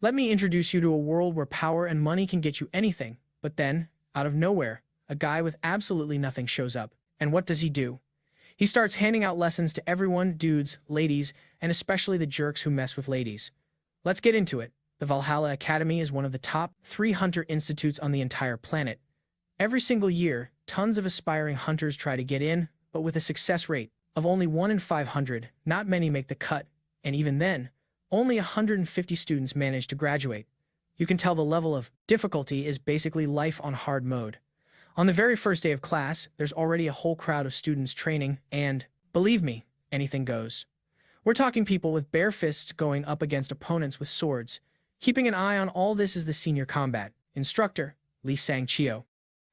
Let me introduce you to a world where power and money can get you anything. But then, out of nowhere, a guy with absolutely nothing shows up. And what does he do? He starts handing out lessons to everyone, dudes, ladies, and especially the jerks who mess with ladies. Let's get into it. The Valhalla Academy is one of the top 3 hunter institutes on the entire planet. Every single year, tons of aspiring hunters try to get in, but with a success rate of only 1 in 500, not many make the cut, and even then, only 150 students manage to graduate. You can tell the level of difficulty is basically life on hard mode. On the very first day of class, there's already a whole crowd of students training, and, believe me, anything goes. We're talking people with bare fists going up against opponents with swords. Keeping an eye on all this is the senior combat instructor, Lee Sang-cheo.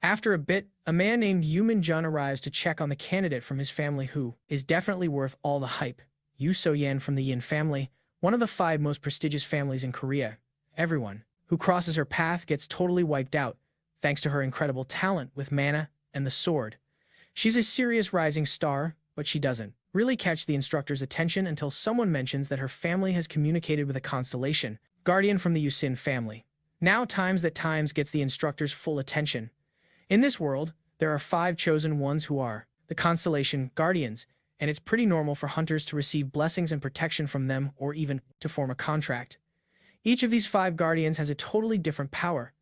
After a bit, a man named Yoo Min-jun arrives to check on the candidate from his family who is definitely worth all the hype. Yoo So-yan from the Yin family, one of the 5 most prestigious families in Korea. Everyone who crosses her path gets totally wiped out, thanks to her incredible talent with mana and the sword. She's a serious rising star, but she doesn't really catch the instructor's attention until someone mentions that her family has communicated with a Constellation guardian from the Yusin family. Now times gets the instructor's full attention. In this world, there are 5 chosen ones who are the Constellation guardians, and it's pretty normal for hunters to receive blessings and protection from them or even to form a contract. Each of these 5 guardians has a totally different power.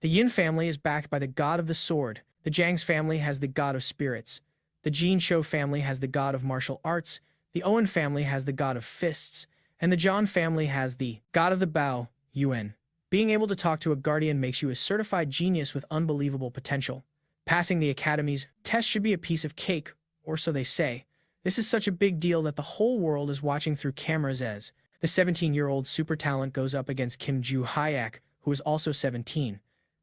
The Yin family is backed by the god of the sword, the Jang's family has the god of spirits, the Jin Cho family has the god of martial arts, the Owen family has the god of fists, and the John family has the god of the bow, Yuan. Being able to talk to a guardian makes you a certified genius with unbelievable potential. Passing the academy's test should be a piece of cake, or so they say. This is such a big deal that the whole world is watching through cameras as the 17-year-old super talent goes up against Kim Joo-hyak, who is also 17.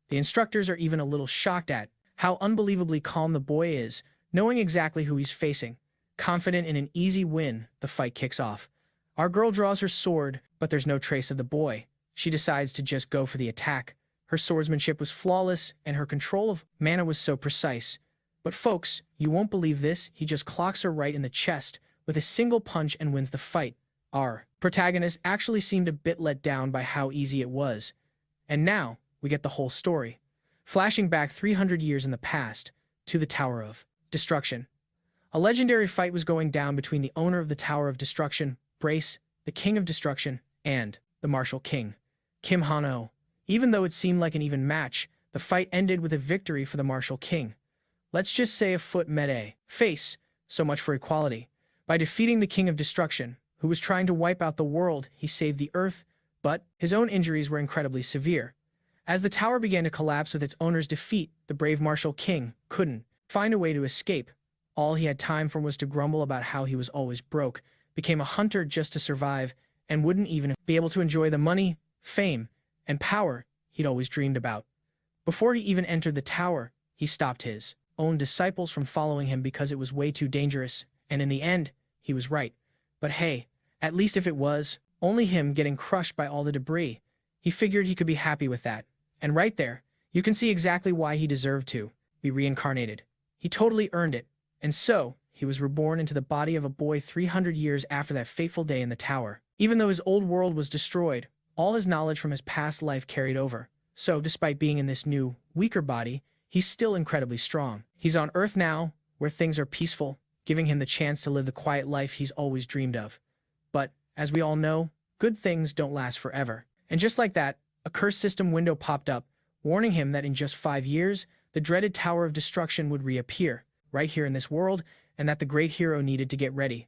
The instructors are even a little shocked at how unbelievably calm the boy is, knowing exactly who he's facing. Confident in an easy win, the fight kicks off. Our girl draws her sword, but there's no trace of the boy. She decides to just go for the attack. Her swordsmanship was flawless, and her control of mana was so precise. But folks, you won't believe this, he just clocks her right in the chest with a single punch and wins the fight. Our protagonist actually seemed a bit let down by how easy it was. And now, we get the whole story. Flashing back 300 years in the past, to the Tower of Destruction. A legendary fight was going down between the owner of the Tower of Destruction, Brace, the King of Destruction, and the Martial King, Hon O. Even though it seemed like an even match, the fight ended with a victory for the Martial King. Let's just say a foot met a face, so much for equality. By defeating the King of Destruction, who was trying to wipe out the world, he saved the Earth, but his own injuries were incredibly severe. As the tower began to collapse with its owner's defeat, the brave Martial King couldn't find a way to escape. All he had time for was to grumble about how he was always broke, became a hunter just to survive, and wouldn't even be able to enjoy the money, fame, and power he'd always dreamed about. Before he even entered the tower, he stopped his own disciples from following him because it was way too dangerous, and in the end, he was right. But hey, at least if it was only him getting crushed by all the debris, he figured he could be happy with that. And right there, you can see exactly why he deserved to be reincarnated. He totally earned it. And so, he was reborn into the body of a boy 300 years after that fateful day in the tower. Even though his old world was destroyed, all his knowledge from his past life carried over. So, despite being in this new, weaker body, he's still incredibly strong. He's on Earth now, where things are peaceful, giving him the chance to live the quiet life he's always dreamed of. But, as we all know, good things don't last forever. And just like that, a curse system window popped up, warning him that in just 5 years, the dreaded Tower of Destruction would reappear, right here in this world, and that the great hero needed to get ready.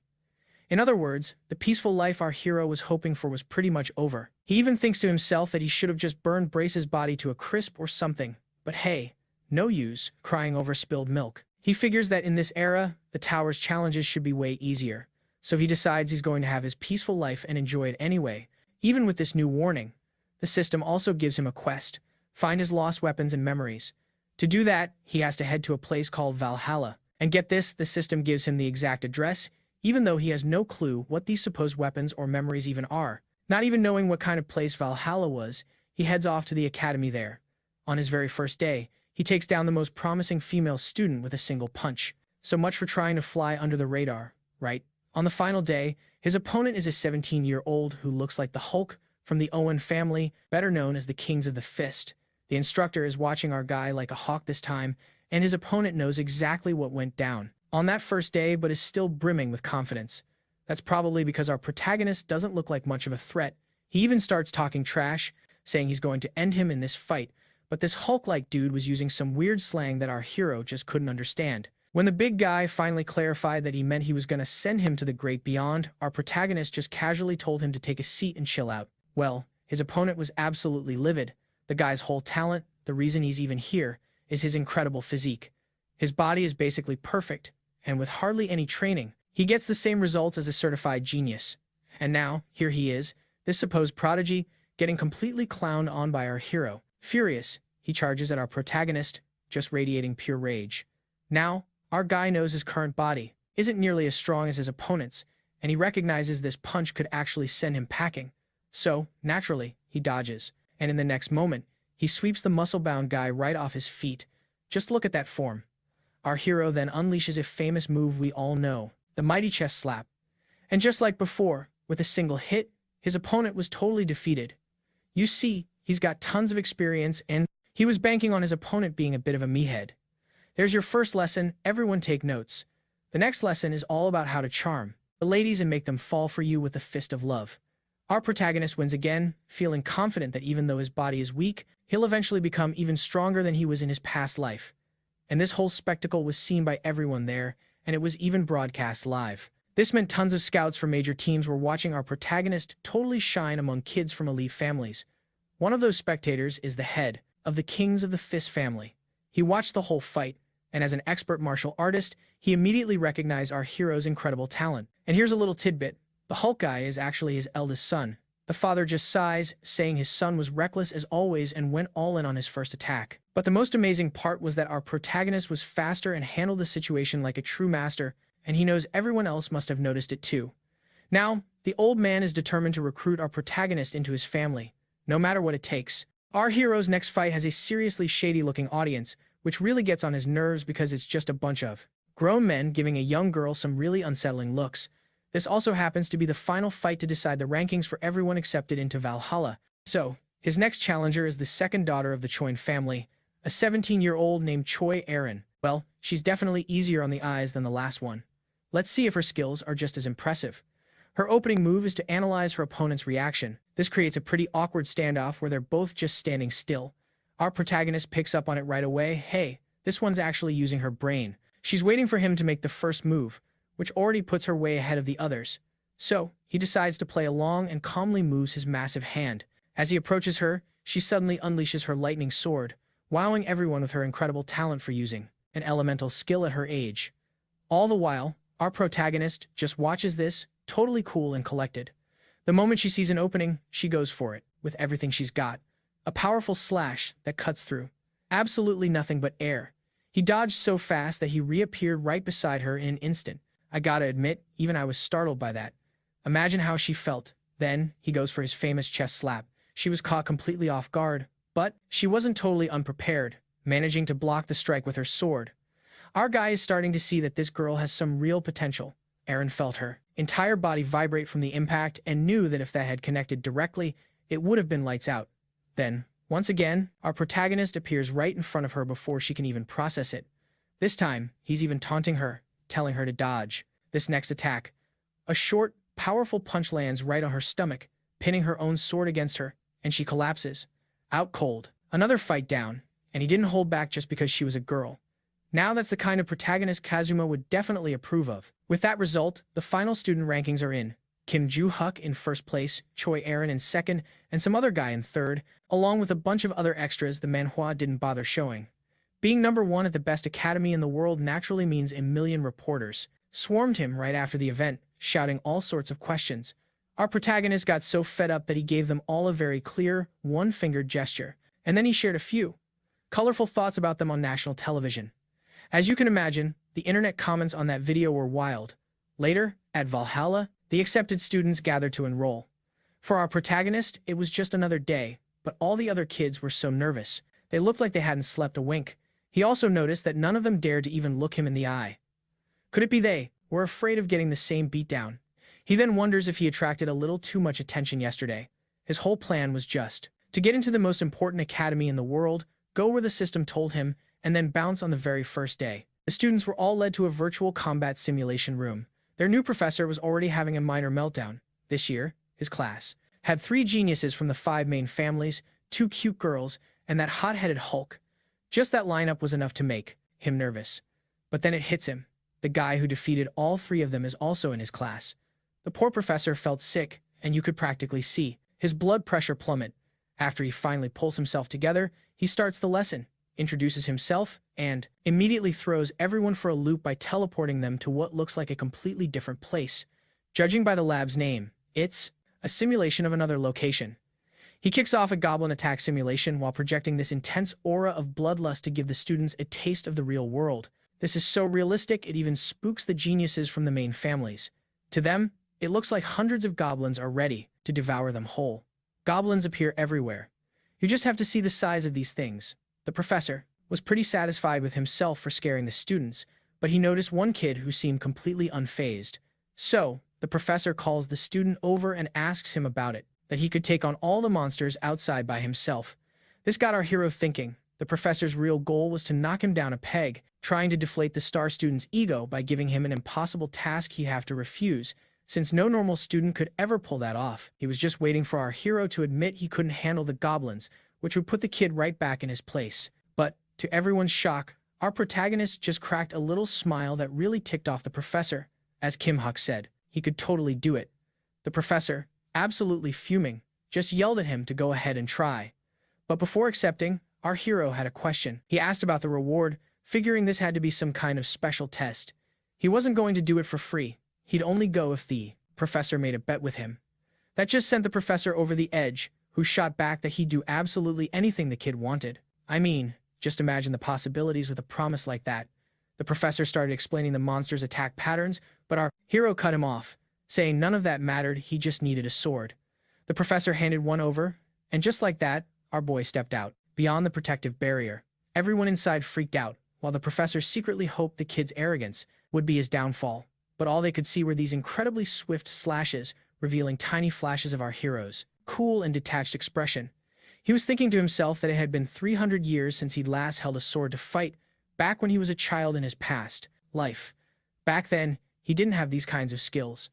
In other words, the peaceful life our hero was hoping for was pretty much over. He even thinks to himself that he should have just burned Brace's body to a crisp or something. But hey, no use crying over spilled milk. He figures that in this era, the tower's challenges should be way easier. So he decides he's going to have his peaceful life and enjoy it anyway, even with this new warning. The system also gives him a quest: find his lost weapons and memories. To do that, he has to head to a place called Valhalla. And get this, the system gives him the exact address, even though he has no clue what these supposed weapons or memories even are. Not even knowing what kind of place Valhalla was, he heads off to the academy there. On his very first day, he takes down the most promising female student with a single punch. So much for trying to fly under the radar, right? On the final day, his opponent is a 17-year-old who looks like the Hulk, from the Owen family, better known as the Kings of the Fist. The instructor is watching our guy like a hawk this time, and his opponent knows exactly what went down on that first day but is still brimming with confidence. That's probably because our protagonist doesn't look like much of a threat. He even starts talking trash, saying he's going to end him in this fight, but this Hulk-like dude was using some weird slang that our hero just couldn't understand. When the big guy finally clarified that he meant he was going to send him to the great beyond, our protagonist just casually told him to take a seat and chill out. Well, his opponent was absolutely livid. The guy's whole talent, the reason he's even here, is his incredible physique. His body is basically perfect, and with hardly any training, he gets the same results as a certified genius. And now, here he is, this supposed prodigy, getting completely clowned on by our hero. Furious, he charges at our protagonist, just radiating pure rage. Now, our guy knows his current body isn't nearly as strong as his opponent's, and he recognizes this punch could actually send him packing. So, naturally, he dodges, and in the next moment, he sweeps the muscle-bound guy right off his feet. Just look at that form. Our hero then unleashes a famous move we all know, the mighty chest slap. And just like before, with a single hit, his opponent was totally defeated. You see, he's got tons of experience and he was banking on his opponent being a bit of a meathead. There's your first lesson, everyone take notes. The next lesson is all about how to charm the ladies and make them fall for you with the fist of love. Our protagonist wins again, feeling confident that even though his body is weak, he'll eventually become even stronger than he was in his past life. And this whole spectacle was seen by everyone there, and it was even broadcast live. This meant tons of scouts from major teams were watching our protagonist totally shine among kids from elite families. One of those spectators is the head of the Kings of the Fist family. He watched the whole fight, and as an expert martial artist, he immediately recognized our hero's incredible talent. And here's a little tidbit. The Hulk guy is actually his eldest son. The father just sighs, saying his son was reckless as always and went all in on his first attack. But the most amazing part was that our protagonist was faster and handled the situation like a true master, and he knows everyone else must have noticed it too. Now, the old man is determined to recruit our protagonist into his family, no matter what it takes. Our hero's next fight has a seriously shady-looking audience, which really gets on his nerves because it's just a bunch of grown men giving a young girl some really unsettling looks. This also happens to be the final fight to decide the rankings for everyone accepted into Valhalla. So, his next challenger is the second daughter of the Choy family, a 17-year-old named Choy Arin. Well, she's definitely easier on the eyes than the last one. Let's see if her skills are just as impressive. Her opening move is to analyze her opponent's reaction. This creates a pretty awkward standoff where they're both just standing still. Our protagonist picks up on it right away. Hey, this one's actually using her brain. She's waiting for him to make the first move, which already puts her way ahead of the others. So, he decides to play along and calmly moves his massive hand. As he approaches her, she suddenly unleashes her lightning sword, wowing everyone with her incredible talent for using an elemental skill at her age. All the while, our protagonist just watches this, totally cool and collected. The moment she sees an opening, she goes for it, with everything she's got. A powerful slash that cuts through absolutely nothing but air. He dodged so fast that he reappeared right beside her in an instant. I gotta admit, even I was startled by that. Imagine how she felt. Then, he goes for his famous chest slap. She was caught completely off guard, but she wasn't totally unprepared, managing to block the strike with her sword. Our guy is starting to see that this girl has some real potential. Arin felt her entire body vibrate from the impact and knew that if that had connected directly, it would have been lights out. Then, once again, our protagonist appears right in front of her before she can even process it. This time, he's even taunting her, telling her to dodge this next attack. A short, powerful punch lands right on her stomach, pinning her own sword against her, and she collapses. Out cold. Another fight down, and he didn't hold back just because she was a girl. Now that's the kind of protagonist Kazuma would definitely approve of. With that result, the final student rankings are in. Kim Joo-huk in first place, Choy Arin in second, and some other guy in third, along with a bunch of other extras the manhwa didn't bother showing. Being number one at the best academy in the world naturally means a million reporters swarmed him right after the event, shouting all sorts of questions. Our protagonist got so fed up that he gave them all a very clear, one-fingered gesture, and then he shared a few colorful thoughts about them on national television. As you can imagine, the internet comments on that video were wild. Later, at Valhalla, the accepted students gathered to enroll. For our protagonist, it was just another day, but all the other kids were so nervous. They looked like they hadn't slept a wink. He also noticed that none of them dared to even look him in the eye. Could it be they were afraid of getting the same beatdown? He then wonders if he attracted a little too much attention yesterday. His whole plan was just to get into the most important academy in the world, go where the system told him, and then bounce on the very first day. The students were all led to a virtual combat simulation room. Their new professor was already having a minor meltdown. This year, his class had 3 geniuses from the 5 main families, 2 cute girls, and that hot-headed Hulk. Just that lineup was enough to make him nervous. But then it hits him. The guy who defeated all 3 of them is also in his class. The poor professor felt sick, and you could practically see his blood pressure plummet. After he finally pulls himself together, he starts the lesson, introduces himself, and immediately throws everyone for a loop by teleporting them to what looks like a completely different place. Judging by the lab's name, it's a simulation of another location. He kicks off a goblin attack simulation while projecting this intense aura of bloodlust to give the students a taste of the real world. This is so realistic it even spooks the geniuses from the main families. To them, it looks like hundreds of goblins are ready to devour them whole. Goblins appear everywhere. You just have to see the size of these things. The professor was pretty satisfied with himself for scaring the students, but he noticed one kid who seemed completely unfazed. So, the professor calls the student over and asks him about it, that he could take on all the monsters outside by himself. This got our hero thinking. The professor's real goal was to knock him down a peg, trying to deflate the star student's ego by giving him an impossible task he'd have to refuse. Since no normal student could ever pull that off, he was just waiting for our hero to admit he couldn't handle the goblins, which would put the kid right back in his place. But, to everyone's shock, our protagonist just cracked a little smile that really ticked off the professor. As Kim Huk said, he could totally do it. The professor, absolutely fuming, just yelled at him to go ahead and try. But before accepting, our hero had a question. He asked about the reward, figuring this had to be some kind of special test. He wasn't going to do it for free. He'd only go if the professor made a bet with him. That just sent the professor over the edge, who shot back that he'd do absolutely anything the kid wanted. I mean, just imagine the possibilities with a promise like that. The professor started explaining the monster's attack patterns, but our hero cut him off, saying none of that mattered, he just needed a sword. The professor handed one over, and just like that, our boy stepped out. Beyond the protective barrier, everyone inside freaked out, while the professor secretly hoped the kid's arrogance would be his downfall. But all they could see were these incredibly swift slashes, revealing tiny flashes of our hero's cool and detached expression. He was thinking to himself that it had been 300 years since he'd last held a sword to fight, back when he was a child in his past life. Back then, he didn't have these kinds of skills.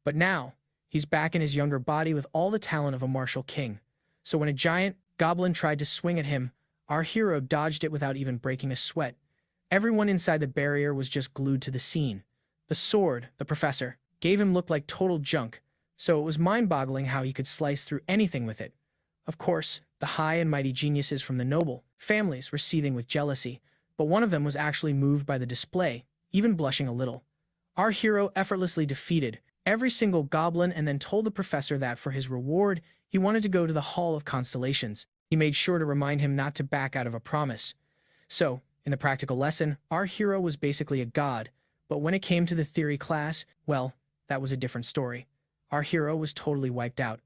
But now, he's back in his younger body with all the talent of a martial king. So when a giant goblin tried to swing at him, our hero dodged it without even breaking a sweat. Everyone inside the barrier was just glued to the scene. The sword, the professor, gave him looked like total junk, so it was mind-boggling how he could slice through anything with it. Of course, the high and mighty geniuses from the noble families were seething with jealousy, but one of them was actually moved by the display, even blushing a little. Our hero effortlessly defeated every single goblin and then told the professor that for his reward, he wanted to go to the Hall of Constellations. He made sure to remind him not to back out of a promise. So, in the practical lesson, our hero was basically a god, but when it came to the theory class, well, that was a different story. Our hero was totally wiped out.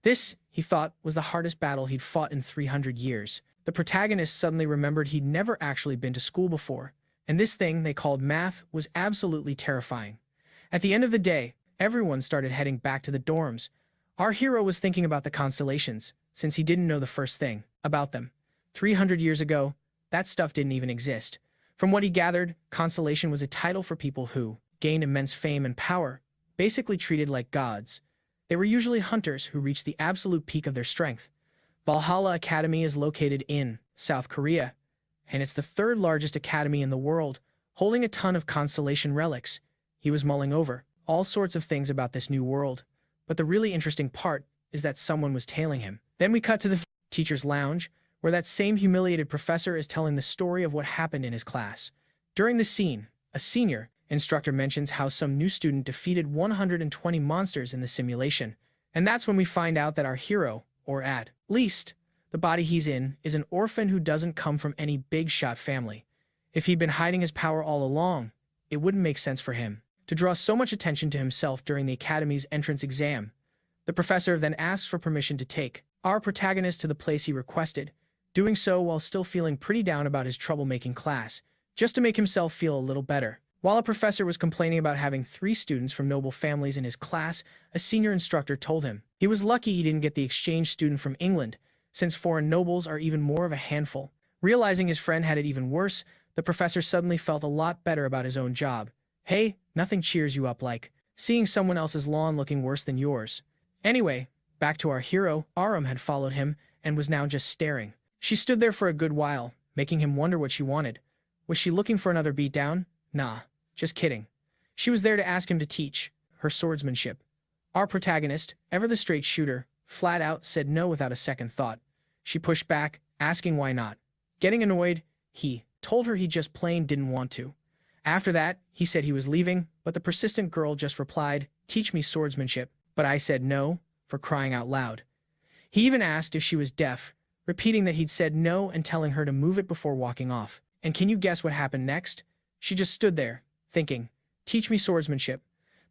This, he thought, was the hardest battle he'd fought in 300 years. The protagonist suddenly remembered he'd never actually been to school before, and this thing they called math was absolutely terrifying. At the end of the day, everyone started heading back to the dorms. Our hero was thinking about the constellations, since he didn't know the first thing about them. 300 years ago, that stuff didn't even exist. From what he gathered, Constellation was a title for people who gained immense fame and power, basically treated like gods. They were usually hunters who reached the absolute peak of their strength. Valhalla Academy is located in South Korea, and it's the 3rd largest academy in the world, holding a ton of Constellation relics. He was mulling over all sorts of things about this new world, but the really interesting part is that someone was tailing him. Then we cut to the teacher's lounge, where that same humiliated professor is telling the story of what happened in his class. During the scene, a senior instructor mentions how some new student defeated 120 monsters in the simulation, and that's when we find out that our hero, or at least the body he's in, is an orphan who doesn't come from any big-shot family. If he'd been hiding his power all along, it wouldn't make sense for him to draw so much attention to himself during the academy's entrance exam. The professor then asks for permission to take our protagonist to the place he requested, doing so while still feeling pretty down about his troublemaking class, just to make himself feel a little better. While a professor was complaining about having 3 students from noble families in his class, a senior instructor told him he was lucky he didn't get the exchange student from England, since foreign nobles are even more of a handful. Realizing his friend had it even worse, the professor suddenly felt a lot better about his own job. Hey, nothing cheers you up like seeing someone else's lawn looking worse than yours. Anyway, back to our hero. Arum had followed him and was now just staring. She stood there for a good while, making him wonder what she wanted. Was she looking for another beatdown? Nah, just kidding. She was there to ask him to teach her swordsmanship. Our protagonist, ever the straight shooter, flat out said no without a second thought. She pushed back, asking why not. Getting annoyed, he told her he just plain didn't want to. After that, he said he was leaving, but the persistent girl just replied, "Teach me swordsmanship." But I said no, for crying out loud. He even asked if she was deaf, repeating that he'd said no and telling her to move it before walking off. And can you guess what happened next? She just stood there, thinking, "Teach me swordsmanship."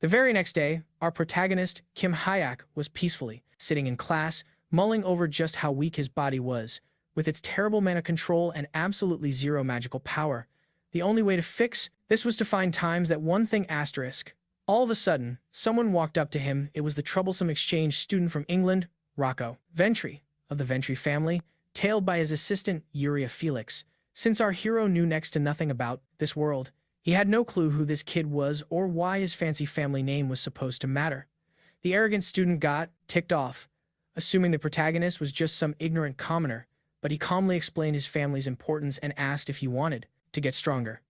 The very next day, our protagonist, Kim Hyak, was peacefully sitting in class, mulling over just how weak his body was, with its terrible mana control and absolutely zero magical power. The only way to fix this was to find times that one thing asterisk. All of a sudden, someone walked up to him. It was the troublesome exchange student from England, Rocco Ventry, of the Ventry family, tailed by his assistant, Uriah Felix. Since our hero knew next to nothing about this world, he had no clue who this kid was or why his fancy family name was supposed to matter. The arrogant student got ticked off, assuming the protagonist was just some ignorant commoner, but he calmly explained his family's importance and asked if he wanted to get stronger.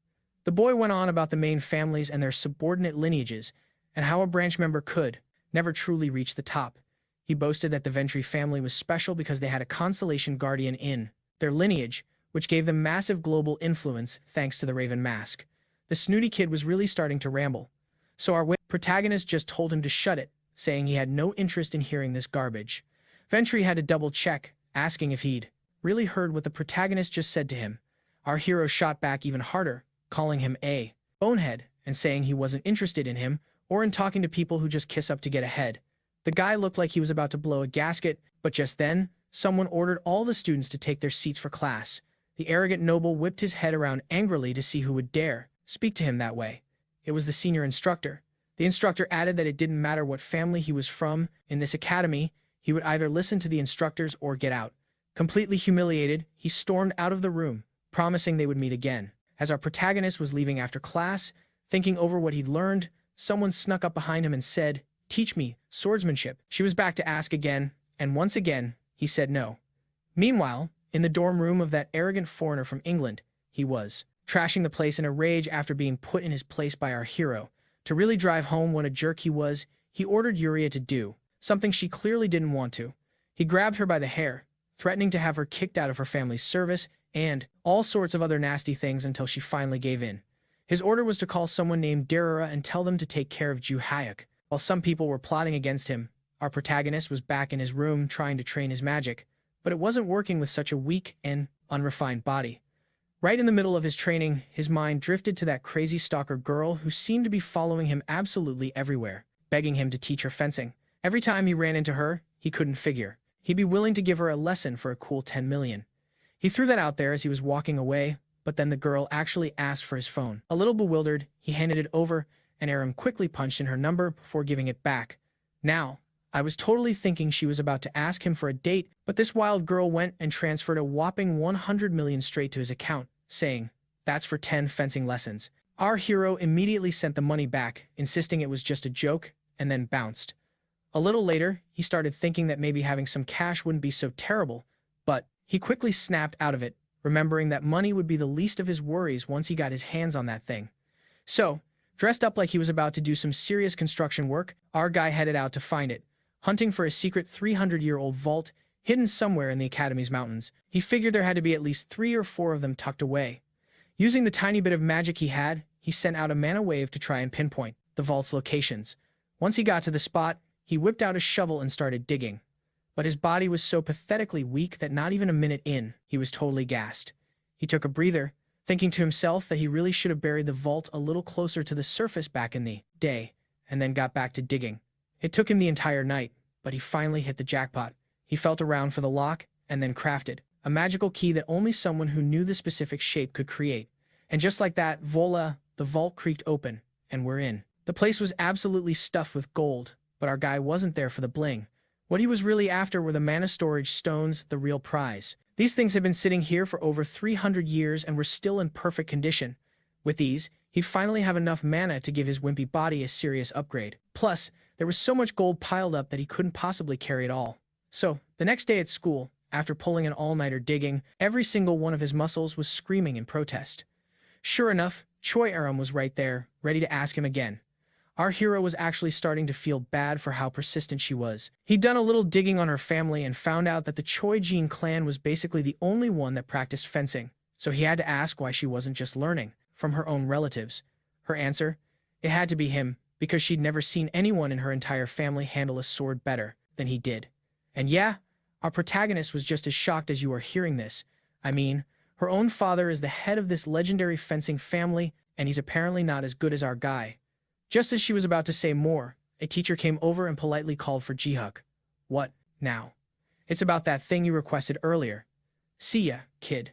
The boy went on about the main families and their subordinate lineages, and how a branch member could never truly reach the top. He boasted that the Ventry family was special because they had a Constellation guardian in their lineage, which gave them massive global influence thanks to the Raven Mask. The snooty kid was really starting to ramble, so our protagonist just told him to shut it, saying he had no interest in hearing this garbage. Ventry had to double-check, asking if he'd really heard what the protagonist just said to him. Our hero shot back even harder, calling him a bonehead and saying he wasn't interested in him or in talking to people who just kiss up to get ahead. The guy looked like he was about to blow a gasket, but just then, someone ordered all the students to take their seats for class. The arrogant noble whipped his head around angrily to see who would dare speak to him that way. It was the senior instructor. The instructor added that it didn't matter what family he was from in this academy, he would either listen to the instructors or get out. Completely humiliated, he stormed out of the room, promising they would meet again. As our protagonist was leaving after class, thinking over what he'd learned, someone snuck up behind him and said, "Teach me swordsmanship." She was back to ask again, and once again, he said no. Meanwhile, in the dorm room of that arrogant foreigner from England, he was trashing the place in a rage after being put in his place by our hero. To really drive home what a jerk he was, he ordered Uriah to do something she clearly didn't want to. He grabbed her by the hair, threatening to have her kicked out of her family's service, and all sorts of other nasty things until she finally gave in. His order was to call someone named Darara and tell them to take care of Ju Hayek. While some people were plotting against him, our protagonist was back in his room trying to train his magic, but it wasn't working with such a weak and unrefined body. Right in the middle of his training, his mind drifted to that crazy stalker girl who seemed to be following him absolutely everywhere, begging him to teach her fencing. Every time he ran into her, he couldn't figure he'd be willing to give her a lesson for a cool 10 million. He threw that out there as he was walking away, but then the girl actually asked for his phone. A little bewildered, he handed it over, and Aram quickly punched in her number before giving it back. Now, I was totally thinking she was about to ask him for a date, but this wild girl went and transferred a whopping 100 million straight to his account, saying, "That's for 10 fencing lessons." Our hero immediately sent the money back, insisting it was just a joke, and then bounced. A little later, he started thinking that maybe having some cash wouldn't be so terrible, but he quickly snapped out of it, remembering that money would be the least of his worries once he got his hands on that thing. So, dressed up like he was about to do some serious construction work, our guy headed out to find it, hunting for a secret 300-year-old vault hidden somewhere in the Academy's mountains. He figured there had to be at least 3 or 4 of them tucked away. Using the tiny bit of magic he had, he sent out a mana wave to try and pinpoint the vault's locations. Once he got to the spot, he whipped out a shovel and started digging. But his body was so pathetically weak that not even a minute in, he was totally gassed. He took a breather, thinking to himself that he really should have buried the vault a little closer to the surface back in the day, and then got back to digging. It took him the entire night, but he finally hit the jackpot. He felt around for the lock, and then crafted a magical key that only someone who knew the specific shape could create. And just like that, voila, the vault creaked open, and we're in. The place was absolutely stuffed with gold, but our guy wasn't there for the bling. What he was really after were the mana storage stones, the real prize. These things had been sitting here for over 300 years and were still in perfect condition. With these, he'd finally have enough mana to give his wimpy body a serious upgrade. Plus, there was so much gold piled up that he couldn't possibly carry it all. So, the next day at school, after pulling an all-nighter digging, every single one of his muscles was screaming in protest. Sure enough, Choy Arin was right there, ready to ask him again. Our hero was actually starting to feel bad for how persistent she was. He'd done a little digging on her family and found out that the Choy Jin clan was basically the only one that practiced fencing, so he had to ask why she wasn't just learning from her own relatives. Her answer? It had to be him, because she'd never seen anyone in her entire family handle a sword better than he did. And yeah, our protagonist was just as shocked as you are hearing this. I mean, her own father is the head of this legendary fencing family, and he's apparently not as good as our guy. Just as she was about to say more, a teacher came over and politely called for Jihuk. What, now? It's about that thing you requested earlier. See ya, kid.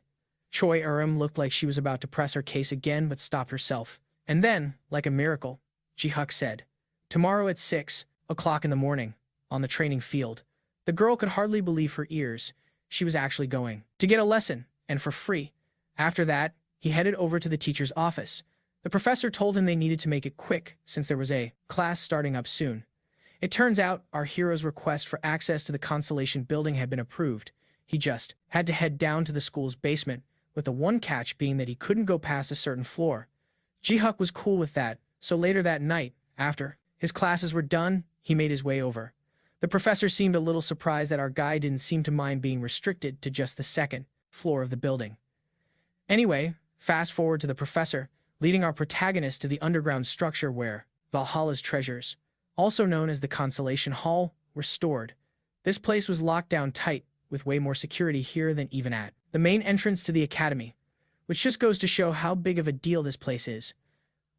Choy Arin looked like she was about to press her case again but stopped herself. And then, like a miracle, Jihuk said, "Tomorrow at 6 o'clock in the morning, on the training field." The girl could hardly believe her ears. She was actually going to get a lesson, and for free. After that, he headed over to the teacher's office. The professor told him they needed to make it quick since there was a class starting up soon. It turns out our hero's request for access to the Constellation building had been approved. He just had to head down to the school's basement, with the one catch being that he couldn't go past a certain floor. Jihuk was cool with that, so later that night, after his classes were done, he made his way over. The professor seemed a little surprised that our guy didn't seem to mind being restricted to just the second floor of the building. Anyway, fast forward to the professor, leading our protagonist to the underground structure where Valhalla's treasures, also known as the Constellation Hall, were stored. This place was locked down tight, with way more security here than even at the main entrance to the academy, which just goes to show how big of a deal this place is.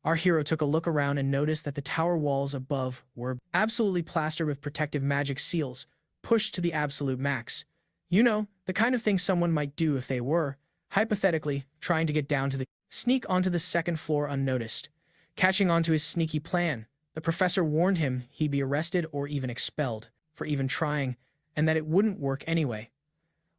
Our hero took a look around and noticed that the tower walls above were absolutely plastered with protective magic seals, pushed to the absolute max. You know, the kind of thing someone might do if they were, hypothetically, trying to get down to the sneak onto the second floor unnoticed. Catching on to his sneaky plan, the professor warned him he'd be arrested or even expelled for even trying, and that it wouldn't work anyway.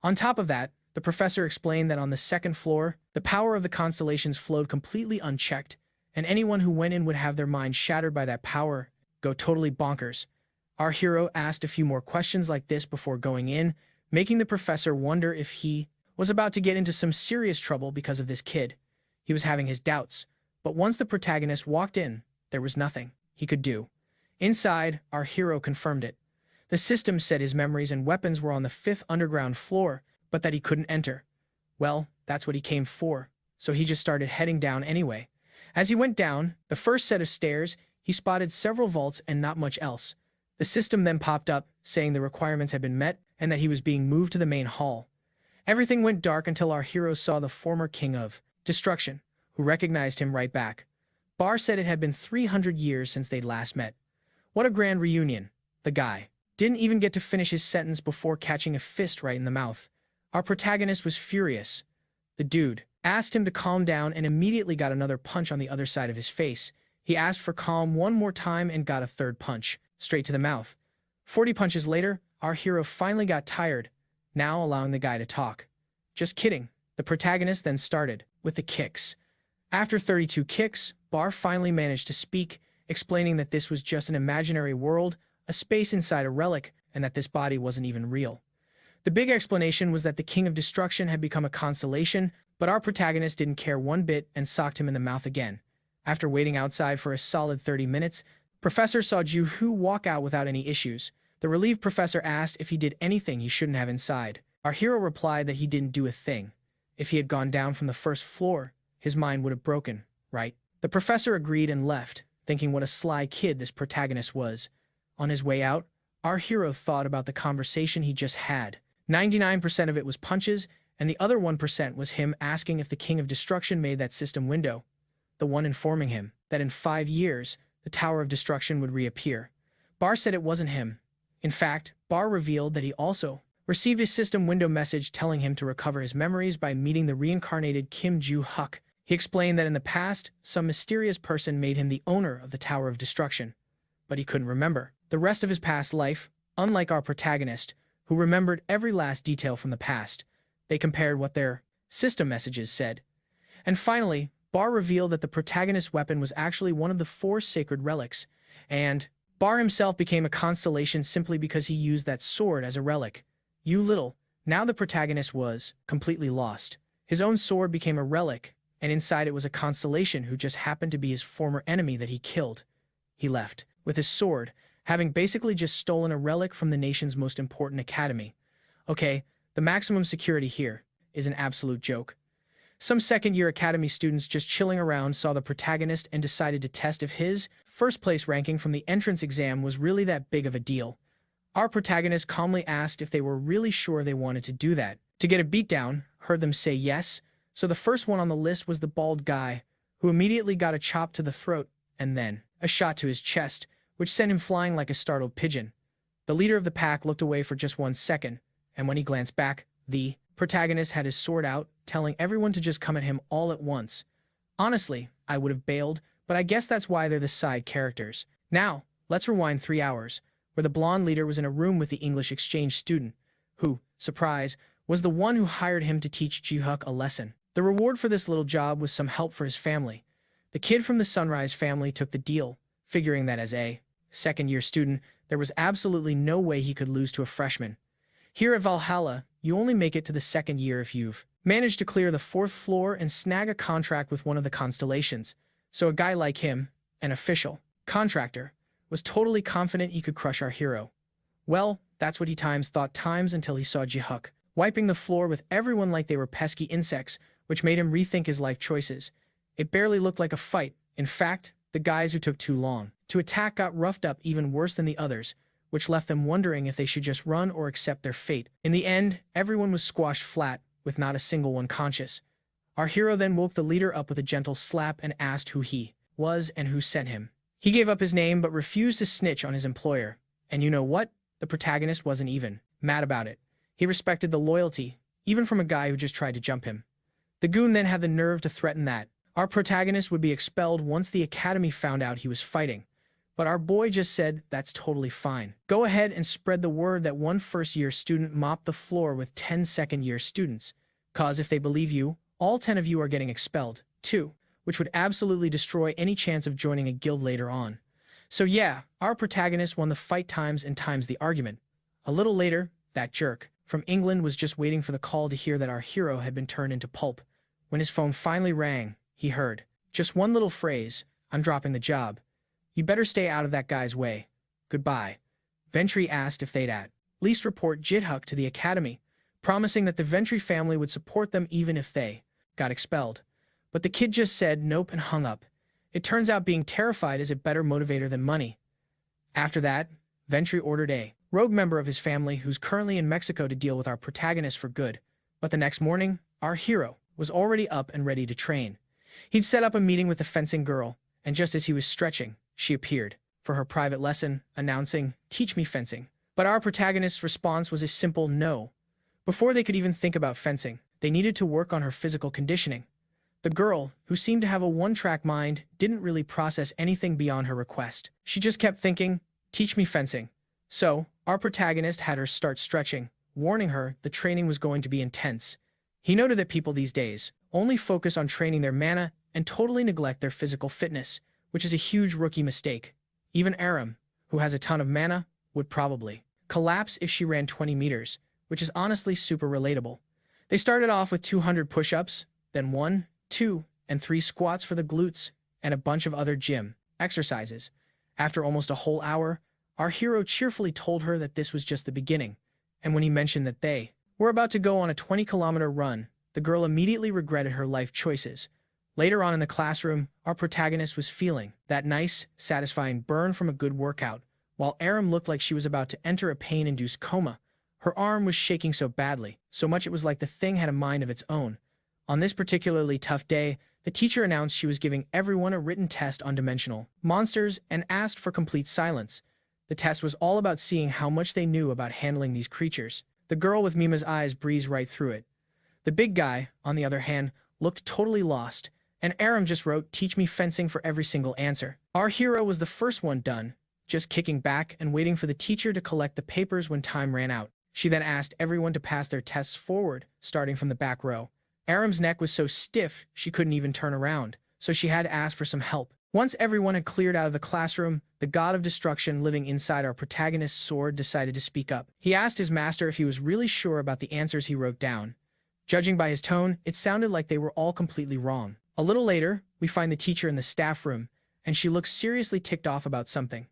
On top of that, the professor explained that on the second floor, the power of the constellations flowed completely unchecked, and anyone who went in would have their mind shattered by that power, go totally bonkers. Our hero asked a few more questions like this before going in, making the professor wonder if he was about to get into some serious trouble because of this kid. He was having his doubts, but once the protagonist walked in, there was nothing he could do. Inside, our hero confirmed it. The system said his memories and weapons were on the 5th underground floor, but that he couldn't enter. Well, that's what he came for, so he just started heading down anyway. As he went down the first set of stairs, he spotted several vaults and not much else. The system then popped up, saying the requirements had been met and that he was being moved to the main hall. Everything went dark until our hero saw the former king of destruction, who recognized him right back. Bar said it had been 300 years since they'd last met. What a grand reunion. The guy didn't even get to finish his sentence before catching a fist right in the mouth. Our protagonist was furious. The dude asked him to calm down and immediately got another punch on the other side of his face. He asked for calm one more time and got a third punch, straight to the mouth. 40 punches later, our hero finally got tired, now allowing the guy to talk. Just kidding. The protagonist then started with the kicks. After 32 kicks, Bar finally managed to speak, explaining that this was just an imaginary world, a space inside a relic, and that this body wasn't even real. The big explanation was that the King of Destruction had become a constellation, but our protagonist didn't care one bit and socked him in the mouth again. After waiting outside for a solid 30 minutes, Professor saw Ju-Hu walk out without any issues. The relieved professor asked if he did anything he shouldn't have inside. Our hero replied that he didn't do a thing. If he had gone down from the first floor, his mind would have broken, right? The professor agreed and left, thinking what a sly kid this protagonist was. On his way out, our hero thought about the conversation he just had. 99% of it was punches, and the other 1% was him asking if the King of Destruction made that system window. The one informing him that in 5 years, the Tower of Destruction would reappear. Bar said it wasn't him. In fact, Bar revealed that he also received a system window message telling him to recover his memories by meeting the reincarnated Kim Ju-Huk. He explained that in the past, some mysterious person made him the owner of the Tower of Destruction, but he couldn't remember the rest of his past life. Unlike our protagonist, who remembered every last detail from the past, they compared what their system messages said. And finally, Bar revealed that the protagonist's weapon was actually one of the 4 sacred relics, and Bar himself became a constellation simply because he used that sword as a relic. You little. Now the protagonist was completely lost. His own sword became a relic, and inside it was a constellation who just happened to be his former enemy that he killed. He left with his sword, having basically just stolen a relic from the nation's most important academy. Okay, the maximum security here is an absolute joke. Some second-year academy students just chilling around saw the protagonist and decided to test if his first-place ranking from the entrance exam was really that big of a deal. Our protagonist calmly asked if they were really sure they wanted to do that. To get a beatdown, heard them say yes, so the first one on the list was the bald guy, who immediately got a chop to the throat and then a shot to his chest, which sent him flying like a startled pigeon. The leader of the pack looked away for just 1 second, and when he glanced back, the protagonist had his sword out, telling everyone to just come at him all at once. Honestly, I would have bailed, but I guess that's why they're the side characters. Now, let's rewind 3 hours, where the blonde leader was in a room with the English exchange student, who, surprise, was the one who hired him to teach Ji-Hook a lesson. The reward for this little job was some help for his family. The kid from the Sunrise family took the deal, figuring that as a second-year student, there was absolutely no way he could lose to a freshman. Here at Valhalla, you only make it to the second year if you've managed to clear the 4th floor and snag a contract with one of the constellations. So a guy like him, an official contractor, was totally confident he could crush our hero. Well, that's what he thought until he saw Ji-Hook wiping the floor with everyone like they were pesky insects, which made him rethink his life choices. It barely looked like a fight. In fact, the guys who took too long to attack got roughed up even worse than the others, which left them wondering if they should just run or accept their fate. In the end, everyone was squashed flat, with not a single one conscious. Our hero then woke the leader up with a gentle slap and asked who he was and who sent him. He gave up his name but refused to snitch on his employer. And you know what? The protagonist wasn't even mad about it. He respected the loyalty, even from a guy who just tried to jump him. The goon then had the nerve to threaten that our protagonist would be expelled once the academy found out he was fighting. But our boy just said, that's totally fine. Go ahead and spread the word that one first-year student mopped the floor with 10 second-year students. Cause if they believe you, all 10 of you are getting expelled, too, which would absolutely destroy any chance of joining a guild later on. So yeah, our protagonist won the fight times and times the argument. A little later, that jerk from England was just waiting for the call to hear that our hero had been turned into pulp. When his phone finally rang, he heard just one little phrase, I'm dropping the job. You better stay out of that guy's way. Goodbye. Ventry asked if they'd at least report Ji-Hook to the academy, promising that the Ventry family would support them even if they got expelled. But the kid just said nope and hung up. It turns out being terrified is a better motivator than money. After that, Ventry ordered a rogue member of his family who's currently in Mexico to deal with our protagonist for good. But the next morning, our hero was already up and ready to train. He'd set up a meeting with the fencing girl, and just as he was stretching, she appeared for her private lesson, announcing, "Teach me fencing." But our protagonist's response was a simple no. Before they could even think about fencing, they needed to work on her physical conditioning. The girl, who seemed to have a one-track mind, didn't really process anything beyond her request. She just kept thinking, teach me fencing. So, our protagonist had her start stretching, warning her the training was going to be intense. He noted that people these days only focus on training their mana and totally neglect their physical fitness, which is a huge rookie mistake. Even Aram, who has a ton of mana, would probably collapse if she ran 20 meters, which is honestly super relatable. They started off with 200 push-ups, then 1, 2, and 3 squats for the glutes, and a bunch of other gym exercises. After almost a whole hour, our hero cheerfully told her that this was just the beginning, and when he mentioned that they were about to go on a 20-kilometer run, the girl immediately regretted her life choices. Later on in the classroom, our protagonist was feeling that nice, satisfying burn from a good workout, while Aram looked like she was about to enter a pain-induced coma. Her arm was shaking so badly, so much it was like the thing had a mind of its own. On this particularly tough day, the teacher announced she was giving everyone a written test on dimensional monsters and asked for complete silence. The test was all about seeing how much they knew about handling these creatures. The girl with Mima's eyes breezed right through it. The big guy, on the other hand, looked totally lost, And Aram just wrote, "Teach me fencing," for every single answer. Our hero was the first one done, just kicking back and waiting for the teacher to collect the papers when time ran out. She then asked everyone to pass their tests forward, starting from the back row. Aram's neck was so stiff she couldn't even turn around, so she had to ask for some help. Once everyone had cleared out of the classroom, the god of destruction living inside our protagonist's sword decided to speak up. He asked his master if he was really sure about the answers he wrote down. Judging by his tone, it sounded like they were all completely wrong. A little later, we find the teacher in the staff room, and she looks seriously ticked off about something.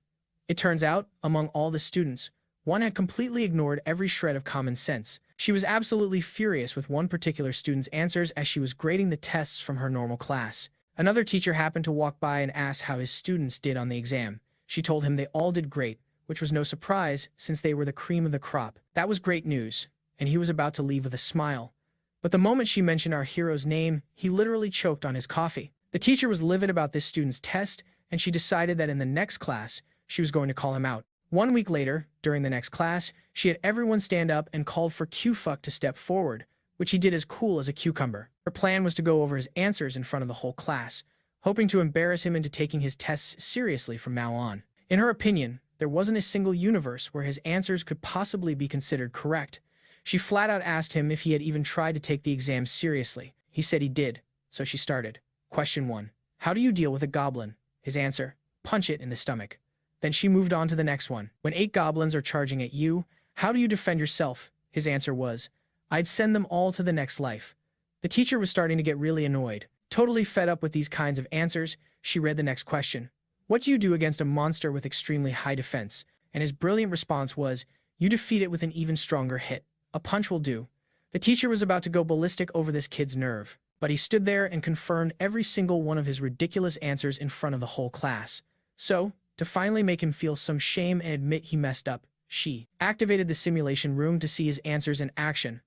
It turns out, among all the students, one had completely ignored every shred of common sense. She was absolutely furious with one particular student's answers as she was grading the tests from her normal class. Another teacher happened to walk by and asked how his students did on the exam. She told him they all did great, which was no surprise since they were the cream of the crop. That was great news, and he was about to leave with a smile. But the moment she mentioned our hero's name, he literally choked on his coffee. The teacher was livid about this student's test, and she decided that in the next class, she was going to call him out. 1 week later, during the next class, she had everyone stand up and called for Q-Fuck to step forward, which he did as cool as a cucumber. Her plan was to go over his answers in front of the whole class, hoping to embarrass him into taking his tests seriously from now on. In her opinion, there wasn't a single universe where his answers could possibly be considered correct. She flat out asked him if he had even tried to take the exam seriously. He said he did, so she started. Question 1. How do you deal with a goblin? His answer: punch it in the stomach. Then she moved on to the next one. When 8 goblins are charging at you, how do you defend yourself? His answer was, I'd send them all to the next life. The teacher was starting to get really annoyed. Totally fed up with these kinds of answers, she read the next question. What do you do against a monster with extremely high defense? And his brilliant response was, you defeat it with an even stronger hit. A punch will do. The teacher was about to go ballistic over this kid's nerve, but he stood there and confirmed every single one of his ridiculous answers in front of the whole class. So, to finally make him feel some shame and admit he messed up, she activated the simulation room to see his answers in action.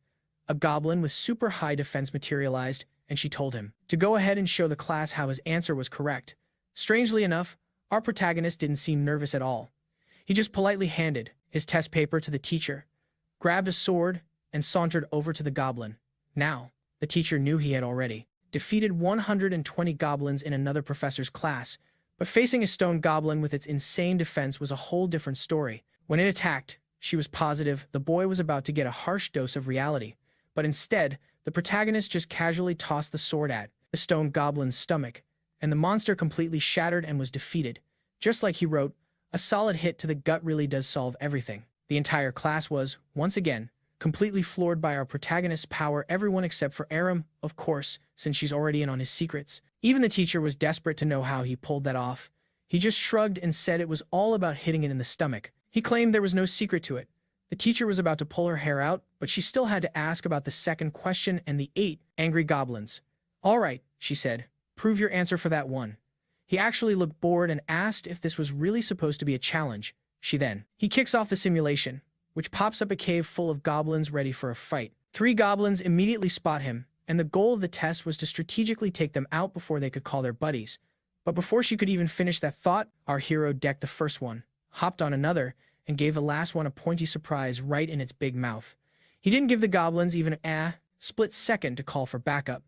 A goblin with super high defense materialized, and she told him to go ahead and show the class how his answer was correct. Strangely enough, our protagonist didn't seem nervous at all. He just politely handed his test paper to the teacher, grabbed a sword, and sauntered over to the goblin. Now, the teacher knew he had already defeated 120 goblins in another professor's class, but facing a stone goblin with its insane defense was a whole different story. When it attacked, she was positive the boy was about to get a harsh dose of reality, but instead, the protagonist just casually tossed the sword at the stone goblin's stomach, and the monster completely shattered and was defeated. Just like he wrote, a solid hit to the gut really does solve everything. The entire class was, once again, completely floored by our protagonist's power, everyone except for Aram, of course, since she's already in on his secrets. Even the teacher was desperate to know how he pulled that off. He just shrugged and said it was all about hitting it in the stomach. He claimed there was no secret to it. The teacher was about to pull her hair out, but she still had to ask about the second question and the 8 angry goblins. All right, she said, prove your answer for that one. He actually looked bored and asked if this was really supposed to be a challenge. He kicks off the simulation, which pops up a cave full of goblins ready for a fight. 3 goblins immediately spot him, and the goal of the test was to strategically take them out before they could call their buddies. But before she could even finish that thought, our hero decked the first one, hopped on another, and gave the last one a pointy surprise right in its big mouth. He didn't give the goblins even a split second to call for backup.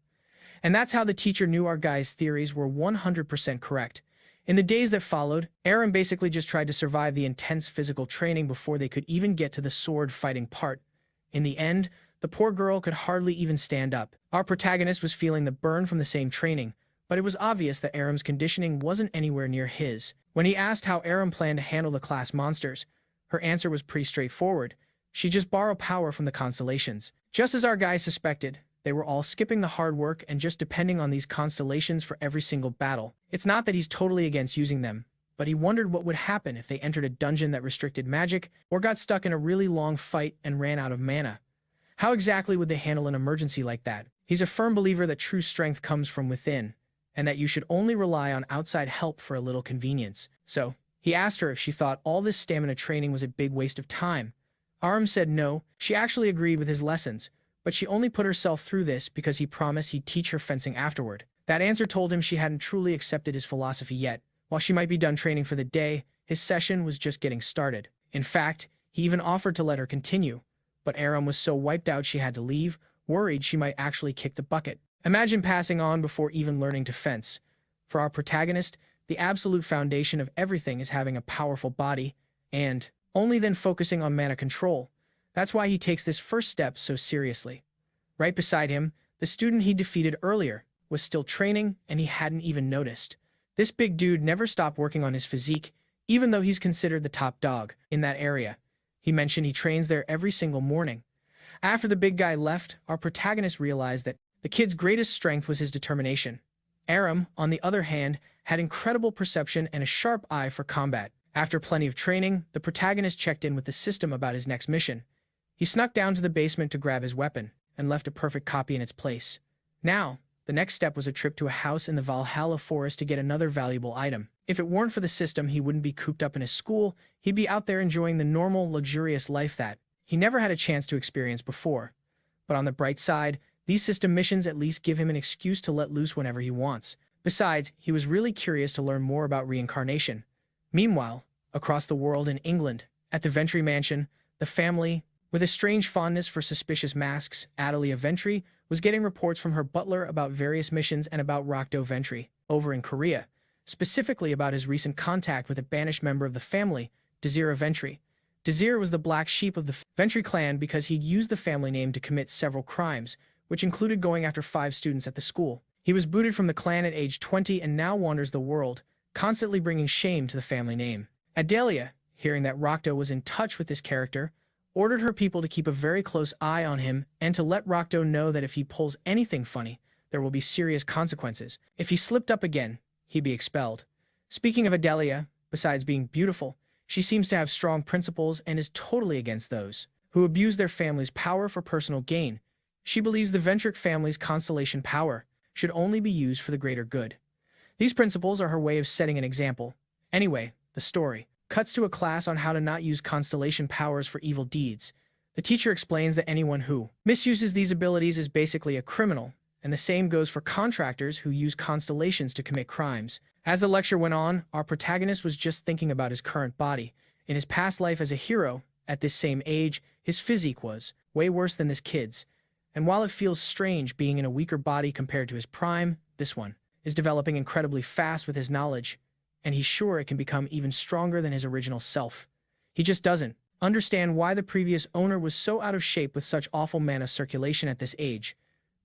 And that's how the teacher knew our guy's theories were 100% correct. In the days that followed, Aram basically just tried to survive the intense physical training before they could even get to the sword fighting part. In the end, the poor girl could hardly even stand up. Our protagonist was feeling the burn from the same training, but it was obvious that Aram's conditioning wasn't anywhere near his. When he asked how Aram planned to handle the class monsters, her answer was pretty straightforward. She'd just borrow power from the constellations. Just as our guy suspected, they were all skipping the hard work and just depending on these constellations for every single battle. It's not that he's totally against using them, but he wondered what would happen if they entered a dungeon that restricted magic or got stuck in a really long fight and ran out of mana. How exactly would they handle an emergency like that? He's a firm believer that true strength comes from within, and that you should only rely on outside help for a little convenience. So, he asked her if she thought all this stamina training was a big waste of time. Aram said no, she actually agreed with his lessons, but she only put herself through this because he promised he'd teach her fencing afterward. That answer told him she hadn't truly accepted his philosophy yet. While she might be done training for the day, his session was just getting started. In fact, he even offered to let her continue, but Aram was so wiped out she had to leave, worried she might actually kick the bucket. Imagine passing on before even learning to fence. For our protagonist, the absolute foundation of everything is having a powerful body, and only then focusing on mana control. That's why he takes this first step so seriously. Right beside him, the student he defeated earlier was still training, and he hadn't even noticed. This big dude never stopped working on his physique, even though he's considered the top dog in that area. He mentioned he trains there every single morning. After the big guy left, our protagonist realized that the kid's greatest strength was his determination. Aram, on the other hand, had incredible perception and a sharp eye for combat. After plenty of training, the protagonist checked in with the system about his next mission. He snuck down to the basement to grab his weapon, and left a perfect copy in its place. Now, the next step was a trip to a house in the Valhalla forest to get another valuable item. If it weren't for the system, he wouldn't be cooped up in his school, he'd be out there enjoying the normal, luxurious life that he never had a chance to experience before. But on the bright side, these system missions at least give him an excuse to let loose whenever he wants. Besides, he was really curious to learn more about reincarnation. Meanwhile, across the world in England, at the Ventry mansion, the family, with a strange fondness for suspicious masks, Adelia Ventry was getting reports from her butler about various missions and about Rokdo Ventry, over in Korea, specifically about his recent contact with a banished member of the family, Desira Ventry. Desir was the black sheep of the Ventry clan because he'd used the family name to commit several crimes, which included going after 5 students at the school. He was booted from the clan at age 20 and now wanders the world, constantly bringing shame to the family name. Adelia, hearing that Rokdo was in touch with this character, ordered her people to keep a very close eye on him and to let Rokdo know that if he pulls anything funny, there will be serious consequences. If he slipped up again, he'd be expelled. Speaking of Adelia, besides being beautiful, she seems to have strong principles and is totally against those who abuse their family's power for personal gain. She believes the Ventric family's Constellation power should only be used for the greater good. These principles are her way of setting an example. Anyway, the story cuts to a class on how to not use Constellation powers for evil deeds. The teacher explains that anyone who misuses these abilities is basically a criminal, and the same goes for contractors who use constellations to commit crimes. As the lecture went on, our protagonist was just thinking about his current body. In his past life as a hero, at this same age, his physique was way worse than this kid's. And while it feels strange being in a weaker body compared to his prime, this one is developing incredibly fast with his knowledge, and he's sure it can become even stronger than his original self. He just doesn't understand why the previous owner was so out of shape with such awful mana circulation at this age.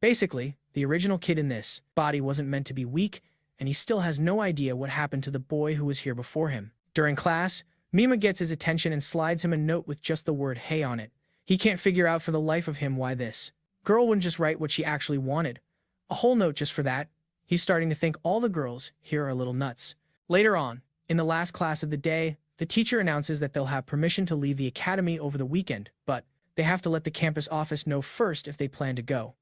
Basically, the original kid in this body wasn't meant to be weak, and he still has no idea what happened to the boy who was here before him. During class, Mima gets his attention and slides him a note with just the word "hey" on it. He can't figure out for the life of him why this girl wouldn't just write what she actually wanted. A whole note just for that. He's starting to think all the girls here are a little nuts. Later on, in the last class of the day, the teacher announces that they'll have permission to leave the academy over the weekend, but they have to let the campus office know first if they plan to go.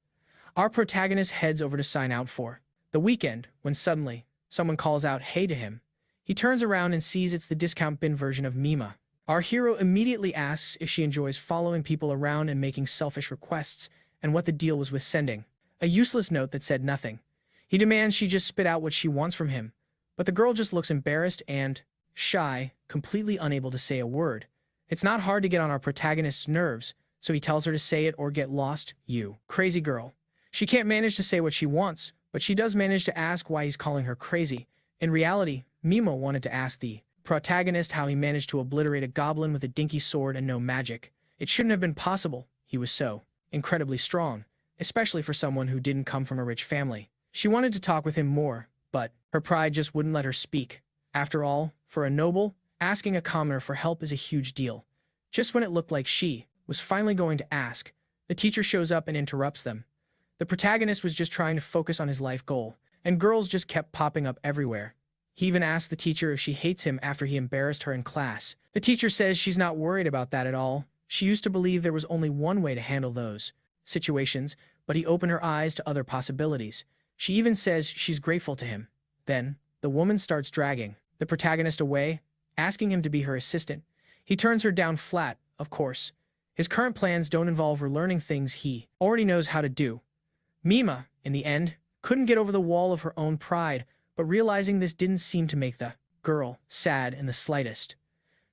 Our protagonist heads over to sign out for the weekend when suddenly someone calls out "hey" to him. He turns around and sees it's the discount bin version of Mima. Our hero immediately asks if she enjoys following people around and making selfish requests, and what the deal was with sending a useless note that said nothing. He demands she just spit out what she wants from him, but the girl just looks embarrassed and shy, completely unable to say a word. It's not hard to get on our protagonist's nerves, so he tells her to say it or get lost, you crazy girl. She can't manage to say what she wants, but she does manage to ask why he's calling her crazy. In reality, Mimo wanted to ask the protagonist how he managed to obliterate a goblin with a dinky sword and no magic. It shouldn't have been possible, he was so incredibly strong, especially for someone who didn't come from a rich family. She wanted to talk with him more, but her pride just wouldn't let her speak. After all, for a noble, asking a commoner for help is a huge deal. Just when it looked like she was finally going to ask, the teacher shows up and interrupts them. The protagonist was just trying to focus on his life goal, and girls just kept popping up everywhere. He even asked the teacher if she hates him after he embarrassed her in class. The teacher says she's not worried about that at all. She used to believe there was only one way to handle those situations, but he opened her eyes to other possibilities. She even says she's grateful to him. Then, the woman starts dragging the protagonist away, asking him to be her assistant. He turns her down flat, of course. His current plans don't involve relearning things he already knows how to do. Mima, in the end, couldn't get over the wall of her own pride, but realizing this didn't seem to make the girl sad in the slightest.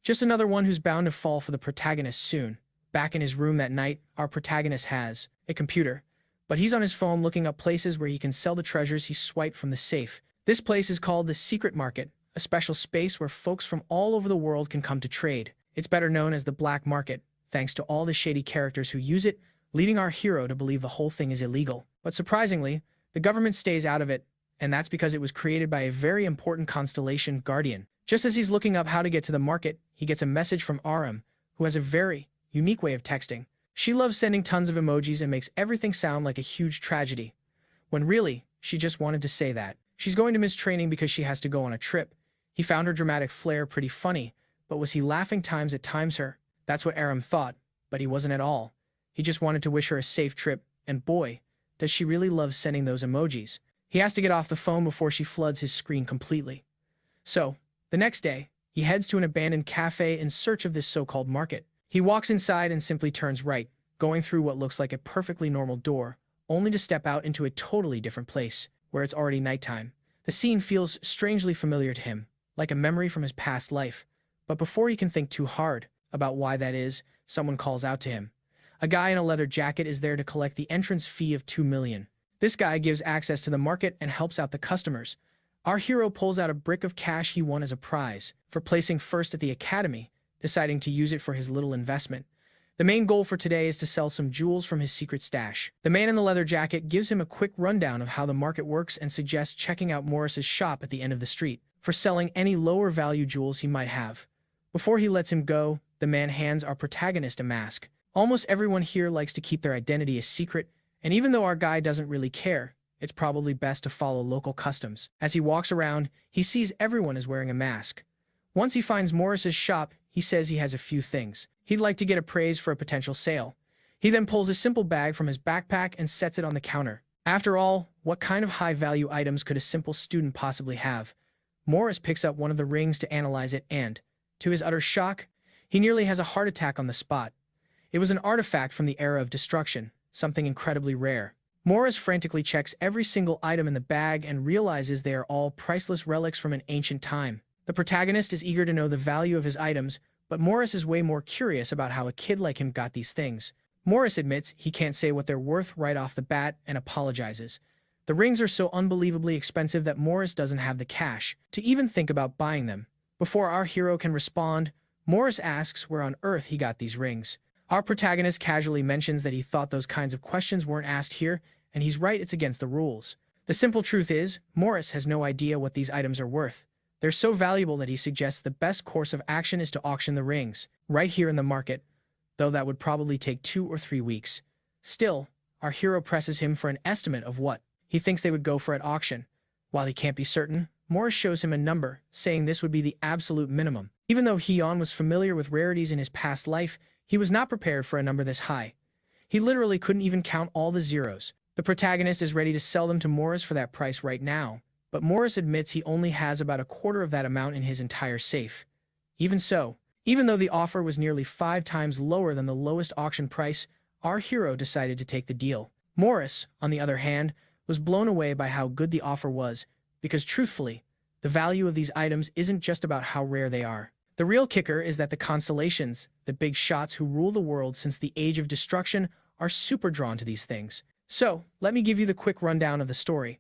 Just another one who's bound to fall for the protagonist soon. Back in his room that night, our protagonist has a computer, but he's on his phone looking up places where he can sell the treasures he swiped from the safe. This place is called the Secret Market, a special space where folks from all over the world can come to trade. It's better known as the Black Market, thanks to all the shady characters who use it, leading our hero to believe the whole thing is illegal. But surprisingly, the government stays out of it, and that's because it was created by a very important Constellation guardian. Just as he's looking up how to get to the market, he gets a message from Arin, who has a very unique way of texting. She loves sending tons of emojis and makes everything sound like a huge tragedy, when really, she just wanted to say that she's going to miss training because she has to go on a trip. He found her dramatic flair pretty funny, but was he laughing times at times her? That's what Arin thought, but he wasn't at all. He just wanted to wish her a safe trip, and boy, does she really love sending those emojis. He has to get off the phone before she floods his screen completely. So, the next day, he heads to an abandoned cafe in search of this so-called market. He walks inside and simply turns right, going through what looks like a perfectly normal door, only to step out into a totally different place, where it's already nighttime. The scene feels strangely familiar to him, like a memory from his past life. But before he can think too hard about why that is, someone calls out to him. A guy in a leather jacket is there to collect the entrance fee of 2 million. This guy gives access to the market and helps out the customers. Our hero pulls out a brick of cash he won as a prize for placing first at the academy, deciding to use it for his little investment. The main goal for today is to sell some jewels from his secret stash. The man in the leather jacket gives him a quick rundown of how the market works and suggests checking out Morris's shop at the end of the street for selling any lower value jewels he might have. Before he lets him go, the man hands our protagonist a mask. Almost everyone here likes to keep their identity a secret, and even though our guy doesn't really care, it's probably best to follow local customs. As he walks around, he sees everyone is wearing a mask. Once he finds Morris's shop, he says he has a few things he'd like to get appraised for a potential sale. He then pulls a simple bag from his backpack and sets it on the counter. After all, what kind of high-value items could a simple student possibly have? Morris picks up one of the rings to analyze it and, to his utter shock, he nearly has a heart attack on the spot. It was an artifact from the era of destruction, something incredibly rare. Morris frantically checks every single item in the bag and realizes they are all priceless relics from an ancient time. The protagonist is eager to know the value of his items, but Morris is way more curious about how a kid like him got these things. Morris admits he can't say what they're worth right off the bat and apologizes. The rings are so unbelievably expensive that Morris doesn't have the cash to even think about buying them. Before our hero can respond, Morris asks where on earth he got these rings. Our protagonist casually mentions that he thought those kinds of questions weren't asked here, and he's right, it's against the rules. The simple truth is, Morris has no idea what these items are worth. They're so valuable that he suggests the best course of action is to auction the rings, right here in the market, though that would probably take 2 or 3 weeks. Still, our hero presses him for an estimate of what he thinks they would go for at auction. While he can't be certain, Morris shows him a number, saying this would be the absolute minimum. Even though Hon was familiar with rarities in his past life, he was not prepared for a number this high. He literally couldn't even count all the zeros. The protagonist is ready to sell them to Morris for that price right now, but Morris admits he only has about a quarter of that amount in his entire safe. Even so, even though the offer was nearly 5 times lower than the lowest auction price, our hero decided to take the deal. Morris, on the other hand, was blown away by how good the offer was, because truthfully, the value of these items isn't just about how rare they are. The real kicker is that the Constellations, the big shots who rule the world since the Age of Destruction, are super drawn to these things. So, let me give you the quick rundown of the story.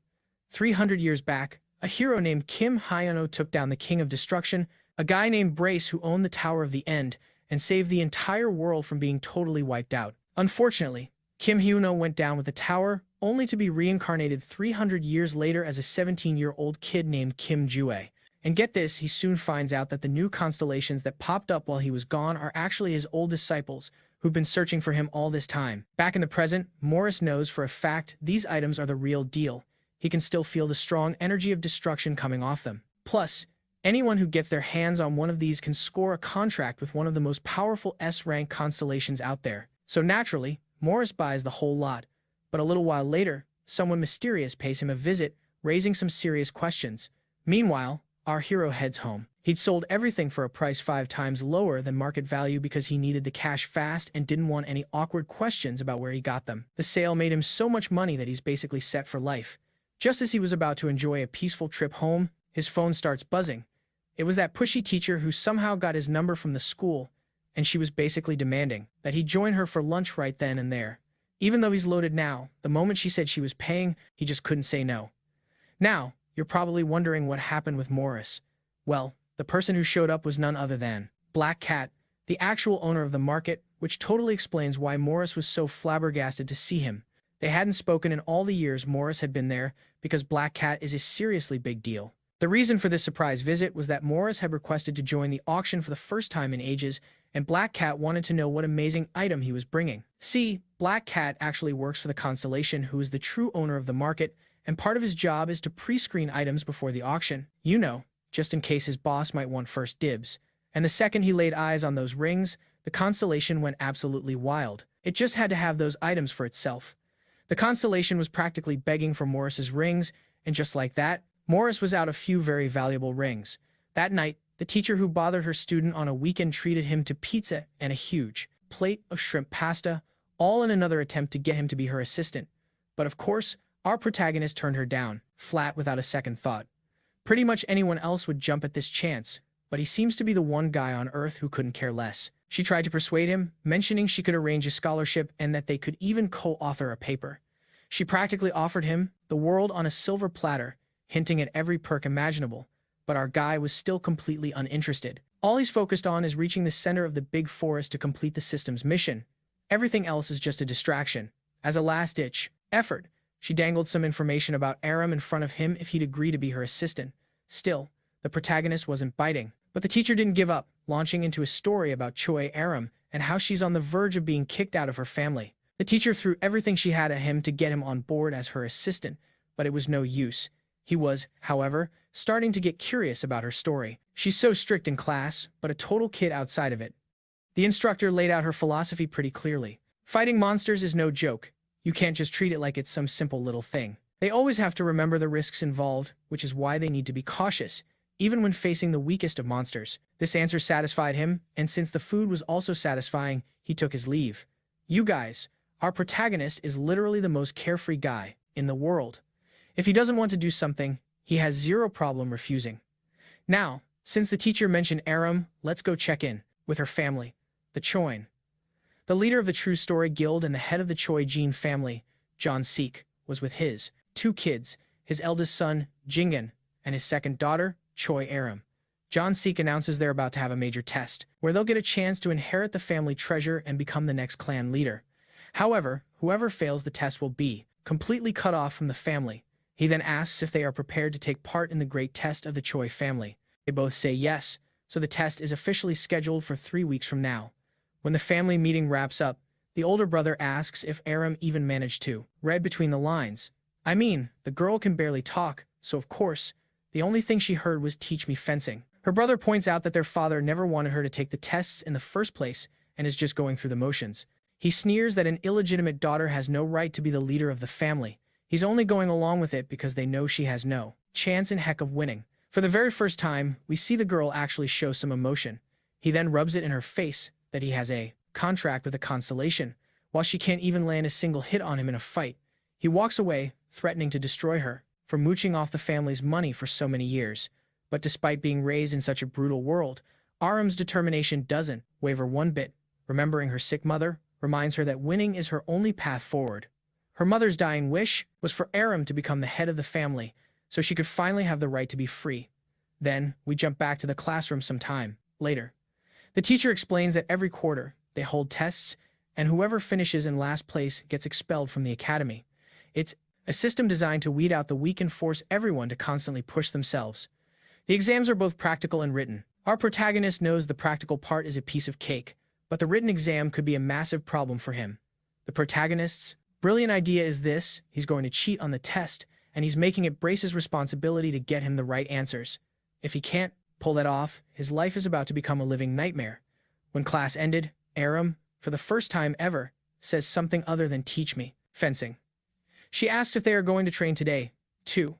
300 years back, a hero named Hon O took down the King of Destruction, a guy named Brace who owned the Tower of the End, and saved the entire world from being totally wiped out. Unfortunately, Hon O went down with the tower, only to be reincarnated 300 years later as a 17-year-old kid named Kim Jue. And get this, he soon finds out that the new constellations that popped up while he was gone are actually his old disciples, who've been searching for him all this time. Back in the present, Morris knows for a fact these items are the real deal. He can still feel the strong energy of destruction coming off them. Plus, anyone who gets their hands on one of these can score a contract with one of the most powerful S-rank constellations out there. So naturally, Morris buys the whole lot. But a little while later, someone mysterious pays him a visit, raising some serious questions. Meanwhile, our hero heads home. He'd sold everything for a price 5 times lower than market value because he needed the cash fast and didn't want any awkward questions about where he got them. The sale made him so much money that he's basically set for life. Just as he was about to enjoy a peaceful trip home, his phone starts buzzing. It was that pushy teacher who somehow got his number from the school, and she was basically demanding that he join her for lunch right then and there. Even though he's loaded now, the moment she said she was paying, he just couldn't say no. Now, you're probably wondering what happened with Morris. Well, the person who showed up was none other than Black Cat, the actual owner of the market, which totally explains why Morris was so flabbergasted to see him. They hadn't spoken in all the years Morris had been there because Black Cat is a seriously big deal. The reason for this surprise visit was that Morris had requested to join the auction for the first time in ages, and Black Cat wanted to know what amazing item he was bringing. See, Black Cat actually works for the Constellation, who is the true owner of the market, and part of his job is to pre-screen items before the auction. You know, just in case his boss might want first dibs. And the second he laid eyes on those rings, the Constellation went absolutely wild. It just had to have those items for itself. The Constellation was practically begging for Morris's rings, and just like that, Morris was out a few very valuable rings. That night, the teacher who bothered her student on a weekend treated him to pizza and a huge plate of shrimp pasta, all in another attempt to get him to be her assistant. But of course, our protagonist turned her down, flat without a second thought. Pretty much anyone else would jump at this chance, but he seems to be the one guy on Earth who couldn't care less. She tried to persuade him, mentioning she could arrange a scholarship and that they could even co-author a paper. She practically offered him the world on a silver platter, hinting at every perk imaginable, but our guy was still completely uninterested. All he's focused on is reaching the center of the big forest to complete the system's mission. Everything else is just a distraction. As a last-ditch effort, she dangled some information about Aram in front of him if he'd agree to be her assistant. Still, the protagonist wasn't biting. But the teacher didn't give up, launching into a story about Choy Arin and how she's on the verge of being kicked out of her family. The teacher threw everything she had at him to get him on board as her assistant, but it was no use. He was, however, starting to get curious about her story. She's so strict in class, but a total kid outside of it. The instructor laid out her philosophy pretty clearly. Fighting monsters is no joke. You can't just treat it like it's some simple little thing. They always have to remember the risks involved, which is why they need to be cautious, even when facing the weakest of monsters. This answer satisfied him, and since the food was also satisfying, he took his leave. You guys, our protagonist is literally the most carefree guy in the world. If he doesn't want to do something, he has zero problem refusing. Now, since the teacher mentioned Aram, let's go check in with her family, the Choy. The leader of the True Story Guild and the head of the Choy Jean family, John Seek, was with his 2 kids, his eldest son, Jingan, and his second daughter, Choy Arin. John Seek announces they're about to have a major test, where they'll get a chance to inherit the family treasure and become the next clan leader. However, whoever fails the test will be completely cut off from the family. He then asks if they are prepared to take part in the great test of the Choy family. They both say yes, so the test is officially scheduled for 3 weeks from now. When the family meeting wraps up, the older brother asks if Aram even managed to read between the lines. I mean, the girl can barely talk, so of course, the only thing she heard was "teach me fencing." Her brother points out that their father never wanted her to take the tests in the first place and is just going through the motions. He sneers that an illegitimate daughter has no right to be the leader of the family. He's only going along with it because they know she has no chance in heck of winning. For the very first time, we see the girl actually show some emotion. He then rubs it in her face that he has a contract with the Constellation, while she can't even land a single hit on him in a fight. He walks away, threatening to destroy her for mooching off the family's money for so many years. But despite being raised in such a brutal world, Aram's determination doesn't waver one bit. Remembering her sick mother reminds her that winning is her only path forward. Her mother's dying wish was for Aram to become the head of the family, so she could finally have the right to be free. Then, we jump back to the classroom some time later. The teacher explains that every quarter, they hold tests, and whoever finishes in last place gets expelled from the academy. It's a system designed to weed out the weak and force everyone to constantly push themselves. The exams are both practical and written. Our protagonist knows the practical part is a piece of cake, but the written exam could be a massive problem for him. The protagonist's brilliant idea is this: he's going to cheat on the test, and he's making it Brace's responsibility to get him the right answers. If he can't pull that off, his life is about to become a living nightmare. When class ended, Aram, for the first time ever, says something other than "teach me fencing." She asks if they are going to train today, too.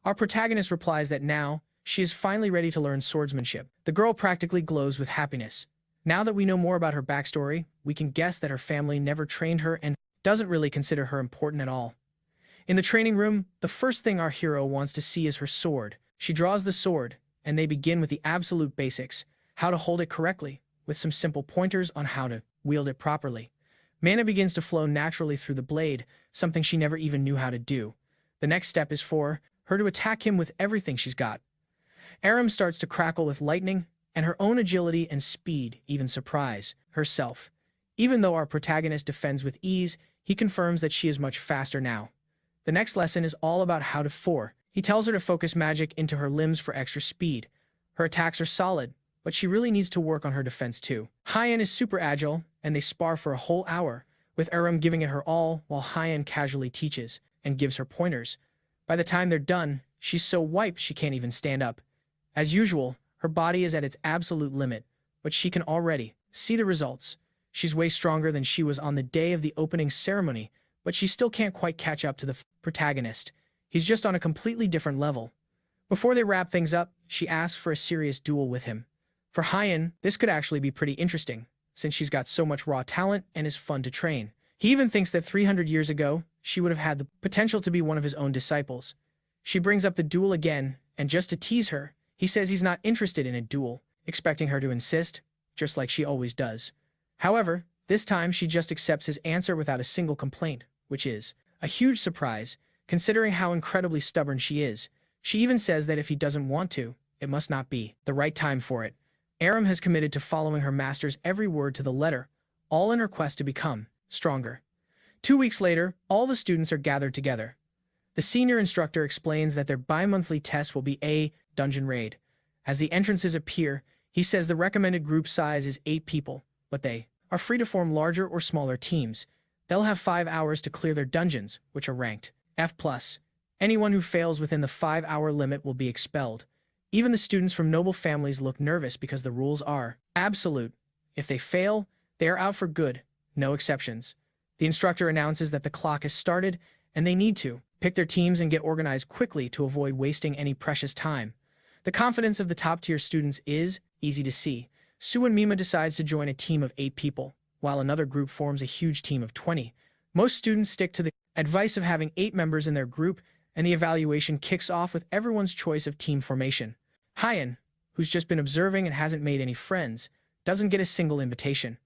Our protagonist replies that now, she is finally ready to learn swordsmanship. The girl practically glows with happiness. Now that we know more about her backstory, we can guess that her family never trained her and doesn't really consider her important at all. In the training room, the first thing our hero wants to see is her sword. She draws the sword, and they begin with the absolute basics, how to hold it correctly, with some simple pointers on how to wield it properly. Mana begins to flow naturally through the blade, something she never even knew how to do. The next step is for her to attack him with everything she's got. Arin starts to crackle with lightning, and her own agility and speed even surprise herself. Even though our protagonist defends with ease, he confirms that she is much faster now. The next lesson is all about how to for. He tells her to focus magic into her limbs for extra speed. Her attacks are solid, but she really needs to work on her defense too. Hyen is super agile, and they spar for a whole hour, with Arin giving it her all while Hyen casually teaches and gives her pointers. By the time they're done, she's so wiped she can't even stand up. As usual, her body is at its absolute limit, but she can already see the results. She's way stronger than she was on the day of the opening ceremony, but she still can't quite catch up to the protagonist. He's just on a completely different level. Before they wrap things up, she asks for a serious duel with him. For Hyen, this could actually be pretty interesting, since she's got so much raw talent and is fun to train. He even thinks that 300 years ago, she would have had the potential to be one of his own disciples. She brings up the duel again, and just to tease her, he says he's not interested in a duel, expecting her to insist, just like she always does. However, this time she just accepts his answer without a single complaint, which is a huge surprise, considering how incredibly stubborn she is. She even says that if he doesn't want to, it must not be the right time for it. Arin has committed to following her master's every word to the letter, all in her quest to become stronger. 2 weeks later, all the students are gathered together. The senior instructor explains that their bi-monthly test will be a dungeon raid. As the entrances appear, he says the recommended group size is 8 people, but they are free to form larger or smaller teams. They'll have 5 hours to clear their dungeons, which are ranked F+. Anyone who fails within the 5-hour limit will be expelled. Even the students from noble families look nervous because the rules are absolute. If they fail, they are out for good, no exceptions. The instructor announces that the clock has started, and they need to pick their teams and get organized quickly to avoid wasting any precious time. The confidence of the top-tier students is easy to see. Sue and Mima decides to join a team of 8 people, while another group forms a huge team of 20. Most students stick to the advice of having 8 members in their group, and the evaluation kicks off with everyone's choice of team formation. Hyen, who's just been observing and hasn't made any friends, doesn't get a single invitation.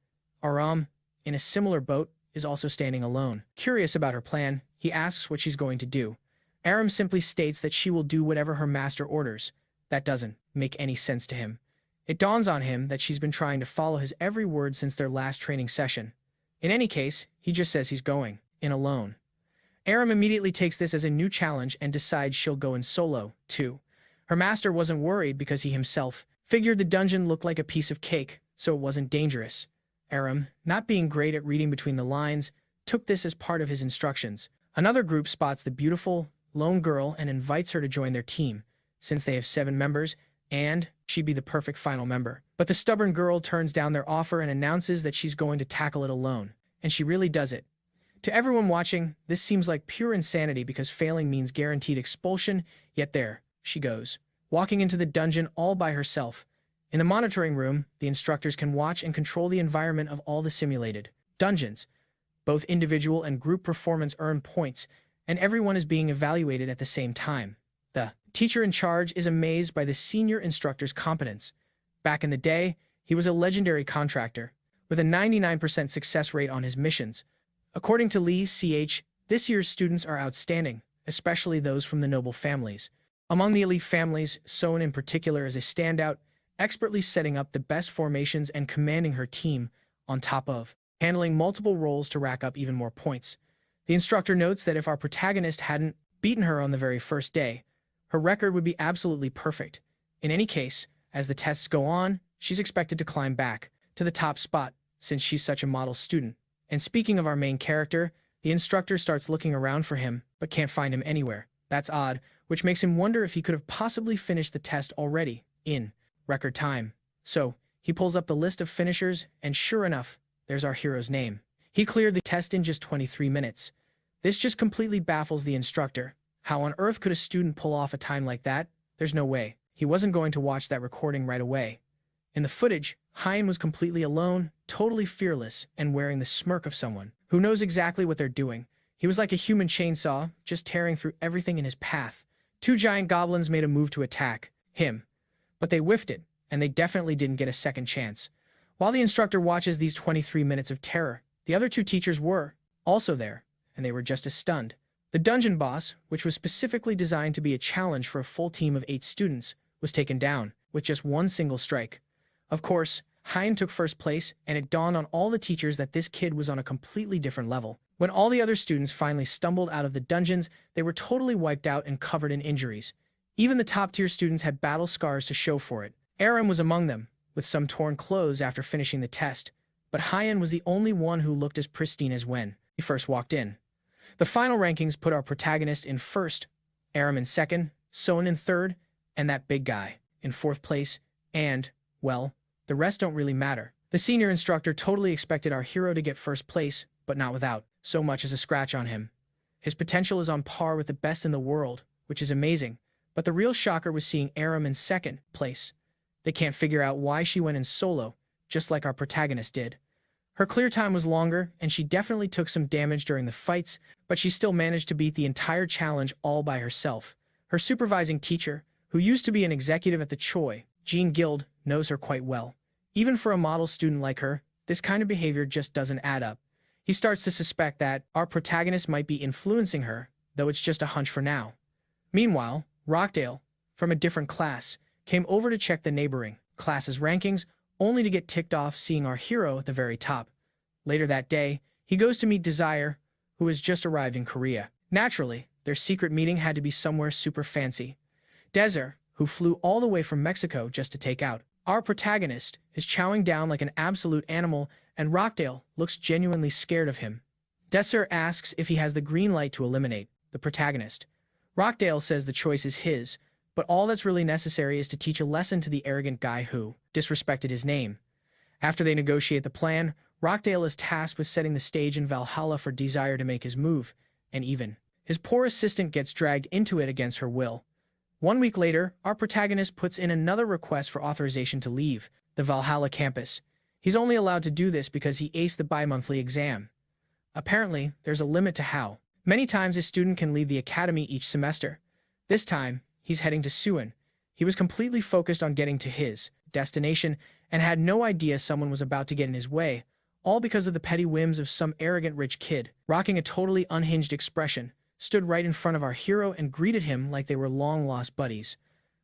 Aram, in a similar boat, is also standing alone. Curious about her plan, he asks what she's going to do. Aram simply states that she will do whatever her master orders. That doesn't make any sense to him. It dawns on him that she's been trying to follow his every word since their last training session. In any case, he just says he's going in alone. Aram immediately takes this as a new challenge and decides she'll go in solo, too. Her master wasn't worried because he himself figured the dungeon looked like a piece of cake, so it wasn't dangerous. Aram, not being great at reading between the lines, took this as part of his instructions. Another group spots the beautiful, lone girl and invites her to join their team, since they have 7 members, and she'd be the perfect final member. But the stubborn girl turns down their offer and announces that she's going to tackle it alone, and she really does it. To everyone watching, this seems like pure insanity because failing means guaranteed expulsion, yet there she goes, walking into the dungeon all by herself. In the monitoring room, the instructors can watch and control the environment of all the simulated dungeons. Both individual and group performance earn points, and everyone is being evaluated at the same time. The teacher in charge is amazed by the senior instructor's competence. Back in the day, he was a legendary contractor, with a 99% success rate on his missions. According to Lee CH, this year's students are outstanding, especially those from the noble families. Among the elite families, Sohn in particular is a standout, expertly setting up the best formations and commanding her team, on top of handling multiple roles to rack up even more points. The instructor notes that if our protagonist hadn't beaten her on the very first day, her record would be absolutely perfect. In any case, as the tests go on, she's expected to climb back to the top spot, since she's such a model student. And speaking of our main character, the instructor starts looking around for him, but can't find him anywhere. That's odd, which makes him wonder if he could have possibly finished the test already, in record time. So, he pulls up the list of finishers, and sure enough, there's our hero's name. He cleared the test in just 23 minutes. This just completely baffles the instructor. How on earth could a student pull off a time like that? There's no way. He wasn't going to watch that recording right away. In the footage, Hyen was completely alone, totally fearless, and wearing the smirk of someone who knows exactly what they're doing. He was like a human chainsaw, just tearing through everything in his path. 2 giant goblins made a move to attack him, but they whiffed it, and they definitely didn't get a second chance. While the instructor watches these 23 minutes of terror, The other two teachers were also there, and they were just as stunned. The dungeon boss, which was specifically designed to be a challenge for a full team of 8 students, was taken down with just one single strike. Of course, Hein took first place, and it dawned on all the teachers that this kid was on a completely different level. When all the other students finally stumbled out of the dungeons, they were totally wiped out and covered in injuries. Even the top-tier students had battle scars to show for it. Arin was among them, with some torn clothes after finishing the test, but Hein was the only one who looked as pristine as when he first walked in. The final rankings put our protagonist in first, Arin in second, Son in third, and that big guy in fourth place, and, well, the rest don't really matter. The senior instructor totally expected our hero to get first place, but not without so much as a scratch on him. His potential is on par with the best in the world, which is amazing, but the real shocker was seeing Arin in second place. They can't figure out why she went in solo, just like our protagonist did. Her clear time was longer, and she definitely took some damage during the fights, but she still managed to beat the entire challenge all by herself. Her supervising teacher, who used to be an executive at the Choy Guild, knows her quite well. Even for a model student like her, this kind of behavior just doesn't add up. He starts to suspect that our protagonist might be influencing her, though it's just a hunch for now. Meanwhile, Rockdale, from a different class, came over to check the neighboring class's rankings, only to get ticked off seeing our hero at the very top. Later that day, he goes to meet Desire, who has just arrived in Korea. Naturally, their secret meeting had to be somewhere super fancy. Desire, who flew all the way from Mexico just to take out our protagonist, is chowing down like an absolute animal, and Rockdale looks genuinely scared of him. Desire asks if he has the green light to eliminate the protagonist. Rockdale says the choice is his, but all that's really necessary is to teach a lesson to the arrogant guy who disrespected his name. After they negotiate the plan, Rockdale is tasked with setting the stage in Valhalla for Desire to make his move, and even his poor assistant gets dragged into it against her will. 1 week later, our protagonist puts in another request for authorization to leave the Valhalla campus. He's only allowed to do this because he aced the bi-monthly exam. Apparently, there's a limit to how many times a student can leave the academy each semester. This time, he's heading to Suwon. He was completely focused on getting to his destination and had no idea someone was about to get in his way, all because of the petty whims of some arrogant rich kid, rocking a totally unhinged expression, stood right in front of our hero and greeted him like they were long-lost buddies.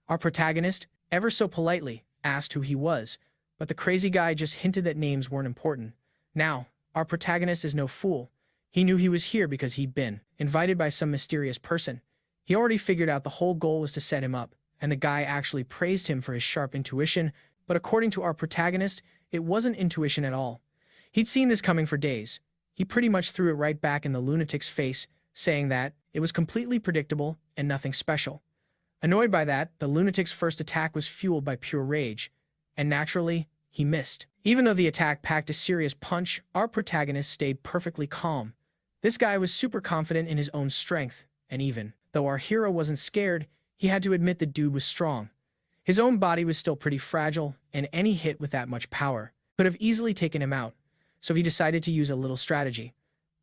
Our protagonist, ever so politely, asked who he was, but the crazy guy just hinted that names weren't important. Now, our protagonist is no fool. He knew he was here because he'd been invited by some mysterious person. He already figured out the whole goal was to set him up, and the guy actually praised him for his sharp intuition, but according to our protagonist, it wasn't intuition at all. He'd seen this coming for days. He pretty much threw it right back in the lunatic's face, saying that it was completely predictable and nothing special. Annoyed by that, the lunatic's first attack was fueled by pure rage, and naturally, he missed. Even though the attack packed a serious punch, our protagonist stayed perfectly calm. This guy was super confident in his own strength, and even though our hero wasn't scared, he had to admit the dude was strong. His own body was still pretty fragile, and any hit with that much power could have easily taken him out, so he decided to use a little strategy.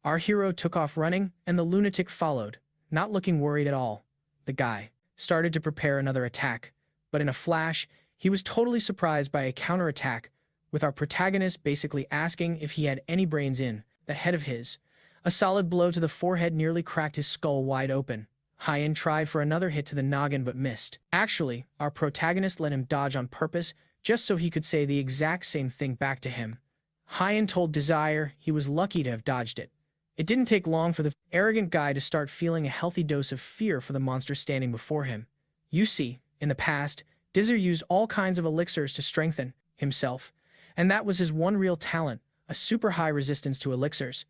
Our hero took off running, and the lunatic followed, not looking worried at all. The guy started to prepare another attack, but in a flash, he was totally surprised by a counterattack, with our protagonist basically asking if he had any brains in the head of his. A solid blow to the forehead nearly cracked his skull wide open. Hein tried for another hit to the noggin but missed. Actually, our protagonist let him dodge on purpose, just so he could say the exact same thing back to him. Hein told Desire he was lucky to have dodged it. It didn't take long for the arrogant guy to start feeling a healthy dose of fear for the monster standing before him. You see, in the past, Desire used all kinds of elixirs to strengthen himself, and that was his one real talent, a super high resistance to elixirs.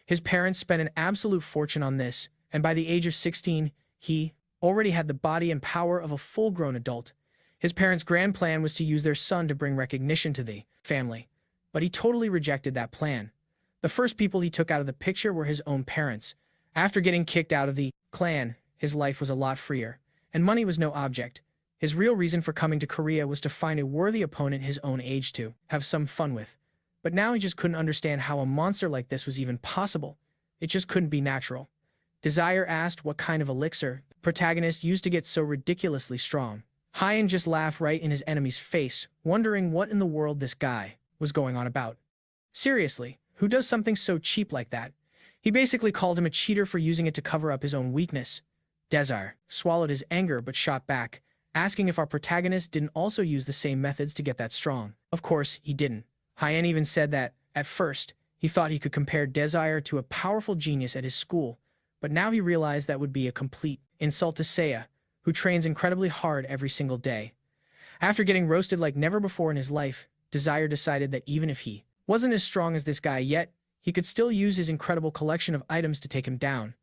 His parents spent an absolute fortune on this, and by the age of 16, he already had the body and power of a full-grown adult. His parents' grand plan was to use their son to bring recognition to the family, but he totally rejected that plan. The first people he took out of the picture were his own parents. After getting kicked out of the clan, his life was a lot freer, and money was no object. His real reason for coming to Korea was to find a worthy opponent his own age to have some fun with. But now he just couldn't understand how a monster like this was even possible. It just couldn't be natural. Desire asked what kind of elixir the protagonist used to get so ridiculously strong. Hein just laughed right in his enemy's face, wondering what in the world this guy was going on about. Seriously, Who does something so cheap like that? He basically called him a cheater for using it to cover up his own weakness. Desire swallowed his anger but shot back, asking if our protagonist didn't also use the same methods to get that strong. Of course, he didn't. Hyen even said that, at first, he thought he could compare Desire to a powerful genius at his school, but now he realized that would be a complete insult to Seiya, who trains incredibly hard every single day. After getting roasted like never before in his life, Desire decided that even if he wasn't as strong as this guy yet, he could still use his incredible collection of items to take him down.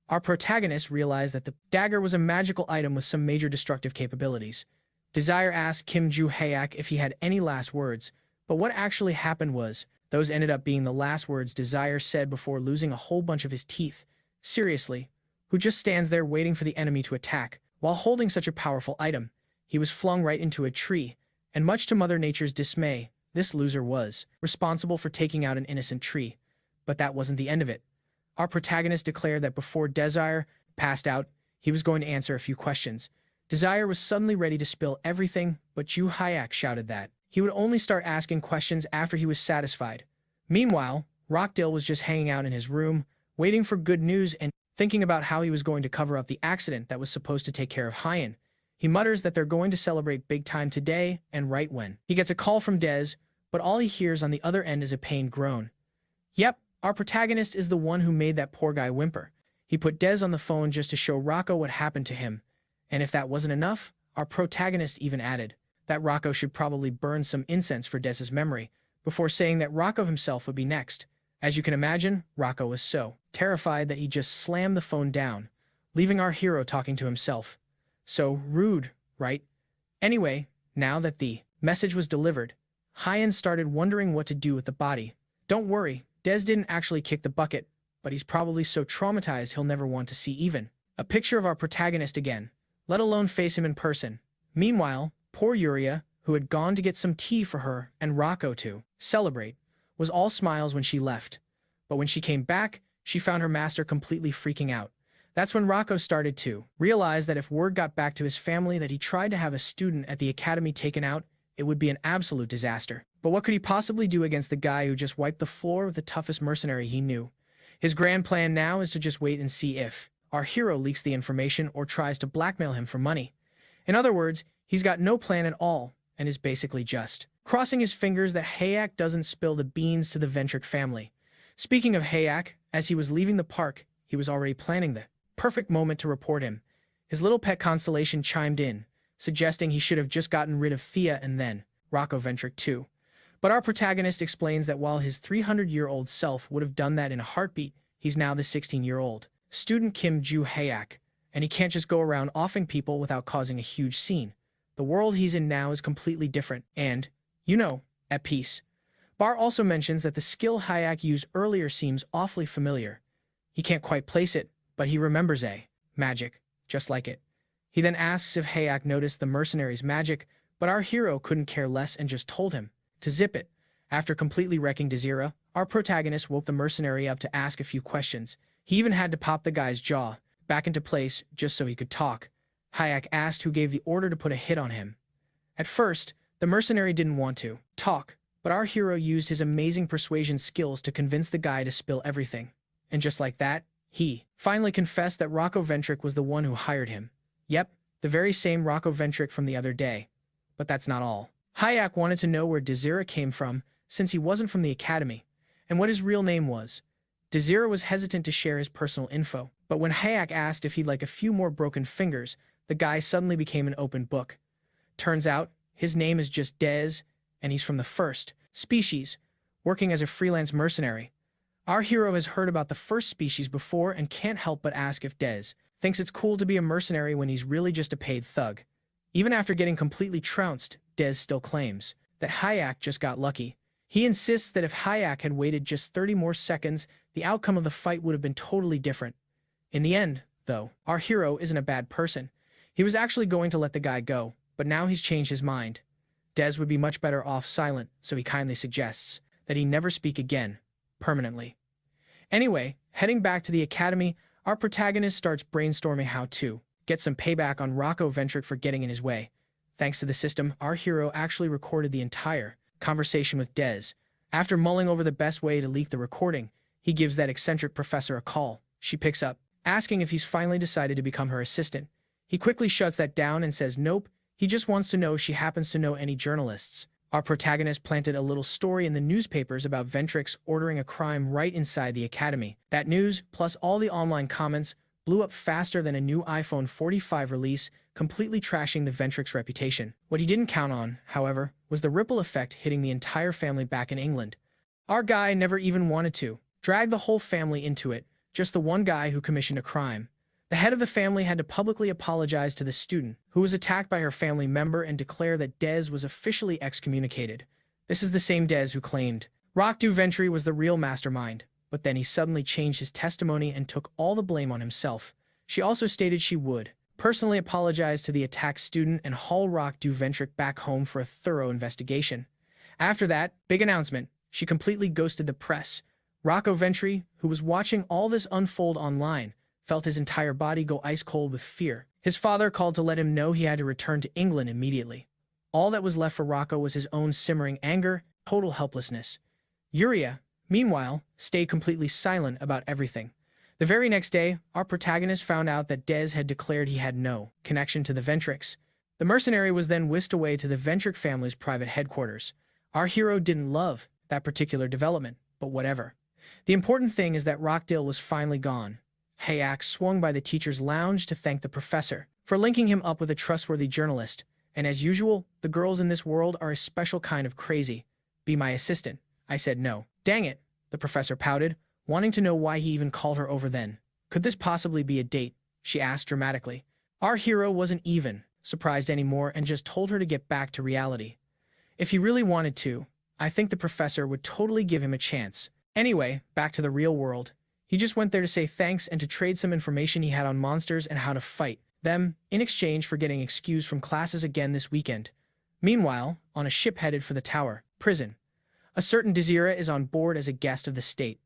Our protagonist realized that the dagger was a magical item with some major destructive capabilities. Desire asked Kim Joo-haek if he had any last words, but what actually happened was, those ended up being the last words Desire said before losing a whole bunch of his teeth. Seriously, who just stands there waiting for the enemy to attack, while holding such a powerful item? He was flung right into a tree, and much to Mother Nature's dismay, this loser was responsible for taking out an innocent tree. But that wasn't the end of it. Our protagonist declared that before Desire passed out, he was going to answer a few questions. Desire was suddenly ready to spill everything, but Joo-haek shouted that he would only start asking questions after he was satisfied. Meanwhile, Rockdale was just hanging out in his room, waiting for good news and thinking about how he was going to cover up the accident that was supposed to take care of Hyen. He mutters that they're going to celebrate big time today, and right when he gets a call from Des, but all he hears on the other end is a pained groan. Yep, our protagonist is the one who made that poor guy whimper. He put Des on the phone just to show Rocco what happened to him, and if that wasn't enough, our protagonist even added that Rocco should probably burn some incense for Des's memory, before saying that Rocco himself would be next. As you can imagine, Rocco was so terrified that he just slammed the phone down, leaving our hero talking to himself. So rude, right? Anyway, now that the message was delivered, Hyen started wondering what to do with the body. Don't worry, Des didn't actually kick the bucket, but he's probably so traumatized he'll never want to see even a picture of our protagonist again, let alone face him in person. Meanwhile, poor Yuria, who had gone to get some tea for her and Rocco to celebrate, was all smiles when she left. But when she came back, she found her master completely freaking out. That's when Rocco started to realize that if word got back to his family that he tried to have a student at the academy taken out, it would be an absolute disaster. But what could he possibly do against the guy who just wiped the floor with the toughest mercenary he knew? His grand plan now is to just wait and see if our hero leaks the information or tries to blackmail him for money. In other words, he's got no plan at all and is basically just crossing his fingers that Hayak doesn't spill the beans to the Ventric family. Speaking of Hayak, as he was leaving the park, he was already planning the perfect moment to report him. His little pet Constellation chimed in, suggesting he should have just gotten rid of Thea and then Rocco Ventric too. But our protagonist explains that while his 300-year-old self would have done that in a heartbeat, he's now the 16-year-old student Kim Joo-haek, and he can't just go around offing people without causing a huge scene. The world he's in now is completely different and, at peace. Bar also mentions that the skill Hayak used earlier seems awfully familiar. He can't quite place it, but he remembers magic, just like it. He then asks if Hayak noticed the mercenary's magic, but our hero couldn't care less and just told him to zip it. After completely wrecking Desira, our protagonist woke the mercenary up to ask a few questions. He even had to pop the guy's jaw back into place just so he could talk. Hayak asked who gave the order to put a hit on him. At first, the mercenary didn't want to talk, but our hero used his amazing persuasion skills to convince the guy to spill everything. And just like that, he finally confessed that Rocco Ventric was the one who hired him. Yep, the very same Rocco Ventric from the other day. But that's not all. Hayak wanted to know where Desira came from, since he wasn't from the academy, and what his real name was. Desira was hesitant to share his personal info, but when Hayak asked if he'd like a few more broken fingers, the guy suddenly became an open book. Turns out, his name is just Des, and he's from the first species, working as a freelance mercenary. Our hero has heard about the first species before and can't help but ask if Des thinks it's cool to be a mercenary when he's really just a paid thug. Even after getting completely trounced, Des still claims that Hayak just got lucky. He insists that if Hayak had waited just 30 more seconds, the outcome of the fight would have been totally different. In the end, though, our hero isn't a bad person. He was actually going to let the guy go, but now he's changed his mind. Des would be much better off silent, so he kindly suggests that he never speak again, permanently. Anyway, heading back to the academy, our protagonist starts brainstorming how to get some payback on Rocco Ventric for getting in his way. Thanks to the system, our hero actually recorded the entire conversation with Des, After mulling over the best way to leak the recording, he gives that eccentric professor a call. She picks up, asking if he's finally decided to become her assistant. He quickly shuts that down and says nope, he just wants to know if she happens to know any journalists. Our protagonist planted a little story in the newspapers about Ventrix ordering a crime right inside the academy. That news, plus all the online comments, blew up faster than a new iPhone 45 release, completely trashing the Ventrix reputation. What he didn't count on, however, was the ripple effect hitting the entire family back in England. Our guy never even wanted to drag the whole family into it, just the one guy who commissioned a crime. The head of the family had to publicly apologize to the student, who was attacked by her family member, and declare that Dez was officially excommunicated. This is the same Dez who claimed Rock Du Ventry was the real mastermind, but then he suddenly changed his testimony and took all the blame on himself. She also stated she would personally apologize to the attacked student and haul Rock Du Ventry back home for a thorough investigation. After that big announcement, she completely ghosted the press. Rocco Ventry, who was watching all this unfold online, felt his entire body go ice cold with fear. His father called to let him know he had to return to England immediately. All that was left for Rocco was his own simmering anger, total helplessness. Yuria, meanwhile, stayed completely silent about everything. The very next day, our protagonist found out that Dez had declared he had no connection to the Ventrix. The mercenary was then whisked away to the Ventrix family's private headquarters. Our hero didn't love that particular development, but whatever. The important thing is that Rockdale was finally gone. Hayak swung by the teacher's lounge to thank the professor for linking him up with a trustworthy journalist, and as usual, the girls in this world are a special kind of crazy. Be my assistant. I said no. Dang it, the professor pouted, wanting to know why he even called her over then. Could this possibly be a date? She asked dramatically. Our hero wasn't even surprised anymore and just told her to get back to reality. If he really wanted to, I think the professor would totally give him a chance. Anyway, back to the real world. He just went there to say thanks and to trade some information he had on monsters and how to fight them, in exchange for getting excused from classes again this weekend. Meanwhile, on a ship headed for the Tower prison, a certain Desira is on board as a guest of the state.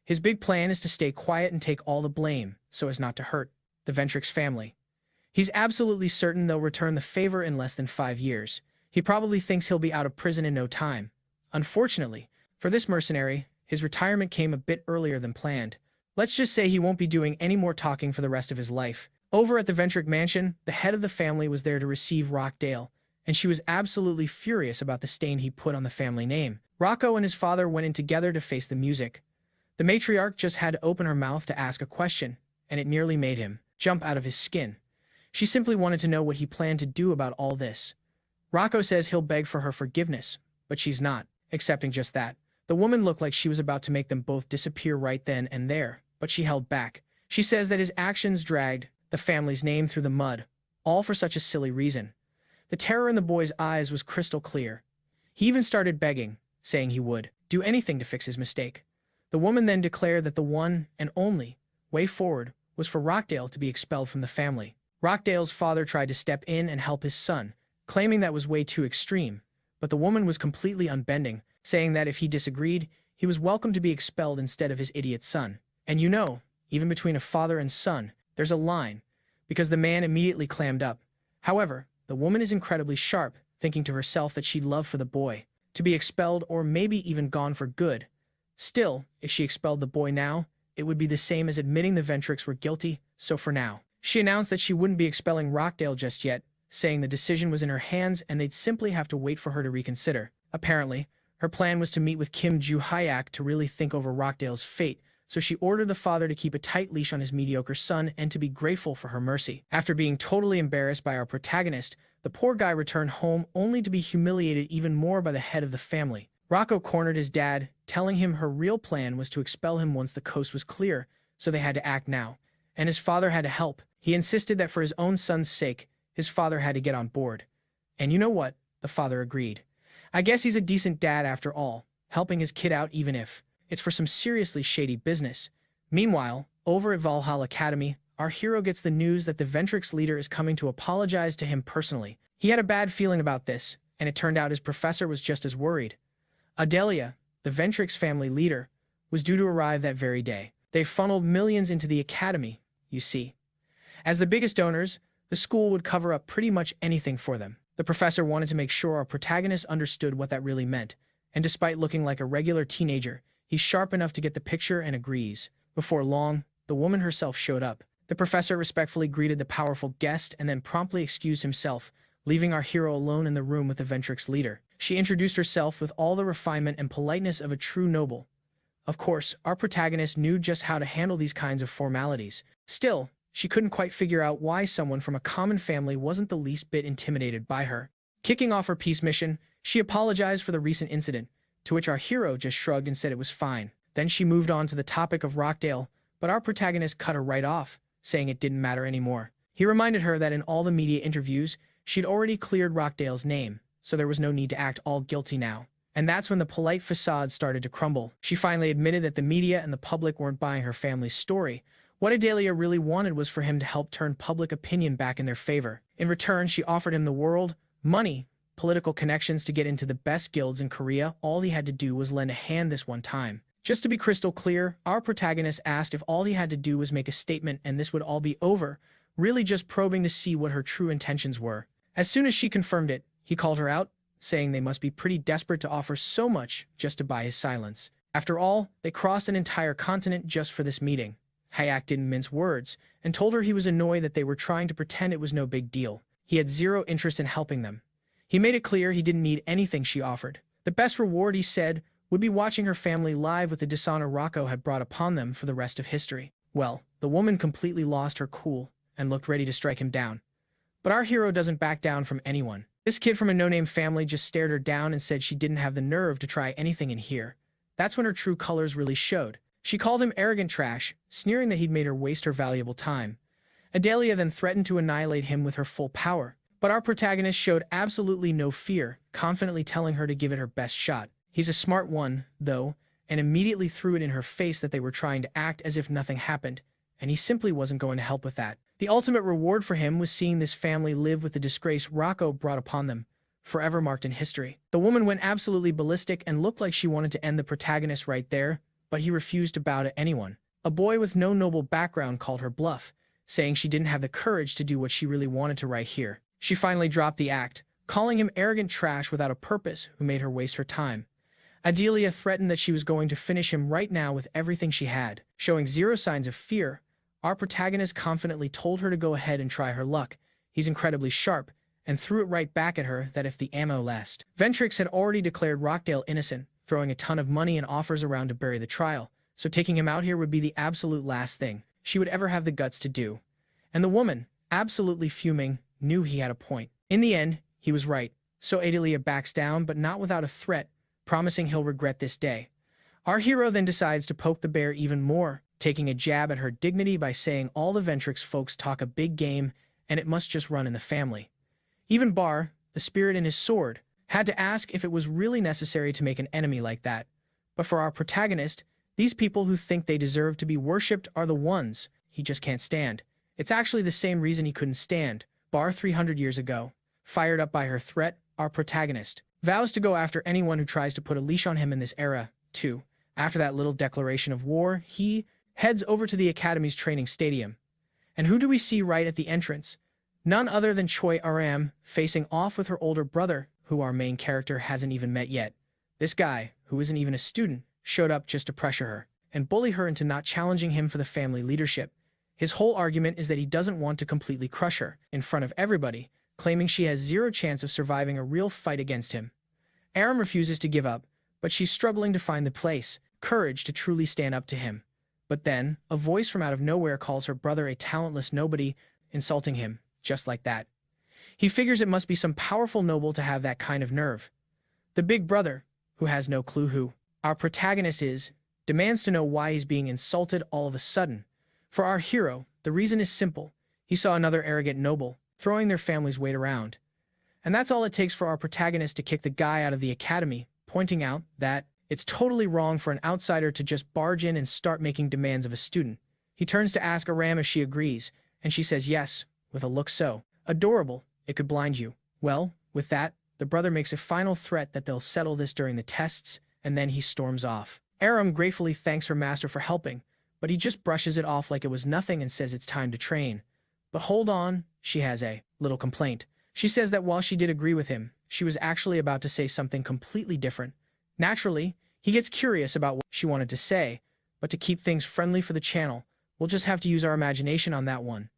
His big plan is to stay quiet and take all the blame, so as not to hurt the Ventrix family. He's absolutely certain they'll return the favor in less than 5 years. He probably thinks he'll be out of prison in no time. Unfortunately, for this mercenary, his retirement came a bit earlier than planned. Let's just say he won't be doing any more talking for the rest of his life. Over at the Ventrix mansion, the head of the family was there to receive Rockdale, and she was absolutely furious about the stain he put on the family name. Rocco and his father went in together to face the music. The matriarch just had to open her mouth to ask a question, and it nearly made him jump out of his skin. She simply wanted to know what he planned to do about all this. Rocco says he'll beg for her forgiveness, but she's not accepting just that. The woman looked like she was about to make them both disappear right then and there, but she held back. She says that his actions dragged the family's name through the mud, all for such a silly reason. The terror in the boy's eyes was crystal clear. He even started begging, saying he would do anything to fix his mistake. The woman then declared that the one and only way forward was for Rockdale to be expelled from the family. Rockdale's father tried to step in and help his son, claiming that was way too extreme, but the woman was completely unbending, saying that if he disagreed, he was welcome to be expelled instead of his idiot son. And you know, even between a father and son, there's a line, because the man immediately clammed up. However, the woman is incredibly sharp, thinking to herself that she'd love for the boy to be expelled or maybe even gone for good. Still, if she expelled the boy now, it would be the same as admitting the Ventrix were guilty, so for now, she announced that she wouldn't be expelling Rockdale just yet, saying the decision was in her hands and they'd simply have to wait for her to reconsider. Apparently, her plan was to meet with Kim Ju-hyak to really think over Rockdale's fate, so she ordered the father to keep a tight leash on his mediocre son and to be grateful for her mercy. After being totally embarrassed by our protagonist, the poor guy returned home only to be humiliated even more by the head of the family. Rocco cornered his dad, telling him her real plan was to expel him once the coast was clear, so they had to act now. And his father had to help. He insisted that for his own son's sake, his father had to get on board. And you know what? The father agreed. I guess he's a decent dad after all, helping his kid out even if it's for some seriously shady business. Meanwhile, over at Valhalla Academy, our hero gets the news that the Ventrix leader is coming to apologize to him personally. He had a bad feeling about this, and it turned out his professor was just as worried. Adelia, the Ventrix family leader, was due to arrive that very day. They funneled millions into the academy, you see. As the biggest donors, the school would cover up pretty much anything for them. The professor wanted to make sure our protagonist understood what that really meant, and despite looking like a regular teenager, he's sharp enough to get the picture and agrees. Before long, the woman herself showed up. The professor respectfully greeted the powerful guest and then promptly excused himself, leaving our hero alone in the room with the Ventrix leader. She introduced herself with all the refinement and politeness of a true noble. Of course, our protagonist knew just how to handle these kinds of formalities. Still, she couldn't quite figure out why someone from a common family wasn't the least bit intimidated by her. Kicking off her peace mission, she apologized for the recent incident, to which our hero just shrugged and said it was fine. Then she moved on to the topic of Rockdale, but our protagonist cut her right off, saying it didn't matter anymore. He reminded her that in all the media interviews, she'd already cleared Rockdale's name, so there was no need to act all guilty now. And that's when the polite facade started to crumble. She finally admitted that the media and the public weren't buying her family's story. What Adelia really wanted was for him to help turn public opinion back in their favor. In return, she offered him the world, money, political connections to get into the best guilds in Korea. All he had to do was lend a hand this one time. Just to be crystal clear, our protagonist asked if all he had to do was make a statement and this would all be over, really just probing to see what her true intentions were. As soon as she confirmed it, he called her out, saying they must be pretty desperate to offer so much just to buy his silence. After all, they crossed an entire continent just for this meeting. Hayak didn't mince words, and told her he was annoyed that they were trying to pretend it was no big deal. He had zero interest in helping them. He made it clear he didn't need anything she offered. The best reward, he said, would be watching her family live with the dishonor Rocco had brought upon them for the rest of history. Well, the woman completely lost her cool and looked ready to strike him down. But our hero doesn't back down from anyone. This kid from a no-name family just stared her down and said she didn't have the nerve to try anything in here. That's when her true colors really showed. She called him arrogant trash, sneering that he'd made her waste her valuable time. Adelia then threatened to annihilate him with her full power. But our protagonist showed absolutely no fear, confidently telling her to give it her best shot. He's a smart one, though, and immediately threw it in her face that they were trying to act as if nothing happened, and he simply wasn't going to help with that. The ultimate reward for him was seeing this family live with the disgrace Rocco brought upon them, forever marked in history. The woman went absolutely ballistic and looked like she wanted to end the protagonist right there, but he refused to bow to anyone. A boy with no noble background called her bluff, saying she didn't have the courage to do what she really wanted to right here. She finally dropped the act, calling him arrogant trash without a purpose who made her waste her time. Adelia threatened that she was going to finish him right now with everything she had. Showing zero signs of fear, our protagonist confidently told her to go ahead and try her luck. He's incredibly sharp, and threw it right back at her that if the ammo lasts. Ventrix had already declared Rockdale innocent, throwing a ton of money and offers around to bury the trial, so taking him out here would be the absolute last thing she would ever have the guts to do. And the woman, absolutely fuming, knew he had a point. In the end, he was right, so Adelia backs down, but not without a threat, promising he'll regret this day. Our hero then decides to poke the bear even more, taking a jab at her dignity by saying all the Ventrix folks talk a big game and it must just run in the family. Even Bar, the spirit in his sword, had to ask if it was really necessary to make an enemy like that. But for our protagonist, these people who think they deserve to be worshipped are the ones he just can't stand. It's actually the same reason he couldn't stand Bar 300 years ago. Fired up by her threat, our protagonist vows to go after anyone who tries to put a leash on him in this era, too. After that little declaration of war, he heads over to the Academy's training stadium. And who do we see right at the entrance? None other than Choy Arin, facing off with her older brother, who our main character hasn't even met yet. This guy, who isn't even a student, showed up just to pressure her and bully her into not challenging him for the family leadership. His whole argument is that he doesn't want to completely crush her in front of everybody, claiming she has zero chance of surviving a real fight against him. Aram refuses to give up, but she's struggling to find the courage to truly stand up to him. But then, a voice from out of nowhere calls her brother a talentless nobody, insulting him, just like that. He figures it must be some powerful noble to have that kind of nerve. The big brother, who has no clue who our protagonist is, demands to know why he's being insulted all of a sudden. For our hero, the reason is simple. He saw another arrogant noble throwing their family's weight around. And that's all it takes for our protagonist to kick the guy out of the academy, pointing out that it's totally wrong for an outsider to just barge in and start making demands of a student. He turns to ask Aram if she agrees, and she says yes, with a look so adorable, it could blind you. Well, with that, the brother makes a final threat that they'll settle this during the tests, and then he storms off. Aram gratefully thanks her master for helping, but he just brushes it off like it was nothing and says it's time to train. But hold on, she has a little complaint. She says that while she did agree with him, she was actually about to say something completely different, Naturally, he gets curious about what she wanted to say, but to keep things friendly for the channel, we'll just have to use our imagination on that one.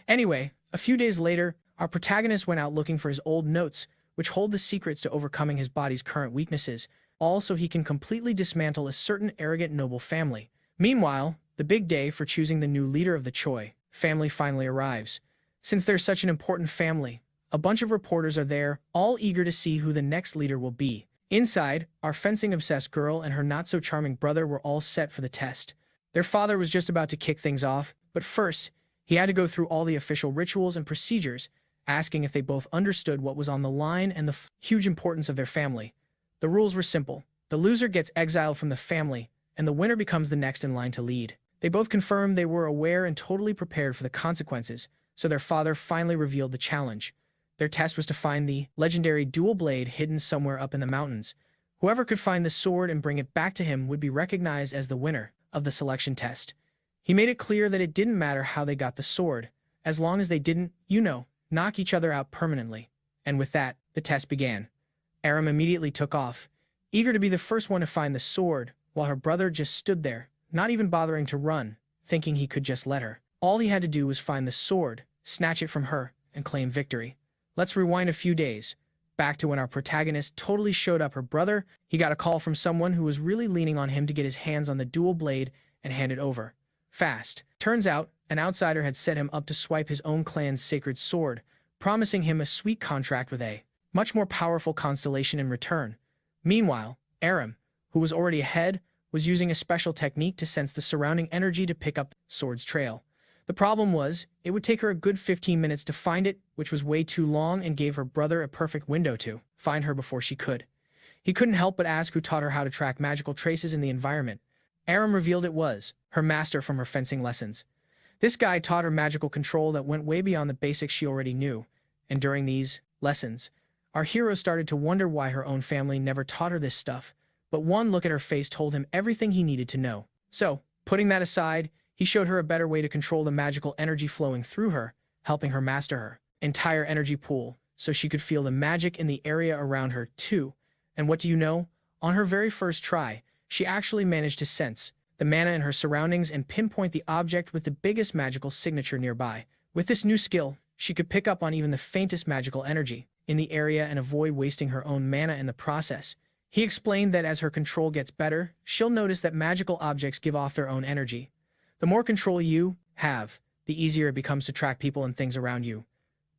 Anyway, a few days later, our protagonist went out looking for his old notes, which hold the secrets to overcoming his body's current weaknesses, all so he can completely dismantle a certain arrogant noble family. Meanwhile, the big day for choosing the new leader of the Choy family finally arrives. Since they're such an important family, a bunch of reporters are there, all eager to see who the next leader will be. Inside, our fencing-obsessed girl and her not-so-charming brother were all set for the test. Their father was just about to kick things off, but first, he had to go through all the official rituals and procedures, asking if they both understood what was on the line and the huge importance of their family. The rules were simple. The loser gets exiled from the family, and the winner becomes the next in line to lead. They both confirmed they were aware and totally prepared for the consequences, so their father finally revealed the challenge. Their test was to find the legendary dual blade hidden somewhere up in the mountains. Whoever could find the sword and bring it back to him would be recognized as the winner of the selection test. He made it clear that it didn't matter how they got the sword, as long as they didn't, knock each other out permanently. And with that, the test began. Arin immediately took off, eager to be the first one to find the sword, while her brother just stood there, not even bothering to run, thinking he could just let her. All he had to do was find the sword, snatch it from her, and claim victory. Let's rewind a few days, back to when our protagonist totally showed up her brother. He got a call from someone who was really leaning on him to get his hands on the dual blade and hand it over. Fast. Turns out, an outsider had set him up to swipe his own clan's sacred sword, promising him a sweet contract with a much more powerful Constellation in return. Meanwhile, Arin, who was already ahead, was using a special technique to sense the surrounding energy to pick up the sword's trail. The problem was, it would take her a good 15 minutes to find it, which was way too long and gave her brother a perfect window to find her before she could. He couldn't help but ask who taught her how to track magical traces in the environment. Arin revealed it was her master from her fencing lessons. This guy taught her magical control that went way beyond the basics she already knew, and during these lessons, our hero started to wonder why her own family never taught her this stuff, but one look at her face told him everything he needed to know. So, putting that aside, he showed her a better way to control the magical energy flowing through her, helping her master her entire energy pool, so she could feel the magic in the area around her too. And what do you know? On her very first try, she actually managed to sense the mana in her surroundings and pinpoint the object with the biggest magical signature nearby. With this new skill, she could pick up on even the faintest magical energy in the area and avoid wasting her own mana in the process. He explained that as her control gets better, she'll notice that magical objects give off their own energy. The more control you have, the easier it becomes to track people and things around you.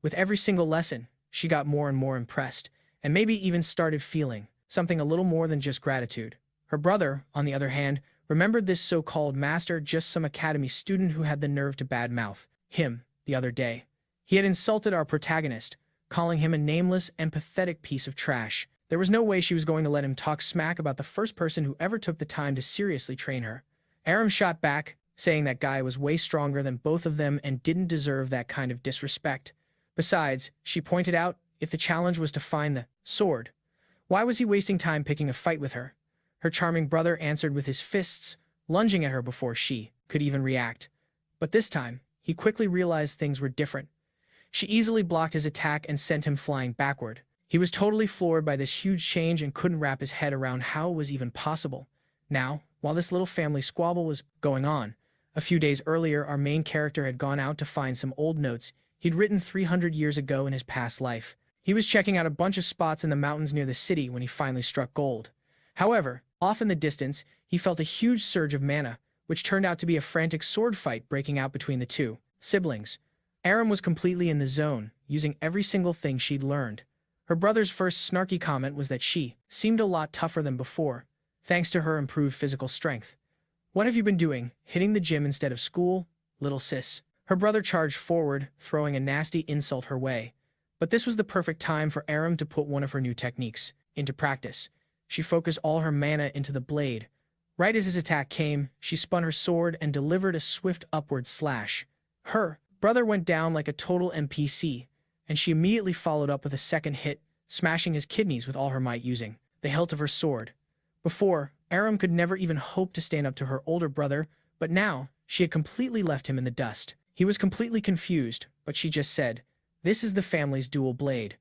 With every single lesson, she got more and more impressed, and maybe even started feeling something a little more than just gratitude. Her brother, on the other hand, remembered this so-called master just some academy student who had the nerve to badmouth him the other day. He had insulted our protagonist, calling him a nameless and pathetic piece of trash. There was no way she was going to let him talk smack about the first person who ever took the time to seriously train her. Arin shot back, saying that guy was way stronger than both of them and didn't deserve that kind of disrespect. Besides, she pointed out, if the challenge was to find the sword, why was he wasting time picking a fight with her? Her charming brother answered with his fists, lunging at her before she could even react. But this time, he quickly realized things were different. She easily blocked his attack and sent him flying backward. He was totally floored by this huge change and couldn't wrap his head around how it was even possible. Now, while this little family squabble was going on, a few days earlier our main character had gone out to find some old notes he'd written 300 years ago in his past life. He was checking out a bunch of spots in the mountains near the city when he finally struck gold. However, off in the distance, he felt a huge surge of mana, which turned out to be a frantic sword fight breaking out between the two siblings. Arin was completely in the zone, using every single thing she'd learned. Her brother's first snarky comment was that she seemed a lot tougher than before, thanks to her improved physical strength. "What have you been doing, hitting the gym instead of school, little sis?" Her brother charged forward, throwing a nasty insult her way. But this was the perfect time for Arin to put one of her new techniques into practice. She focused all her mana into the blade. Right as his attack came, she spun her sword and delivered a swift upward slash. Her brother went down like a total NPC, and she immediately followed up with a second hit, smashing his kidneys with all her might using the hilt of her sword. Before, Arin could never even hope to stand up to her older brother, but now she had completely left him in the dust. He was completely confused, but she just said, "This is the family's dual blade."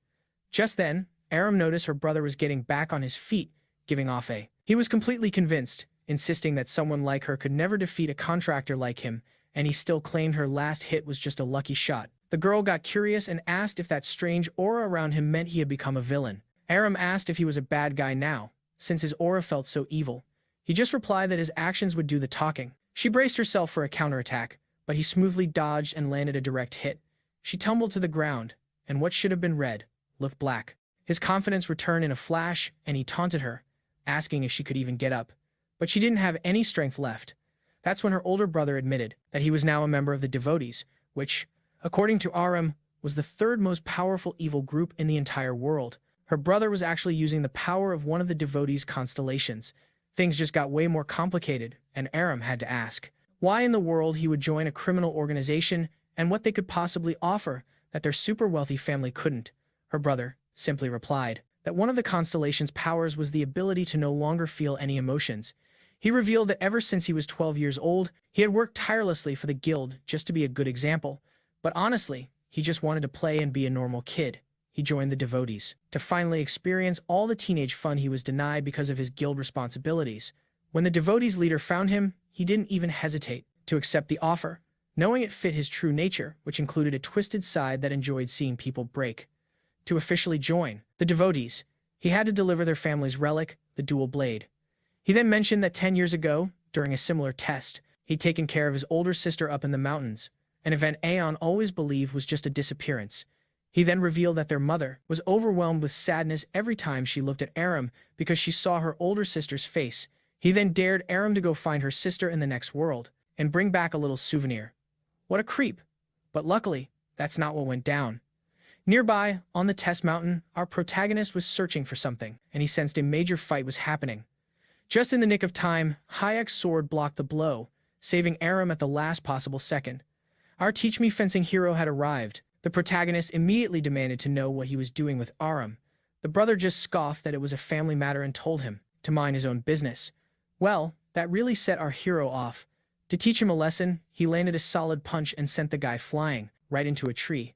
Just then, Arin noticed her brother was getting back on his feet, giving off a. He was completely convinced, insisting that someone like her could never defeat a contractor like him, and he still claimed her last hit was just a lucky shot. The girl got curious and asked if that strange aura around him meant he had become a villain. Aram asked if he was a bad guy now, since his aura felt so evil. He just replied that his actions would do the talking. She braced herself for a counterattack, but he smoothly dodged and landed a direct hit. She tumbled to the ground, and what should have been red looked black. His confidence returned in a flash, and he taunted her, asking if she could even get up. But she didn't have any strength left. That's when her older brother admitted that he was now a member of the Devotees, which, according to Aram, was the third most powerful evil group in the entire world. Her brother was actually using the power of one of the Devotees' constellations. Things just got way more complicated, and Aram had to ask why in the world he would join a criminal organization and what they could possibly offer that their super wealthy family couldn't. Her brother simply replied that one of the constellation's powers was the ability to no longer feel any emotions. He revealed that ever since he was 12 years old, he had worked tirelessly for the guild just to be a good example. But honestly, he just wanted to play and be a normal kid. He joined the Devotees to finally experience all the teenage fun he was denied because of his guild responsibilities. When the Devotees leader found him, he didn't even hesitate to accept the offer, knowing it fit his true nature, which included a twisted side that enjoyed seeing people break. To officially join the Devotees, he had to deliver their family's relic, the dual blade. He then mentioned that 10 years ago, during a similar test, he'd taken care of his older sister up in the mountains, an event Aeon always believed was just a disappearance. He then revealed that their mother was overwhelmed with sadness every time she looked at Aram because she saw her older sister's face. He then dared Aram to go find her sister in the next world and bring back a little souvenir. What a creep! But luckily, that's not what went down. Nearby, on the test mountain, our protagonist was searching for something, and he sensed a major fight was happening. Just in the nick of time, Hayek's sword blocked the blow, saving Aram at the last possible second. Our Teach Me Fencing hero had arrived. The protagonist immediately demanded to know what he was doing with Aram. The brother just scoffed that it was a family matter and told him to mind his own business. Well, that really set our hero off. To teach him a lesson, he landed a solid punch and sent the guy flying right into a tree.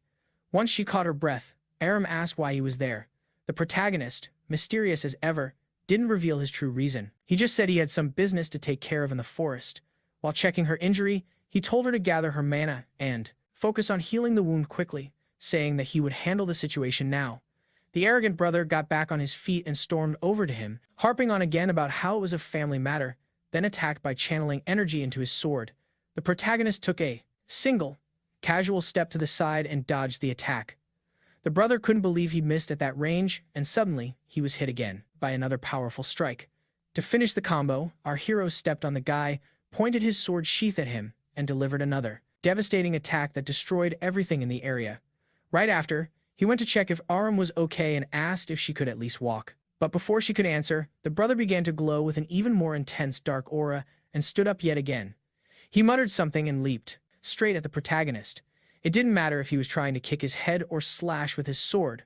Once she caught her breath, Aram asked why he was there. The protagonist, mysterious as ever, didn't reveal his true reason. He just said he had some business to take care of in the forest. While checking her injury, he told her to gather her mana and focus on healing the wound quickly, saying that he would handle the situation now. The arrogant brother got back on his feet and stormed over to him, harping on again about how it was a family matter, then attacked by channeling energy into his sword. The protagonist took a single, casual step to the side and dodged the attack. The brother couldn't believe he missed at that range, and suddenly he was hit again by another powerful strike. To finish the combo, our hero stepped on the guy, pointed his sword sheath at him, and delivered another devastating attack that destroyed everything in the area. Right after, he went to check if Aram was okay and asked if she could at least walk. But before she could answer, the brother began to glow with an even more intense dark aura and stood up yet again. He muttered something and leaped straight at the protagonist. It didn't matter if he was trying to kick his head or slash with his sword.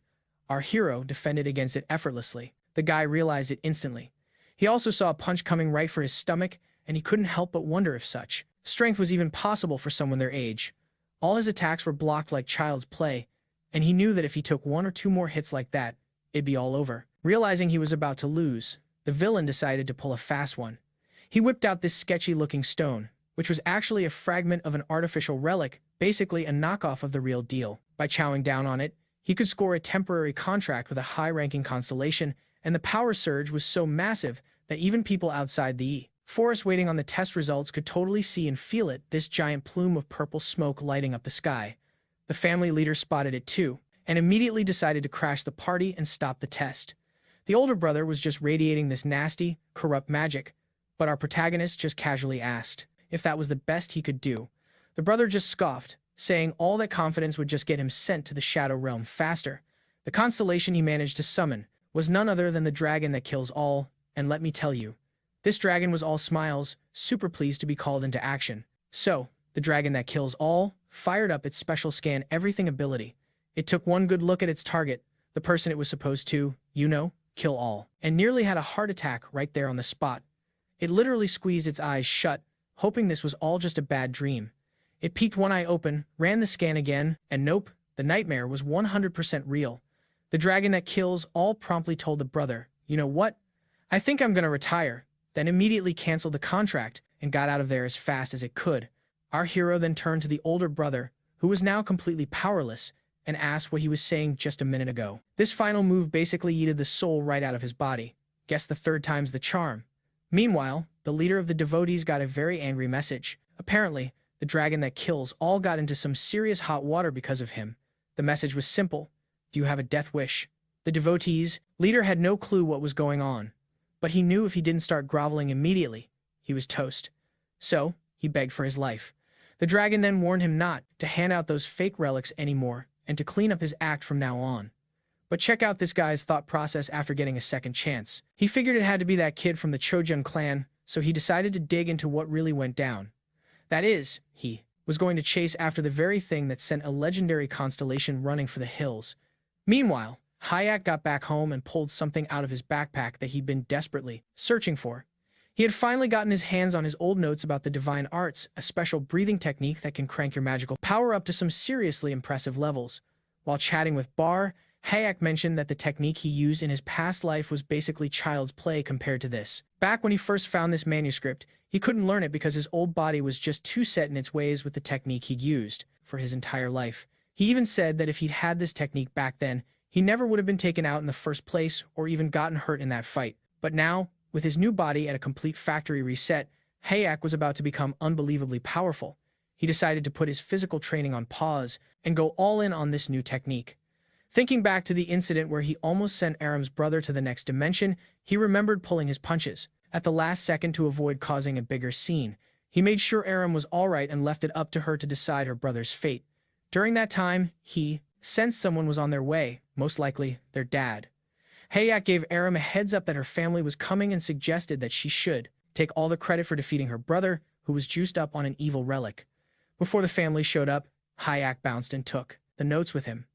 Our hero defended against it effortlessly. The guy realized it instantly. He also saw a punch coming right for his stomach, and he couldn't help but wonder if such strength was even possible for someone their age. All his attacks were blocked like child's play, and he knew that if he took one or two more hits like that, it'd be all over. Realizing he was about to lose, the villain decided to pull a fast one. He whipped out this sketchy-looking stone, which was actually a fragment of an artificial relic, basically a knockoff of the real deal. By chowing down on it, he could score a temporary contract with a high-ranking constellation, and the power surge was so massive that even people outside the forest waiting on the test results could totally see and feel it, this giant plume of purple smoke lighting up the sky. The family leader spotted it too, and immediately decided to crash the party and stop the test. The older brother was just radiating this nasty, corrupt magic, but our protagonist just casually asked if that was the best he could do. The brother just scoffed, saying all that confidence would just get him sent to the Shadow Realm faster. The constellation he managed to summon was none other than the dragon that kills all, and let me tell you, this dragon was all smiles, super pleased to be called into action. So, the dragon that kills all fired up its special scan everything ability. It took one good look at its target, the person it was supposed to, kill all, and nearly had a heart attack right there on the spot. It literally squeezed its eyes shut, hoping this was all just a bad dream. It peeked one eye open, ran the scan again, and nope, the nightmare was 100% real. The dragon that kills all promptly told the brother, "You know what? I think I'm gonna retire, then immediately canceled the contract and got out of there as fast as it could. Our hero then turned to the older brother, who was now completely powerless, and asked what he was saying just a minute ago. This final move basically yeeted the soul right out of his body. Guess the third time's the charm. Meanwhile, the leader of the devotees got a very angry message. Apparently, the dragon that kills all got into some serious hot water because of him. The message was simple. Do you have a death wish? The devotees' leader had no clue what was going on, but he knew if he didn't start groveling immediately, he was toast. So, he begged for his life. The dragon then warned him not to hand out those fake relics anymore and to clean up his act from now on. But check out this guy's thought process after getting a second chance. He figured it had to be that kid from the Chojun clan, so he decided to dig into what really went down. That is, he was going to chase after the very thing that sent a legendary constellation running for the hills. Meanwhile, Hayak got back home and pulled something out of his backpack that he'd been desperately searching for. He had finally gotten his hands on his old notes about the divine arts, a special breathing technique that can crank your magical power up to some seriously impressive levels. While chatting with Bar, Hayak mentioned that the technique he used in his past life was basically child's play compared to this. Back when he first found this manuscript, he couldn't learn it because his old body was just too set in its ways with the technique he'd used for his entire life. He even said that if he'd had this technique back then, he never would have been taken out in the first place or even gotten hurt in that fight. But now, with his new body at a complete factory reset, Hayak was about to become unbelievably powerful. He decided to put his physical training on pause and go all in on this new technique. Thinking back to the incident where he almost sent Aram's brother to the next dimension, he remembered pulling his punches at the last second to avoid causing a bigger scene. He made sure Aram was alright and left it up to her to decide her brother's fate. During that time, he sensed someone was on their way, most likely their dad. Hayak gave Aram a heads up that her family was coming and suggested that she should take all the credit for defeating her brother, who was juiced up on an evil relic. Before the family showed up, Hayak bounced and took the notes with him.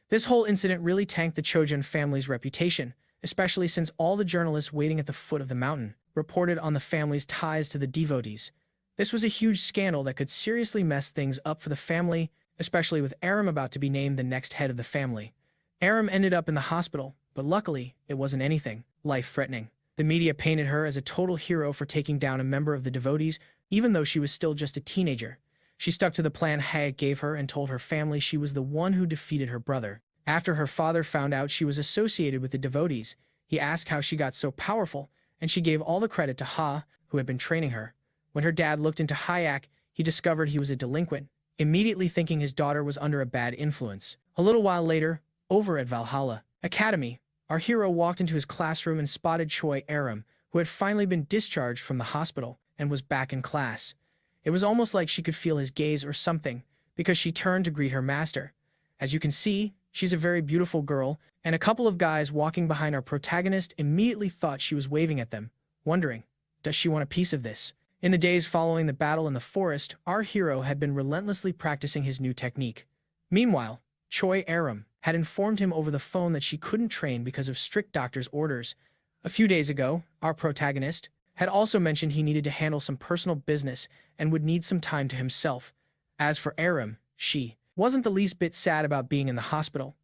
This whole incident really tanked the Chojun family's reputation, especially since all the journalists waiting at the foot of the mountain reported on the family's ties to the devotees. This was a huge scandal that could seriously mess things up for the family, especially with Aram about to be named the next head of the family. Aram ended up in the hospital, but luckily, it wasn't anything life-threatening. The media painted her as a total hero for taking down a member of the devotees, even though she was still just a teenager. She stuck to the plan Hayak gave her and told her family she was the one who defeated her brother. After her father found out she was associated with the devotees, he asked how she got so powerful, and she gave all the credit to Ha, who had been training her. When her dad looked into Hayak, he discovered he was a delinquent, immediately thinking his daughter was under a bad influence. A little while later, over at Valhalla Academy, our hero walked into his classroom and spotted Choy Arin, who had finally been discharged from the hospital and was back in class. It was almost like she could feel his gaze or something, because she turned to greet her master. As you can see, she's a very beautiful girl, and a couple of guys walking behind our protagonist immediately thought she was waving at them, wondering, does she want a piece of this? In the days following the battle in the forest, our hero had been relentlessly practicing his new technique. Meanwhile, Choy Arin had informed him over the phone that she couldn't train because of strict doctor's orders. A few days ago, our protagonist had also mentioned he needed to handle some personal business and would need some time to himself. As for Arin, she wasn't the least bit sad about being in the hospital.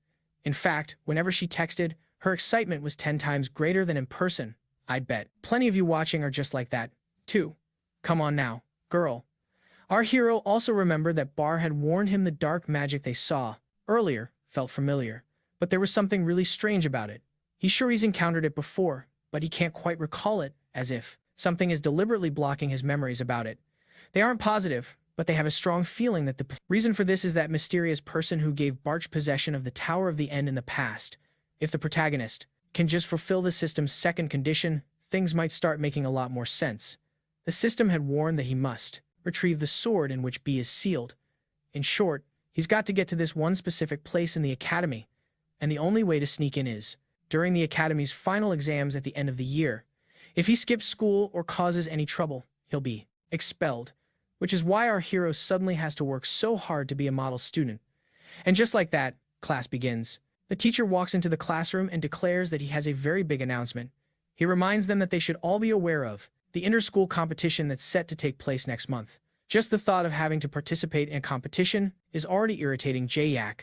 In fact, whenever she texted, her excitement was 10 times greater than in person. I'd bet plenty of you watching are just like that, too. Come on now, girl. Our hero also remembered that Bar had warned him the dark magic they saw earlier felt familiar, but there was something really strange about it. He's sure he's encountered it before, but he can't quite recall it, as if something is deliberately blocking his memories about it. They aren't positive, but they have a strong feeling that the reason for this is that mysterious person who gave Barch possession of the Tower of the End in the past. If the protagonist can just fulfill the system's second condition, things might start making a lot more sense. The system had warned that he must retrieve the sword in which B is sealed. In short, he's got to get to this one specific place in the academy, and the only way to sneak in is during the academy's final exams at the end of the year. If he skips school or causes any trouble, he'll be expelled, which is why our hero suddenly has to work so hard to be a model student. And just like that, class begins. The teacher walks into the classroom and declares that he has a very big announcement. He reminds them that they should all be aware of the inter-school competition that's set to take place next month. Just the thought of having to participate in a competition is already irritating Jayak.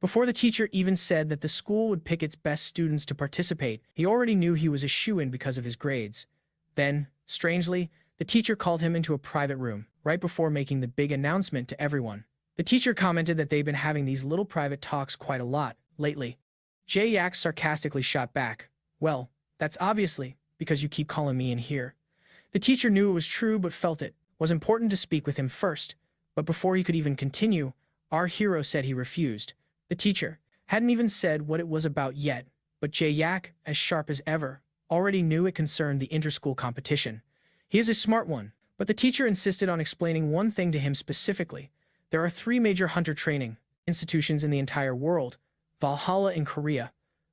Before the teacher even said that the school would pick its best students to participate, he already knew he was a shoo-in because of his grades. Then, strangely, the teacher called him into a private room, right before making the big announcement to everyone. The teacher commented that they've been having these little private talks quite a lot lately. Jae-yak sarcastically shot back, "Well, that's obviously because you keep calling me in here." The teacher knew it was true but felt it was important to speak with him first. But before he could even continue, our hero said he refused. The teacher hadn't even said what it was about yet, but Jae-yak, as sharp as ever, already knew it concerned the inter-school competition. He is a smart one, but the teacher insisted on explaining one thing to him specifically. There are 3 major hunter training institutions in the entire world: Valhalla in Korea,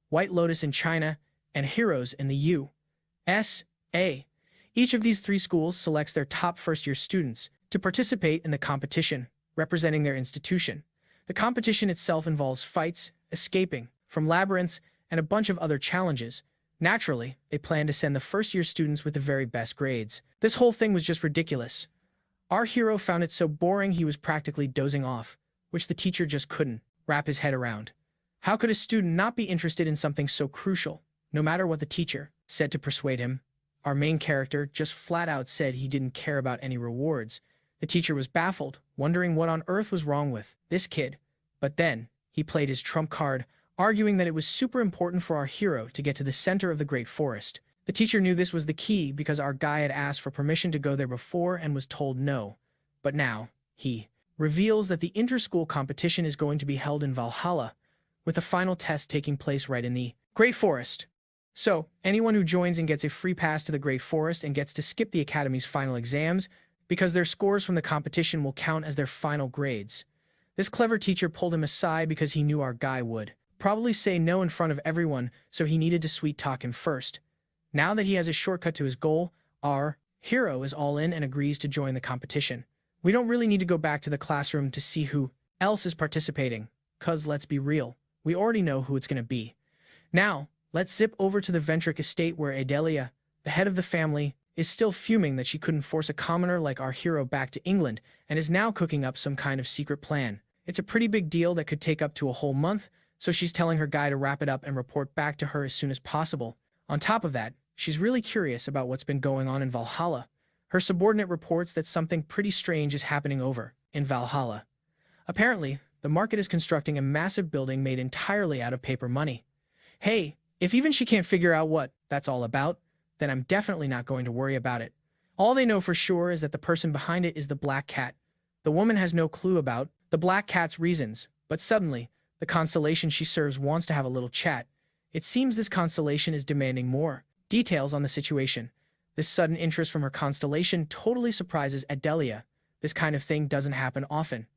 White Lotus in China, and Heroes in the USA. Each of these 3 schools selects their top first-year students to participate in the competition, representing their institution. The competition itself involves fights, escaping from labyrinths, and a bunch of other challenges. Naturally, they plan to send the first-year students with the very best grades. This whole thing was just ridiculous. Our hero found it so boring he was practically dozing off, which the teacher just couldn't wrap his head around. How could a student not be interested in something so crucial, no matter what the teacher said to persuade him? Our main character just flat out said he didn't care about any rewards. The teacher was baffled, wondering what on earth was wrong with this kid. But then, he played his trump card, arguing that it was super important for our hero to get to the center of the Great Forest. The teacher knew this was the key because our guy had asked for permission to go there before and was told no. But now, he reveals that the inter-school competition is going to be held in Valhalla, with the final test taking place right in the Great Forest. So, anyone who joins and gets a free pass to the Great Forest and gets to skip the Academy's final exams, because their scores from the competition will count as their final grades. This clever teacher pulled him aside because he knew our guy would probably say no in front of everyone, so he needed to sweet-talk him first. Now that he has a shortcut to his goal, our hero is all in and agrees to join the competition. We don't really need to go back to the classroom to see who else is participating, cause let's be real, we already know who it's gonna be. Now, let's zip over to the Ventric estate where Adelia, the head of the family, is still fuming that she couldn't force a commoner like our hero back to England and is now cooking up some kind of secret plan. It's a pretty big deal that could take up to a whole month, so she's telling her guy to wrap it up and report back to her as soon as possible. On top of that, she's really curious about what's been going on in Valhalla. Her subordinate reports that something pretty strange is happening over in Valhalla. Apparently, the market is constructing a massive building made entirely out of paper money. Hey, if even she can't figure out what that's all about, then I'm definitely not going to worry about it. All they know for sure is that the person behind it is the Black Cat. The woman has no clue about the Black Cat's reasons, but suddenly, the constellation she serves wants to have a little chat. It seems this constellation is demanding more details on the situation. This sudden interest from her constellation totally surprises Adelia. This kind of thing doesn't happen often.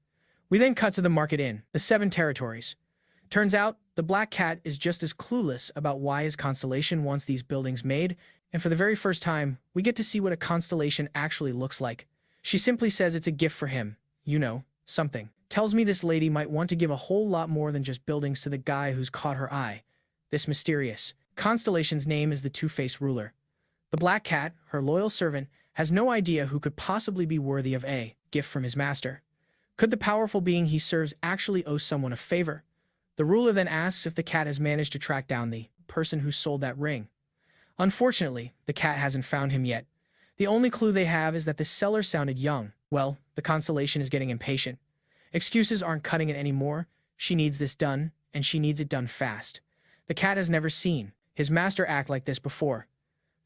We then cut to the market inn, the 7 territories. Turns out, the Black Cat is just as clueless about why his constellation wants these buildings made, and for the very first time, we get to see what a constellation actually looks like. She simply says it's a gift for him. You know, something tells me this lady might want to give a whole lot more than just buildings to the guy who's caught her eye. This mysterious constellation's name is the Two-Faced Ruler. The Black Cat, her loyal servant, has no idea who could possibly be worthy of a gift from his master. Could the powerful being he serves actually owe someone a favor? The ruler then asks if the cat has managed to track down the person who sold that ring. Unfortunately, the cat hasn't found him yet. The only clue they have is that the seller sounded young. Well, the constellation is getting impatient. Excuses aren't cutting it anymore. She needs this done, and she needs it done fast. The cat has never seen his master act like this before.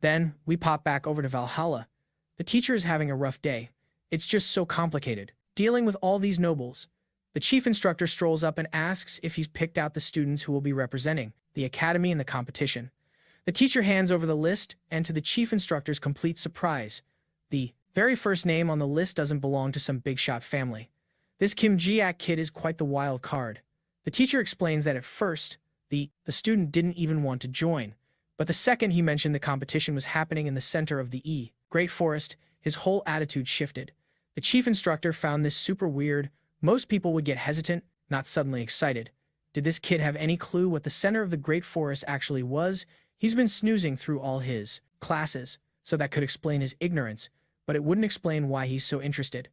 Then, we pop back over to Valhalla. The teacher is having a rough day. It's just so complicated, dealing with all these nobles. The chief instructor strolls up and asks if he's picked out the students who will be representing the academy in the competition. The teacher hands over the list, and to the chief instructor's complete surprise, the very first name on the list doesn't belong to some big-shot family. This Kim Ji-ak kid is quite the wild card. The teacher explains that at first, the student didn't even want to join, but the second he mentioned the competition was happening in the center of the Great Forest, his whole attitude shifted. The chief instructor found this super weird. Most people would get hesitant, not suddenly excited. Did this kid have any clue what the center of the Great Forest actually was? He's been snoozing through all his classes, so that could explain his ignorance, but it wouldn't explain why he's so interested.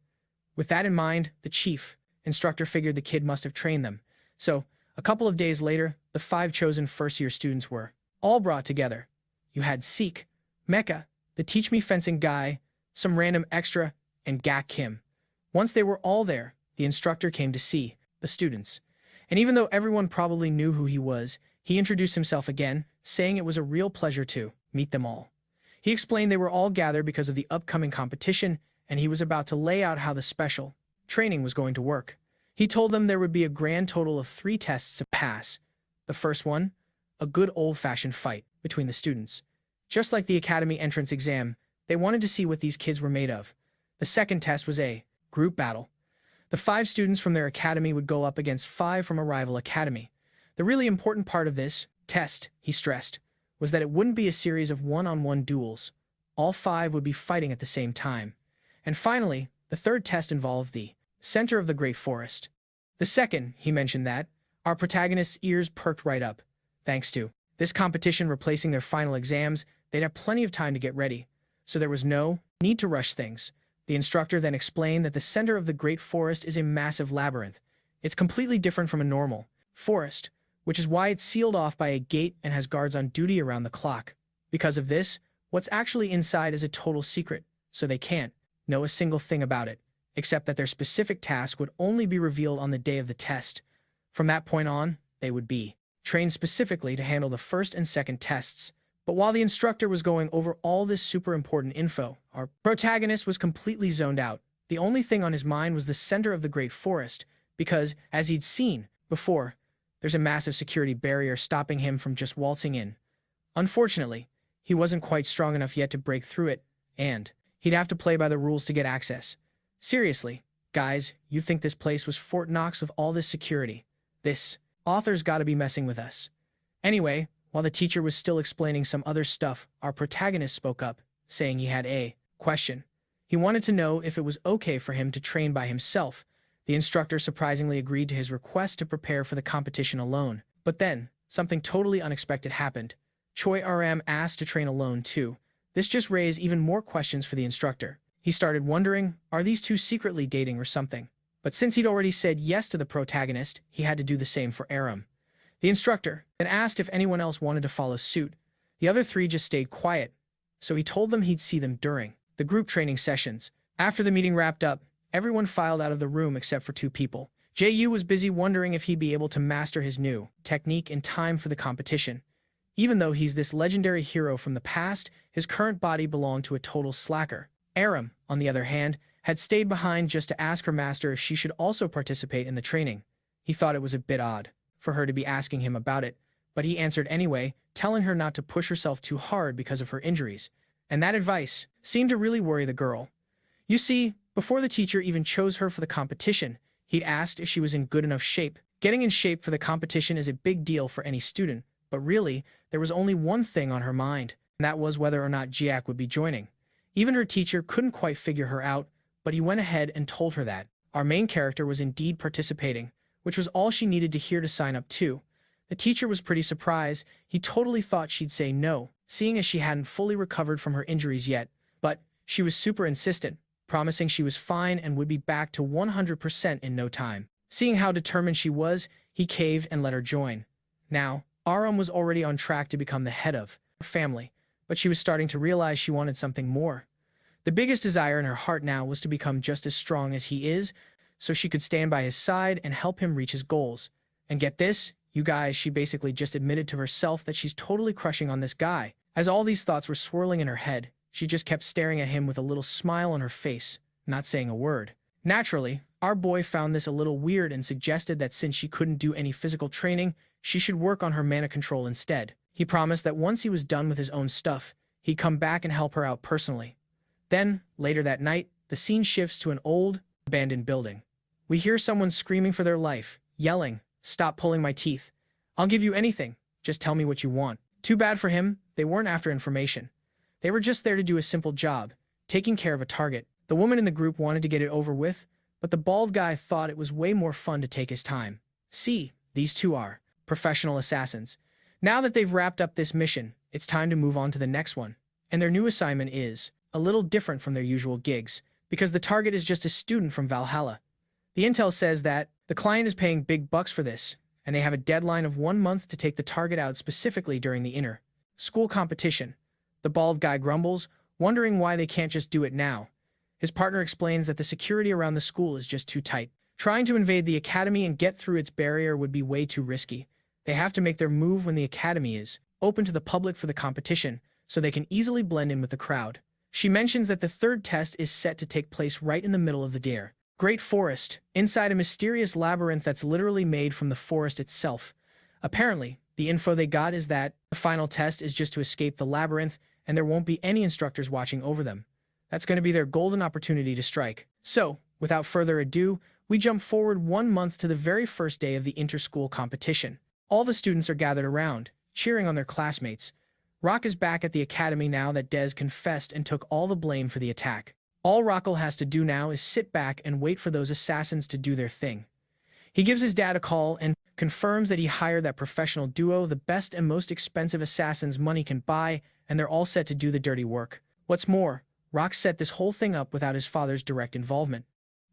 With that in mind, the chief instructor figured the kid must have trained them. So, A couple of days later, the 5 chosen first-year students were all brought together. You had Seek, Mecha, the Teach Me Fencing guy, some random extra, and Gak Kim. Once they were all there, the instructor came to see the students. And even though everyone probably knew who he was, he introduced himself again, saying it was a real pleasure to meet them all. He explained they were all gathered because of the upcoming competition, and he was about to lay out how the special training was going to work. He told them there would be a grand total of 3 tests to pass. The first one, a good old-fashioned fight between the students. Just like the academy entrance exam, they wanted to see what these kids were made of. The second test was a group battle. The 5 students from their academy would go up against 5 from a rival academy. The really important part of this test, he stressed, was that it wouldn't be a series of one-on-one duels. All 5 would be fighting at the same time. And finally, the third test involved the center of the Great Forest. The second, he mentioned that, our protagonist's ears perked right up. Thanks to this competition replacing their final exams, they'd have plenty of time to get ready, so there was no need to rush things. The instructor then explained that the center of the Great Forest is a massive labyrinth. It's completely different from a normal forest, which is why it's sealed off by a gate and has guards on duty around the clock. Because of this, what's actually inside is a total secret, so they can't know a single thing about it, except that their specific task would only be revealed on the day of the test. From that point on, they would be trained specifically to handle the first and second tests. But while the instructor was going over all this super important info, our protagonist was completely zoned out. The only thing on his mind was the center of the Great Forest, because, as he'd seen before, there's a massive security barrier stopping him from just waltzing in. Unfortunately, he wasn't quite strong enough yet to break through it, and he'd have to play by the rules to get access. Seriously, guys, you think this place was Fort Knox with all this security? This author's gotta be messing with us. Anyway, while the teacher was still explaining some other stuff, our protagonist spoke up, saying he had a question. He wanted to know if it was okay for him to train by himself. The instructor surprisingly agreed to his request to prepare for the competition alone. But then, something totally unexpected happened. Choy Arin asked to train alone too. This just raised even more questions for the instructor. He started wondering, are these two secretly dating or something? But since he'd already said yes to the protagonist, he had to do the same for Arin. The instructor then asked if anyone else wanted to follow suit. The other 3 just stayed quiet, so he told them he'd see them during the group training sessions. After the meeting wrapped up, everyone filed out of the room except for 2 people. Ju was busy wondering if he'd be able to master his new technique in time for the competition. Even though he's this legendary hero from the past, his current body belonged to a total slacker. Arin, on the other hand, had stayed behind just to ask her master if she should also participate in the training. He thought it was a bit odd for her to be asking him about it, but he answered anyway, telling her not to push herself too hard because of her injuries. And that advice seemed to really worry the girl. You see, before the teacher even chose her for the competition, he'd asked if she was in good enough shape. Getting in shape for the competition is a big deal for any student, but really, there was only one thing on her mind, and that was whether or not Jiak would be joining. Even her teacher couldn't quite figure her out, but he went ahead and told her that our main character was indeed participating, which was all she needed to hear to sign up to. The teacher was pretty surprised. He totally thought she'd say no, seeing as she hadn't fully recovered from her injuries yet, but she was super insistent, promising she was fine and would be back to 100% in no time. Seeing how determined she was, he caved and let her join. Now, Aram was already on track to become the head of her family, but she was starting to realize she wanted something more. The biggest desire in her heart now was to become just as strong as he is, so she could stand by his side and help him reach his goals. And get this, you guys, she basically just admitted to herself that she's totally crushing on this guy. As all these thoughts were swirling in her head, she just kept staring at him with a little smile on her face, not saying a word. Naturally, our boy found this a little weird and suggested that since she couldn't do any physical training, she should work on her mana control instead. He promised that once he was done with his own stuff, he'd come back and help her out personally. Then, later that night, the scene shifts to an old, abandoned building. We hear someone screaming for their life, yelling, "Stop pulling my teeth. I'll give you anything. Just tell me what you want." Too bad for him, they weren't after information. They were just there to do a simple job, taking care of a target. The woman in the group wanted to get it over with, but the bald guy thought it was way more fun to take his time. See, these 2 are professional assassins. Now that they've wrapped up this mission, it's time to move on to the next one. And their new assignment is a little different from their usual gigs, because the target is just a student from Valhalla. The intel says that the client is paying big bucks for this, and they have a deadline of 1 month to take the target out specifically during the inter-school competition. The bald guy grumbles, wondering why they can't just do it now. His partner explains that the security around the school is just too tight. Trying to invade the academy and get through its barrier would be way too risky. They have to make their move when the academy is open to the public for the competition, so they can easily blend in with the crowd. She mentions that the third test is set to take place right in the middle of the deer Great Forest, inside a mysterious labyrinth that's literally made from the forest itself. Apparently, the info they got is that the final test is just to escape the labyrinth, and there won't be any instructors watching over them. That's going to be their golden opportunity to strike. So, without further ado, we jump forward 1 month to the very first day of the inter-school competition. All the students are gathered around, cheering on their classmates. Rock is back at the academy now that Dez confessed and took all the blame for the attack. All Rockle has to do now is sit back and wait for those assassins to do their thing. He gives his dad a call and confirms that he hired that professional duo, the best and most expensive assassins money can buy, and they're all set to do the dirty work. What's more, Rock set this whole thing up without his father's direct involvement.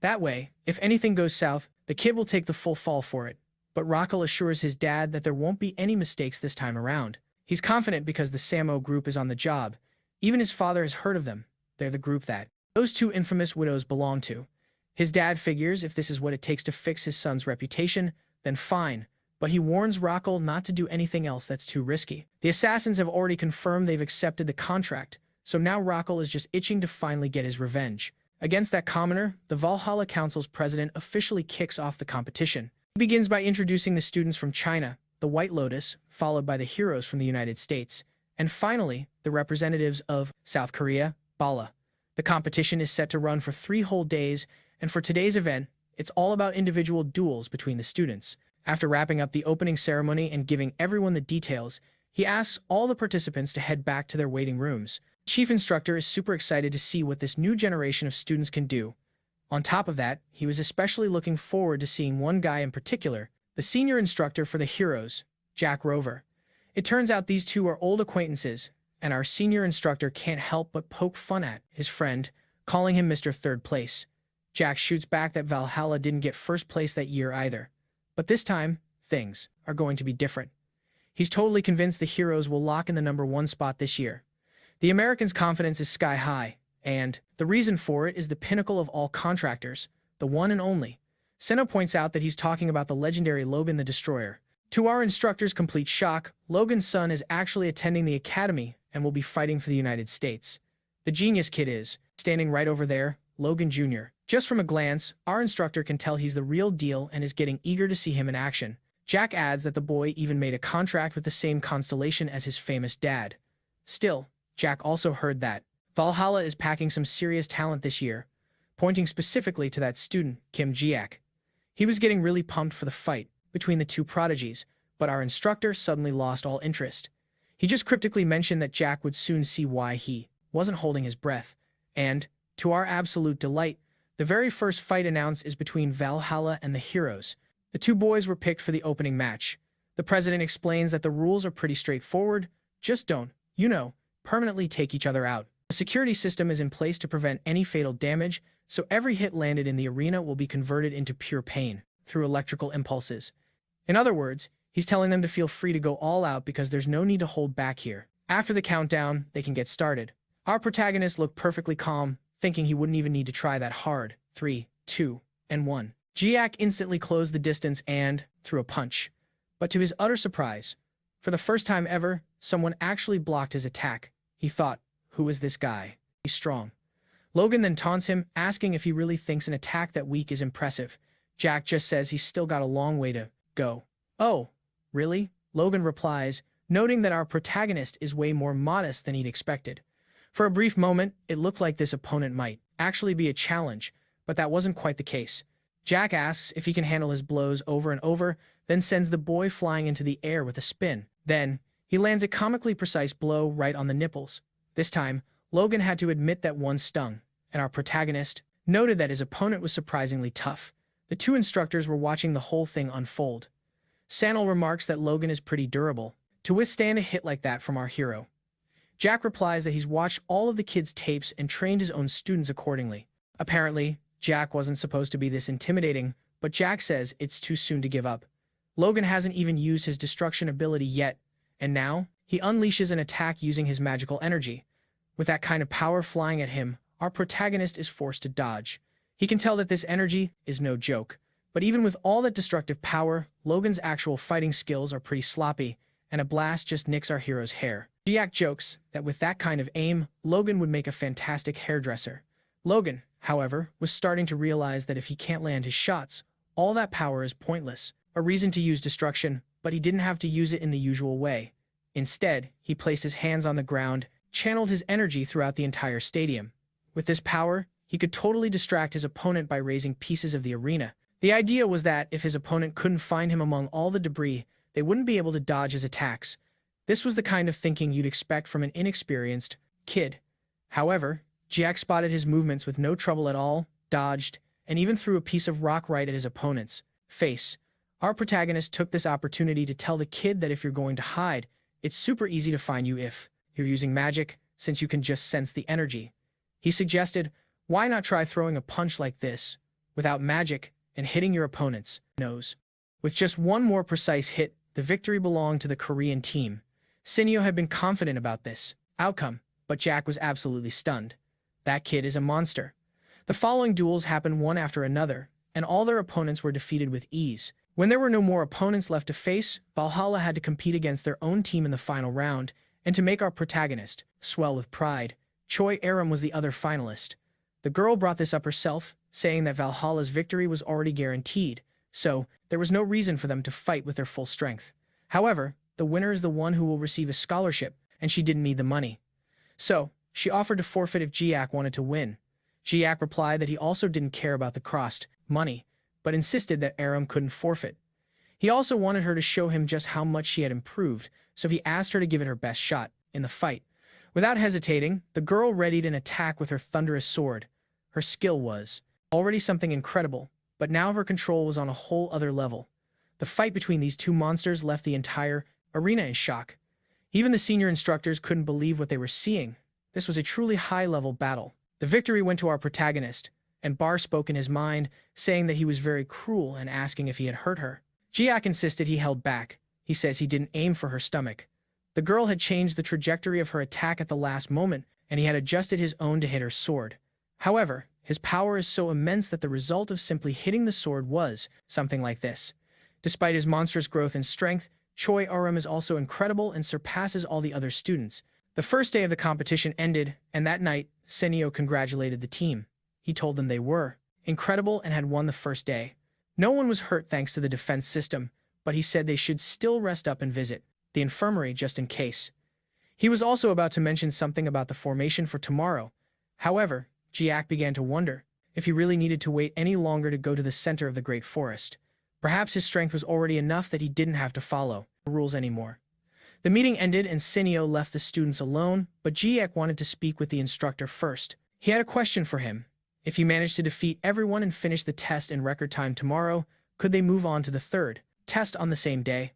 That way, if anything goes south, the kid will take the full fall for it. But Rockle assures his dad that there won't be any mistakes this time around. He's confident because the Samo group is on the job. Even his father has heard of them. They're the group that those two infamous widows belong to. His dad figures if this is what it takes to fix his son's reputation, then fine, but he warns Rockle not to do anything else that's too risky. The assassins have already confirmed they've accepted the contract, so now Rockle is just itching to finally get his revenge. Against that commoner, the Valhalla Council's president officially kicks off the competition. He begins by introducing the students from China, the White Lotus, followed by the heroes from the United States, and finally, the representatives of South Korea, Bala. The competition is set to run for 3 whole days, and for today's event, it's all about individual duels between the students. After wrapping up the opening ceremony and giving everyone the details, he asks all the participants to head back to their waiting rooms. The chief instructor is super excited to see what this new generation of students can do. On top of that, he was especially looking forward to seeing one guy in particular, the senior instructor for the heroes, Jack Rover. It turns out these two are old acquaintances, and our senior instructor can't help but poke fun at his friend, calling him Mr. Third Place. Jack shoots back that Valhalla didn't get first place that year either. But this time, things are going to be different. He's totally convinced the heroes will lock in the #1 spot this year. The Americans' confidence is sky high, and the reason for it is the pinnacle of all contractors, the one and only. Senna points out that he's talking about the legendary Logan the Destroyer. To our instructor's complete shock, Logan's son is actually attending the academy and will be fighting for the United States. The genius kid is standing right over there, Logan Jr. Just from a glance, our instructor can tell he's the real deal and is getting eager to see him in action. Jack adds that the boy even made a contract with the same Constellation as his famous dad. Still, Jack also heard that Valhalla is packing some serious talent this year, pointing specifically to that student, Kim Jiak. He was getting really pumped for the fight between the two prodigies, but our instructor suddenly lost all interest. He just cryptically mentioned that Jack would soon see why he wasn't holding his breath, and, to our absolute delight, the very first fight announced is between Valhalla and the heroes. The two boys were picked for the opening match. The president explains that the rules are pretty straightforward, just don't, permanently take each other out. A security system is in place to prevent any fatal damage, so every hit landed in the arena will be converted into pure pain through electrical impulses. In other words, he's telling them to feel free to go all out because there's no need to hold back here. After the countdown, they can get started. Our protagonist looked perfectly calm, thinking he wouldn't even need to try that hard. 3, 2, and 1. Jiak instantly closed the distance and threw a punch. But to his utter surprise, for the first time ever, someone actually blocked his attack. He thought, who is this guy? He's strong. Logan then taunts him, asking if he really thinks an attack that weak is impressive. Jack just says he's still got a long way to go. Oh, really? Logan replies, noting that our protagonist is way more modest than he'd expected. For a brief moment, it looked like this opponent might actually be a challenge, but that wasn't quite the case. Jack asks if he can handle his blows over and over, then sends the boy flying into the air with a spin. Then, he lands a comically precise blow right on the nipples. This time, Logan had to admit that one stung, and our protagonist noted that his opponent was surprisingly tough. The two instructors were watching the whole thing unfold. Sanel remarks that Logan is pretty durable to withstand a hit like that from our hero. Jack replies that he's watched all of the kids' tapes and trained his own students accordingly. Apparently, Jack wasn't supposed to be this intimidating, but Jack says it's too soon to give up. Logan hasn't even used his destruction ability yet, and now, he unleashes an attack using his magical energy. With that kind of power flying at him, our protagonist is forced to dodge. He can tell that this energy is no joke. But even with all that destructive power, Logan's actual fighting skills are pretty sloppy, and a blast just nicks our hero's hair. Jack jokes that with that kind of aim, Logan would make a fantastic hairdresser. Logan, however, was starting to realize that if he can't land his shots, all that power is pointless. A reason to use destruction, but he didn't have to use it in the usual way. Instead, he placed his hands on the ground, channeled his energy throughout the entire stadium. With this power, he could totally distract his opponent by raising pieces of the arena. The idea was that if his opponent couldn't find him among all the debris, they wouldn't be able to dodge his attacks. This was the kind of thinking you'd expect from an inexperienced kid. However, Jack spotted his movements with no trouble at all, dodged, and even threw a piece of rock right at his opponent's face. Our protagonist took this opportunity to tell the kid that if you're going to hide, it's super easy to find you if you're using magic, since you can just sense the energy. He suggested, why not try throwing a punch like this, without magic, and hitting your opponent's nose? With just one more precise hit, the victory belonged to the Korean team. Sinyo had been confident about this outcome, but Jack was absolutely stunned. That kid is a monster. The following duels happened one after another, and all their opponents were defeated with ease. When there were no more opponents left to face, Valhalla had to compete against their own team in the final round, and to make our protagonist swell with pride, Choy Arin was the other finalist. The girl brought this up herself, saying that Valhalla's victory was already guaranteed, so there was no reason for them to fight with their full strength. However, the winner is the one who will receive a scholarship, and she didn't need the money. So, she offered to forfeit if Jiak wanted to win. Jiak replied that he also didn't care about the cost, money, but insisted that Aram couldn't forfeit. He also wanted her to show him just how much she had improved, so he asked her to give it her best shot in the fight. Without hesitating, the girl readied an attack with her thunderous sword. Her skill was already something incredible, but now her control was on a whole other level. The fight between these two monsters left the entire arena in shock. Even the senior instructors couldn't believe what they were seeing. This was a truly high-level battle. The victory went to our protagonist, and Bar spoke in his mind, saying that he was very cruel and asking if he had hurt her. Jiak insisted he held back. He says he didn't aim for her stomach. The girl had changed the trajectory of her attack at the last moment, and he had adjusted his own to hit her sword. However, his power is so immense that the result of simply hitting the sword was something like this. Despite his monstrous growth and strength, Choy Arin is also incredible and surpasses all the other students. The first day of the competition ended, and that night, Senio congratulated the team. He told them they were incredible and had won the first day. No one was hurt thanks to the defense system, but he said they should still rest up and visit the infirmary just in case. He was also about to mention something about the formation for tomorrow. However, Jiak began to wonder if he really needed to wait any longer to go to the center of the great forest. Perhaps his strength was already enough that he didn't have to follow the rules anymore. The meeting ended and Sinio left the students alone, but Jiak wanted to speak with the instructor first. He had a question for him. If he managed to defeat everyone and finish the test in record time tomorrow, could they move on to the third test on the same day?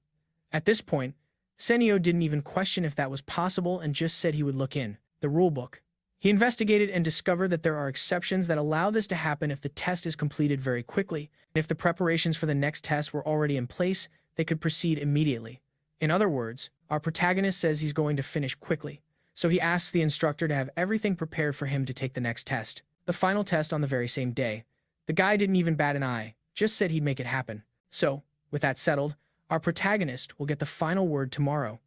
At this point, Senio didn't even question if that was possible and just said he would look in the rulebook. He investigated and discovered that there are exceptions that allow this to happen if the test is completed very quickly. If the preparations for the next test were already in place, they could proceed immediately. In other words, our protagonist says he's going to finish quickly, so he asks the instructor to have everything prepared for him to take the next test. The final test on the very same day. The guy didn't even bat an eye, just said he'd make it happen. So, with that settled, our protagonist will get the final word tomorrow.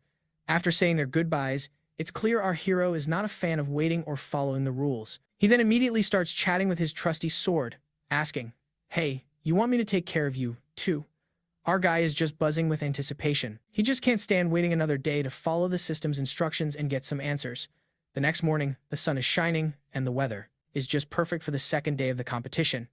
After saying their goodbyes, it's clear our hero is not a fan of waiting or following the rules. He then immediately starts chatting with his trusty sword, asking, "Hey, you want me to take care of you, too?" Our guy is just buzzing with anticipation. He just can't stand waiting another day to follow the system's instructions and get some answers. The next morning, the sun is shining, and the weather is just perfect for the second day of the competition.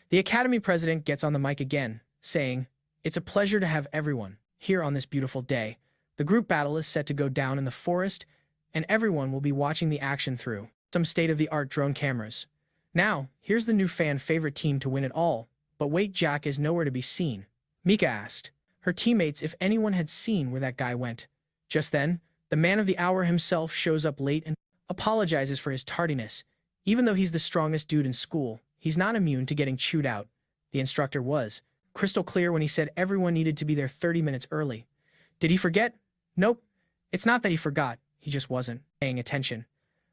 The Academy president gets on the mic again, saying, "It's a pleasure to have everyone here on this beautiful day. The group battle is set to go down in the forest, and everyone will be watching the action through some state-of-the-art drone cameras. Now, here's the new fan-favorite team to win it all. But wait, Jack is nowhere to be seen." Mika asked her teammates if anyone had seen where that guy went. Just then, the man of the hour himself shows up late and apologizes for his tardiness. Even though he's the strongest dude in school, he's not immune to getting chewed out. The instructor was crystal clear when he said everyone needed to be there 30 minutes early. Did he forget? Nope. It's not that he forgot, he just wasn't paying attention.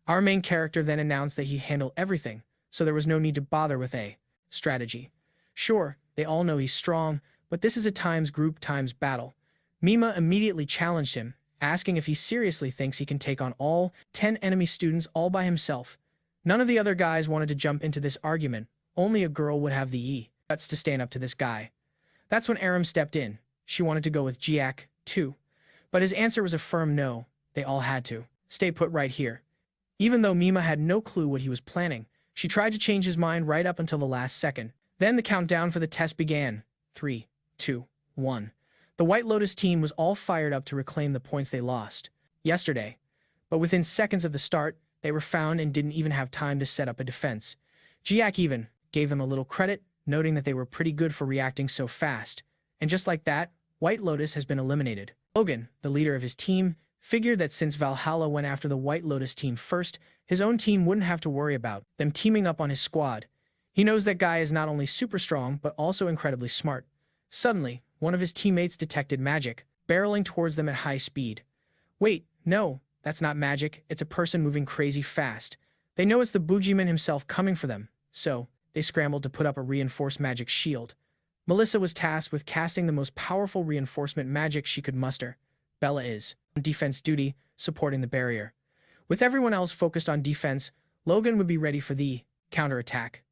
Our main character then announced that he'd handle everything, so there was no need to bother with a strategy. Sure, they all know he's strong, but this is a times group times battle. Mima immediately challenged him, asking if he seriously thinks he can take on all 10 enemy students all by himself. None of the other guys wanted to jump into this argument. Only a girl would have the guts to stand up to this guy. That's when Aram stepped in. She wanted to go with Jiak, too. But his answer was a firm no. They all had to stay put right here. Even though Mima had no clue what he was planning, she tried to change his mind right up until the last second. Then the countdown for the test began. 3, 2, 1. The White Lotus team was all fired up to reclaim the points they lost yesterday. But within seconds of the start, they were found and didn't even have time to set up a defense. Jiak even gave them a little credit, noting that they were pretty good for reacting so fast. And just like that, White Lotus has been eliminated. Logan, the leader of his team, figured that since Valhalla went after the White Lotus team first, his own team wouldn't have to worry about them teaming up on his squad. He knows that Guy is not only super strong, but also incredibly smart. Suddenly, one of his teammates detected magic, barreling towards them at high speed. Wait, no, that's not magic, it's a person moving crazy fast. They know it's the boogeyman himself coming for them, so they scrambled to put up a reinforced magic shield. Melissa was tasked with casting the most powerful reinforcement magic she could muster. Bella is on defense duty, supporting the barrier. With everyone else focused on defense, Logan would be ready for the counterattack.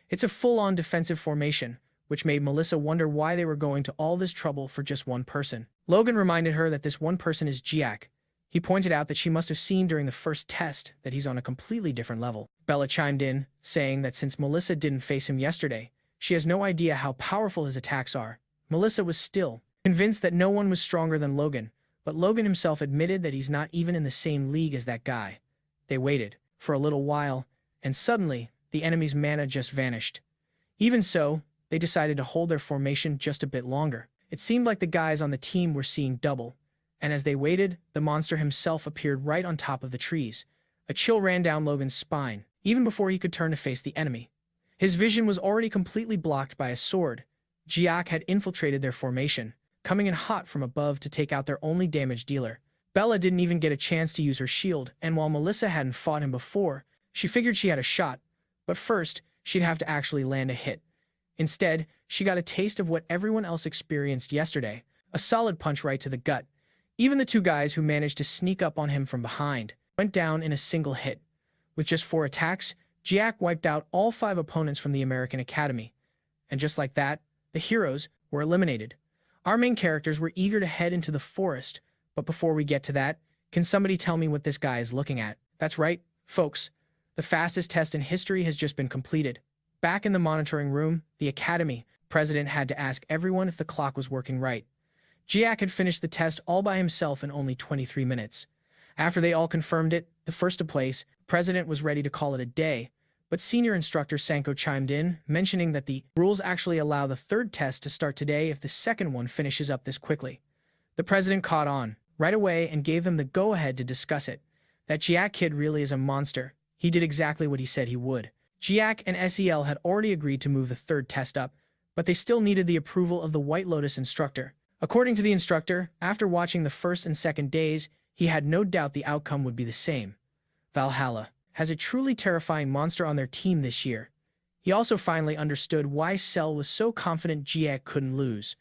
It's a full-on defensive formation, which made Melissa wonder why they were going to all this trouble for just one person. Logan reminded her that this one person is Jiak. He pointed out that she must have seen during the first test that he's on a completely different level. Bella chimed in, saying that since Melissa didn't face him yesterday, she has no idea how powerful his attacks are. Melissa was still convinced that no one was stronger than Logan, but Logan himself admitted that he's not even in the same league as that guy. They waited for a little while, and suddenly, the enemy's mana just vanished. Even so, they decided to hold their formation just a bit longer. It seemed like the guys on the team were seeing double, and as they waited, the monster himself appeared right on top of the trees. A chill ran down Logan's spine, even before he could turn to face the enemy. His vision was already completely blocked by a sword. Jiak had infiltrated their formation, coming in hot from above to take out their only damage dealer. Bella didn't even get a chance to use her shield, and while Melissa hadn't fought him before, she figured she had a shot. But first, she'd have to actually land a hit. Instead, she got a taste of what everyone else experienced yesterday, a solid punch right to the gut. Even the two guys who managed to sneak up on him from behind went down in a single hit. With just 4 attacks, Jiak wiped out all 5 opponents from the American Academy. And just like that, the heroes were eliminated. Our main characters were eager to head into the forest, but before we get to that, can somebody tell me what this guy is looking at? That's right, folks. The fastest test in history has just been completed. Back in the monitoring room, the Academy president had to ask everyone if the clock was working right. Jiak had finished the test all by himself in only 23 minutes. After they all confirmed it, the first to place, president was ready to call it a day, but senior instructor Sanko chimed in, mentioning that the rules actually allow the 3rd test to start today if the 2nd one finishes up this quickly. The president caught on right away and gave them the go-ahead to discuss it. That Jiak kid really is a monster. He did exactly what he said he would. Jiak and SEL had already agreed to move the 3rd test up, but they still needed the approval of the White Lotus instructor. According to the instructor, after watching the 1st and 2nd days, he had no doubt the outcome would be the same. Valhalla has a truly terrifying monster on their team this year. He also finally understood why Cell was so confident Jiak couldn't lose.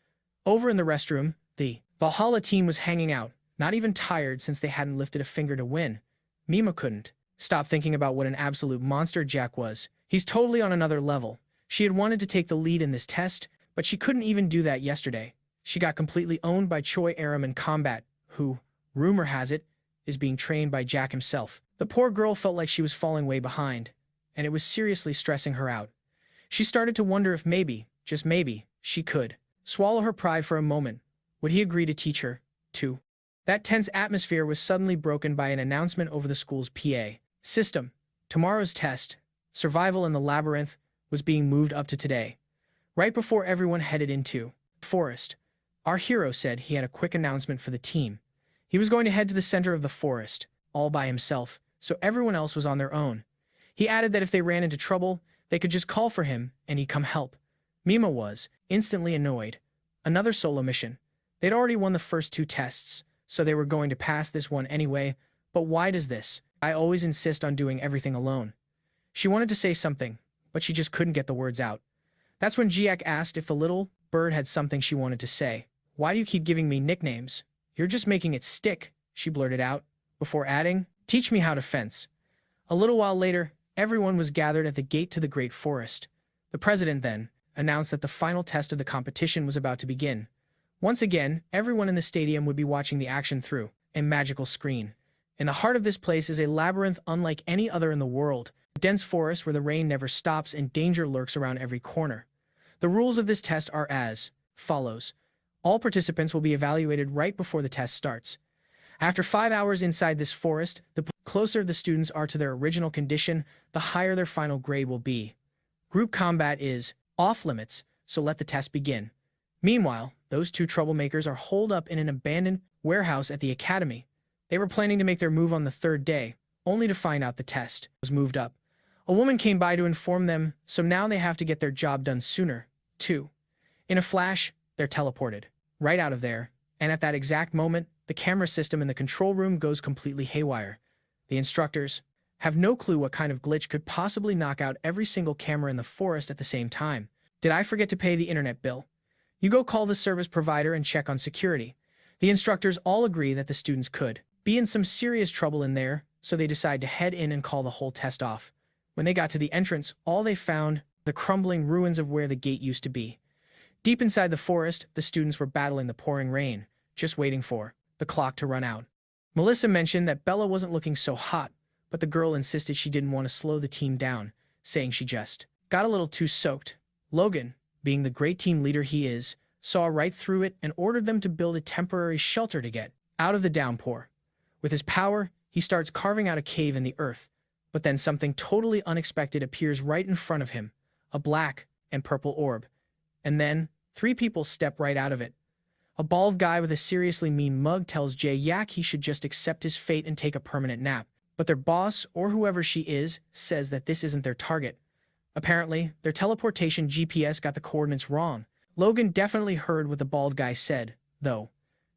Over in the restroom, the Valhalla team was hanging out, not even tired since they hadn't lifted a finger to win. Mima couldn't stop thinking about what an absolute monster Jiak was. He's totally on another level. She had wanted to take the lead in this test, but she couldn't even do that yesterday. She got completely owned by Choy Arin in combat, who, rumor has it, is being trained by Jack himself. The poor girl felt like she was falling way behind, and it was seriously stressing her out. She started to wonder if maybe, just maybe, she could swallow her pride for a moment. Would he agree to teach her, too? That tense atmosphere was suddenly broken by an announcement over the school's PA system. Tomorrow's test, Survival in the Labyrinth, was being moved up to today. Right before everyone headed into the forest, our hero said he had a quick announcement for the team. He was going to head to the center of the forest, all by himself, so everyone else was on their own. He added that if they ran into trouble, they could just call for him and he'd come help. Mima was instantly annoyed. Another solo mission. They'd already won the first two tests, so they were going to pass this one anyway, but why does this? I always insist on doing everything alone. She wanted to say something, but she just couldn't get the words out. That's when Jiak asked if the little bird had something she wanted to say. Why do you keep giving me nicknames? You're just making it stick, she blurted out, before adding, teach me how to fence. A little while later, everyone was gathered at the gate to the great forest. The president then announced that the final test of the competition was about to begin. Once again, everyone in the stadium would be watching the action through a magical screen. In the heart of this place is a labyrinth unlike any other in the world, a dense forest where the rain never stops and danger lurks around every corner. The rules of this test are as follows. All participants will be evaluated right before the test starts. After 5 hours inside this forest, the closer the students are to their original condition, the higher their final grade will be. Group combat is off limits, so let the test begin. Meanwhile, those two troublemakers are holed up in an abandoned warehouse at the academy. They were planning to make their move on the third day, only to find out the test was moved up. A woman came by to inform them, so now they have to get their job done sooner, too. In a flash, they're teleported right out of there, and at that exact moment, the camera system in the control room goes completely haywire. The instructors have no clue what kind of glitch could possibly knock out every single camera in the forest at the same time. Did I forget to pay the internet bill? You go call the service provider and check on security. The instructors all agree that the students could be in some serious trouble in there, so they decide to head in and call the whole test off. When they got to the entrance, all they found the crumbling ruins of where the gate used to be. Deep inside the forest, the students were battling the pouring rain, just waiting for the clock to run out. Melissa mentioned that Bella wasn't looking so hot, but the girl insisted she didn't want to slow the team down, saying she just got a little too soaked. Logan, being the great team leader he is, saw right through it and ordered them to build a temporary shelter to get out of the downpour. With his power, he starts carving out a cave in the earth, but then something totally unexpected appears right in front of him, a black and purple orb. And then, 3 people step right out of it. A bald guy with a seriously mean mug tells Jae Yak he should just accept his fate and take a permanent nap. But their boss, or whoever she is, says that this isn't their target. Apparently, their teleportation GPS got the coordinates wrong. Logan definitely heard what the bald guy said, though.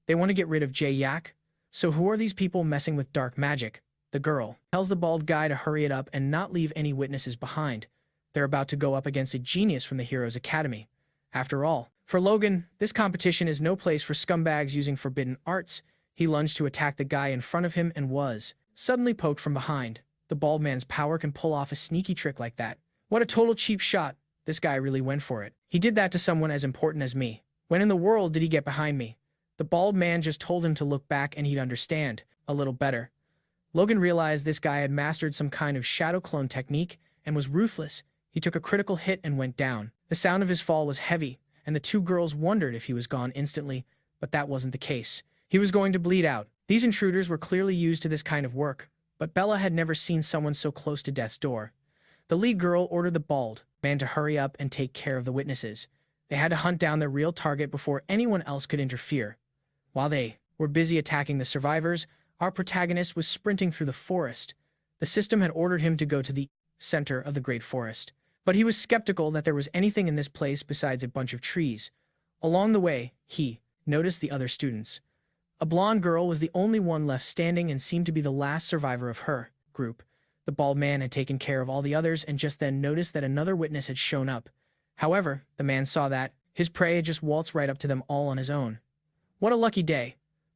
They want to get rid of Jae Yak? So who are these people messing with dark magic? The girl tells the bald guy to hurry it up and not leave any witnesses behind. They're about to go up against a genius from the Heroes Academy. After all, for Logan, this competition is no place for scumbags using forbidden arts. He lunged to attack the guy in front of him and was suddenly poked from behind. The bald man's power can pull off a sneaky trick like that. What a total cheap shot. This guy really went for it. He did that to someone as important as me. When in the world did he get behind me? The bald man just told him to look back and he'd understand a little better. Logan realized this guy had mastered some kind of shadow clone technique and was ruthless. He took a critical hit and went down. The sound of his fall was heavy, and the 2 girls wondered if he was gone instantly, but that wasn't the case. He was going to bleed out. These intruders were clearly used to this kind of work, but Bella had never seen someone so close to death's door. The lead girl ordered the bald man to hurry up and take care of the witnesses. They had to hunt down their real target before anyone else could interfere. While they were busy attacking the survivors, our protagonist was sprinting through the forest. The system had ordered him to go to the center of the great forest, but he was skeptical that there was anything in this place besides a bunch of trees. Along the way, he noticed the other students. A blonde girl was the only one left standing and seemed to be the last survivor of her group. The bald man had taken care of all the others and just then noticed that another witness had shown up. However, the man saw that his prey had just waltzed right up to them all on his own. What a lucky day.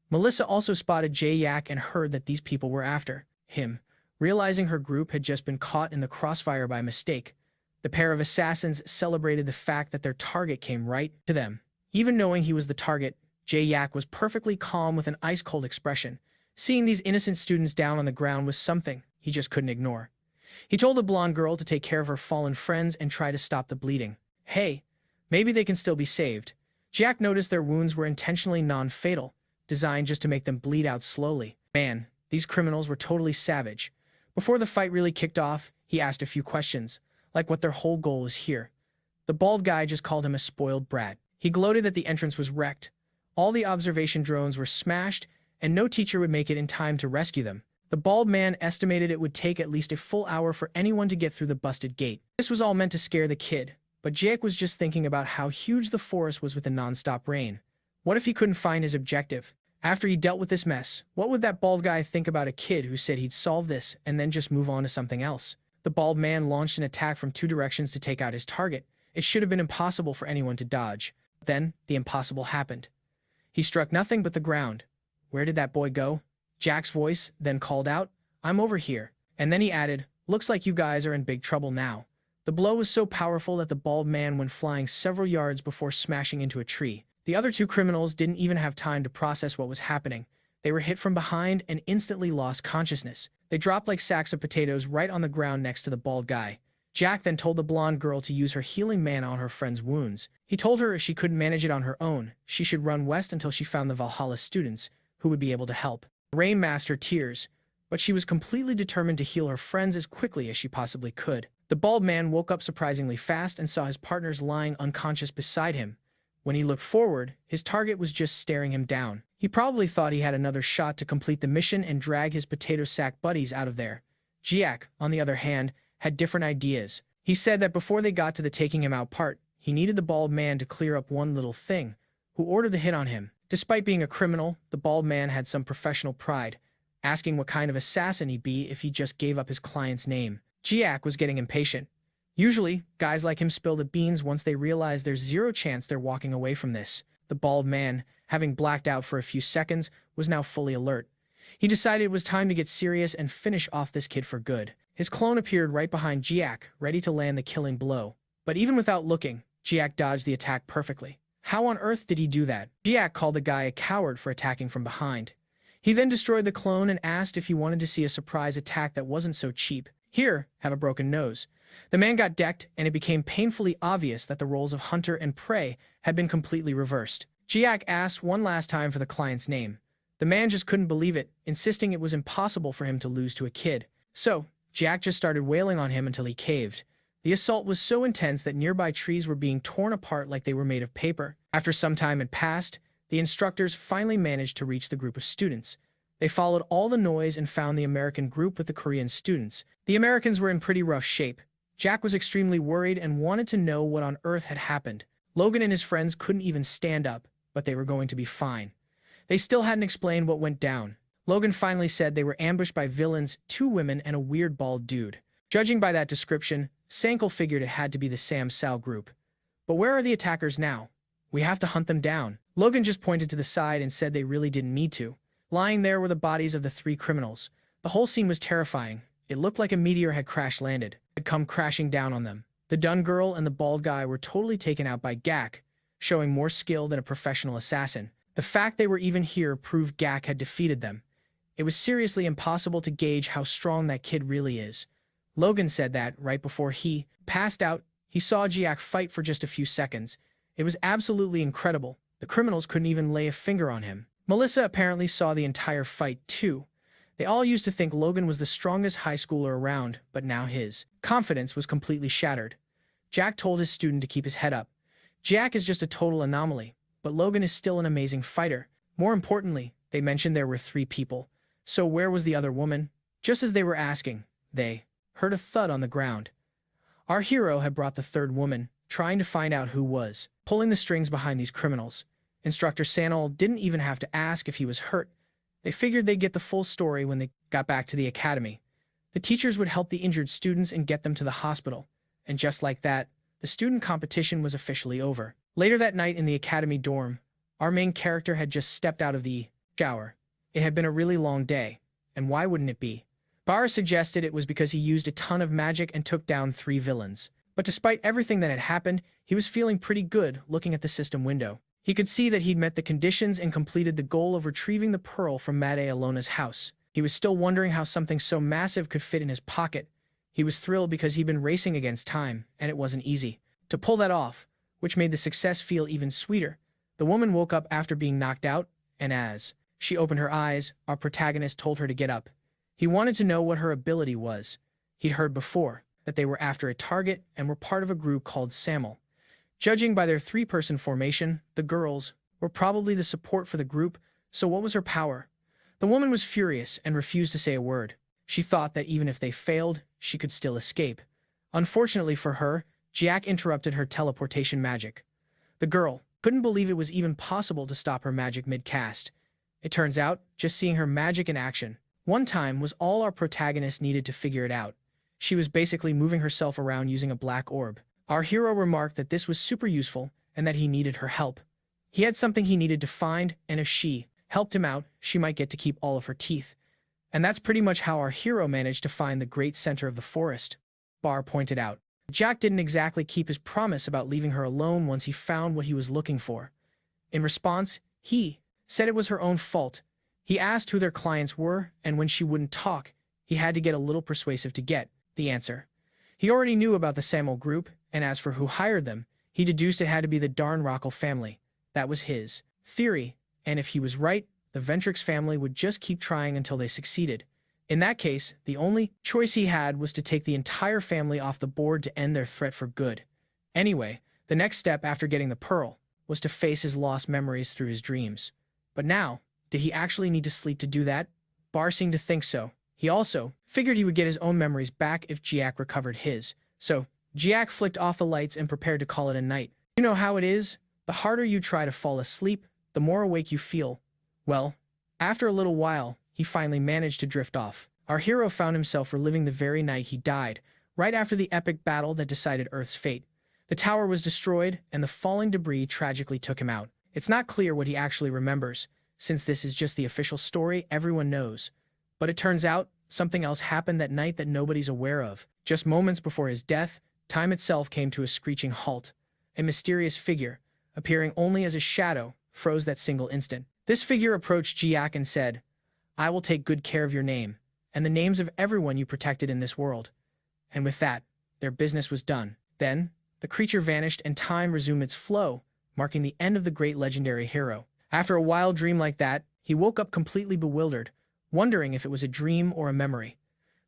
Melissa also spotted Jae Yak and heard that these people were after him. Realizing her group had just been caught in the crossfire by mistake, the pair of assassins celebrated the fact that their target came right to them. Even knowing he was the target, Jae Yak was perfectly calm with an ice-cold expression. Seeing these innocent students down on the ground was something he just couldn't ignore. He told the blonde girl to take care of her fallen friends and try to stop the bleeding. Hey, maybe they can still be saved. Jack noticed their wounds were intentionally non-fatal, designed just to make them bleed out slowly. Man, these criminals were totally savage. Before the fight really kicked off, he asked a few questions, like what their whole goal was here. The bald guy just called him a spoiled brat. He gloated that the entrance was wrecked. All the observation drones were smashed, and no teacher would make it in time to rescue them. The bald man estimated it would take at least a full hour for anyone to get through the busted gate. This was all meant to scare the kid, but Jake was just thinking about how huge the forest was with the non-stop rain. What if he couldn't find his objective? After he dealt with this mess, what would that bald guy think about a kid who said he'd solve this and then just move on to something else? The bald man launched an attack from two directions to take out his target. It should have been impossible for anyone to dodge. Then, the impossible happened. He struck nothing but the ground. Where did that boy go? Jack's voice then called out, "I'm over here." And then he added, "Looks like you guys are in big trouble now." The blow was so powerful that the bald man went flying several yards before smashing into a tree. The other two criminals didn't even have time to process what was happening. They were hit from behind and instantly lost consciousness. They dropped like sacks of potatoes right on the ground next to the bald guy. Jack then told the blonde girl to use her healing mana on her friend's wounds. He told her if she couldn't manage it on her own, she should run west until she found the Valhalla students, who would be able to help. Rain masked her tears, but she was completely determined to heal her friends as quickly as she possibly could. The bald man woke up surprisingly fast and saw his partners lying unconscious beside him. When he looked forward, his target was just staring him down. He probably thought he had another shot to complete the mission and drag his potato sack buddies out of there. Jack, on the other hand, had different ideas. He said that before they got to the taking him out part, he needed the bald man to clear up one little thing, who ordered the hit on him. Despite being a criminal, the bald man had some professional pride, asking what kind of assassin he'd be if he just gave up his client's name. Jack was getting impatient. Usually, guys like him spill the beans once they realize there's zero chance they're walking away from this. The bald man, having blacked out for a few seconds, was now fully alert. He decided it was time to get serious and finish off this kid for good. His clone appeared right behind Jack, ready to land the killing blow. But even without looking, Jack dodged the attack perfectly. How on earth did he do that? Jack called the guy a coward for attacking from behind. He then destroyed the clone and asked if he wanted to see a surprise attack that wasn't so cheap. Here, have a broken nose. The man got decked, and it became painfully obvious that the roles of hunter and prey had been completely reversed. Jack asked one last time for the client's name. The man just couldn't believe it, insisting it was impossible for him to lose to a kid. So, Jack just started wailing on him until he caved. The assault was so intense that nearby trees were being torn apart like they were made of paper. After some time had passed, the instructors finally managed to reach the group of students. They followed all the noise and found the American group with the Korean students. The Americans were in pretty rough shape. Jack was extremely worried and wanted to know what on earth had happened. Logan and his friends couldn't even stand up, but they were going to be fine. They still hadn't explained what went down. Logan finally said they were ambushed by villains, 2 women, and a weird bald dude. Judging by that description, Sankel figured it had to be the Sam Sal group. But where are the attackers now? We have to hunt them down. Logan just pointed to the side and said they really didn't need to. Lying there were the bodies of the 3 criminals. The whole scene was terrifying. It looked like a meteor had crash-landed. It had come crashing down on them. The dun girl and the bald guy were totally taken out by Gak, showing more skill than a professional assassin. The fact they were even here proved Gak had defeated them. It was seriously impossible to gauge how strong that kid really is. Logan said that, right before he passed out, he saw Jack fight for just a few seconds. It was absolutely incredible. The criminals couldn't even lay a finger on him. Melissa apparently saw the entire fight, too. They all used to think Logan was the strongest high schooler around, but now his confidence was completely shattered. Jack told his student to keep his head up. Jack is just a total anomaly, but Logan is still an amazing fighter. More importantly, they mentioned there were 3 people. So where was the other woman? Just as they were asking, they heard a thud on the ground. Our hero had brought the 3rd woman, trying to find out who was pulling the strings behind these criminals. Instructor Sanol didn't even have to ask if he was hurt. They figured they'd get the full story when they got back to the academy. The teachers would help the injured students and get them to the hospital. And just like that, the student competition was officially over. Later that night in the academy dorm, our main character had just stepped out of the shower. It had been a really long day, and why wouldn't it be? Barr suggested it was because he used a ton of magic and took down 3 villains. But despite everything that had happened, he was feeling pretty good looking at the system window. He could see that he'd met the conditions and completed the goal of retrieving the pearl from Made Alona's house. He was still wondering how something so massive could fit in his pocket. He was thrilled because he'd been racing against time, and it wasn't easy to pull that off, which made the success feel even sweeter. The woman woke up after being knocked out, and as she opened her eyes, our protagonist told her to get up. He wanted to know what her ability was. He'd heard before that they were after a target and were part of a group called Samel. Judging by their 3-person formation, the girls were probably the support for the group, so what was her power? The woman was furious and refused to say a word. She thought that even if they failed, she could still escape. Unfortunately for her, Jiak interrupted her teleportation magic. The girl couldn't believe it was even possible to stop her magic mid-cast. It turns out, just seeing her magic in action one time was all our protagonist needed to figure it out. She was basically moving herself around using a black orb. Our hero remarked that this was super useful and that he needed her help. He had something he needed to find, and if she helped him out, she might get to keep all of her teeth. And that's pretty much how our hero managed to find the great center of the forest. Bar pointed out. Jack didn't exactly keep his promise about leaving her alone once he found what he was looking for. In response, he said it was her own fault. He asked who their clients were, and when she wouldn't talk, he had to get a little persuasive to get the answer. He already knew about the Samuel group, and as for who hired them, he deduced it had to be the darn Rockel family. That was his theory, and if he was right, the Ventrix family would just keep trying until they succeeded. In that case, the only choice he had was to take the entire family off the board to end their threat for good. Anyway, the next step after getting the pearl was to face his lost memories through his dreams. But now, did he actually need to sleep to do that? Bar seemed to think so. He also figured he would get his own memories back if Jiak recovered his. So, Jiak flicked off the lights and prepared to call it a night. You know how it is? The harder you try to fall asleep, the more awake you feel. Well, after a little while, he finally managed to drift off. Our hero found himself reliving the very night he died, right after the epic battle that decided Earth's fate. The tower was destroyed, and the falling debris tragically took him out. It's not clear what he actually remembers, since this is just the official story everyone knows. But it turns out, something else happened that night that nobody's aware of. Just moments before his death, time itself came to a screeching halt. A mysterious figure, appearing only as a shadow, froze that single instant. This figure approached Jiak and said, "I will take good care of your name, and the names of everyone you protected in this world." And with that, their business was done. Then, the creature vanished and time resumed its flow, marking the end of the great legendary hero. After a wild dream like that, he woke up completely bewildered, wondering if it was a dream or a memory.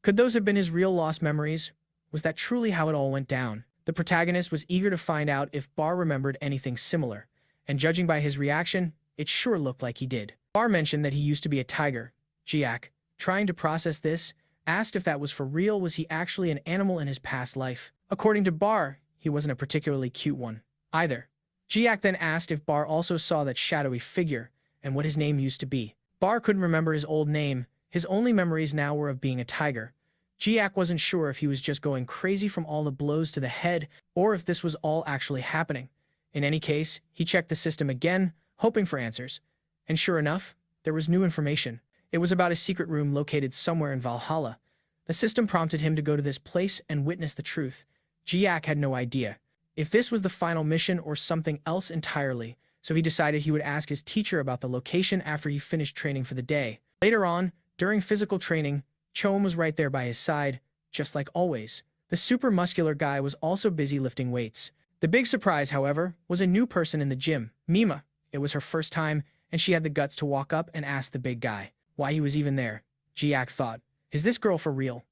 Could those have been his real lost memories? Was that truly how it all went down? The protagonist was eager to find out if Bar remembered anything similar, and judging by his reaction, it sure looked like he did. Bar mentioned that he used to be a tiger. Jiak, trying to process this, asked if that was for real. Was he actually an animal in his past life? According to Bar, he wasn't a particularly cute one either. Jiak then asked if Bar also saw that shadowy figure and what his name used to be. Bar couldn't remember his old name. His only memories now were of being a tiger. Jiak wasn't sure if he was just going crazy from all the blows to the head or if this was all actually happening. In any case, he checked the system again, hoping for answers. And sure enough, there was new information. It was about a secret room located somewhere in Valhalla. The system prompted him to go to this place and witness the truth. Jiak had no idea if this was the final mission or something else entirely, so he decided he would ask his teacher about the location after he finished training for the day. Later on, during physical training, Choy was right there by his side, just like always. The super muscular guy was also busy lifting weights. The big surprise, however, was a new person in the gym, Mima. It was her first time, and she had the guts to walk up and ask the big guy why he was even there. Jiak thought, is this girl for real?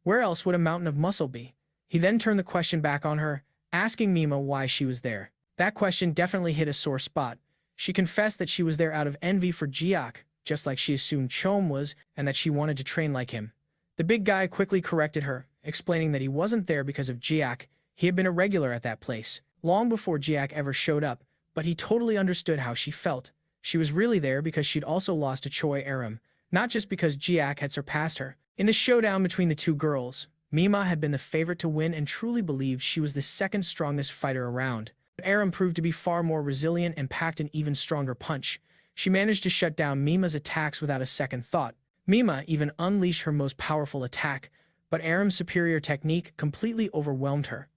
Where else would a mountain of muscle be? He then turned the question back on her, asking Mima why she was there. That question definitely hit a sore spot. She confessed that she was there out of envy for Jiak, just like she assumed Choy was, and that she wanted to train like him. The big guy quickly corrected her, explaining that he wasn't there because of Jiak. He had been a regular at that place, long before Jiak ever showed up, but he totally understood how she felt. She was really there because she'd also lost to Choy Arin, not just because Jiak had surpassed her. In the showdown between the two girls, Mima had been the favorite to win and truly believed she was the second strongest fighter around. But Arin proved to be far more resilient and packed an even stronger punch. She managed to shut down Mima's attacks without a second thought. Mima even unleashed her most powerful attack, but Arin's superior technique completely overwhelmed her.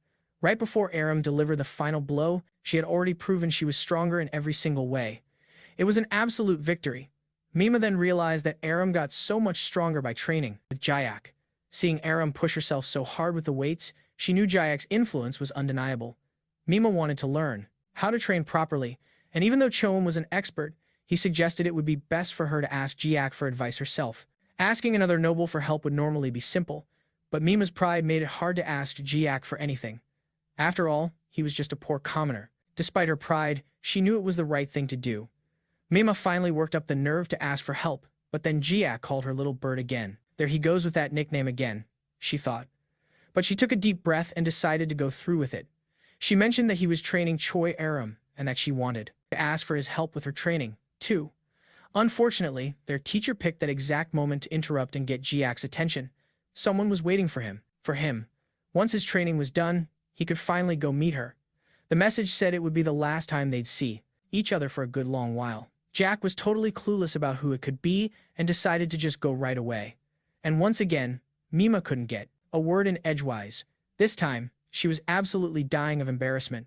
Right before Arin delivered the final blow, she had already proven she was stronger in every single way. It was an absolute victory. Mima then realized that Arin got so much stronger by training with Jiak. Seeing Arin push herself so hard with the weights, she knew Jiak's influence was undeniable. Mima wanted to learn how to train properly, and even though Choy was an expert, he suggested it would be best for her to ask Jiak for advice herself. Asking another noble for help would normally be simple, but Mima's pride made it hard to ask Jiak for anything. After all, he was just a poor commoner. Despite her pride, she knew it was the right thing to do. Mima finally worked up the nerve to ask for help, but then Jiak called her little bird again. There he goes with that nickname again, she thought. But she took a deep breath and decided to go through with it. She mentioned that he was training Choy Arin and that she wanted to ask for his help with her training, too. Unfortunately, their teacher picked that exact moment to interrupt and get Jiak's attention. Someone was waiting for him. Once his training was done, he could finally go meet her. The message said it would be the last time they'd see each other for a good long while. Jack was totally clueless about who it could be and decided to just go right away. And once again, Mima couldn't get a word in edgewise. This time, she was absolutely dying of embarrassment.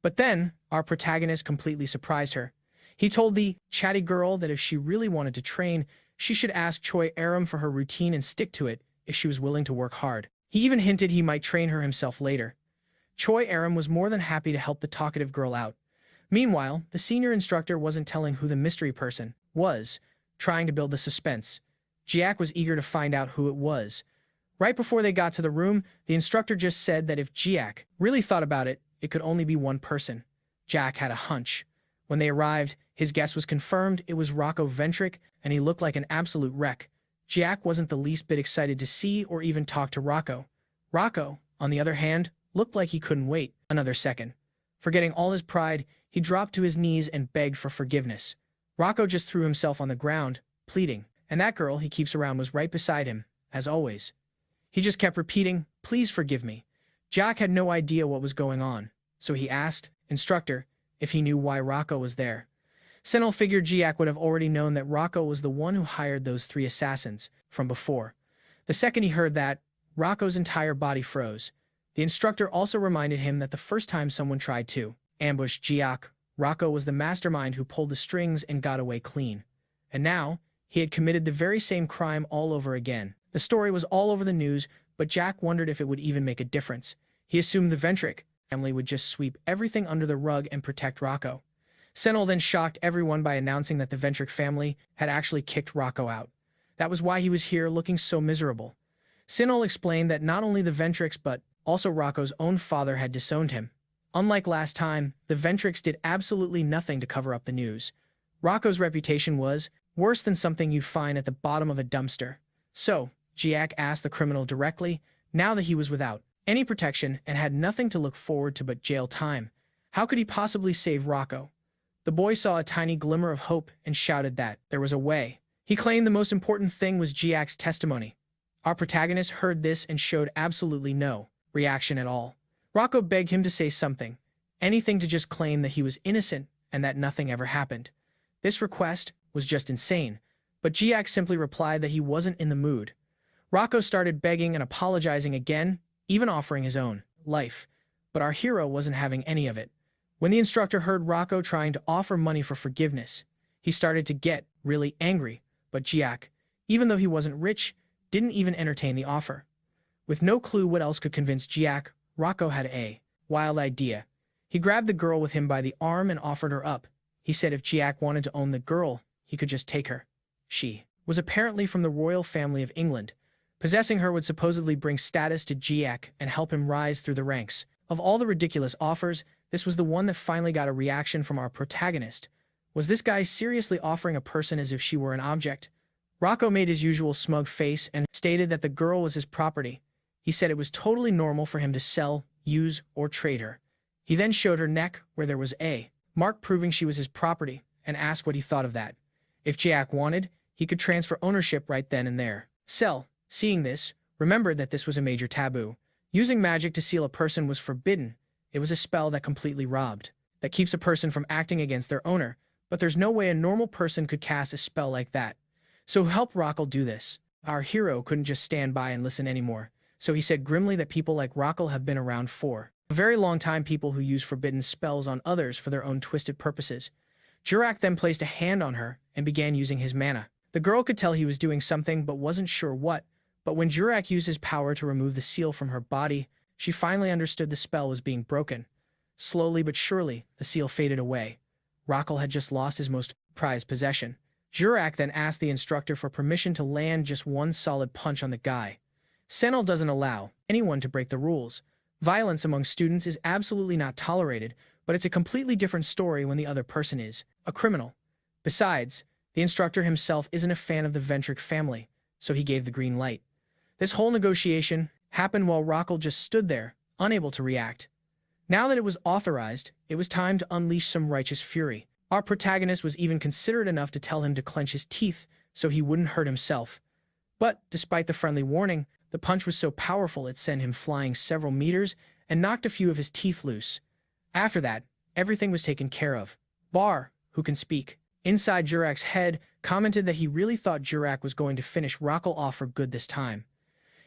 But then, our protagonist completely surprised her. He told the chatty girl that if she really wanted to train, she should ask Choy Arin for her routine and stick to it if she was willing to work hard. He even hinted he might train her himself later. Choy Arin was more than happy to help the talkative girl out. Meanwhile, the senior instructor wasn't telling who the mystery person was, trying to build the suspense. Jiak was eager to find out who it was. Right before they got to the room, the instructor just said that if Jiak really thought about it, it could only be one person. Jack had a hunch. When they arrived, his guess was confirmed. It was Rocco Ventric, and he looked like an absolute wreck. Jack wasn't the least bit excited to see or even talk to Rocco. Rocco, on the other hand, looked like he couldn't wait another second. Forgetting all his pride, he dropped to his knees and begged for forgiveness. Rocco just threw himself on the ground, pleading, and that girl he keeps around was right beside him, as always. He just kept repeating, "Please forgive me." Jack had no idea what was going on, so he asked, instructor, if he knew why Rocco was there. Senel figured Jiak would have already known that Rocco was the one who hired those 3 assassins from before. The second he heard that, Rocco's entire body froze. The instructor also reminded him that the first time someone tried to ambush Jiak, Rocco was the mastermind who pulled the strings and got away clean. And now, he had committed the very same crime all over again. The story was all over the news, but Jack wondered if it would even make a difference. He assumed the Ventric family would just sweep everything under the rug and protect Rocco. Senel then shocked everyone by announcing that the Ventric family had actually kicked Rocco out. That was why he was here looking so miserable. Senel explained that not only the Ventrics but also Rocco's own father had disowned him. Unlike last time, the Ventrics did absolutely nothing to cover up the news. Rocco's reputation was worse than something you'd find at the bottom of a dumpster. So, Jiak asked the criminal directly, now that he was without any protection and had nothing to look forward to but jail time. How could he possibly save Rocco? The boy saw a tiny glimmer of hope and shouted that there was a way. He claimed the most important thing was Jiak's testimony. Our protagonist heard this and showed absolutely no reaction at all. Rocco begged him to say something, anything to just claim that he was innocent and that nothing ever happened. This request was just insane, but Jiak simply replied that he wasn't in the mood. Rocco started begging and apologizing again, even offering his own life, but our hero wasn't having any of it. When the instructor heard Rocco trying to offer money for forgiveness, he started to get really angry, but Jiak, even though he wasn't rich, didn't even entertain the offer. With no clue what else could convince Jiak, Rocco had a wild idea. He grabbed the girl with him by the arm and offered her up. He said if Jiak wanted to own the girl, he could just take her. She was apparently from the royal family of England. Possessing her would supposedly bring status to Jiak and help him rise through the ranks. Of all the ridiculous offers, this was the one that finally got a reaction from our protagonist. Was this guy seriously offering a person as if she were an object? Rocco made his usual smug face and stated that the girl was his property. He said it was totally normal for him to sell, use, or trade her. He then showed her neck where there was a mark proving she was his property and asked what he thought of that. If Jiak wanted, he could transfer ownership right then and there. Sel, seeing this, remembered that this was a major taboo. Using magic to seal a person was forbidden. It was a spell that completely robbed, that keeps a person from acting against their owner, but there's no way a normal person could cast a spell like that. So help Rocco do this. Our hero couldn't just stand by and listen anymore, so he said grimly that people like Rocco have been around for a very long time, people who use forbidden spells on others for their own twisted purposes. Jurak then placed a hand on her and began using his mana. The girl could tell he was doing something but wasn't sure what, but when Jurak used his power to remove the seal from her body, she finally understood the spell was being broken. Slowly but surely, the seal faded away. Rocco had just lost his most prized possession. Jurak then asked the instructor for permission to land just one solid punch on the guy. Senel doesn't allow anyone to break the rules. Violence among students is absolutely not tolerated, but it's a completely different story when the other person is a criminal. Besides, the instructor himself isn't a fan of the Ventric family, so he gave the green light. This whole negotiation happened while Rocco just stood there, unable to react. Now that it was authorized, it was time to unleash some righteous fury. Our protagonist was even considerate enough to tell him to clench his teeth so he wouldn't hurt himself. But, despite the friendly warning, the punch was so powerful it sent him flying several meters and knocked a few of his teeth loose. After that, everything was taken care of. Bar, who can speak, inside Jurak's head, commented that he really thought Jurak was going to finish Rockle off for good this time.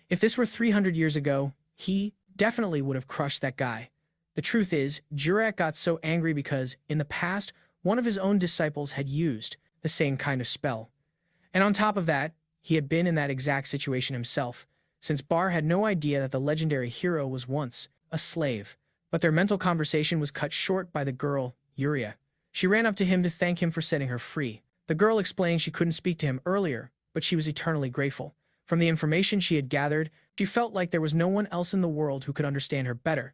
If this were 300 years ago, he definitely would have crushed that guy. The truth is, Jurak got so angry because, in the past, one of his own disciples had used the same kind of spell. And on top of that, he had been in that exact situation himself, since Bar had no idea that the legendary hero was once a slave. But their mental conversation was cut short by the girl, Yuria. She ran up to him to thank him for setting her free. The girl explained she couldn't speak to him earlier, but she was eternally grateful. From the information she had gathered, she felt like there was no one else in the world who could understand her better.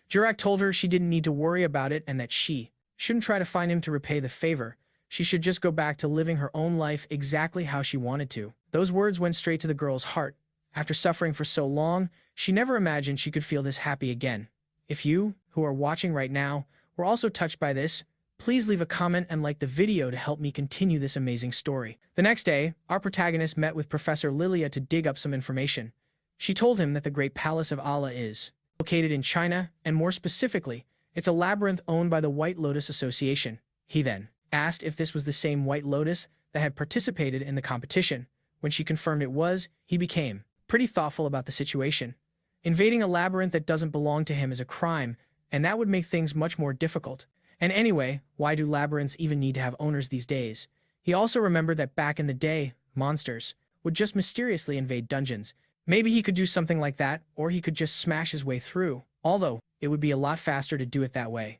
Jurak told her she didn't need to worry about it and that she shouldn't try to find him to repay the favor. She should just go back to living her own life exactly how she wanted to. Those words went straight to the girl's heart. After suffering for so long, she never imagined she could feel this happy again. If you, who are watching right now, were also touched by this, please leave a comment and like the video to help me continue this amazing story. The next day, our protagonist met with Professor Lilia to dig up some information. She told him that the Great Palace of Allah is located in China, and more specifically, it's a labyrinth owned by the White Lotus Association. He then asked if this was the same White Lotus that had participated in the competition. When she confirmed it was, he became pretty thoughtful about the situation. Invading a labyrinth that doesn't belong to him is a crime, and that would make things much more difficult. And anyway, why do labyrinths even need to have owners these days? He also remembered that back in the day, monsters would just mysteriously invade dungeons. Maybe he could do something like that, or he could just smash his way through, although it would be a lot faster to do it that way.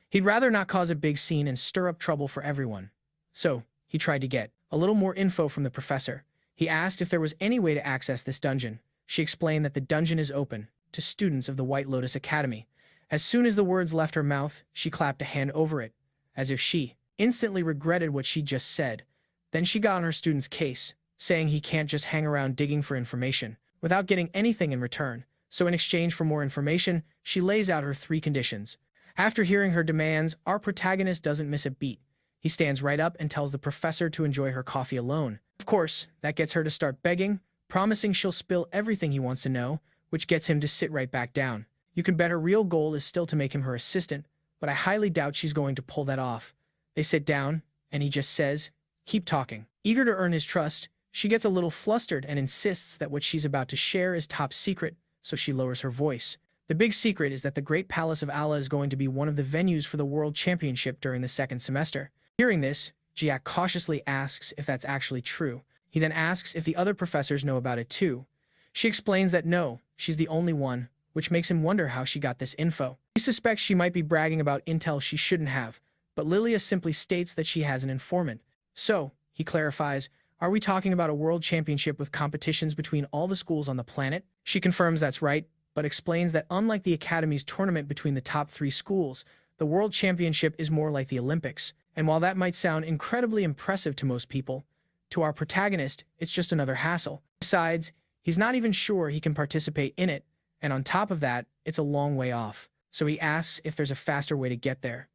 He'd rather not cause a big scene and stir up trouble for everyone. So, he tried to get a little more info from the professor. He asked if there was any way to access this dungeon. She explained that the dungeon is open to students of the White Lotus Academy. As soon as the words left her mouth, she clapped a hand over it, as if she instantly regretted what she just said. Then she got on her student's case, saying he can't just hang around digging for information without getting anything in return. So in exchange for more information, she lays out her 3 conditions. After hearing her demands, our protagonist doesn't miss a beat. He stands right up and tells the professor to enjoy her coffee alone. Of course, that gets her to start begging, promising she'll spill everything he wants to know, which gets him to sit right back down. You can bet her real goal is still to make him her assistant, but I highly doubt she's going to pull that off. They sit down, and he just says, "Keep talking." Eager to earn his trust, she gets a little flustered and insists that what she's about to share is top secret, so she lowers her voice. The big secret is that the Great Palace of Allah is going to be one of the venues for the World Championship during the 2nd semester. Hearing this, Jiak cautiously asks if that's actually true. He then asks if the other professors know about it too. She explains that no, she's the only one, which makes him wonder how she got this info. He suspects she might be bragging about intel she shouldn't have, but Lilia simply states that she has an informant. So, he clarifies, are we talking about a world championship with competitions between all the schools on the planet? She confirms that's right, but explains that unlike the Academy's tournament between the top 3 schools, the world championship is more like the Olympics. And while that might sound incredibly impressive to most people, to our protagonist, it's just another hassle. Besides, he's not even sure he can participate in it, and on top of that, it's a long way off. So he asks if there's a faster way to get there.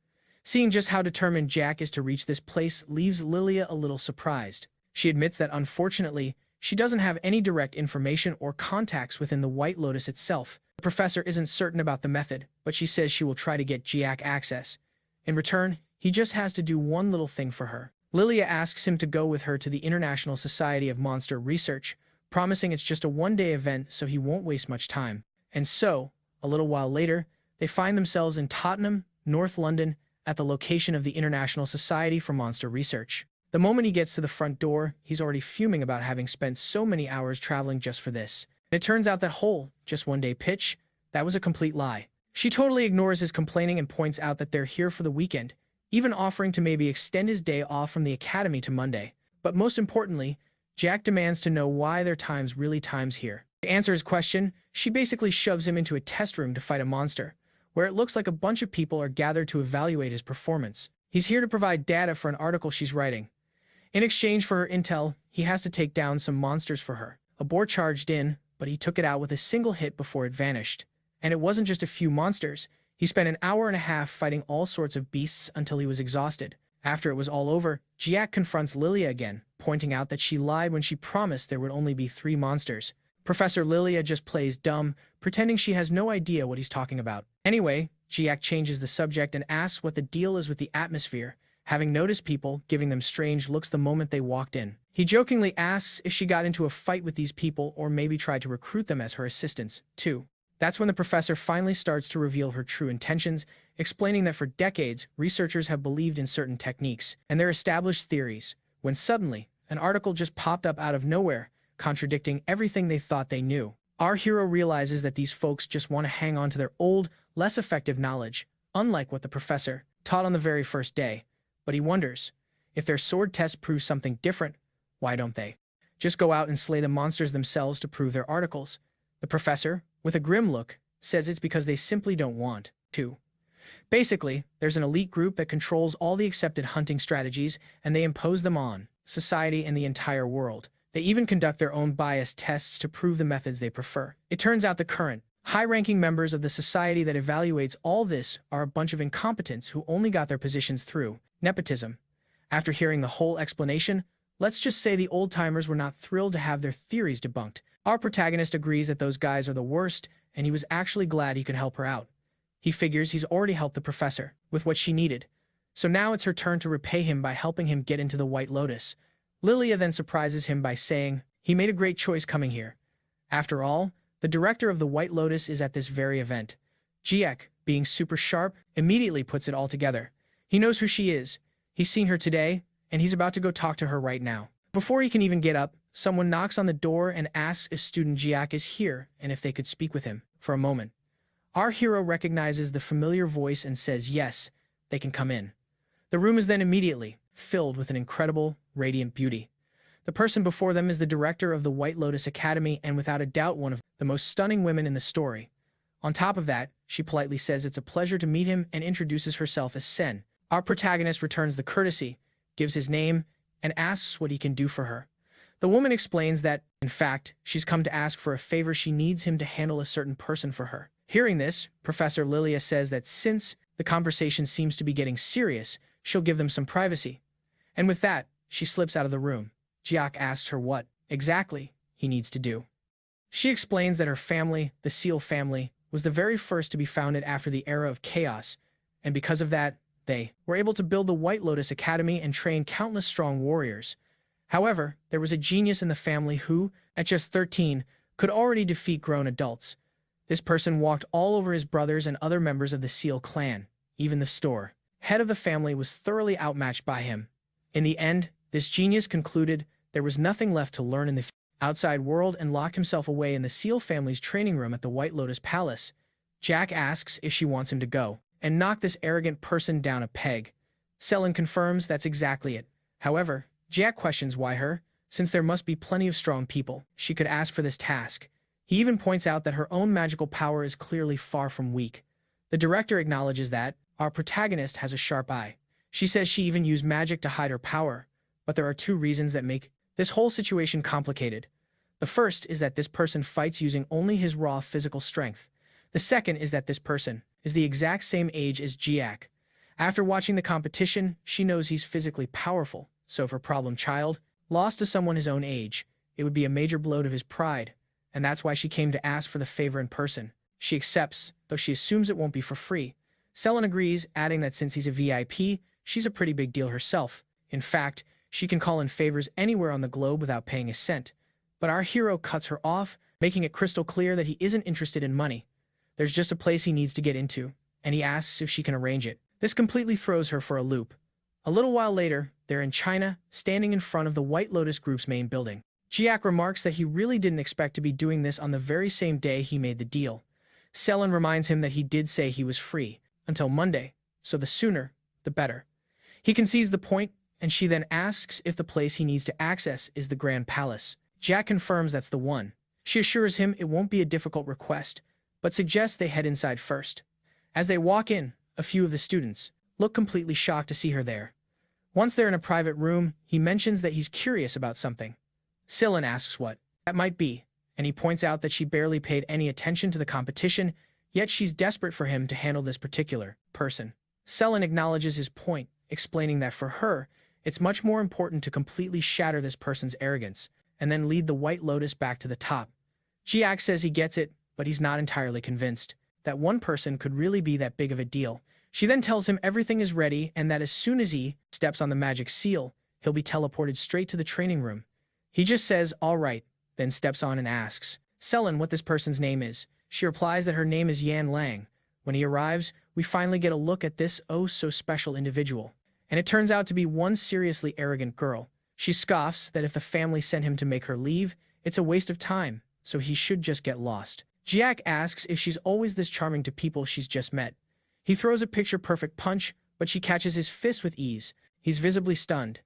Seeing just how determined Jack is to reach this place leaves Lilia a little surprised. She admits that unfortunately, she doesn't have any direct information or contacts within the White Lotus itself. The professor isn't certain about the method, but she says she will try to get Jiak access. In return, he just has to do one little thing for her. Lilia asks him to go with her to the International Society of Monster Research, promising it's just a one-day event so he won't waste much time. And so, a little while later, they find themselves in Tottenham, North London, at the location of the International Society for Monster Research. The moment he gets to the front door, he's already fuming about having spent so many hours traveling just for this. And it turns out that whole, just one-day pitch, that was a complete lie. She totally ignores his complaining and points out that they're here for the weekend, even offering to maybe extend his day off from the academy to Monday. But most importantly, Jack demands to know why their time's really times here. To answer his question, she basically shoves him into a test room to fight a monster, where it looks like a bunch of people are gathered to evaluate his performance. He's here to provide data for an article she's writing. In exchange for her intel, he has to take down some monsters for her. A boar charged in, but he took it out with a single hit before it vanished. And it wasn't just a few monsters. He spent an hour and a half fighting all sorts of beasts until he was exhausted. After it was all over, Jiak confronts Lilia again, pointing out that she lied when she promised there would only be 3 monsters. Professor Lilia just plays dumb, pretending she has no idea what he's talking about. Anyway, Jiak changes the subject and asks what the deal is with the atmosphere, having noticed people giving them strange looks the moment they walked in. He jokingly asks if she got into a fight with these people or maybe tried to recruit them as her assistants, too. That's when the professor finally starts to reveal her true intentions, explaining that for decades, researchers have believed in certain techniques and their established theories, when suddenly, an article just popped up out of nowhere, contradicting everything they thought they knew. Our hero realizes that these folks just want to hang on to their old, less effective knowledge, unlike what the professor taught on the very first day. But he wonders, if their sword test proves something different, why don't they just go out and slay the monsters themselves to prove their articles? The professor, with a grim look, says it's because they simply don't want to. Basically, there's an elite group that controls all the accepted hunting strategies, and they impose them on society and the entire world. They even conduct their own bias tests to prove the methods they prefer. It turns out the current, high-ranking members of the society that evaluates all this are a bunch of incompetents who only got their positions through nepotism. After hearing the whole explanation, let's just say the old-timers were not thrilled to have their theories debunked. Our protagonist agrees that those guys are the worst, and he was actually glad he could help her out. He figures he's already helped the professor with what she needed, so now it's her turn to repay him by helping him get into the White Lotus. Lilia then surprises him by saying he made a great choice coming here. After all, the director of the White Lotus is at this very event. Jiek, being super sharp, immediately puts it all together. He knows who she is. He's seen her today, and he's about to go talk to her right now. Before he can even get up, someone knocks on the door and asks if student Jiak is here and if they could speak with him for a moment. Our hero recognizes the familiar voice and says yes, they can come in. The room is then immediately filled with an incredible, radiant beauty. The person before them is the director of the White Lotus Academy and without a doubt one of the most stunning women in the story. On top of that, she politely says it's a pleasure to meet him and introduces herself as Sen. Our protagonist returns the courtesy, gives his name, and asks what he can do for her. The woman explains that, in fact, she's come to ask for a favor. She needs him to handle a certain person for her. Hearing this, Professor Lilia says that since the conversation seems to be getting serious, she'll give them some privacy. And with that, she slips out of the room. Jiak asks her what, exactly, he needs to do. She explains that her family, the Seal family, was the very first to be founded after the era of chaos, and because of that, they were able to build the White Lotus Academy and train countless strong warriors. However, there was a genius in the family who, at just 13, could already defeat grown adults. This person walked all over his brothers and other members of the Seal clan. Even the store head of the family was thoroughly outmatched by him. In the end, this genius concluded there was nothing left to learn in the outside world and locked himself away in the Seal family's training room at the White Lotus Palace. Jack asks if she wants him to go and knock this arrogant person down a peg. Selen confirms that's exactly it. However, Jack questions why her, since there must be plenty of strong people she could ask for this task. He even points out that her own magical power is clearly far from weak. The director acknowledges that our protagonist has a sharp eye. She says she even used magic to hide her power, but there are 2 reasons that make this whole situation complicated. The first is that this person fights using only his raw physical strength. The second is that this person is the exact same age as Jiak. After watching the competition, she knows he's physically powerful, so if her problem child lost to someone his own age, it would be a major blow to his pride, and that's why she came to ask for the favor in person. She accepts, though she assumes it won't be for free. Selen agrees, adding that since he's a VIP, she's a pretty big deal herself. In fact, she can call in favors anywhere on the globe without paying a cent. But our hero cuts her off, making it crystal clear that he isn't interested in money. There's just a place he needs to get into, and he asks if she can arrange it. This completely throws her for a loop. A little while later, they're in China, standing in front of the White Lotus Group's main building. Jiak remarks that he really didn't expect to be doing this on the very same day he made the deal. Selen reminds him that he did say he was free until Monday, so the sooner, the better. He concedes the point, and she then asks if the place he needs to access is the Grand Palace. Jack confirms that's the one. She assures him it won't be a difficult request, but suggests they head inside first. As they walk in, a few of the students look completely shocked to see her there. Once they're in a private room, he mentions that he's curious about something. Selen asks what that might be, and he points out that she barely paid any attention to the competition, yet she's desperate for him to handle this particular person. Selen acknowledges his point, explaining that for her, it's much more important to completely shatter this person's arrogance and then lead the White Lotus back to the top. Jiak says he gets it, but he's not entirely convinced that one person could really be that big of a deal. She then tells him everything is ready and that as soon as he steps on the magic seal, he'll be teleported straight to the training room. He just says, all right, then steps on and asks Selen what this person's name is. She replies that her name is Yan Lang. When he arrives, we finally get a look at this oh-so-special individual. And it turns out to be one seriously arrogant girl. She scoffs that if the family sent him to make her leave, it's a waste of time, so he should just get lost. Jiak asks if she's always this charming to people she's just met. He throws a picture-perfect punch, but she catches his fist with ease. He's visibly stunned.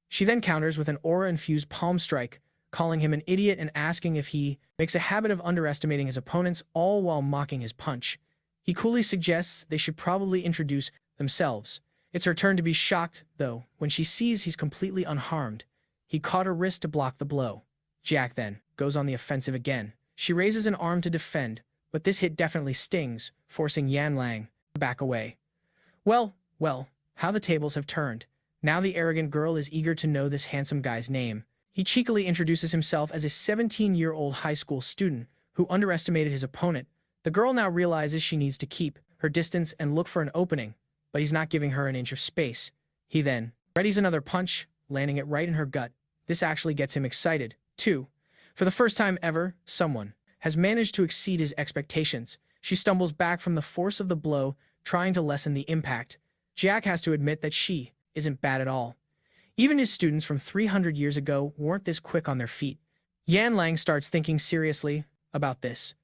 She then counters with an aura-infused palm strike, calling him an idiot and asking if he makes a habit of underestimating his opponents, all while mocking his punch. He coolly suggests they should probably introduce themselves. It's her turn to be shocked, though, when she sees he's completely unharmed. He caught her wrist to block the blow. Jiak then goes on the offensive again. She raises an arm to defend, but this hit definitely stings, forcing Yan Lang to back away. Well, how the tables have turned. Now the arrogant girl is eager to know this handsome guy's name. He cheekily introduces himself as a 17-year-old high school student who underestimated his opponent. The girl now realizes she needs to keep her distance and look for an opening, but he's not giving her an inch of space. He then readies another punch, landing it right in her gut. This actually gets him excited, too. For the first time ever, someone has managed to exceed his expectations. She stumbles back from the force of the blow, trying to lessen the impact. Jiak has to admit that she isn't bad at all. Even his students from 300 years ago weren't this quick on their feet. Yan Lang starts thinking seriously about this.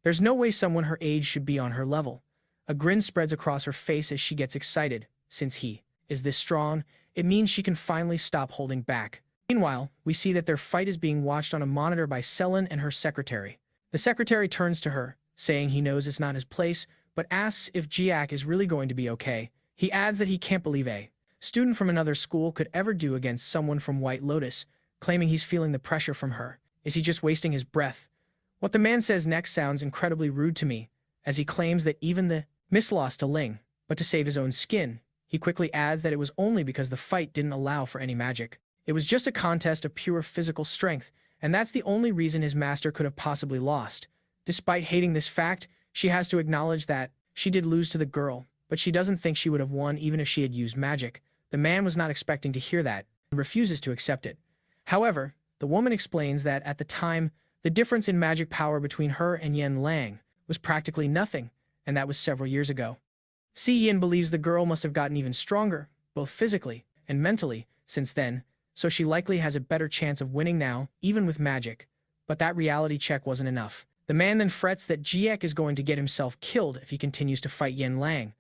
There's no way someone her age should be on her level. A grin spreads across her face as she gets excited. Since he is this strong, it means she can finally stop holding back. Meanwhile, we see that their fight is being watched on a monitor by Selen and her secretary. The secretary turns to her, saying he knows it's not his place, but asks if Jiak is really going to be okay. He adds that he can't believe a student from another school could ever do against someone from White Lotus, claiming he's feeling the pressure from her. Is he just wasting his breath? What the man says next sounds incredibly rude to me, as he claims that even the miss lost to Ling, but to save his own skin. He quickly adds that it was only because the fight didn't allow for any magic. It was just a contest of pure physical strength, and that's the only reason his master could have possibly lost. Despite hating this fact, she has to acknowledge that she did lose to the girl, but she doesn't think she would have won even if she had used magic. The man was not expecting to hear that, and refuses to accept it. However, the woman explains that at the time, the difference in magic power between her and Yan Lang was practically nothing, and that was several years ago. Si Yin believes the girl must have gotten even stronger, both physically and mentally, since then, so she likely has a better chance of winning now, even with magic. But that reality check wasn't enough. The man then frets that Jiek is going to get himself killed if he continues to fight Yan Lang.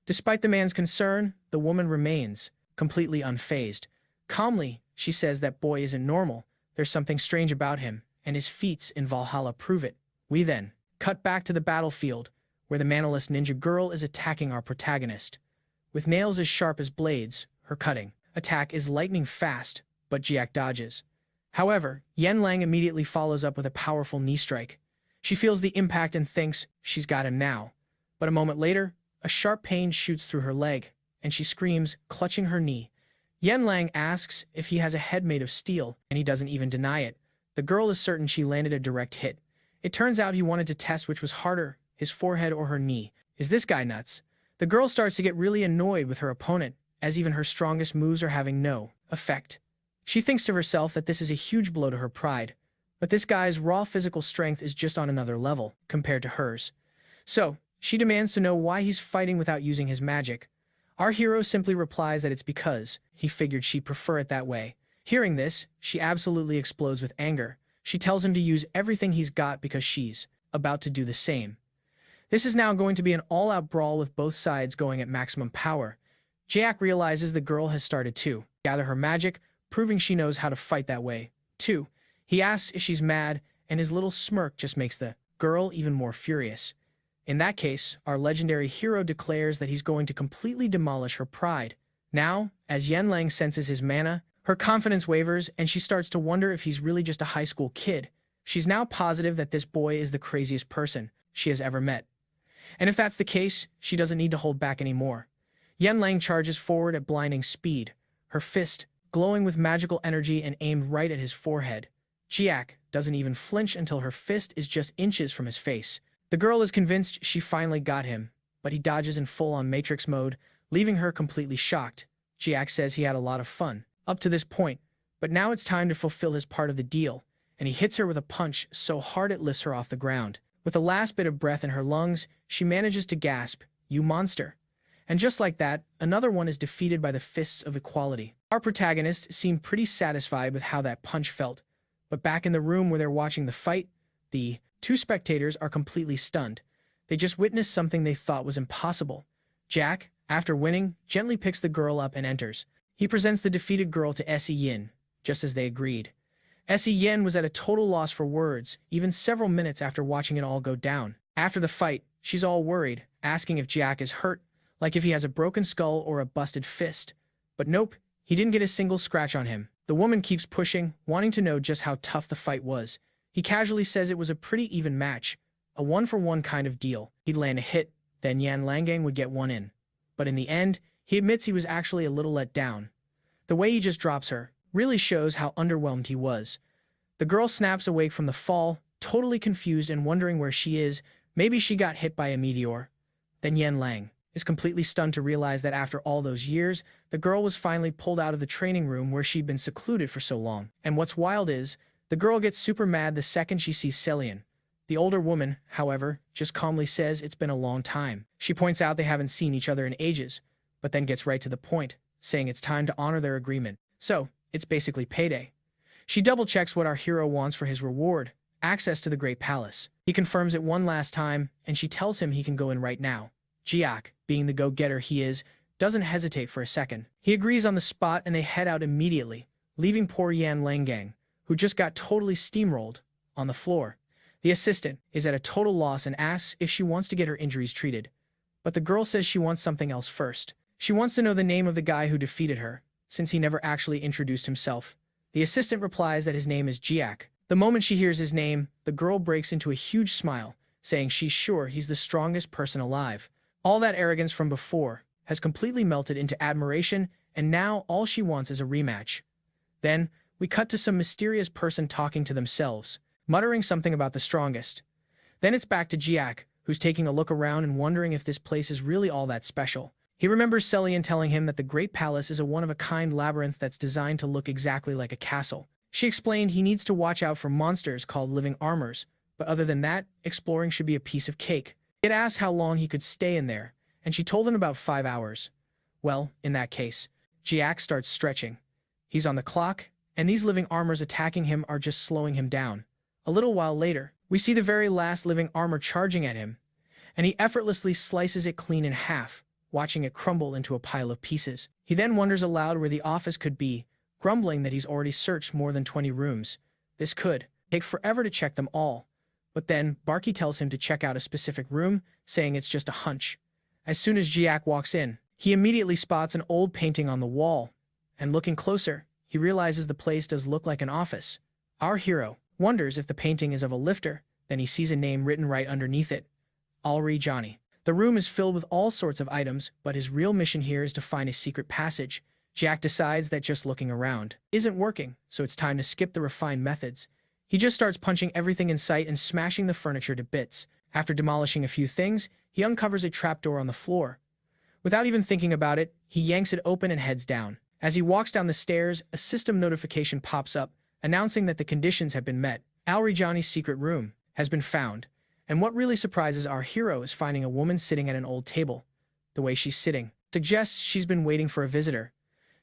Despite the man's concern, the woman remains completely unfazed. Calmly, she says that boy isn't normal. There's something strange about him, and his feats in Valhalla prove it. We then cut back to the battlefield, where the manaless ninja girl is attacking our protagonist. With nails as sharp as blades, her cutting attack is lightning fast, but Jiak dodges. However, Yan Lang immediately follows up with a powerful knee strike. She feels the impact and thinks she's got him now. But a moment later, a sharp pain shoots through her leg, and she screams, clutching her knee. Yan Lang asks if he has a head made of steel, and he doesn't even deny it. The girl is certain she landed a direct hit. It turns out he wanted to test which was harder, his forehead or her knee. Is this guy nuts? The girl starts to get really annoyed with her opponent, as even her strongest moves are having no effect. She thinks to herself that this is a huge blow to her pride, but this guy's raw physical strength is just on another level compared to hers. So, she demands to know why he's fighting without using his magic. Our hero simply replies that it's because he figured she'd prefer it that way. Hearing this, she absolutely explodes with anger. She tells him to use everything he's got because she's about to do the same. This is now going to be an all-out brawl with both sides going at maximum power. Jack realizes the girl has started to gather her magic, proving she knows how to fight that way, too. He asks if she's mad, and his little smirk just makes the girl even more furious. In that case, our legendary hero declares that he's going to completely demolish her pride. Now, as Yan Lang senses his mana, her confidence wavers, and she starts to wonder if he's really just a high school kid. She's now positive that this boy is the craziest person she has ever met. And if that's the case, she doesn't need to hold back anymore. Yan Lang charges forward at blinding speed, her fist glowing with magical energy and aimed right at his forehead. Jiak doesn't even flinch until her fist is just inches from his face. The girl is convinced she finally got him, but he dodges in full-on Matrix mode, leaving her completely shocked. Jiak says he had a lot of fun up to this point, but now it's time to fulfill his part of the deal, and he hits her with a punch so hard it lifts her off the ground. With the last bit of breath in her lungs, she manages to gasp, "You monster." And just like that, another one is defeated by the fists of equality. Our protagonist seemed pretty satisfied with how that punch felt, but back in the room where they're watching the fight, the two spectators are completely stunned. They just witnessed something they thought was impossible. Jack, after winning, gently picks the girl up and enters. He presents the defeated girl to Essie Yin, just as they agreed. Essie Yin was at a total loss for words, even several minutes after watching it all go down. After the fight, she's all worried, asking if Jack is hurt, like if he has a broken skull or a busted fist. But nope, he didn't get a single scratch on him. The woman keeps pushing, wanting to know just how tough the fight was. He casually says it was a pretty even match, a one-for-one kind of deal. He'd land a hit, then Yan Langang would get one in. But in the end, he admits he was actually a little let down. The way he just drops her really shows how underwhelmed he was. The girl snaps awake from the fall, totally confused and wondering where she is. Maybe she got hit by a meteor. Then Yan Lang is completely stunned to realize that after all those years, the girl was finally pulled out of the training room where she'd been secluded for so long. And what's wild is, the girl gets super mad the second she sees Celian. The older woman, however, just calmly says it's been a long time. She points out they haven't seen each other in ages, but then gets right to the point, saying it's time to honor their agreement. So, it's basically payday. She double-checks what our hero wants for his reward, access to the Great Palace. He confirms it one last time, and she tells him he can go in right now. Jiak, being the go-getter he is, doesn't hesitate for a second. He agrees on the spot and they head out immediately, leaving poor Yan Langang, who just got totally steamrolled, on the floor. The assistant is at a total loss and asks if she wants to get her injuries treated. But the girl says she wants something else first. She wants to know the name of the guy who defeated her, since he never actually introduced himself. The assistant replies that his name is Jiak. The moment she hears his name, the girl breaks into a huge smile, saying she's sure he's the strongest person alive. All that arrogance from before has completely melted into admiration, and now all she wants is a rematch. Then, we cut to some mysterious person talking to themselves, muttering something about the strongest. Then it's back to Jiak, who's taking a look around and wondering if this place is really all that special. He remembers Celian telling him that the Great Palace is a one-of-a-kind labyrinth that's designed to look exactly like a castle. She explained he needs to watch out for monsters called living armors, but other than that, exploring should be a piece of cake. He had asked how long he could stay in there, and she told him about 5 hours. Well, in that case, Jiak starts stretching. He's on the clock, and these living armors attacking him are just slowing him down. A little while later, we see the very last living armor charging at him, and he effortlessly slices it clean in half, watching it crumble into a pile of pieces. He then wonders aloud where the office could be, grumbling that he's already searched more than 20 rooms. This could take forever to check them all. But then, Barky tells him to check out a specific room, saying it's just a hunch. As soon as Jiak walks in, he immediately spots an old painting on the wall, and looking closer, he realizes the place does look like an office. Our hero wonders if the painting is of a lifter, then he sees a name written right underneath it. Alri Johnny. The room is filled with all sorts of items, but his real mission here is to find a secret passage. Jack decides that just looking around isn't working, so it's time to skip the refined methods. He just starts punching everything in sight and smashing the furniture to bits. After demolishing a few things, he uncovers a trapdoor on the floor. Without even thinking about it, he yanks it open and heads down. As he walks down the stairs, a system notification pops up, announcing that the conditions have been met. Alrijani's secret room has been found, and what really surprises our hero is finding a woman sitting at an old table. The way she's sitting suggests she's been waiting for a visitor.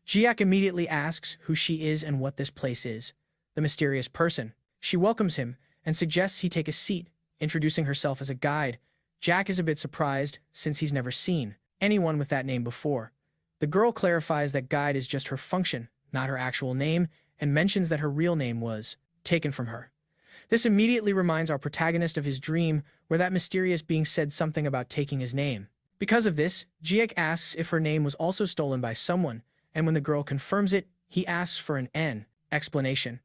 Jiak immediately asks who she is and what this place is. The mysterious person. She welcomes him and suggests he take a seat, introducing herself as a guide. Jack is a bit surprised, since he's never seen anyone with that name before. The girl clarifies that guide is just her function, not her actual name, and mentions that her real name was taken from her. This immediately reminds our protagonist of his dream, where that mysterious being said something about taking his name. Because of this, Jiak asks if her name was also stolen by someone, and when the girl confirms it, he asks for an explanation.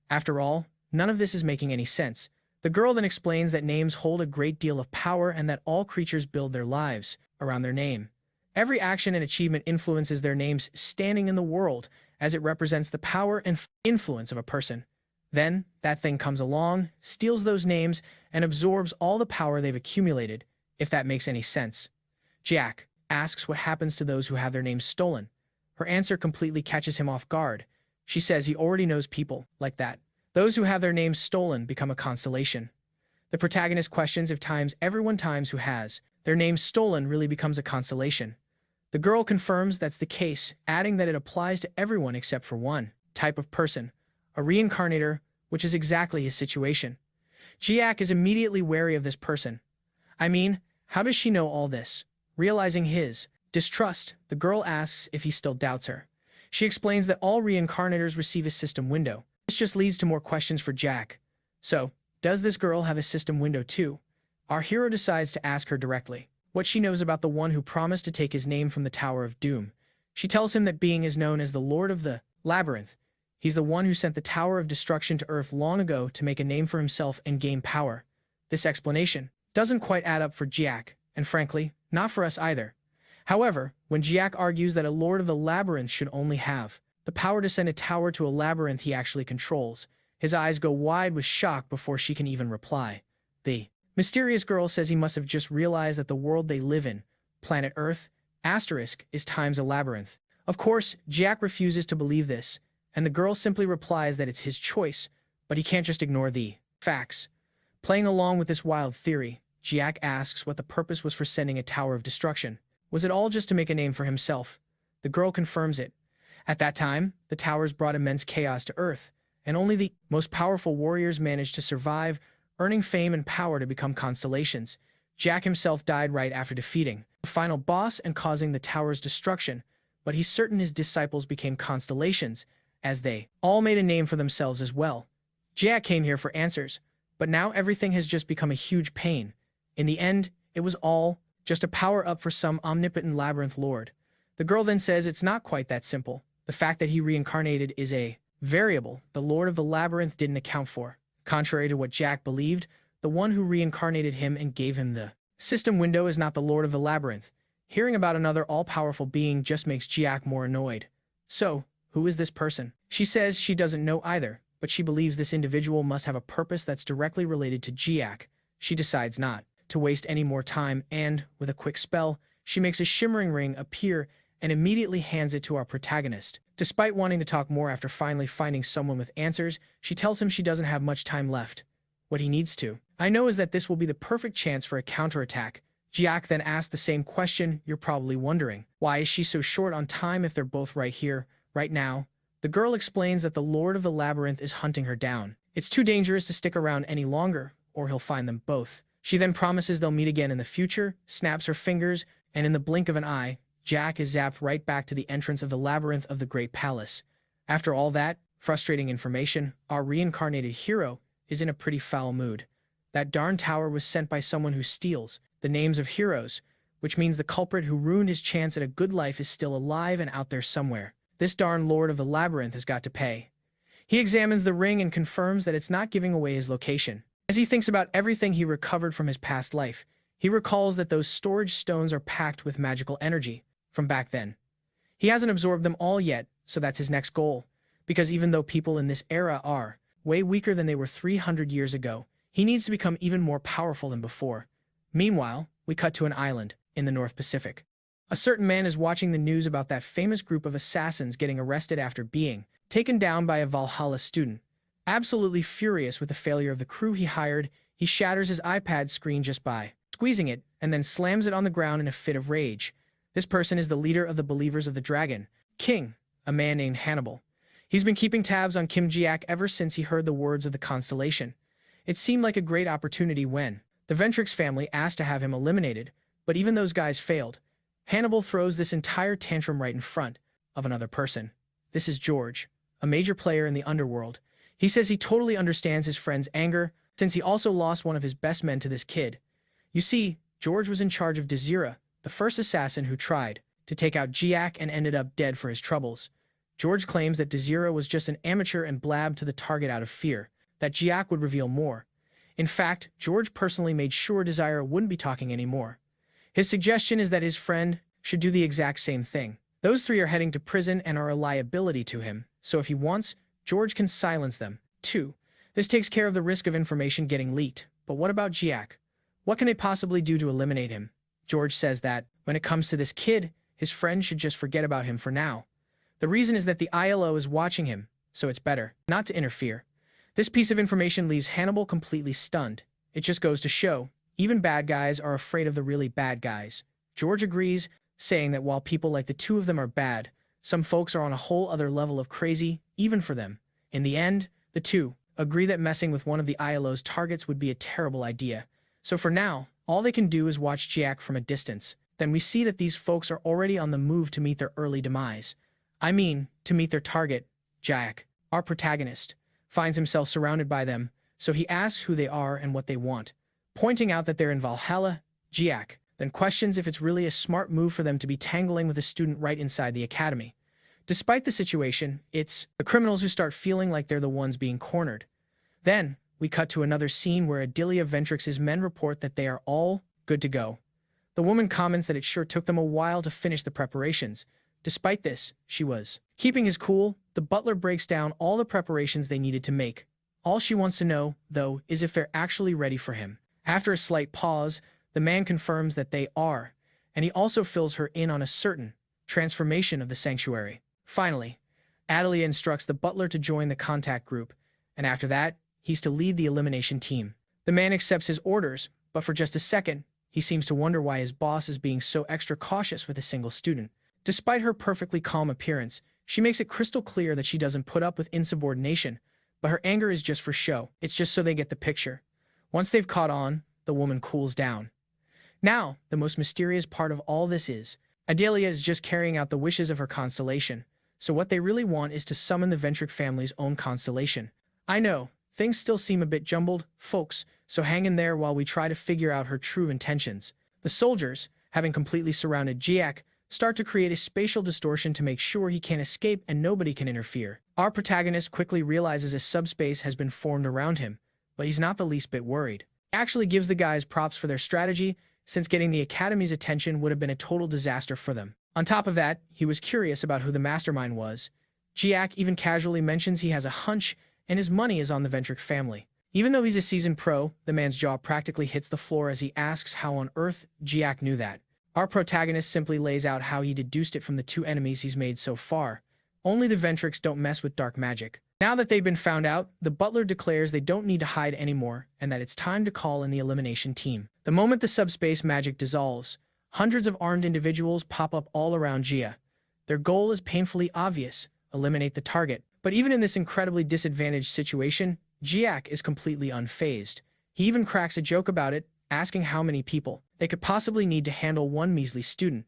After all, none of this is making any sense. The girl then explains that names hold a great deal of power and that all creatures build their lives around their name. Every action and achievement influences their name's standing in the world, as it represents the power and influence of a person. Then, that thing comes along, steals those names, and absorbs all the power they've accumulated, if that makes any sense. Jack asks what happens to those who have their names stolen. Her answer completely catches him off guard. She says he already knows people like that. Those who have their names stolen become a constellation. The protagonist questions if everyone who has their names stolen really becomes a constellation. The girl confirms that's the case, adding that it applies to everyone except for one type of person, a reincarnator, which is exactly his situation. Jiak is immediately wary of this person. I mean, how does she know all this? Realizing his distrust, the girl asks if he still doubts her. She explains that all reincarnators receive a system window. This just leads to more questions for Jack. So, does this girl have a system window too? Our hero decides to ask her directly what she knows about the one who promised to take his name from the Tower of Doom. She tells him that being is known as the Lord of the Labyrinth. He's the one who sent the Tower of Destruction to Earth long ago to make a name for himself and gain power. This explanation doesn't quite add up for Jack, and frankly, not for us either. However, when Jack argues that a Lord of the Labyrinth should only have the power to send a tower to a labyrinth he actually controls, his eyes go wide with shock before she can even reply. The mysterious girl says he must have just realized that the world they live in, planet Earth, is times a labyrinth. Of course, Jack refuses to believe this, and the girl simply replies that it's his choice, but he can't just ignore the facts. Playing along with this wild theory, Jack asks what the purpose was for sending a Tower of Destruction. Was it all just to make a name for himself? The girl confirms it. At that time, the towers brought immense chaos to Earth, and only the most powerful warriors managed to survive, earning fame and power to become constellations. Jack himself died right after defeating the final boss and causing the tower's destruction, but he's certain his disciples became constellations, as they all made a name for themselves as well. Jack came here for answers, but now everything has just become a huge pain. In the end, it was all just a power-up for some omnipotent labyrinth lord. The girl then says it's not quite that simple. The fact that he reincarnated is a variable the Lord of the Labyrinth didn't account for. Contrary to what Jack believed, the one who reincarnated him and gave him the system window is not the Lord of the Labyrinth. Hearing about another all-powerful being just makes Jack more annoyed. So, who is this person? She says she doesn't know either, but she believes this individual must have a purpose that's directly related to Jack. She decides not to waste any more time and, with a quick spell, she makes a shimmering ring appear and immediately hands it to our protagonist. Despite wanting to talk more after finally finding someone with answers, she tells him she doesn't have much time left. What he needs to I know is that this will be the perfect chance for a counterattack. Jack then asks the same question you're probably wondering. Why is she so short on time if they're both right here, right now? The girl explains that the Lord of the Labyrinth is hunting her down. It's too dangerous to stick around any longer, or he'll find them both. She then promises they'll meet again in the future, snaps her fingers, and in the blink of an eye, Jack is zapped right back to the entrance of the labyrinth of the Great Palace. After all that frustrating information, our reincarnated hero is in a pretty foul mood. That darn tower was sent by someone who steals the names of heroes, which means the culprit who ruined his chance at a good life is still alive and out there somewhere. This darn Lord of the Labyrinth has got to pay. He examines the ring and confirms that it's not giving away his location. As he thinks about everything he recovered from his past life, he recalls that those storage stones are packed with magical energy from back then. He hasn't absorbed them all yet, so that's his next goal. Because even though people in this era are way weaker than they were 300 years ago, he needs to become even more powerful than before. Meanwhile, we cut to an island in the North Pacific. A certain man is watching the news about that famous group of assassins getting arrested after being taken down by a Valhalla student. Absolutely furious with the failure of the crew he hired, he shatters his iPad screen just by squeezing it and then slams it on the ground in a fit of rage. This person is the leader of the Believers of the Dragon King, a man named Hannibal. He's been keeping tabs on Kim Jiak ever since he heard the words of the Constellation. It seemed like a great opportunity when the Ventrix family asked to have him eliminated, but even those guys failed. Hannibal throws this entire tantrum right in front of another person. This is George, a major player in the underworld. He says he totally understands his friend's anger, since he also lost one of his best men to this kid. You see, George was in charge of Desira, the first assassin who tried to take out Jiak and ended up dead for his troubles. George claims that Desira was just an amateur and blabbed to the target out of fear that Jiak would reveal more. In fact, George personally made sure Desire wouldn't be talking anymore. His suggestion is that his friend should do the exact same thing. Those three are heading to prison and are a liability to him, so if he wants, George can silence them. 2. This takes care of the risk of information getting leaked. But what about Jiak? What can they possibly do to eliminate him? George says that, when it comes to this kid, his friend should just forget about him for now. The reason is that the ILO is watching him, so it's better not to interfere. This piece of information leaves Hannibal completely stunned. It just goes to show, even bad guys are afraid of the really bad guys. George agrees, saying that while people like the two of them are bad, some folks are on a whole other level of crazy, even for them. In the end, the two agree that messing with one of the ILO's targets would be a terrible idea. So for now, all they can do is watch Jack from a distance. Then we see that these folks are already on the move to meet their early demise. I mean, to meet their target. Jack, our protagonist, finds himself surrounded by them, so he asks who they are and what they want, pointing out that they're in Valhalla. Jack then questions if it's really a smart move for them to be tangling with a student right inside the academy. Despite the situation, it's the criminals who start feeling like they're the ones being cornered. Then, we cut to another scene where Adelia Ventrix's men report that they are all good to go. The woman comments that it sure took them a while to finish the preparations. Despite this, she was keeping his cool. The butler breaks down all the preparations they needed to make. All she wants to know, though, is if they're actually ready for him. After a slight pause, the man confirms that they are, and he also fills her in on a certain transformation of the sanctuary. Finally, Adelia instructs the butler to join the contact group, and after that, he's to lead the elimination team. The man accepts his orders, but for just a second, he seems to wonder why his boss is being so extra cautious with a single student. Despite her perfectly calm appearance, she makes it crystal clear that she doesn't put up with insubordination, but her anger is just for show. It's just so they get the picture. Once they've caught on, the woman cools down. Now, the most mysterious part of all this is, Adelia is just carrying out the wishes of her Constellation, so what they really want is to summon the Ventrix family's own Constellation. I know, things still seem a bit jumbled, folks, so hang in there while we try to figure out her true intentions. The soldiers, having completely surrounded Jiak, start to create a spatial distortion to make sure he can't escape and nobody can interfere. Our protagonist quickly realizes a subspace has been formed around him, but he's not the least bit worried. He actually gives the guys props for their strategy, since getting the Academy's attention would have been a total disaster for them. On top of that, he was curious about who the mastermind was. Jiak even casually mentions he has a hunch and his money is on the Ventrix family. Even though he's a seasoned pro, the man's jaw practically hits the floor as he asks how on earth Jiak knew that. Our protagonist simply lays out how he deduced it from the two enemies he's made so far. Only the Ventrix don't mess with dark magic. Now that they've been found out, the butler declares they don't need to hide anymore and that it's time to call in the elimination team. The moment the subspace magic dissolves, hundreds of armed individuals pop up all around Gia. Their goal is painfully obvious: eliminate the target. But even in this incredibly disadvantaged situation, Jiak is completely unfazed. He even cracks a joke about it, asking how many people they could possibly need to handle one measly student.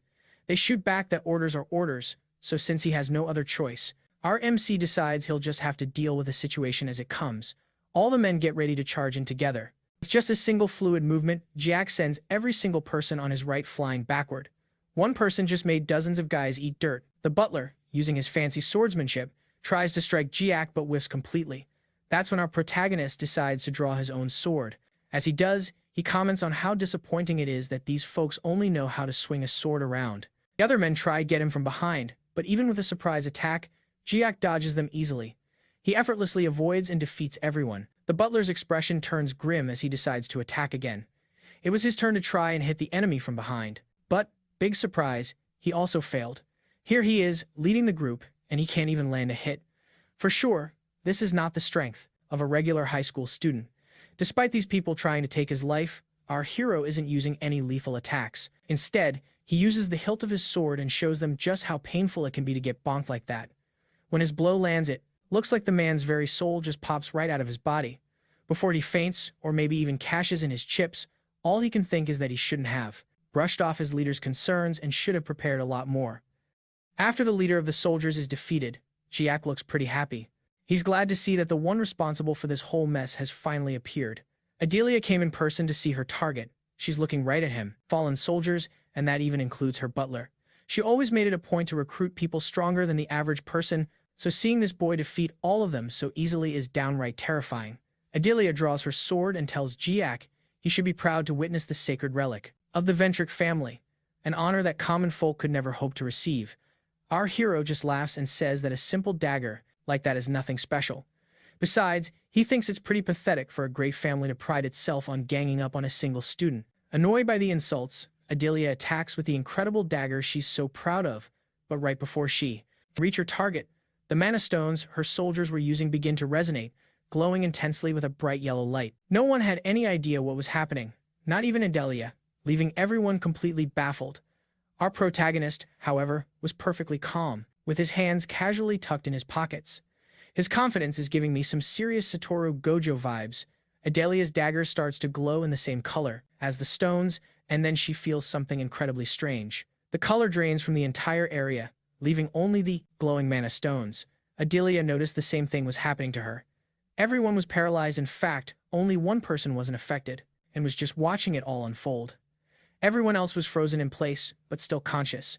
They shoot back that orders are orders, so since he has no other choice, our MC decides he'll just have to deal with the situation as it comes. All the men get ready to charge in together. With just a single fluid movement, Jiak sends every single person on his right flying backward. One person just made dozens of guys eat dirt. The butler, using his fancy swordsmanship, tries to strike Jiak but whiffs completely. That's when our protagonist decides to draw his own sword. As he does, he comments on how disappointing it is that these folks only know how to swing a sword around. The other men try to get him from behind, but even with a surprise attack, Jiak dodges them easily. He effortlessly avoids and defeats everyone. The butler's expression turns grim as he decides to attack again. It was his turn to try and hit the enemy from behind. But, big surprise, he also failed. Here he is, leading the group, and he can't even land a hit. For sure, this is not the strength of a regular high school student. Despite these people trying to take his life, our hero isn't using any lethal attacks. Instead, he uses the hilt of his sword and shows them just how painful it can be to get bonked like that. When his blow lands, it looks like the man's very soul just pops right out of his body. Before he faints, or maybe even cashes in his chips, all he can think is that he shouldn't have brushed off his leader's concerns and should have prepared a lot more. After the leader of the soldiers is defeated, Jiak looks pretty happy. He's glad to see that the one responsible for this whole mess has finally appeared. Adelia came in person to see her target. She's looking right at him, fallen soldiers, and that even includes her butler. She always made it a point to recruit people stronger than the average person, so seeing this boy defeat all of them so easily is downright terrifying. Adelia draws her sword and tells Jiak he should be proud to witness the sacred relic of the Ventric family, an honor that common folk could never hope to receive. Our hero just laughs and says that a simple dagger like that is nothing special. Besides, he thinks it's pretty pathetic for a great family to pride itself on ganging up on a single student. Annoyed by the insults, Adelia attacks with the incredible dagger she's so proud of, but right before she reach her target, the mana stones her soldiers were using begin to resonate, glowing intensely with a bright yellow light. No one had any idea what was happening, not even Adelia, leaving everyone completely baffled. Our protagonist, however, was perfectly calm, with his hands casually tucked in his pockets. His confidence is giving me some serious Satoru Gojo vibes. Adelia's dagger starts to glow in the same color as the stones, and then she feels something incredibly strange. The color drains from the entire area, leaving only the glowing mana stones. Adelia noticed the same thing was happening to her. Everyone was paralyzed. In fact, only one person wasn't affected, and was just watching it all unfold. Everyone else was frozen in place, but still conscious.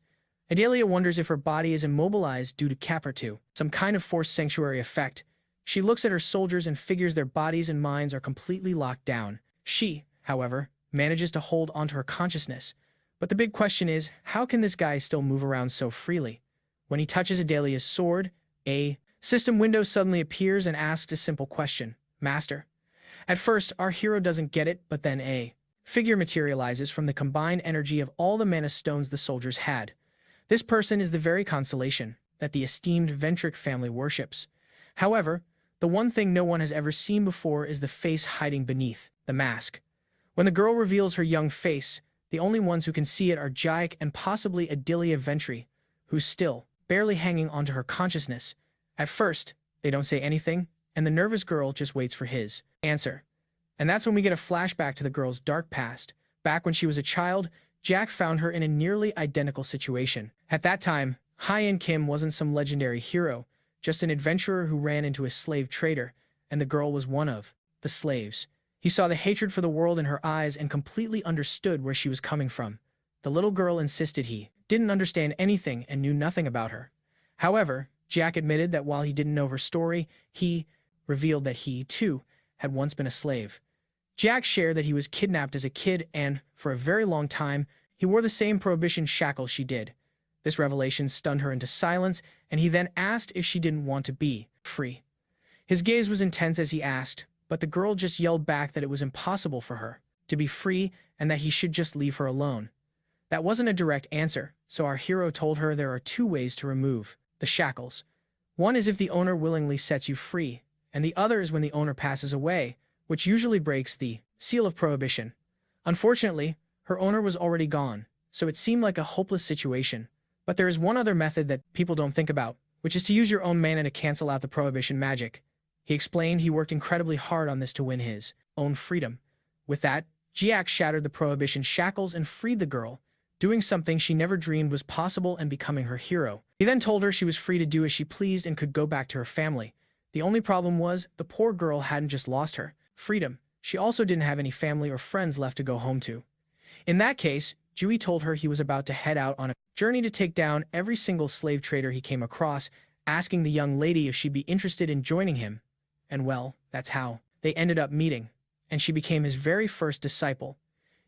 Adelia wonders if her body is immobilized due to Capra 2, some kind of forced sanctuary effect. She looks at her soldiers and figures their bodies and minds are completely locked down. She, however, manages to hold onto her consciousness. But the big question is, how can this guy still move around so freely? When he touches Adelia's sword, a system window suddenly appears and asks a simple question. Master. At first, our hero doesn't get it, but then a figure materializes from the combined energy of all the mana stones the soldiers had. This person is the very Constellation that the esteemed Ventric family worships. However, the one thing no one has ever seen before is the face hiding beneath the mask. When the girl reveals her young face, the only ones who can see it are Jaik and possibly Adelia Ventri, who's still barely hanging onto her consciousness. At first, they don't say anything, and the nervous girl just waits for his answer. And that's when we get a flashback to the girl's dark past. Back when she was a child, Jack found her in a nearly identical situation. At that time, Hyein Kim wasn't some legendary hero, just an adventurer who ran into a slave trader, and the girl was one of the slaves. He saw the hatred for the world in her eyes and completely understood where she was coming from. The little girl insisted he didn't understand anything and knew nothing about her. However, Jack admitted that while he didn't know her story, he revealed that he, too, had once been a slave. Jack shared that he was kidnapped as a kid and, for a very long time, he wore the same prohibition shackles she did. This revelation stunned her into silence, and he then asked if she didn't want to be free. His gaze was intense as he asked, but the girl just yelled back that it was impossible for her to be free and that he should just leave her alone. That wasn't a direct answer, so our hero told her there are two ways to remove the shackles. One is if the owner willingly sets you free, and the other is when the owner passes away, which usually breaks the seal of prohibition. Unfortunately, her owner was already gone, so it seemed like a hopeless situation. But there is one other method that people don't think about, which is to use your own mana to cancel out the prohibition magic. He explained he worked incredibly hard on this to win his own freedom. With that, Jiak shattered the prohibition shackles and freed the girl, doing something she never dreamed was possible and becoming her hero. He then told her she was free to do as she pleased and could go back to her family. The only problem was, the poor girl hadn't just lost her freedom, she also didn't have any family or friends left to go home to. In that case, Jui told her he was about to head out on a journey to take down every single slave trader he came across, asking the young lady if she'd be interested in joining him. And well, that's how they ended up meeting, and she became his very first disciple.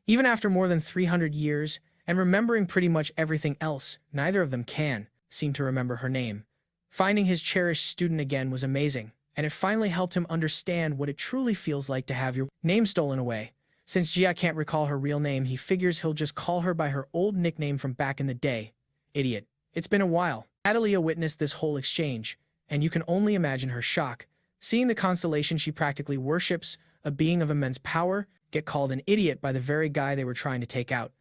Even after more than 300 years, and remembering pretty much everything else, neither of them can seem to remember her name. Finding his cherished student again was amazing, and it finally helped him understand what it truly feels like to have your name stolen away. Since Jia can't recall her real name, he figures he'll just call her by her old nickname from back in the day. Idiot. It's been a while. Adelia witnessed this whole exchange, and you can only imagine her shock. Seeing the constellation she practically worships, a being of immense power, get called an idiot by the very guy they were trying to take out.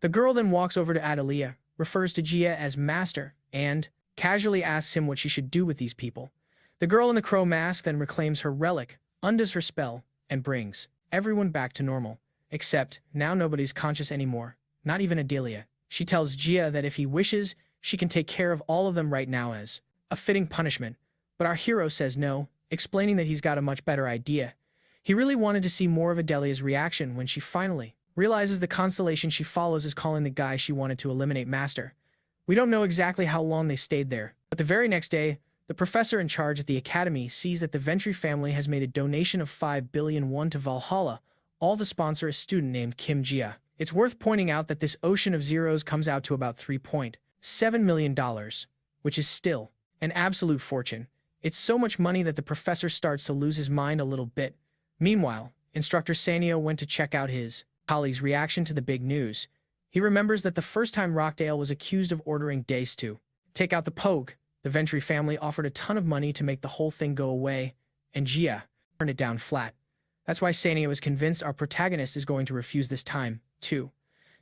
The girl then walks over to Adelia, refers to Jia as master, and casually asks him what she should do with these people. The girl in the crow mask then reclaims her relic, undoes her spell, and brings everyone back to normal. Except, now nobody's conscious anymore, not even Adelia. She tells Jia that if he wishes, she can take care of all of them right now as a fitting punishment. But our hero says no, explaining that he's got a much better idea. He really wanted to see more of Adelia's reaction when she finally realizes the constellation she follows is calling the guy she wanted to eliminate master. We don't know exactly how long they stayed there, but the very next day, the professor in charge at the academy sees that the Ventry family has made a donation of 5 billion won to Valhalla, all to sponsor a student named Kim Jia. It's worth pointing out that this ocean of zeros comes out to about $3.7 million, which is still an absolute fortune. It's so much money that the professor starts to lose his mind a little bit. Meanwhile, Instructor Sanyo went to check out his colleague's reaction to the big news. He remembers that the first time Rockdale was accused of ordering Dace to take out the Pogue, the Ventry family offered a ton of money to make the whole thing go away, and Jia turned it down flat. That's why Sanyo is convinced our protagonist is going to refuse this time, too.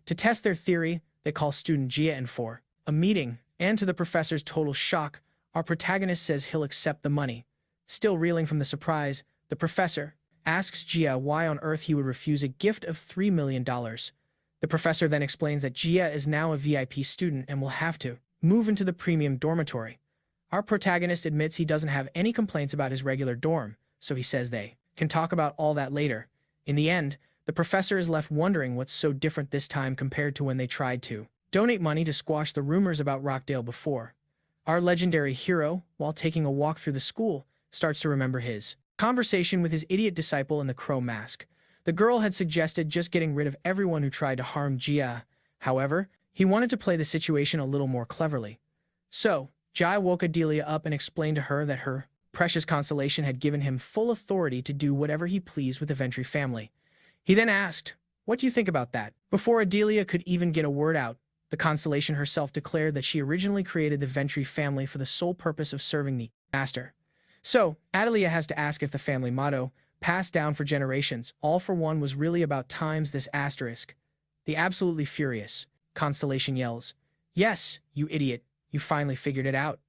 To test their theory, they call student Jia in for a meeting, and to the professor's total shock, our protagonist says he'll accept the money. Still reeling from the surprise, the professor asks Jia why on earth he would refuse a gift of $3 million. The professor then explains that Jia is now a VIP student and will have to move into the premium dormitory. Our protagonist admits he doesn't have any complaints about his regular dorm, so he says they can talk about all that later. In the end, the professor is left wondering what's so different this time compared to when they tried to donate money to squash the rumors about Rockdale before. Our legendary hero, while taking a walk through the school, starts to remember his conversation with his idiot disciple in the crow mask. The girl had suggested just getting rid of everyone who tried to harm Jia. However, he wanted to play the situation a little more cleverly. So, Jai woke Adelia up and explained to her that her precious Constellation had given him full authority to do whatever he pleased with the Ventry family. He then asked, "What do you think about that?" Before Adelia could even get a word out, the Constellation herself declared that she originally created the Ventry family for the sole purpose of serving the master. So, Adelia has to ask if the family motto, passed down for generations, all for one, was really about times this asterisk. The absolutely furious Constellation yells, "Yes, you idiot, you finally figured it out."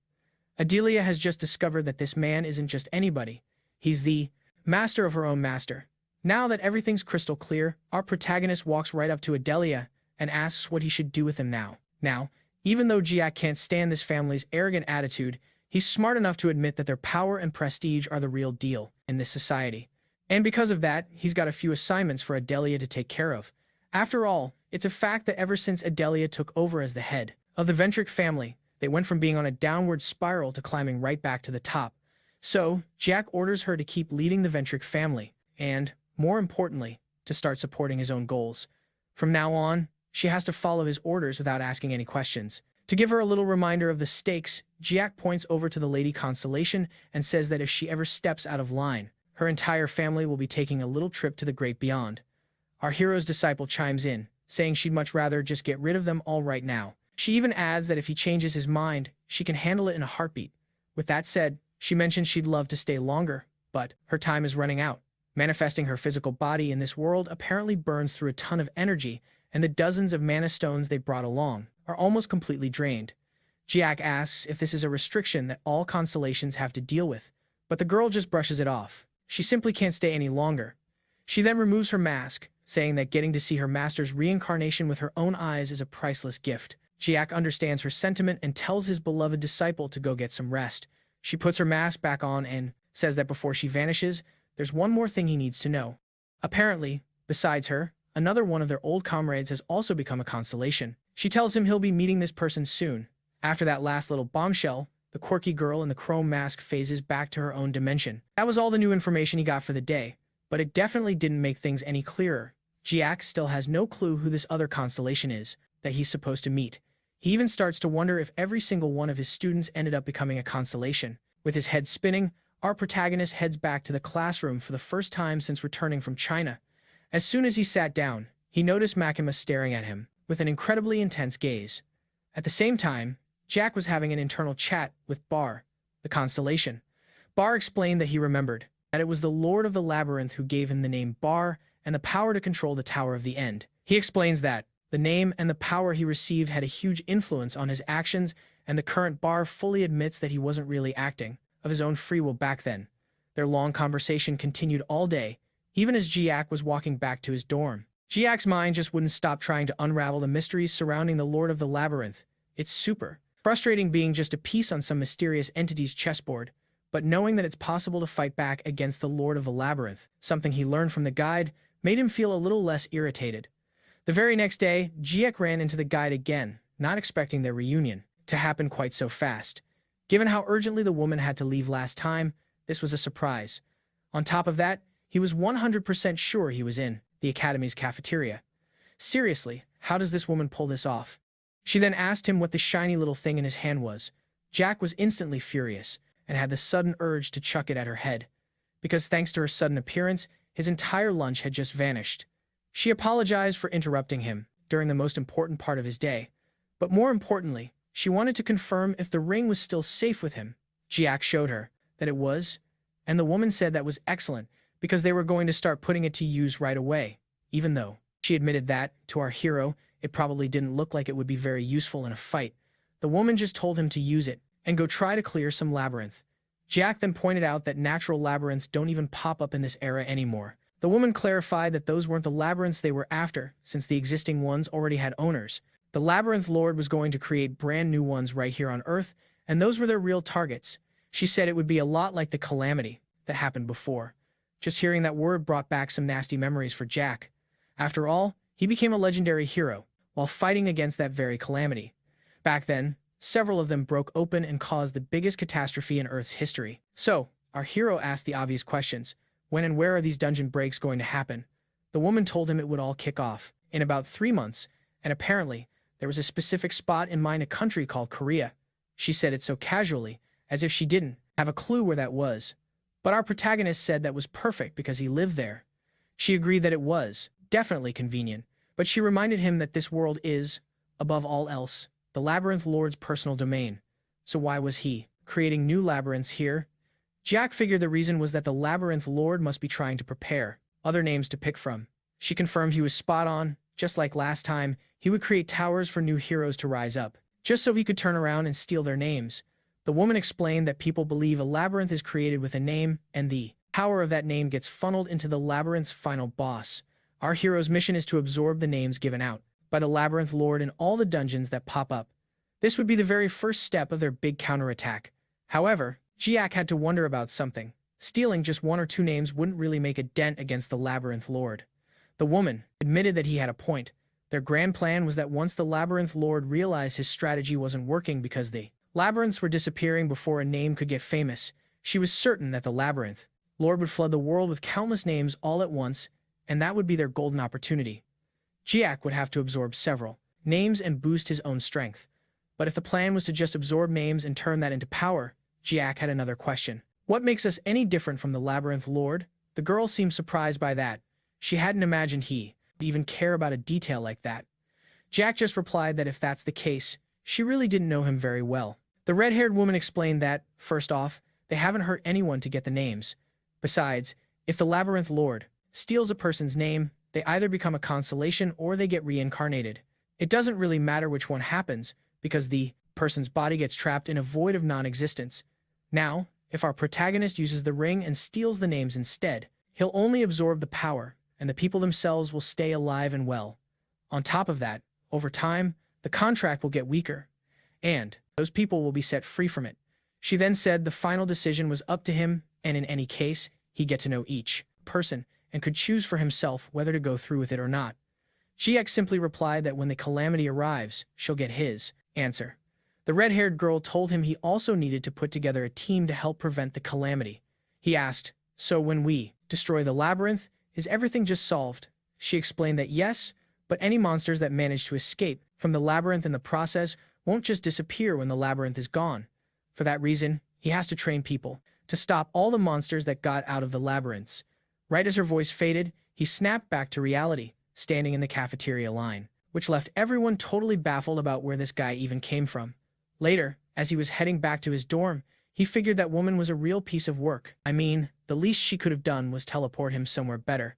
Adelia has just discovered that this man isn't just anybody. He's the master of her own master. Now that everything's crystal clear, our protagonist walks right up to Adelia and asks what he should do with him now. Now, even though Jiak can't stand this family's arrogant attitude, he's smart enough to admit that their power and prestige are the real deal in this society. And because of that, he's got a few assignments for Adelia to take care of. After all, it's a fact that ever since Adelia took over as the head of the Ventric family, they went from being on a downward spiral to climbing right back to the top. So, Jack orders her to keep leading the Ventric family, and, more importantly, to start supporting his own goals. From now on, she has to follow his orders without asking any questions. To give her a little reminder of the stakes, Jack points over to the Lady Constellation and says that if she ever steps out of line, her entire family will be taking a little trip to the great beyond. Our hero's disciple chimes in, saying she'd much rather just get rid of them all right now. She even adds that if he changes his mind, she can handle it in a heartbeat. With that said, she mentions she'd love to stay longer, but her time is running out. Manifesting her physical body in this world apparently burns through a ton of energy, and the dozens of mana stones they brought along are almost completely drained. Jiak asks if this is a restriction that all constellations have to deal with, but the girl just brushes it off. She simply can't stay any longer. She then removes her mask, saying that getting to see her master's reincarnation with her own eyes is a priceless gift. Jiak understands her sentiment and tells his beloved disciple to go get some rest. She puts her mask back on and says that before she vanishes, there's one more thing he needs to know. Apparently, besides her, another one of their old comrades has also become a constellation. She tells him he'll be meeting this person soon. After that last little bombshell, the quirky girl in the chrome mask phases back to her own dimension. That was all the new information he got for the day, but it definitely didn't make things any clearer. Jiak still has no clue who this other constellation is that he's supposed to meet. He even starts to wonder if every single one of his students ended up becoming a constellation. With his head spinning, our protagonist heads back to the classroom for the first time since returning from China. As soon as he sat down, he noticed Makima staring at him with an incredibly intense gaze. At the same time, Jack was having an internal chat with Bar, the constellation. Bar explained that he remembered that it was the Lord of the Labyrinth who gave him the name Bar and the power to control the Tower of the End. He explains that the name and the power he received had a huge influence on his actions, and the current Bar fully admits that he wasn't really acting of his own free will back then. Their long conversation continued all day, even as Jiak was walking back to his dorm. Jiak's mind just wouldn't stop trying to unravel the mysteries surrounding the Lord of the Labyrinth. It's super frustrating being just a piece on some mysterious entity's chessboard, but knowing that it's possible to fight back against the Lord of the Labyrinth, something he learned from the guide, made him feel a little less irritated. The very next day, Jiak ran into the guide again, not expecting their reunion to happen quite so fast. Given how urgently the woman had to leave last time, this was a surprise. On top of that, he was 100% sure he was in the Academy's cafeteria. Seriously, how does this woman pull this off? She then asked him what the shiny little thing in his hand was. Jack was instantly furious and had the sudden urge to chuck it at her head, because thanks to her sudden appearance, his entire lunch had just vanished. She apologized for interrupting him during the most important part of his day, but more importantly, she wanted to confirm if the ring was still safe with him. Jack showed her that it was, and the woman said that was excellent because they were going to start putting it to use right away, even though she admitted that, to our hero, it probably didn't look like it would be very useful in a fight. The woman just told him to use it and go try to clear some labyrinth. Jack then pointed out that natural labyrinths don't even pop up in this era anymore. The woman clarified that those weren't the labyrinths they were after, since the existing ones already had owners. The Labyrinth Lord was going to create brand new ones right here on Earth, and those were their real targets. She said it would be a lot like the calamity that happened before. Just hearing that word brought back some nasty memories for Jack. After all, he became a legendary hero while fighting against that very calamity. Back then, several of them broke open and caused the biggest catastrophe in Earth's history. So, our hero asked the obvious questions. When and where are these dungeon breaks going to happen? The woman told him it would all kick off in about 3 months, and apparently, there was a specific spot in mind, a country called Korea. She said it so casually, as if she didn't have a clue where that was. But our protagonist said that was perfect because he lived there. She agreed that it was definitely convenient, but she reminded him that this world is, above all else, the Labyrinth Lord's personal domain. So why was he creating new labyrinths here? Jack figured the reason was that the Labyrinth Lord must be trying to prepare other names to pick from. She confirmed he was spot on. Just like last time, he would create towers for new heroes to rise up, just so he could turn around and steal their names. The woman explained that people believe a labyrinth is created with a name, and the power of that name gets funneled into the labyrinth's final boss. Our hero's mission is to absorb the names given out by the Labyrinth Lord in all the dungeons that pop up. This would be the very first step of their big counterattack. However, Jack had to wonder about something. Stealing just 1 or 2 names wouldn't really make a dent against the Labyrinth Lord. The woman admitted that he had a point. Their grand plan was that once the Labyrinth Lord realized his strategy wasn't working because the labyrinths were disappearing before a name could get famous, she was certain that the Labyrinth Lord would flood the world with countless names all at once, and that would be their golden opportunity. Jack would have to absorb several names and boost his own strength. But if the plan was to just absorb names and turn that into power, Jack had another question. What makes us any different from the Labyrinth Lord? The girl seemed surprised by that. She hadn't imagined he would even care about a detail like that. Jack just replied that if that's the case, she really didn't know him very well. The red-haired woman explained that, first off, they haven't hurt anyone to get the names. Besides, if the Labyrinth Lord steals a person's name, they either become a Constellation or they get reincarnated. It doesn't really matter which one happens, because the person's body gets trapped in a void of non-existence. Now, if our protagonist uses the ring and steals the names instead, he'll only absorb the power, and the people themselves will stay alive and well. On top of that, over time, the contract will get weaker, and those people will be set free from it. She then said the final decision was up to him, and in any case, he'd get to know each person and could choose for himself whether to go through with it or not. GX simply replied that when the calamity arrives, she'll get his answer. The red-haired girl told him he also needed to put together a team to help prevent the calamity. He asked, "So when we destroy the labyrinth, is everything just solved?" She explained that yes, but any monsters that manage to escape from the labyrinth in the process won't just disappear when the labyrinth is gone. For that reason, he has to train people to stop all the monsters that got out of the labyrinths. Right as her voice faded, he snapped back to reality, standing in the cafeteria line, which left everyone totally baffled about where this guy even came from. Later, as he was heading back to his dorm, he figured that woman was a real piece of work. I mean, the least she could have done was teleport him somewhere better.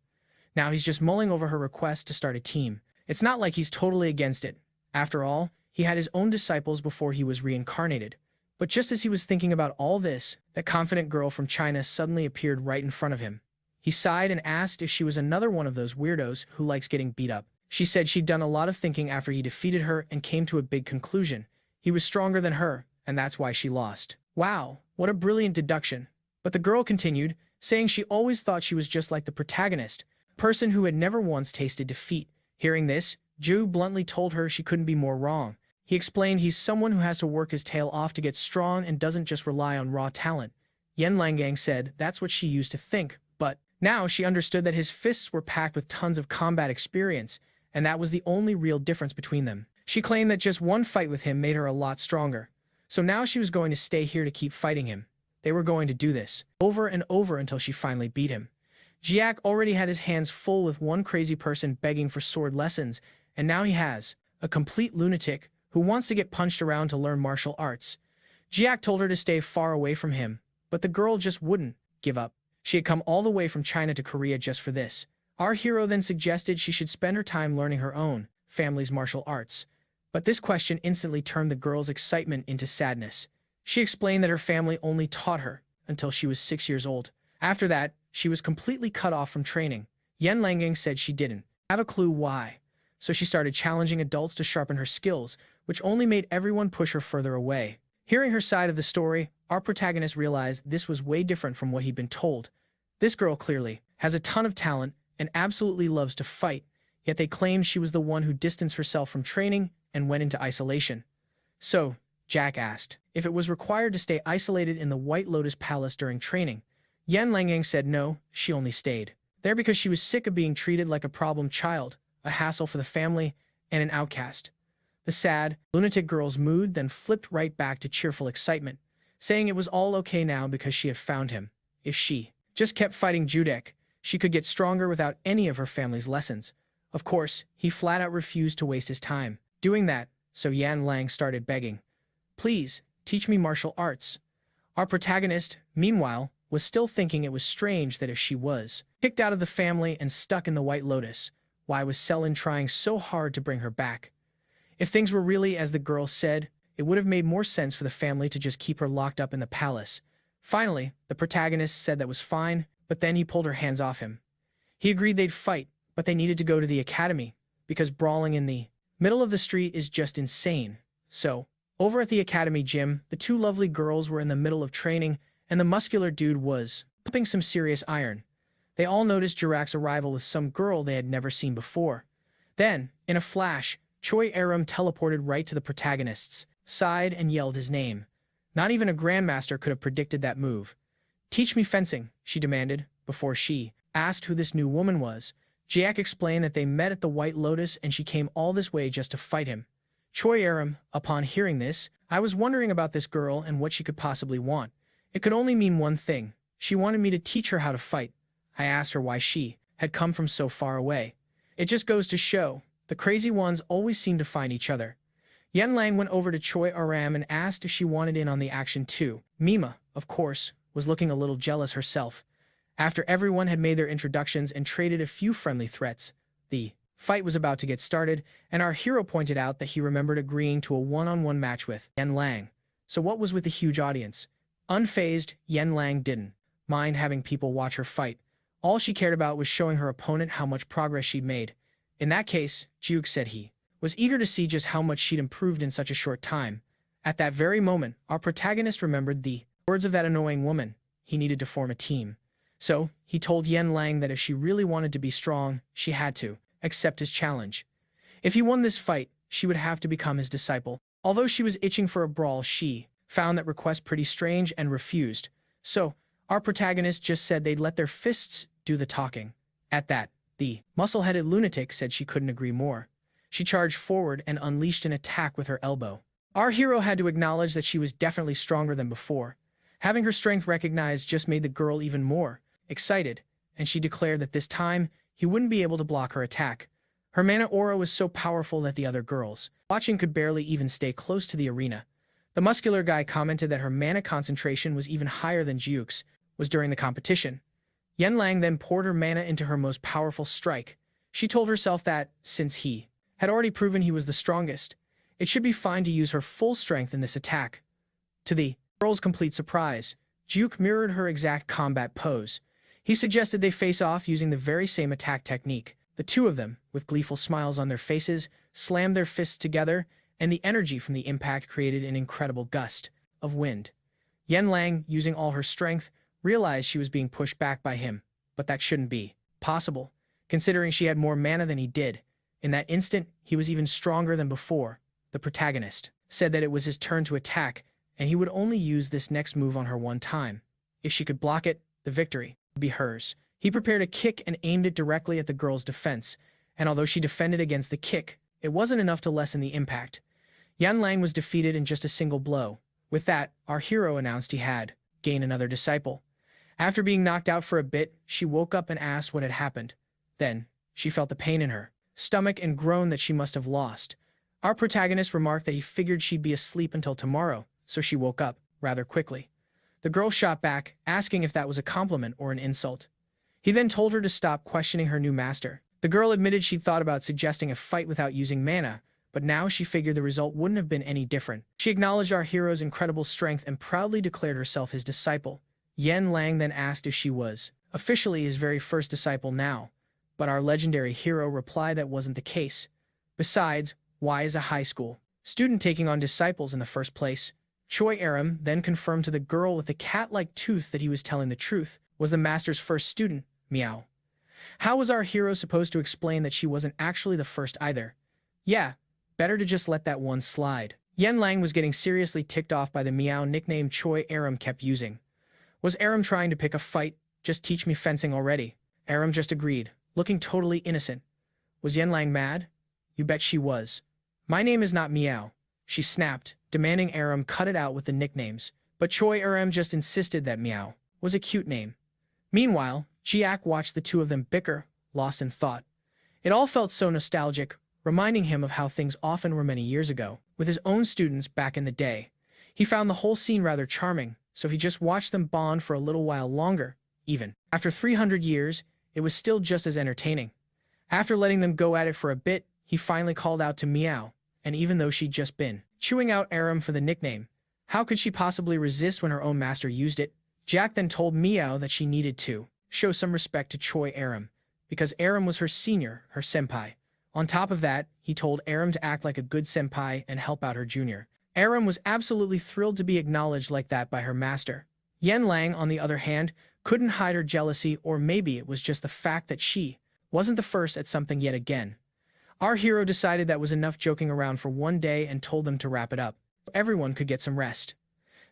Now he's just mulling over her request to start a team. It's not like he's totally against it. After all, he had his own disciples before he was reincarnated. But just as he was thinking about all this, that confident girl from China suddenly appeared right in front of him. He sighed and asked if she was another one of those weirdos who likes getting beat up. She said she'd done a lot of thinking after he defeated her and came to a big conclusion. He was stronger than her, and that's why she lost. Wow, what a brilliant deduction. But the girl continued, saying she always thought she was just like the protagonist, a person who had never once tasted defeat. Hearing this, Ju bluntly told her she couldn't be more wrong. He explained he's someone who has to work his tail off to get strong and doesn't just rely on raw talent. Yen Langang said that's what she used to think, but now she understood that his fists were packed with tons of combat experience, and that was the only real difference between them. She claimed that just one fight with him made her a lot stronger, so now she was going to stay here to keep fighting him. They were going to do this over and over until she finally beat him. Jiak already had his hands full with one crazy person begging for sword lessons, and now he has a complete lunatic who wants to get punched around to learn martial arts. Jiak told her to stay far away from him, but the girl just wouldn't give up. She had come all the way from China to Korea just for this. Our hero then suggested she should spend her time learning her own family's martial arts. But this question instantly turned the girl's excitement into sadness. She explained that her family only taught her until she was 6 years old. After that, she was completely cut off from training. Yen Langang said she didn't have a clue why, so she started challenging adults to sharpen her skills, which only made everyone push her further away. Hearing her side of the story, our protagonist realized this was way different from what he'd been told. This girl clearly has a ton of talent and absolutely loves to fight, yet they claimed she was the one who distanced herself from training and went into isolation. So, Jack asked if it was required to stay isolated in the White Lotus Palace during training. Yen Langang said no, she only stayed there because she was sick of being treated like a problem child, a hassle for the family, and an outcast. The sad, lunatic girl's mood then flipped right back to cheerful excitement, saying it was all okay now because she had found him. If she just kept fighting Judek, she could get stronger without any of her family's lessons. Of course, he flat out refused to waste his time doing that, so Yan Lang started begging, "Please, teach me martial arts." Our protagonist, meanwhile, was still thinking it was strange that if she was kicked out of the family and stuck in the White Lotus, why was Selin trying so hard to bring her back? If things were really as the girl said, it would have made more sense for the family to just keep her locked up in the palace. Finally, the protagonist said that was fine, but then he pulled her hands off him. He agreed they'd fight, but they needed to go to the academy, because brawling in the middle of the street is just insane. So, over at the academy gym, the two lovely girls were in the middle of training, and the muscular dude was pumping some serious iron. They all noticed Jirak's arrival with some girl they had never seen before. Then, in a flash, Choy Arin teleported right to the protagonist's side and yelled his name. Not even a grandmaster could have predicted that move. "Teach me fencing," she demanded, before she asked who this new woman was. Jack explained that they met at the White Lotus and she came all this way just to fight him. Choy Arin, upon hearing this, "I was wondering about this girl and what she could possibly want. It could only mean one thing. She wanted me to teach her how to fight. I asked her why she had come from so far away. It just goes to show, the crazy ones always seem to find each other." Yen Lang went over to Choy Arin and asked if she wanted in on the action too. Mima, of course, was looking a little jealous herself. After everyone had made their introductions and traded a few friendly threats, the fight was about to get started, and our hero pointed out that he remembered agreeing to a one-on-one match with Yen Lang. So what was with the huge audience? Unfazed, Yen Lang didn't mind having people watch her fight. All she cared about was showing her opponent how much progress she'd made. In that case, Juke said he was eager to see just how much she'd improved in such a short time. At that very moment, our protagonist remembered the words of that annoying woman. He needed to form a team. So, he told Yen Lang that if she really wanted to be strong, she had to accept his challenge. If he won this fight, she would have to become his disciple. Although she was itching for a brawl, she found that request pretty strange and refused. So, our protagonist just said they'd let their fists do the talking. At that, the muscle-headed lunatic said she couldn't agree more. She charged forward and unleashed an attack with her elbow. Our hero had to acknowledge that she was definitely stronger than before. Having her strength recognized just made the girl even more excited, and she declared that this time, he wouldn't be able to block her attack. Her mana aura was so powerful that the other girls watching could barely even stay close to the arena. The muscular guy commented that her mana concentration was even higher than Jiuk's was during the competition. Yen Lang then poured her mana into her most powerful strike. She told herself that, since he had already proven he was the strongest, it should be fine to use her full strength in this attack. To the girl's complete surprise, Jiuk mirrored her exact combat pose. He suggested they face off using the very same attack technique. The two of them, with gleeful smiles on their faces, slammed their fists together, and the energy from the impact created an incredible gust of wind. Yen Lang, using all her strength, realized she was being pushed back by him, but that shouldn't be possible, considering she had more mana than he did. In that instant, he was even stronger than before. the protagonist, said that it was his turn to attack, and he would only use this next move on her one time. If she could block it, the victory would be hers. He prepared a kick and aimed it directly at the girl's defense, and although she defended against the kick, it wasn't enough to lessen the impact. Yan Lang was defeated in just a single blow. With that, our hero announced he had gained another disciple. After being knocked out for a bit, she woke up and asked what had happened. Then, she felt the pain in her stomach and groaned that she must have lost. Our protagonist remarked that he figured she'd be asleep until tomorrow, so she woke up rather quickly. The girl shot back, asking if that was a compliment or an insult. He then told her to stop questioning her new master. The girl admitted she'd thought about suggesting a fight without using mana, but now she figured the result wouldn't have been any different. She acknowledged our hero's incredible strength and proudly declared herself his disciple. Yan Lang then asked if she was officially his very first disciple now, but our legendary hero replied that wasn't the case. Besides, why is a high school student taking on disciples in the first place? Choy Arin then confirmed to the girl with the cat-like tooth that he was telling the truth, was the master's first student, meow. How was our hero supposed to explain that she wasn't actually the first either? Yeah, better to just let that one slide. Yan Lang was getting seriously ticked off by the meow nickname Choy Arin kept using. Was Arin trying to pick a fight? Just teach me fencing already. Arin just agreed, looking totally innocent. Was Yan Lang mad? You bet she was. My name is not Meow, she snapped, demanding Arin cut it out with the nicknames, but Choy Arin just insisted that Meow was a cute name. Meanwhile, Jiak watched the two of them bicker, lost in thought. It all felt so nostalgic, reminding him of how things often were many years ago, with his own students back in the day. He found the whole scene rather charming, so he just watched them bond for a little while longer, even. After 300 years, it was still just as entertaining. After letting them go at it for a bit, he finally called out to Meow, and even though she'd just been chewing out Arin for the nickname, how could she possibly resist when her own master used it? Jack then told Meow that she needed to show some respect to Choy Arin, because Arin was her senior, her senpai. On top of that, he told Arin to act like a good senpai and help out her junior. Arin was absolutely thrilled to be acknowledged like that by her master. Yan Lang, on the other hand, couldn't hide her jealousy, or maybe it was just the fact that she wasn't the first at something yet again. Our hero decided that was enough joking around for one day and told them to wrap it up. Everyone could get some rest.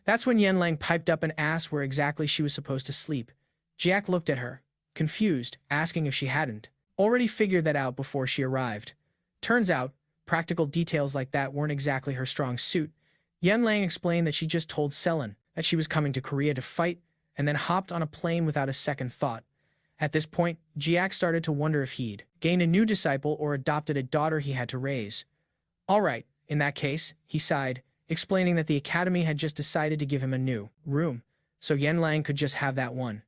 That's when Yan Lang piped up and asked where exactly she was supposed to sleep. Jack looked at her, confused, asking if she hadn't already figured that out before she arrived. Turns out, practical details like that weren't exactly her strong suit. Yan Lang explained that she just told Selen that she was coming to Korea to fight, and then hopped on a plane without a second thought. At this point, Jiak started to wonder if he'd gained a new disciple or adopted a daughter he had to raise. All right, in that case, he sighed, explaining that the academy had just decided to give him a new room, so Yan Lang could just have that one.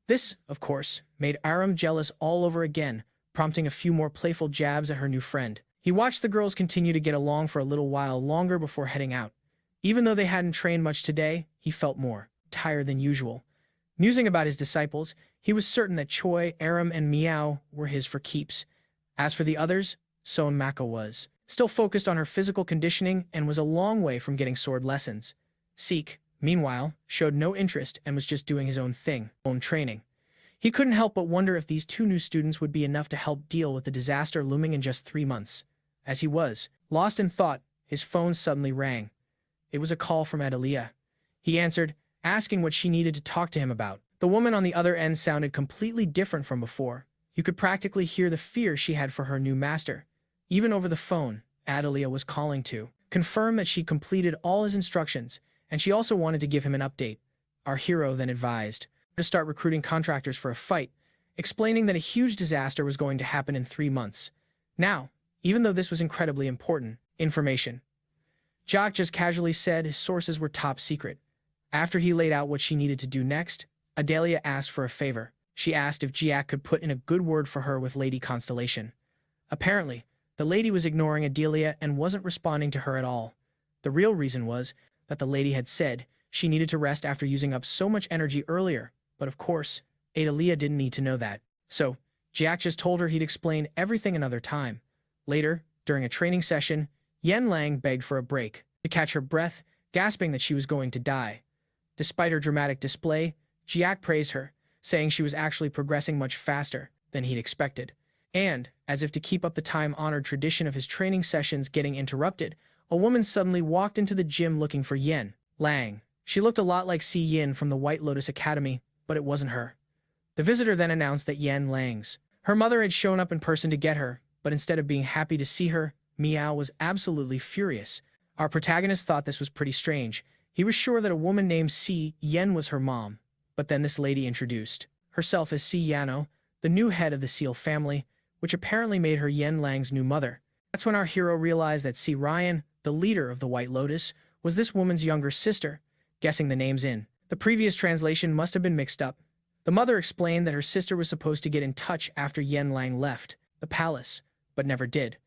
This, of course, made Arin jealous all over again, prompting a few more playful jabs at her new friend. He watched the girls continue to get along for a little while longer before heading out. Even though they hadn't trained much today, he felt more tired than usual. Musing about his disciples, he was certain that Choy, Arin, and Meow were his for keeps. As for the others, Son Mako was still focused on her physical conditioning and was a long way from getting sword lessons. Seek, meanwhile, showed no interest and was just doing his own thing, own training. He couldn't help but wonder if these two new students would be enough to help deal with the disaster looming in just 3 months. As he was lost in thought, his phone suddenly rang. It was a call from Adelia. He answered, asking what she needed to talk to him about. The woman on the other end sounded completely different from before. You could practically hear the fear she had for her new master. Even over the phone, Adelia was calling to confirm that she completed all his instructions, and she also wanted to give him an update. Our hero then advised to start recruiting contractors for a fight, explaining that a huge disaster was going to happen in 3 months. Now, even though this was incredibly important information, Jock just casually said his sources were top secret. After he laid out what she needed to do next, Adelia asked for a favor. She asked if Jiak could put in a good word for her with Lady Constellation. Apparently, the lady was ignoring Adelia and wasn't responding to her at all. The real reason was that the lady had said she needed to rest after using up so much energy earlier, but of course, Adelia didn't need to know that. So, Jiak just told her he'd explain everything another time. Later, during a training session, Yan Lang begged for a break to catch her breath, gasping that she was going to die. Despite her dramatic display, Jiak praised her, saying she was actually progressing much faster than he'd expected. And, as if to keep up the time-honored tradition of his training sessions getting interrupted, a woman suddenly walked into the gym looking for Yen Lang. She looked a lot like Si Yin from the White Lotus Academy, but it wasn't her. The visitor then announced that Yen Lang's her mother had shown up in person to get her, but instead of being happy to see her, Miao was absolutely furious. Our protagonist thought this was pretty strange. He was sure that a woman named Si Yen was her mom, but then this lady introduced herself as Si Yano, the new head of the Seal family, which apparently made her Yen Lang's new mother. That's when our hero realized that Si Ryan, the leader of the White Lotus, was this woman's younger sister. Guessing the names in the previous translation must have been mixed up. The mother explained that her sister was supposed to get in touch after Yen Lang left the palace, but never did.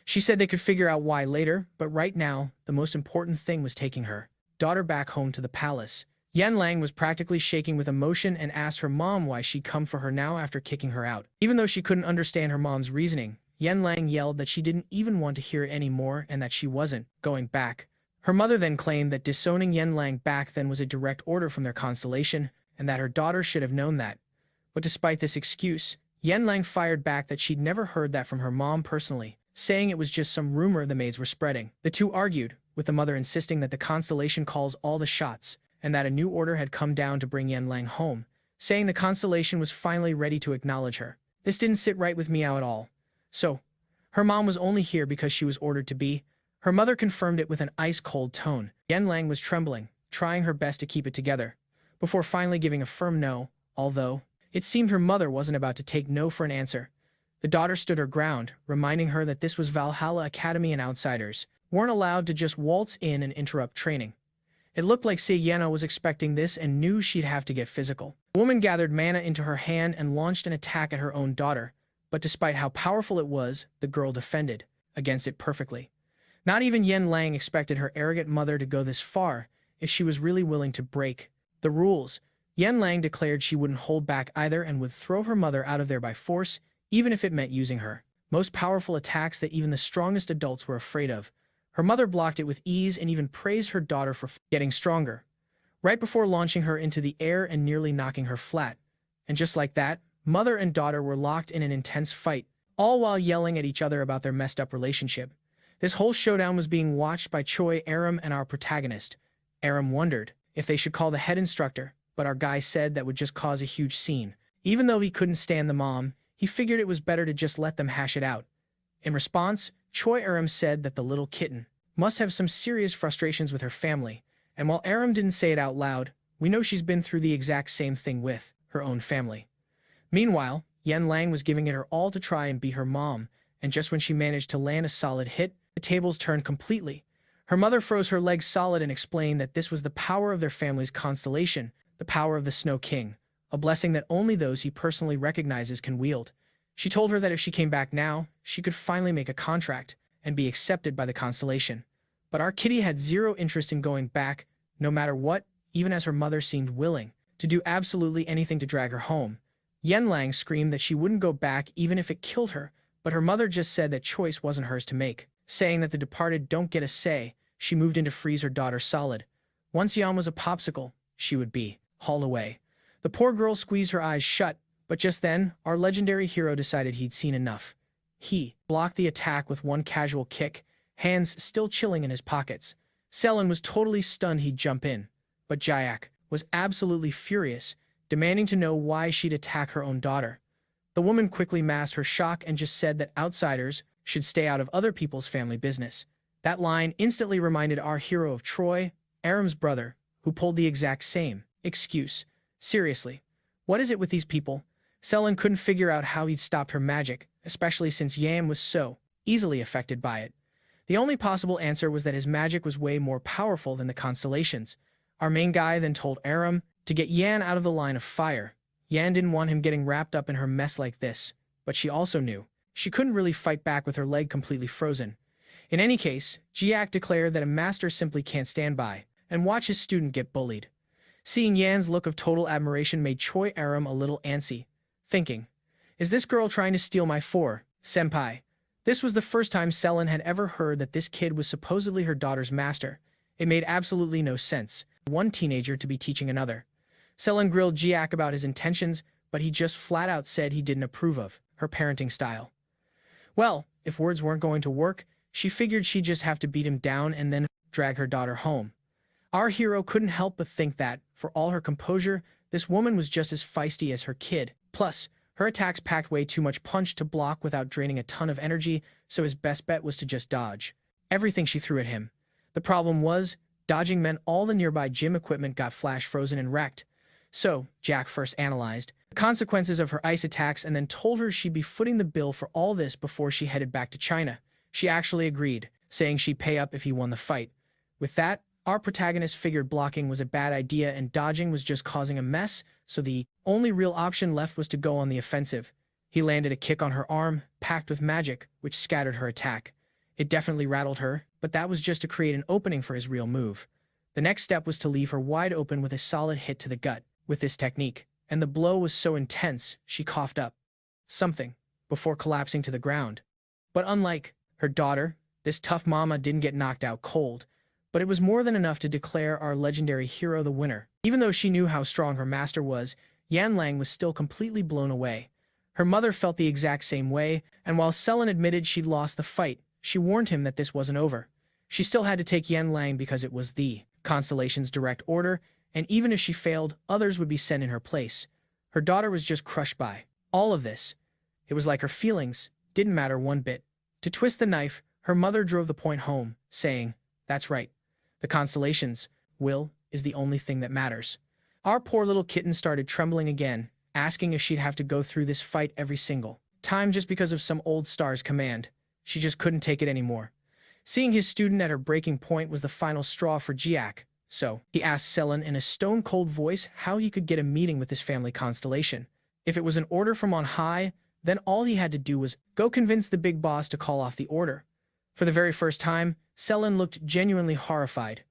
She said they could figure out why later, but right now, the most important thing was taking her daughter back home to the palace. Yen Lang was practically shaking with emotion and asked her mom why she'd come for her now after kicking her out. Even though she couldn't understand her mom's reasoning, Yen Lang yelled that she didn't even want to hear it anymore and that she wasn't going back. Her mother then claimed that disowning Yen Lang back then was a direct order from their Constellation, and that her daughter should have known that. But despite this excuse, Yen Lang fired back that she'd never heard that from her mom personally, saying it was just some rumor the maids were spreading. The two argued, with the mother insisting that the Constellation calls all the shots, and that a new order had come down to bring Yen Lang home, saying the Constellation was finally ready to acknowledge her. This didn't sit right with Miao at all. So, her mom was only here because she was ordered to be. Her mother confirmed it with an ice-cold tone. Yen Lang was trembling, trying her best to keep it together, before finally giving a firm no, although it seemed her mother wasn't about to take no for an answer. The daughter stood her ground, reminding her that this was Valhalla Academy and outsiders weren't allowed to just waltz in and interrupt training. It looked like Seyeno was expecting this and knew she'd have to get physical. The woman gathered mana into her hand and launched an attack at her own daughter, but despite how powerful it was, the girl defended against it perfectly. Not even Yen Lang expected her arrogant mother to go this far if she was really willing to break the rules. Yen Lang declared she wouldn't hold back either and would throw her mother out of there by force, even if it meant using her most powerful attacks that even the strongest adults were afraid of. Her mother blocked it with ease and even praised her daughter for getting stronger, right before launching her into the air and nearly knocking her flat. And just like that, mother and daughter were locked in an intense fight, all while yelling at each other about their messed up relationship. This whole showdown was being watched by Choy Arin and our protagonist. Arin wondered if they should call the head instructor, but our guy said that would just cause a huge scene. Even though he couldn't stand the mom, he figured it was better to just let them hash it out. In response, Choy Arin said that the little kitten must have some serious frustrations with her family, and while Arin didn't say it out loud, we know she's been through the exact same thing with her own family. Meanwhile, Yen Lang was giving it her all to try and be her mom, and just when she managed to land a solid hit, the tables turned completely. Her mother froze her legs solid and explained that this was the power of their family's constellation, the power of the Snow King, a blessing that only those he personally recognizes can wield. She told her that if she came back now, she could finally make a contract and be accepted by the Constellation. But our kitty had zero interest in going back, no matter what, even as her mother seemed willing to do absolutely anything to drag her home. Yen Lang screamed that she wouldn't go back even if it killed her, but her mother just said that choice wasn't hers to make, saying that the departed don't get a say. She moved in to freeze her daughter solid. Once Yan was a popsicle, she would be hauled away. The poor girl squeezed her eyes shut, but just then, our legendary hero decided he'd seen enough. He blocked the attack with one casual kick, hands still chilling in his pockets. Selen was totally stunned he'd jump in, but Jayak was absolutely furious, demanding to know why she'd attack her own daughter. The woman quickly masked her shock and just said that outsiders should stay out of other people's family business. That line instantly reminded our hero of Troy, Aram's brother, who pulled the exact same excuse. Seriously, what is it with these people? Selen couldn't figure out how he'd stopped her magic, especially since Yam was so easily affected by it. The only possible answer was that his magic was way more powerful than the Constellation's. Our main guy then told Aram to get Yan out of the line of fire. Yan didn't want him getting wrapped up in her mess like this, but she also knew she couldn't really fight back with her leg completely frozen. In any case, Jiak declared that a master simply can't stand by and watch his student get bullied. Seeing Yan's look of total admiration made Choy Aram a little antsy, thinking, is this girl trying to steal my senpai? This was the first time Selen had ever heard that this kid was supposedly her daughter's master. It made absolutely no sense, one teenager to be teaching another. Selen grilled Jiak about his intentions, but he just flat out said he didn't approve of her parenting style. Well, if words weren't going to work, She figured she'd just have to beat him down and then drag her daughter home. Our hero couldn't help but think that, for all her composure, this woman was just as feisty as her kid. Plus, her attacks packed way too much punch to block without draining a ton of energy, so his best bet was to just dodge everything she threw at him. The problem was, dodging meant all the nearby gym equipment got flash frozen and wrecked. So, Jack first analyzed the consequences of her ice attacks and then told her she'd be footing the bill for all this before she headed back to China. She actually agreed, saying she'd pay up if he won the fight. With that, our protagonist figured blocking was a bad idea and dodging was just causing a mess, so the only real option left was to go on the offensive. He landed a kick on her arm, packed with magic, which scattered her attack. It definitely rattled her, but that was just to create an opening for his real move. The next step was to leave her wide open with a solid hit to the gut. With this technique, and the blow was so intense, she coughed up something before collapsing to the ground. But unlike her daughter, this tough mama didn't get knocked out cold, but it was more than enough to declare our legendary hero the winner. Even though she knew how strong her master was, Yan Lang was still completely blown away. Her mother felt the exact same way, and while Selen admitted she'd lost the fight, she warned him that this wasn't over. She still had to take Yan Lang because it was the Constellation's direct order, and even if she failed, others would be sent in her place. Her daughter was just crushed by all of this. It was like her feelings didn't matter one bit. To twist the knife, her mother drove the point home, saying, "That's right. The Constellation's will is the only thing that matters." Our poor little kitten started trembling again, asking if she'd have to go through this fight every single time just because of some old star's command. She just couldn't take it anymore. Seeing his student at her breaking point was the final straw for Jiak. So, he asked Selen in a stone-cold voice how he could get a meeting with his family constellation. If it was an order from on high, then all he had to do was go convince the big boss to call off the order. For the very first time, Selen looked genuinely horrified.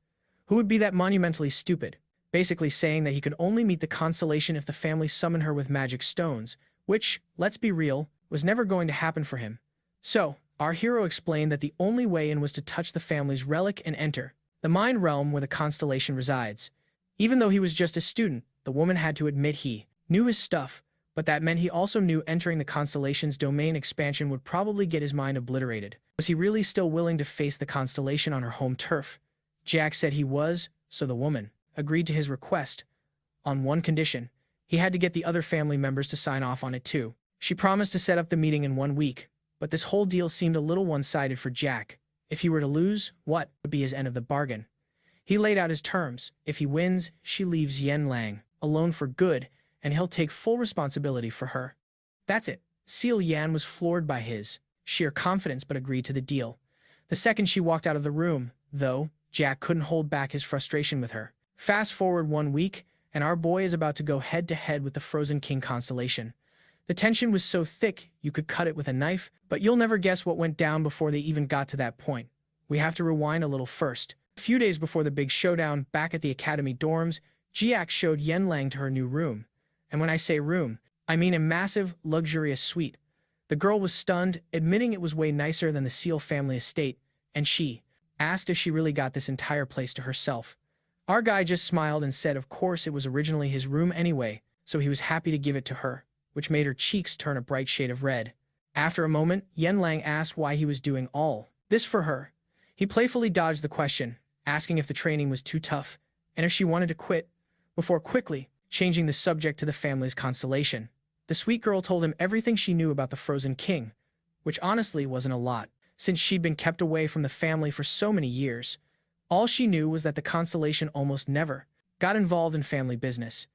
Who would be that monumentally stupid? Basically saying that he could only meet the constellation if the family summoned her with magic stones, which, let's be real, was never going to happen for him. So, our hero explained that the only way in was to touch the family's relic and enter the mind realm where the constellation resides. Even though he was just a student, the woman had to admit he knew his stuff, but that meant he also knew entering the constellation's domain expansion would probably get his mind obliterated. Was he really still willing to face the constellation on her home turf? Jack said he was, so the woman agreed to his request. On one condition, he had to get the other family members to sign off on it too. She promised to set up the meeting in 1 week, but this whole deal seemed a little one-sided for Jack. If he were to lose, what would be his end of the bargain? He laid out his terms. If he wins, she leaves Yan Lang alone for good, and he'll take full responsibility for her. That's it. Seal Yan was floored by his sheer confidence but agreed to the deal. The second she walked out of the room, though, Jack couldn't hold back his frustration with her. Fast forward 1 week, and our boy is about to go head-to-head with the Frozen King constellation. The tension was so thick you could cut it with a knife, but you'll never guess what went down before they even got to that point. We have to rewind a little first. A few days before the big showdown, back at the academy dorms, Jiak showed Yan Lang to her new room. And when I say room, I mean a massive, luxurious suite. The girl was stunned, admitting it was way nicer than the Seal family estate, and she asked if she really got this entire place to herself. Our guy just smiled and said of course it was originally his room anyway, so he was happy to give it to her, which made her cheeks turn a bright shade of red. After a moment, Yan Lang asked why he was doing all this for her. He playfully dodged the question, asking if the training was too tough, and if she wanted to quit, before quickly changing the subject to the family's constellation. The sweet girl told him everything she knew about the Frozen King, which honestly wasn't a lot, since she'd been kept away from the family for so many years. All she knew was that the constellation almost never got involved in family business.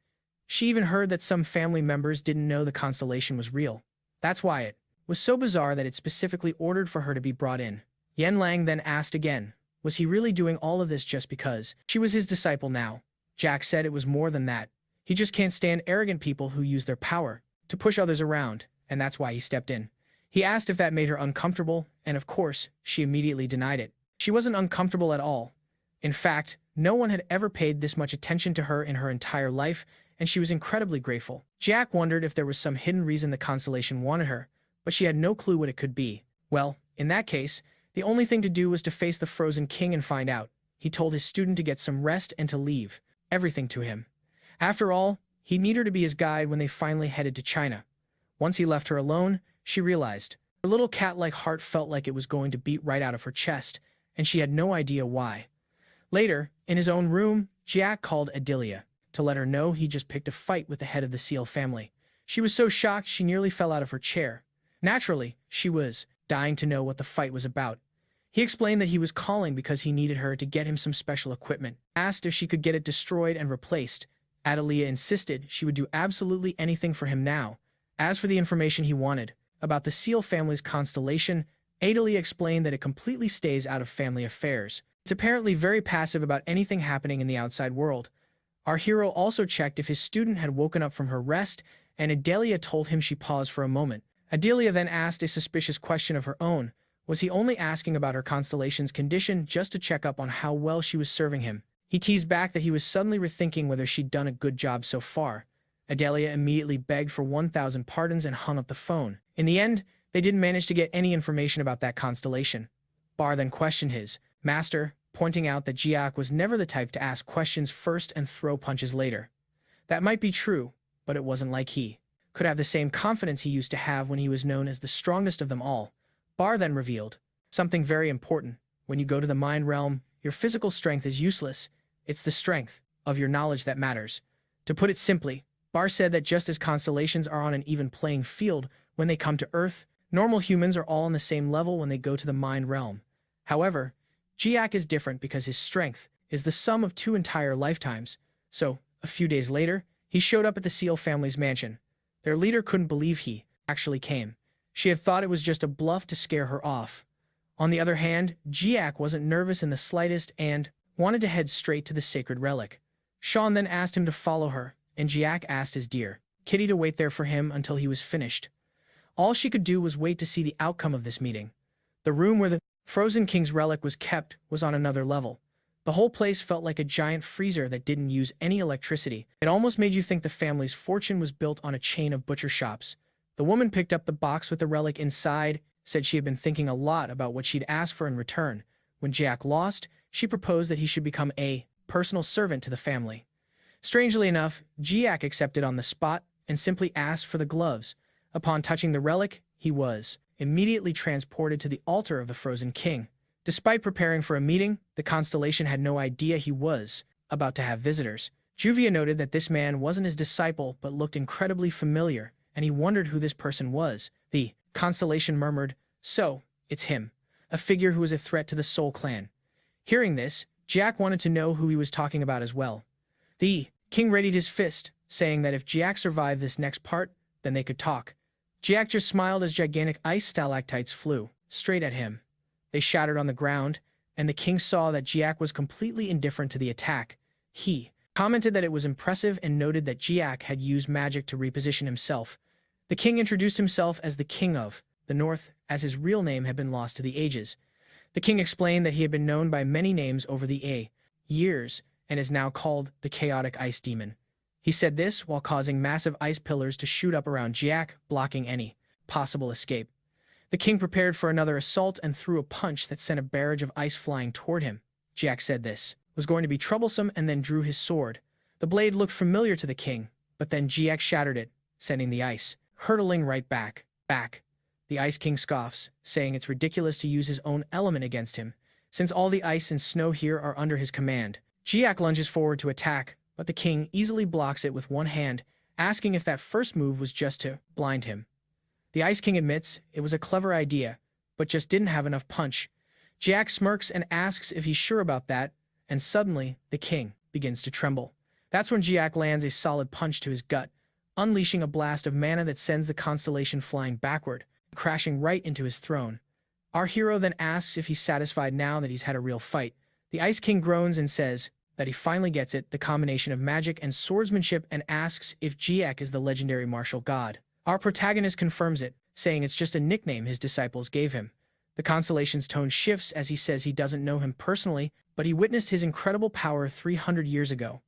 She even heard that some family members didn't know the constellation was real. That's why it was so bizarre that it specifically ordered for her to be brought in. Yan Lang then asked again, was he really doing all of this just because she was his disciple now? Jack said it was more than that. He just can't stand arrogant people who use their power to push others around, and that's why he stepped in. He asked if that made her uncomfortable, and of course, she immediately denied it. She wasn't uncomfortable at all. In fact, no one had ever paid this much attention to her in her entire life, and she was incredibly grateful. Jack wondered if there was some hidden reason the constellation wanted her, but she had no clue what it could be. Well, in that case, the only thing to do was to face the Frozen King and find out. He told his student to get some rest and to leave everything to him. After all, he'd need her to be his guide when they finally headed to China. Once he left her alone, she realized Her little cat-like heart felt like it was going to beat right out of her chest, and she had no idea why. Later, in his own room, Jack called Adelia to let her know he just picked a fight with the head of the Seal family. She was so shocked she nearly fell out of her chair. Naturally, she was dying to know what the fight was about. He explained that he was calling because he needed her to get him some special equipment, asked if she could get it destroyed and replaced. Adelia insisted she would do absolutely anything for him now. As for the information he wanted about the Seal family's constellation, Adelia explained that it completely stays out of family affairs. It's apparently very passive about anything happening in the outside world. Our hero also checked if his student had woken up from her rest, and Adelia told him she paused for a moment. Adelia then asked a suspicious question of her own. Was he only asking about her constellation's condition just to check up on how well she was serving him? He teased back that he was suddenly rethinking whether she'd done a good job so far. Adelia immediately begged for 1,000 pardons and hung up the phone. In the end, they didn't manage to get any information about that constellation. Bar then questioned his master, pointing out that Jiak was never the type to ask questions first and throw punches later. That might be true, but it wasn't like he could have the same confidence he used to have when he was known as the strongest of them all. Bar then revealed something very important. When you go to the mind realm, your physical strength is useless. It's the strength of your knowledge that matters. To put it simply, Bar said that just as constellations are on an even playing field when they come to Earth, normal humans are all on the same level when they go to the mind realm. However, Jiak is different because his strength is the sum of 2 entire lifetimes. So, a few days later, he showed up at the Seal family's mansion. Their leader couldn't believe he actually came. She had thought it was just a bluff to scare her off. On the other hand, Jiak wasn't nervous in the slightest and wanted to head straight to the sacred relic. Sean then asked him to follow her, and Jiak asked his dear Kitty to wait there for him until he was finished. All she could do was wait to see the outcome of this meeting. The room where the Frozen King's relic was kept was on another level. The whole place felt like a giant freezer that didn't use any electricity. It almost made you think the family's fortune was built on a chain of butcher shops. The woman picked up the box with the relic inside, said she had been thinking a lot about what she'd ask for in return. When Jack lost, she proposed that he should become a personal servant to the family. Strangely enough, Jiak accepted on the spot and simply asked for the gloves. Upon touching the relic, he was immediately transported to the altar of the Frozen King. Despite preparing for a meeting, the Constellation had no idea he was about to have visitors. Juvia noted that this man wasn't his disciple but looked incredibly familiar, and he wondered who this person was. The Constellation murmured, "So, it's him, a figure who is a threat to the Soul Clan." Hearing this, Jack wanted to know who he was talking about as well. The king readied his fist, saying that if Jack survived this next part, then they could talk. Jack just smiled as gigantic ice stalactites flew straight at him. They shattered on the ground, and the king saw that Jiak was completely indifferent to the attack. He commented that it was impressive and noted that Jiak had used magic to reposition himself. The king introduced himself as the King of the North, as his real name had been lost to the ages. The king explained that he had been known by many names over the years and is now called the Chaotic Ice Demon. He said this while causing massive ice pillars to shoot up around Jiak, blocking any possible escape. The king prepared for another assault and threw a punch that sent a barrage of ice flying toward him. Jack said this was going to be troublesome and then drew his sword. The blade looked familiar to the king, but then Jiak shattered it, sending the ice hurtling right back. The Ice King scoffs, saying it's ridiculous to use his own element against him, since all the ice and snow here are under his command. Jiak lunges forward to attack, but the king easily blocks it with one hand, asking if that first move was just to blind him. The Ice King admits it was a clever idea, but just didn't have enough punch. Jiak smirks and asks if he's sure about that, and suddenly, the king begins to tremble. That's when Jiak lands a solid punch to his gut, unleashing a blast of mana that sends the Constellation flying backward, crashing right into his throne. Our hero then asks if he's satisfied now that he's had a real fight. The Ice King groans and says that he finally gets it, the combination of magic and swordsmanship, and asks if Jiak is the legendary martial god. Our protagonist confirms it, saying it's just a nickname his disciples gave him. The Constellation's tone shifts as he says he doesn't know him personally, but he witnessed his incredible power 300 years ago.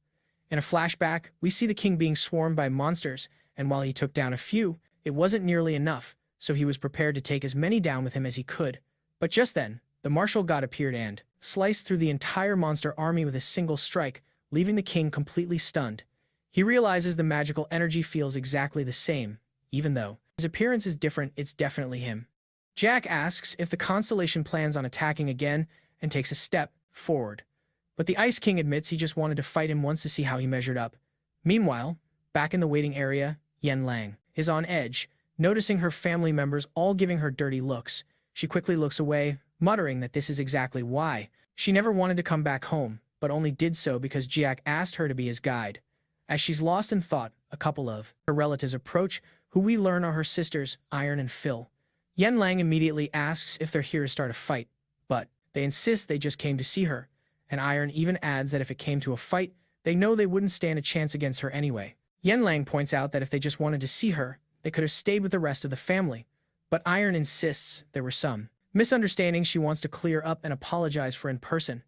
In a flashback, we see the king being swarmed by monsters, and while he took down a few, it wasn't nearly enough, so he was prepared to take as many down with him as he could. But just then, the martial god appeared and sliced through the entire monster army with a single strike, leaving the king completely stunned. He realizes the magical energy feels exactly the same. Even though his appearance is different, it's definitely him. Jack asks if the Constellation plans on attacking again and takes a step forward. But the Ice King admits he just wanted to fight him once to see how he measured up. Meanwhile, back in the waiting area, Yen Lang is on edge, noticing her family members all giving her dirty looks. She quickly looks away, muttering that this is exactly why. She never wanted to come back home, but only did so because Jack asked her to be his guide. As she's lost in thought, a couple of her relatives approach, who we learn are her sisters, Iron and Phil. Yen Lang immediately asks if they're here to start a fight, but they insist they just came to see her, and Iron even adds that if it came to a fight, they know they wouldn't stand a chance against her anyway. Yen Lang points out that if they just wanted to see her, they could have stayed with the rest of the family, but Iron insists there were some misunderstandings she wants to clear up and apologize for in person.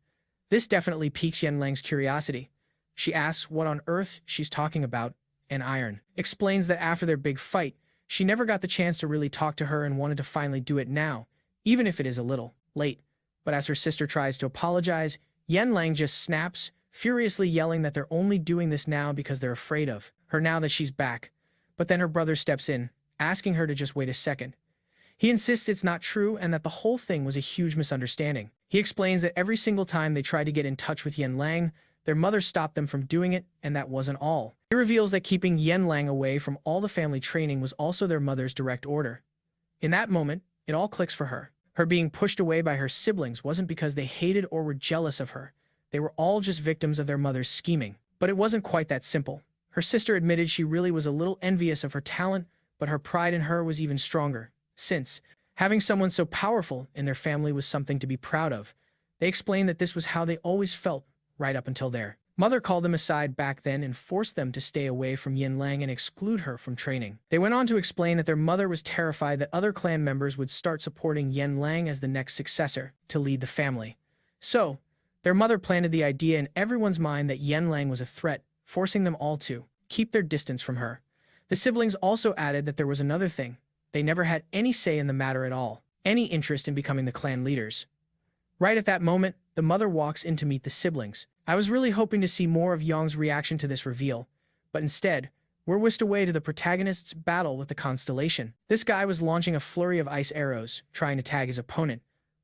This definitely piques Yen Lang's curiosity. She asks what on earth she's talking about, and Iron explains that after their big fight, she never got the chance to really talk to her and wanted to finally do it now, even if it is a little late. But as her sister tries to apologize, Yen Lang just snaps, furiously yelling that they're only doing this now because they're afraid of her now that she's back. But then her brother steps in, asking her to just wait a second. He insists it's not true and that the whole thing was a huge misunderstanding. He explains that every single time they tried to get in touch with Yen Lang, their mother stopped them from doing it, and that wasn't all. He reveals that keeping Yen Lang away from all the family training was also their mother's direct order. In that moment, it all clicks for her. Her being pushed away by her siblings wasn't because they hated or were jealous of her. They were all just victims of their mother's scheming. But it wasn't quite that simple. Her sister admitted she really was a little envious of her talent, but her pride in her was even stronger, since having someone so powerful in their family was something to be proud of. They explained that this was how they always felt, right up until their mother called them aside back then and forced them to stay away from Yen Lang and exclude her from training. They went on to explain that their mother was terrified that other clan members would start supporting Yen Lang as the next successor to lead the family. So, their mother planted the idea in everyone's mind that Yen Lang was a threat, forcing them all to keep their distance from her. The siblings also added that there was another thing. They never had any say in the matter at all, any interest in becoming the clan leaders. Right at that moment, the mother walks in to meet the siblings. I was really hoping to see more of Yong's reaction to this reveal, but instead, we're whisked away to the protagonist's battle with the Constellation. This guy was launching a flurry of ice arrows, trying to tag his opponent,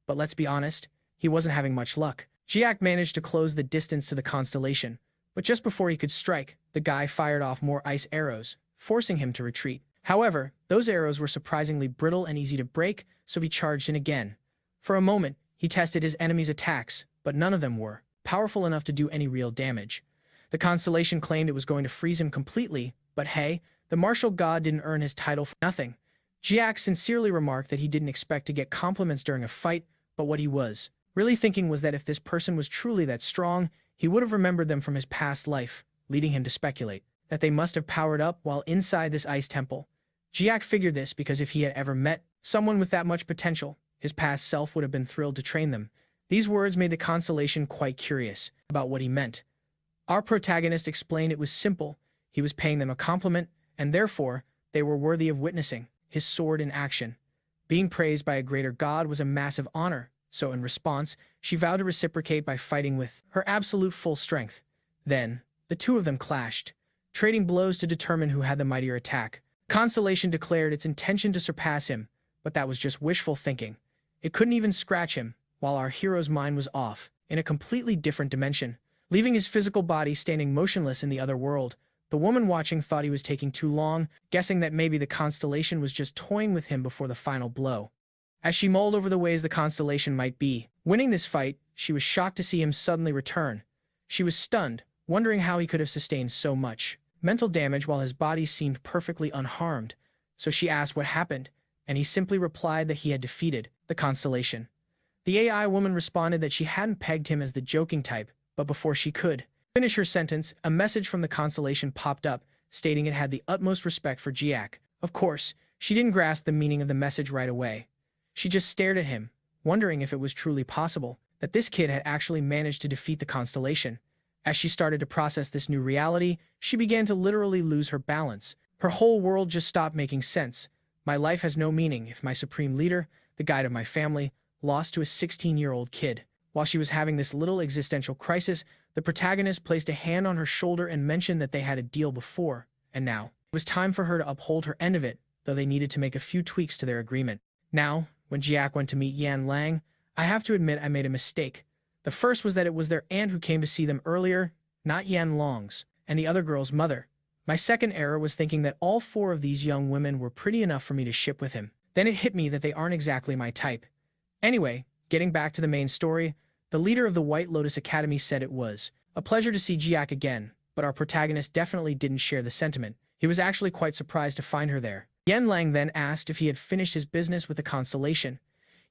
but let's be honest, he wasn't having much luck. Jiak managed to close the distance to the Constellation, but just before he could strike, the guy fired off more ice arrows, forcing him to retreat. However, those arrows were surprisingly brittle and easy to break, so he charged in again. For a moment, he tested his enemy's attacks, but none of them were powerful enough to do any real damage. The Constellation claimed it was going to freeze him completely, but hey, the martial god didn't earn his title for nothing. Jiak sincerely remarked that he didn't expect to get compliments during a fight, but what he was really thinking was that if this person was truly that strong, he would have remembered them from his past life, leading him to speculate that they must have powered up while inside this ice temple. Jiak figured this because if he had ever met someone with that much potential, his past self would have been thrilled to train them. These words made the Constellation quite curious about what he meant. Our protagonist explained it was simple. He was paying them a compliment, and therefore, they were worthy of witnessing his sword in action. Being praised by a greater god was a massive honor, so in response, she vowed to reciprocate by fighting with her absolute full strength. Then, the two of them clashed, trading blows to determine who had the mightier attack. Constellation declared its intention to surpass him, but that was just wishful thinking. It couldn't even scratch him, while our hero's mind was off, in a completely different dimension. Leaving his physical body standing motionless in the other world, the woman watching thought he was taking too long, guessing that maybe the Constellation was just toying with him before the final blow. As she mulled over the ways the Constellation might be winning this fight, she was shocked to see him suddenly return. She was stunned, wondering how he could have sustained so much mental damage while his body seemed perfectly unharmed. So she asked what happened, and he simply replied that he had defeated the Constellation. The AI woman responded that she hadn't pegged him as the joking type, but before she could finish her sentence, a message from the Constellation popped up, stating it had the utmost respect for Jiak. Of course, she didn't grasp the meaning of the message right away. She just stared at him, wondering if it was truly possible that this kid had actually managed to defeat the Constellation. As she started to process this new reality, she began to literally lose her balance. Her whole world just stopped making sense. My life has no meaning if my supreme leader, the guide of my family, lost to a 16-year-old kid. While she was having this little existential crisis, the protagonist placed a hand on her shoulder and mentioned that they had a deal before, and now it was time for her to uphold her end of it, though they needed to make a few tweaks to their agreement. Now, When Jiak went to meet Yan Lang, I have to admit I made a mistake. The first was that it was their aunt who came to see them earlier, not Yan Long's, and the other girl's mother. My second error was thinking that all four of these young women were pretty enough for me to ship with him. Then it hit me that they aren't exactly my type. Anyway, getting back to the main story, the leader of the White Lotus Academy said it was a pleasure to see Jiak again, but our protagonist definitely didn't share the sentiment. He was actually quite surprised to find her there. Yan Lang then asked if he had finished his business with the Constellation.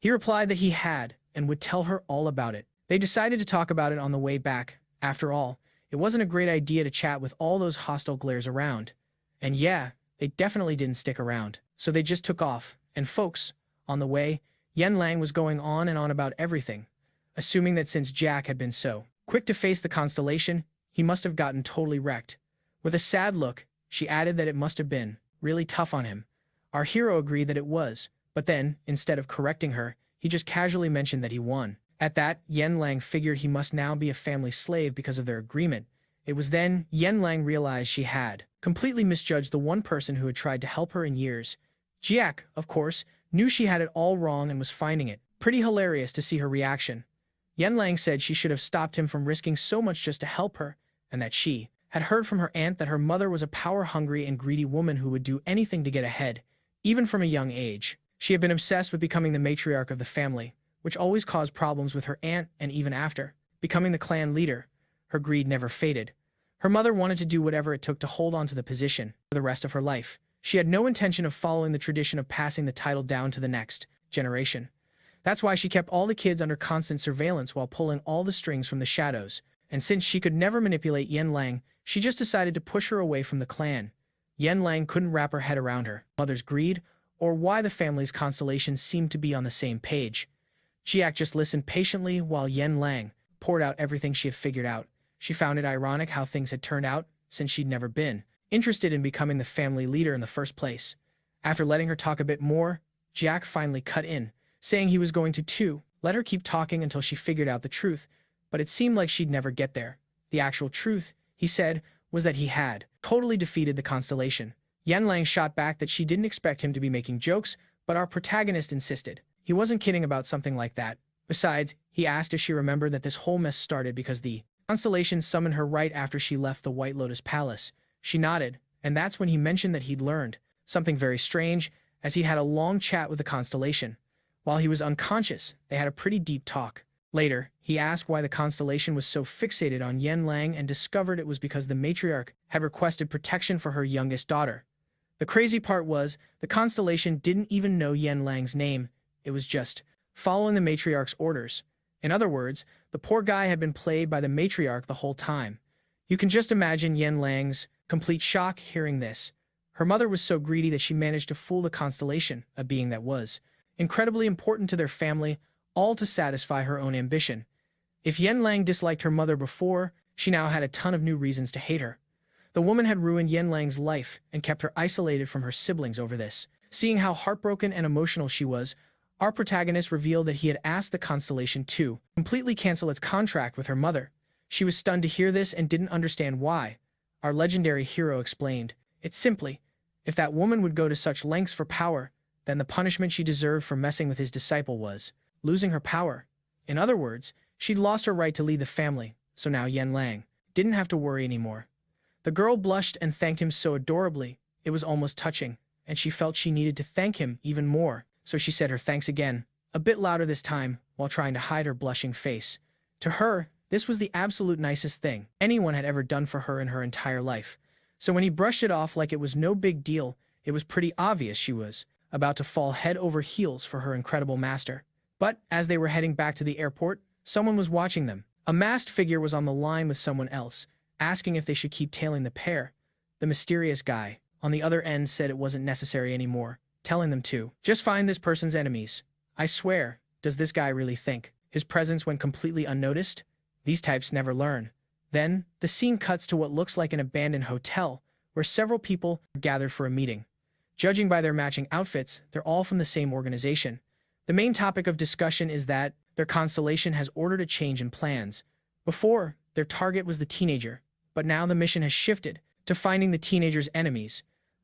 He replied that he had, and would tell her all about it. They decided to talk about it on the way back. After all, it wasn't a great idea to chat with all those hostile glares around. And yeah, they definitely didn't stick around. So they just took off. And folks, on the way, Yan Lang was going on and on about everything, assuming that since Jack had been so quick to face the Constellation, he must have gotten totally wrecked. With a sad look, she added that it must have been really tough on him. Our hero agreed that it was, but then, instead of correcting her, he just casually mentioned that he won. At that, Yan Lang figured he must now be a family slave because of their agreement. It was then Yan Lang realized she had completely misjudged the one person who had tried to help her in years. Jiak, of course, knew she had it all wrong and was finding it pretty hilarious to see her reaction. Yan Lang said she should have stopped him from risking so much just to help her, and that she had heard from her aunt that her mother was a power-hungry and greedy woman who would do anything to get ahead, even from a young age. She had been obsessed with becoming the matriarch of the family, which always caused problems with her aunt, and even after becoming the clan leader, her greed never faded. Her mother wanted to do whatever it took to hold on to the position for the rest of her life. She had no intention of following the tradition of passing the title down to the next generation. That's why she kept all the kids under constant surveillance while pulling all the strings from the shadows. And since she could never manipulate Yan Lang, she just decided to push her away from the clan. Yan Lang couldn't wrap her head around her mother's greed, or why the family's constellations seemed to be on the same page. Jiak just listened patiently while Yan Lang poured out everything she had figured out. She found it ironic how things had turned out, since she'd never been interested in becoming the family leader in the first place. After letting her talk a bit more, Jiak finally cut in, saying he was going to let her keep talking until she figured out the truth, but it seemed like she'd never get there. The actual truth, he said, was that he had totally defeated the Constellation. Yan Lang shot back that she didn't expect him to be making jokes, but our protagonist insisted he wasn't kidding about something like that. Besides, he asked if she remembered that this whole mess started because the Constellation summoned her right after she left the White Lotus Palace. She nodded, and that's when he mentioned that he'd learned something very strange, as he'd had a long chat with the Constellation. While he was unconscious, they had a pretty deep talk. Later, he asked why the Constellation was so fixated on Yan Lang and discovered it was because the matriarch had requested protection for her youngest daughter. The crazy part was, the Constellation didn't even know Yan Lang's name. It was just following the matriarch's orders. In other words, the poor guy had been played by the matriarch the whole time. You can just imagine Yan Lang's complete shock hearing this. Her mother was so greedy that she managed to fool the Constellation, a being that was incredibly important to their family, all to satisfy her own ambition. If Yan Lang disliked her mother before, she now had a ton of new reasons to hate her. The woman had ruined Yan Lang's life and kept her isolated from her siblings over this. Seeing how heartbroken and emotional she was, our protagonist revealed that he had asked the Constellation to completely cancel its contract with her mother. She was stunned to hear this and didn't understand why. Our legendary hero explained, "It's simply, if that woman would go to such lengths for power, then the punishment she deserved for messing with his disciple was losing her power. In other words, she'd lost her right to lead the family, so now Yan Lang didn't have to worry anymore." The girl blushed and thanked him so adorably, it was almost touching, and she felt she needed to thank him even more, so she said her thanks again, a bit louder this time, while trying to hide her blushing face. To her, this was the absolute nicest thing anyone had ever done for her in her entire life. So when he brushed it off like it was no big deal, it was pretty obvious she was about to fall head over heels for her incredible master. But as they were heading back to the airport, someone was watching them. A masked figure was on the line with someone else, asking if they should keep tailing the pair. The mysterious guy on the other end said it wasn't necessary anymore, telling them to just find this person's enemies. I swear, does this guy really think his presence went completely unnoticed? These types never learn. Then, the scene cuts to what looks like an abandoned hotel, where several people are gathered for a meeting. Judging by their matching outfits, they're all from the same organization. The main topic of discussion is that their constellation has ordered a change in plans. Before, their target was the teenager, but now the mission has shifted to finding the teenager's enemies.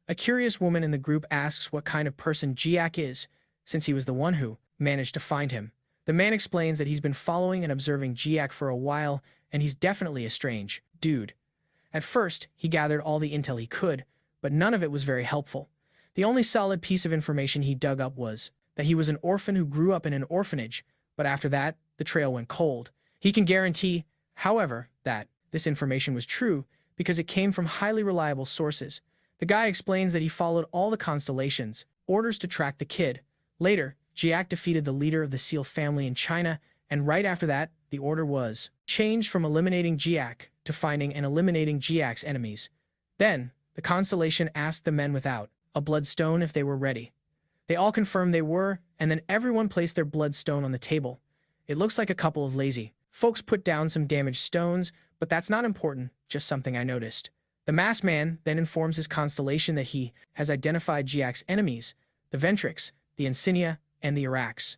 A curious woman in the group asks what kind of person Jiak is, since he was the one who managed to find him. The man explains that he's been following and observing Jiak for a while, and he's definitely a strange dude. At first, he gathered all the intel he could, but none of it was very helpful. The only solid piece of information he dug up was that he was an orphan who grew up in an orphanage, but after that, the trail went cold. He can guarantee, however, that this information was true because it came from highly reliable sources. The guy explains that he followed all the Constellation's orders to track the kid. Later, Jiak defeated the leader of the Seal family in China, and right after that, the order was changed from eliminating Jiak to finding and eliminating Jiak's enemies. Then, the Constellation asked the men without a bloodstone if they were ready. They all confirmed they were, and then everyone placed their bloodstone on the table. It looks like a couple of lazy folks put down some damaged stones, but that's not important, just something I noticed. The masked man then informs his Constellation that he has identified Jiak's enemies, the Ventrix, the Insignia, and the Iraqs.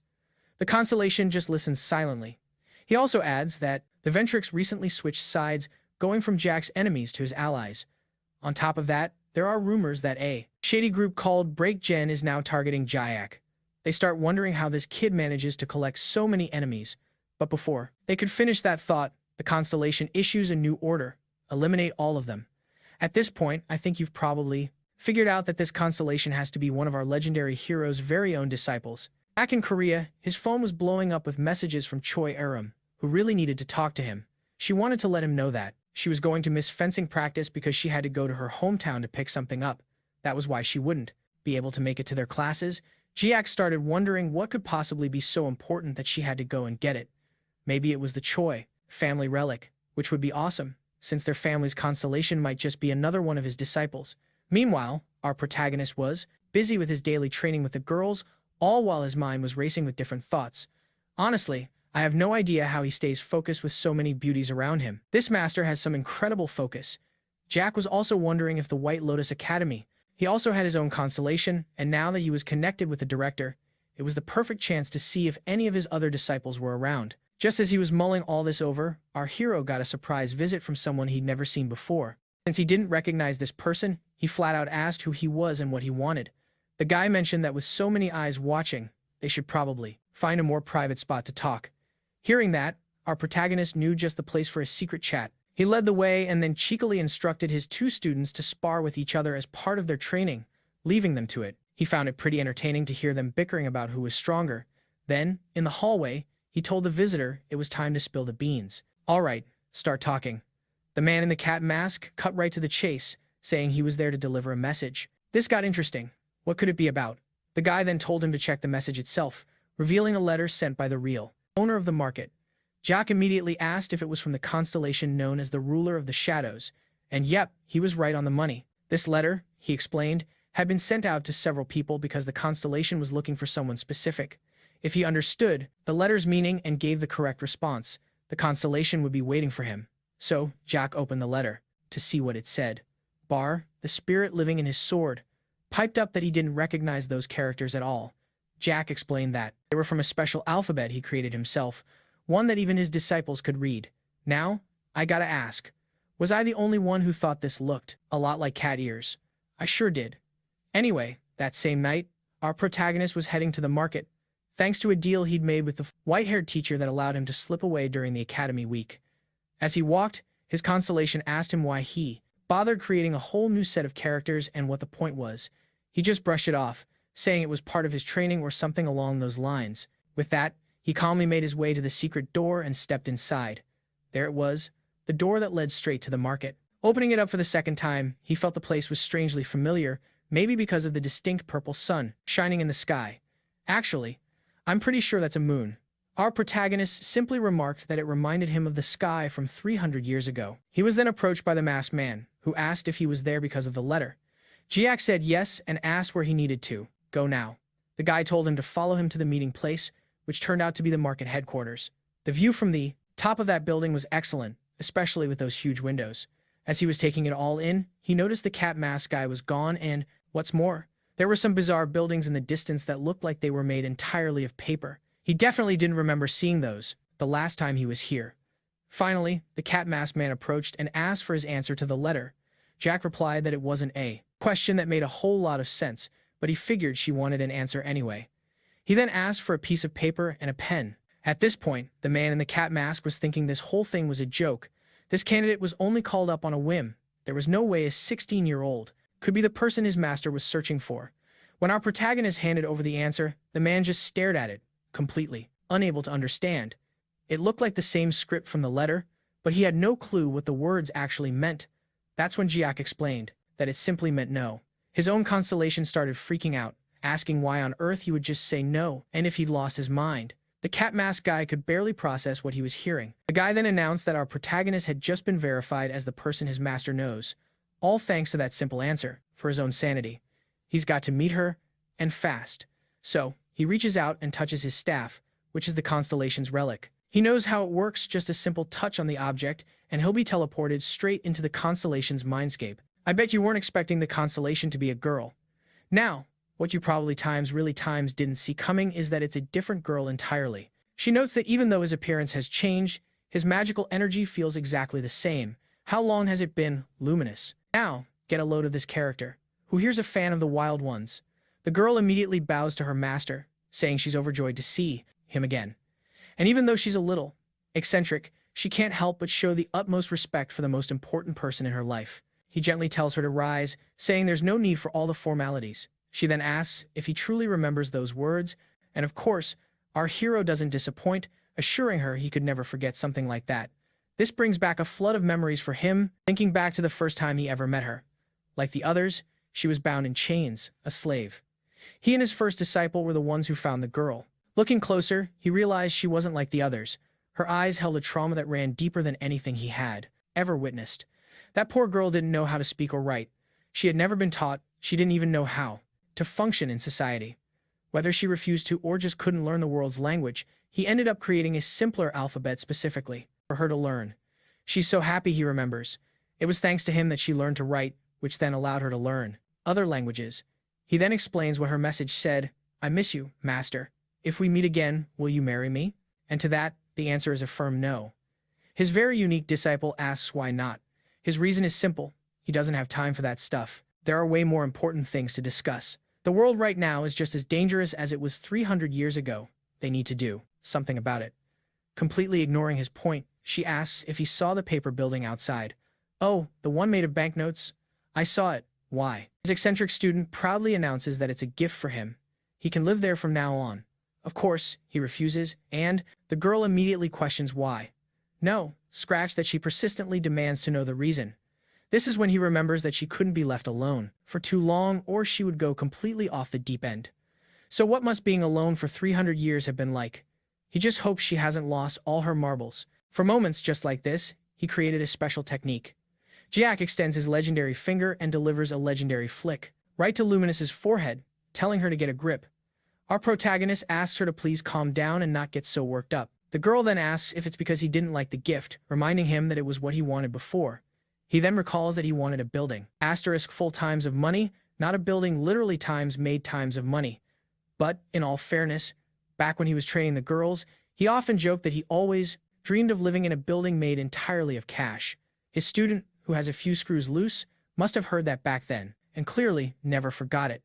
The Constellation just listens silently. He also adds that the Ventrix recently switched sides, going from Jiak's enemies to his allies. On top of that, there are rumors that a shady group called Break Gen is now targeting Jiak. They start wondering how this kid manages to collect so many enemies. But before they could finish that thought, the Constellation issues a new order: eliminate all of them. At this point, I think you've probably figured out that this Constellation has to be one of our legendary hero's very own disciples. Back in Korea, his phone was blowing up with messages from Choy Arin, who really needed to talk to him. She wanted to let him know that she was going to miss fencing practice because she had to go to her hometown to pick something up. That was why she wouldn't be able to make it to their classes. Jiak started wondering what could possibly be so important that she had to go and get it. Maybe it was the Choy family relic, which would be awesome, since their family's Constellation might just be another one of his disciples. Meanwhile, our protagonist was busy with his daily training with the girls, all while his mind was racing with different thoughts. Honestly, I have no idea how he stays focused with so many beauties around him. This master has some incredible focus. Jack was also wondering if the White Lotus Academy. He also had his own Constellation, and now that he was connected with the director, it was the perfect chance to see if any of his other disciples were around. Just as he was mulling all this over, our hero got a surprise visit from someone he'd never seen before. Since he didn't recognize this person, he flat out asked who he was and what he wanted. The guy mentioned that with so many eyes watching, they should probably find a more private spot to talk. Hearing that, our protagonist knew just the place for a secret chat. He led the way and then cheekily instructed his two students to spar with each other as part of their training, leaving them to it. He found it pretty entertaining to hear them bickering about who was stronger. Then, in the hallway, he told the visitor it was time to spill the beans. All right, start talking. The man in the cat mask cut right to the chase, saying he was there to deliver a message. This got interesting. What could it be about? The guy then told him to check the message itself, revealing a letter sent by the real owner of the market. Jack immediately asked if it was from the Constellation known as the Ruler of the Shadows, and yep, he was right on the money. This letter, he explained, had been sent out to several people because the Constellation was looking for someone specific. If he understood the letter's meaning and gave the correct response, the Constellation would be waiting for him. So, Jack opened the letter to see what it said. Bar, the spirit living in his sword, piped up that he didn't recognize those characters at all. Jack explained that they were from a special alphabet he created himself, one that even his disciples could read. Now, I gotta ask, was I the only one who thought this looked a lot like cat ears? I sure did. Anyway, that same night, our protagonist was heading to the market, thanks to a deal he'd made with the white-haired teacher that allowed him to slip away during the academy week. As he walked, his Constellation asked him why he bothered creating a whole new set of characters and what the point was. He just brushed it off, saying it was part of his training or something along those lines. With that, he calmly made his way to the secret door and stepped inside. There it was, the door that led straight to the market. Opening it up for the second time, he felt the place was strangely familiar, maybe because of the distinct purple sun shining in the sky. Actually, I'm pretty sure that's a moon. Our protagonist simply remarked that it reminded him of the sky from 300 years ago. He was then approached by the masked man, who asked if he was there because of the letter. Jiak said yes and asked where he needed to go now. The guy told him to follow him to the meeting place, which turned out to be the market headquarters. The view from the top of that building was excellent, especially with those huge windows. As he was taking it all in, he noticed the cat mask guy was gone and, what's more, there were some bizarre buildings in the distance that looked like they were made entirely of paper. He definitely didn't remember seeing those the last time he was here. Finally, the cat mask man approached and asked for his answer to the letter. Jack replied that it wasn't a question that made a whole lot of sense, but he figured she wanted an answer anyway. He then asked for a piece of paper and a pen. At this point, the man in the cat mask was thinking this whole thing was a joke. This candidate was only called up on a whim. There was no way a 16-year-old could be the person his master was searching for. When our protagonist handed over the answer, the man just stared at it, completely unable to understand. It looked like the same script from the letter, but he had no clue what the words actually meant. That's when Jiak explained that it simply meant no. His own constellation started freaking out, asking why on earth he would just say no, and if he'd lost his mind. The cat mask guy could barely process what he was hearing. The guy then announced that our protagonist had just been verified as the person his master knows, all thanks to that simple answer. For his own sanity, he's got to meet her, and fast. So, he reaches out and touches his staff, which is the constellation's relic. He knows how it works, just a simple touch on the object, and he'll be teleported straight into the constellation's mindscape. I bet you weren't expecting the constellation to be a girl. Now, what you probably really didn't see coming is that it's a different girl entirely. She notes that even though his appearance has changed, his magical energy feels exactly the same. How long has it been? Luminous. Now, get a load of this character, who here's a fan of the wild ones. The girl immediately bows to her master, saying she's overjoyed to see him again. And even though she's a little eccentric, she can't help but show the utmost respect for the most important person in her life. He gently tells her to rise, saying there's no need for all the formalities. She then asks if he truly remembers those words, and of course, our hero doesn't disappoint, assuring her he could never forget something like that. This brings back a flood of memories for him, thinking back to the first time he ever met her. Like the others, she was bound in chains, a slave. He and his first disciple were the ones who found the girl. Looking closer, he realized she wasn't like the others. Her eyes held a trauma that ran deeper than anything he had ever witnessed. That poor girl didn't know how to speak or write. She had never been taught, she didn't even know how to function in society. Whether she refused to or just couldn't learn the world's language, he ended up creating a simpler alphabet specifically for her to learn. She's so happy he remembers. It was thanks to him that she learned to write, which then allowed her to learn other languages. He then explains what her message said: I miss you, master. If we meet again, will you marry me? And to that, the answer is a firm no. His very unique disciple asks why not. His reason is simple. He doesn't have time for that stuff. There are way more important things to discuss. The world right now is just as dangerous as it was 300 years ago. They need to do something about it. Completely ignoring his point, she asks if he saw the paper building outside. Oh, the one made of banknotes? I saw it. Why? His eccentric student proudly announces that it's a gift for him. He can live there from now on. Of course, he refuses, and the girl immediately questions why. No, scratch that, she persistently demands to know the reason. This is when he remembers that she couldn't be left alone for too long or she would go completely off the deep end. So what must being alone for 300 years have been like? He just hopes she hasn't lost all her marbles. For moments just like this, he created a special technique. Jack extends his legendary finger and delivers a legendary flick right to Luminous's forehead, telling her to get a grip. Our protagonist asks her to please calm down and not get so worked up. The girl then asks if it's because he didn't like the gift, reminding him that it was what he wanted before. He then recalls that he wanted a building. Asterisk full times of money, not a building literally times made times of money. But, in all fairness, back when he was training the girls, he often joked that he always dreamed of living in a building made entirely of cash. His student, who has a few screws loose, must have heard that back then, and clearly never forgot it.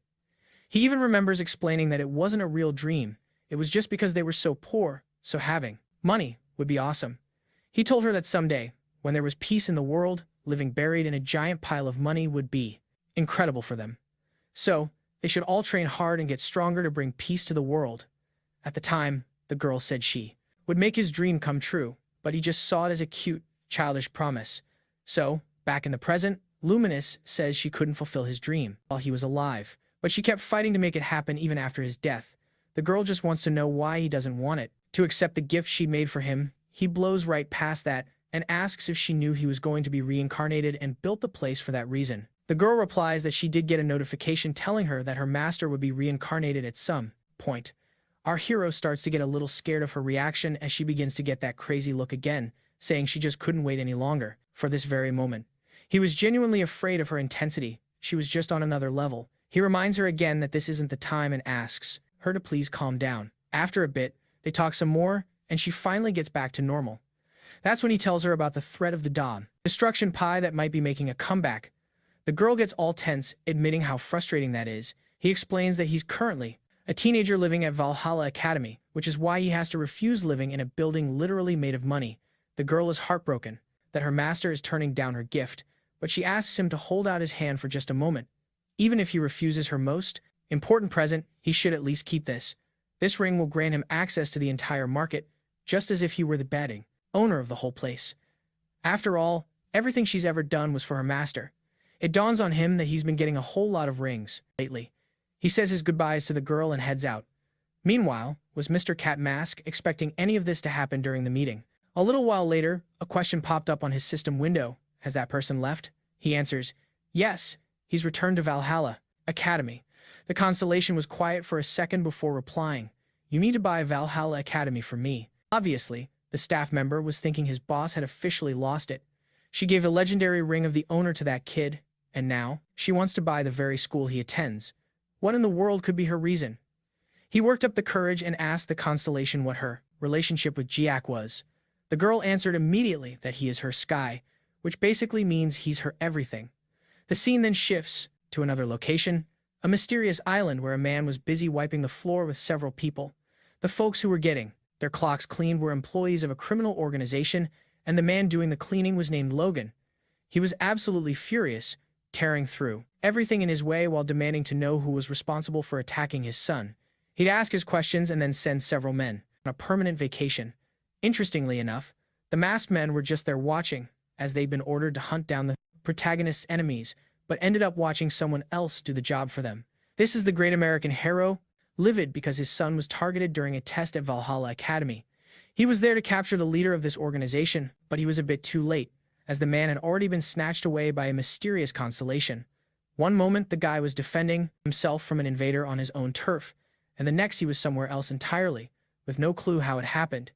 He even remembers explaining that it wasn't a real dream, it was just because they were so poor, so having money would be awesome. He told her that someday, when there was peace in the world, living buried in a giant pile of money would be incredible for them. So, they should all train hard and get stronger to bring peace to the world. At the time, the girl said she would make his dream come true, but he just saw it as a cute, childish promise. So, back in the present, Luminous says she couldn't fulfill his dream while he was alive, but she kept fighting to make it happen even after his death. The girl just wants to know why he doesn't want it. To accept the gift she made for him, he blows right past that and asks if she knew he was going to be reincarnated and built the place for that reason. The girl replies that she did get a notification telling her that her master would be reincarnated at some point. Our hero starts to get a little scared of her reaction as she begins to get that crazy look again, saying she just couldn't wait any longer for this very moment. He was genuinely afraid of her intensity. She was just on another level. He reminds her again that this isn't the time and asks her to please calm down. After a bit, they talk some more, and she finally gets back to normal. That's when he tells her about the threat of the Dom destruction pie that might be making a comeback. The girl gets all tense, admitting how frustrating that is. He explains that he's currently a teenager living at Valhalla Academy, which is why he has to refuse living in a building literally made of money. The girl is heartbroken that her master is turning down her gift, but she asks him to hold out his hand for just a moment. Even if he refuses her most important present, he should at least keep this. This ring will grant him access to the entire market, just as if he were the betting owner of the whole place. After all, everything she's ever done was for her master. It dawns on him that he's been getting a whole lot of rings lately. He says his goodbyes to the girl and heads out. Meanwhile, was Mr. Cat Mask expecting any of this to happen during the meeting? A little while later, a question popped up on his system window. Has that person left? He answers, yes, he's returned to Valhalla Academy. The Constellation was quiet for a second before replying. You need to buy Valhalla Academy for me. Obviously, the staff member was thinking his boss had officially lost it. She gave the legendary ring of the owner to that kid, and now she wants to buy the very school he attends. What in the world could be her reason? He worked up the courage and asked the Constellation what her relationship with Jiak was. The girl answered immediately that he is her sky, which basically means he's her everything. The scene then shifts to another location, a mysterious island where a man was busy wiping the floor with several people. The folks who were getting their clocks cleaned were employees of a criminal organization, and the man doing the cleaning was named Logan. He was absolutely furious, tearing through everything in his way while demanding to know who was responsible for attacking his son. He'd ask his questions and then send several men on a permanent vacation. Interestingly enough, the masked men were just there watching, as they'd been ordered to hunt down the protagonist's enemies, but ended up watching someone else do the job for them. This is the great American hero, livid because his son was targeted during a test at Valhalla Academy. He was there to capture the leader of this organization, but he was a bit too late, as the man had already been snatched away by a mysterious Constellation. One moment the guy was defending himself from an invader on his own turf, and the next he was somewhere else entirely, with no clue how it happened.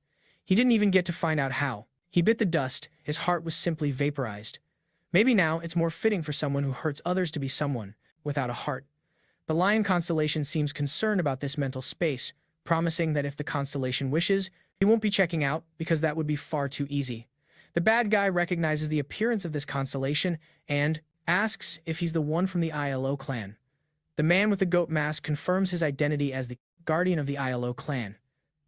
He didn't even get to find out how. He bit the dust, his heart was simply vaporized. Maybe now it's more fitting for someone who hurts others to be someone without a heart. The Lion Constellation seems concerned about this mental space, promising that if the Constellation wishes, he won't be checking out because that would be far too easy. The bad guy recognizes the appearance of this Constellation and asks if he's the one from the ILO clan. The man with the goat mask confirms his identity as the guardian of the ILO clan.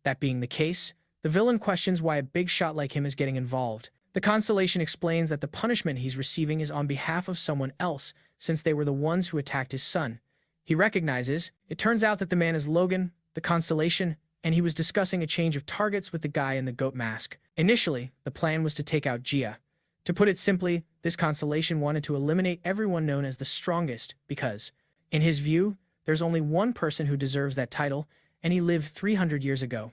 That being the case, the villain questions why a big shot like him is getting involved. The Constellation explains that the punishment he's receiving is on behalf of someone else, since they were the ones who attacked his son. He recognizes, it turns out that the man is Logan, the Constellation, and he was discussing a change of targets with the guy in the goat mask. Initially, the plan was to take out Jia. To put it simply, this Constellation wanted to eliminate everyone known as the strongest because, in his view, there's only one person who deserves that title, and he lived 300 years ago.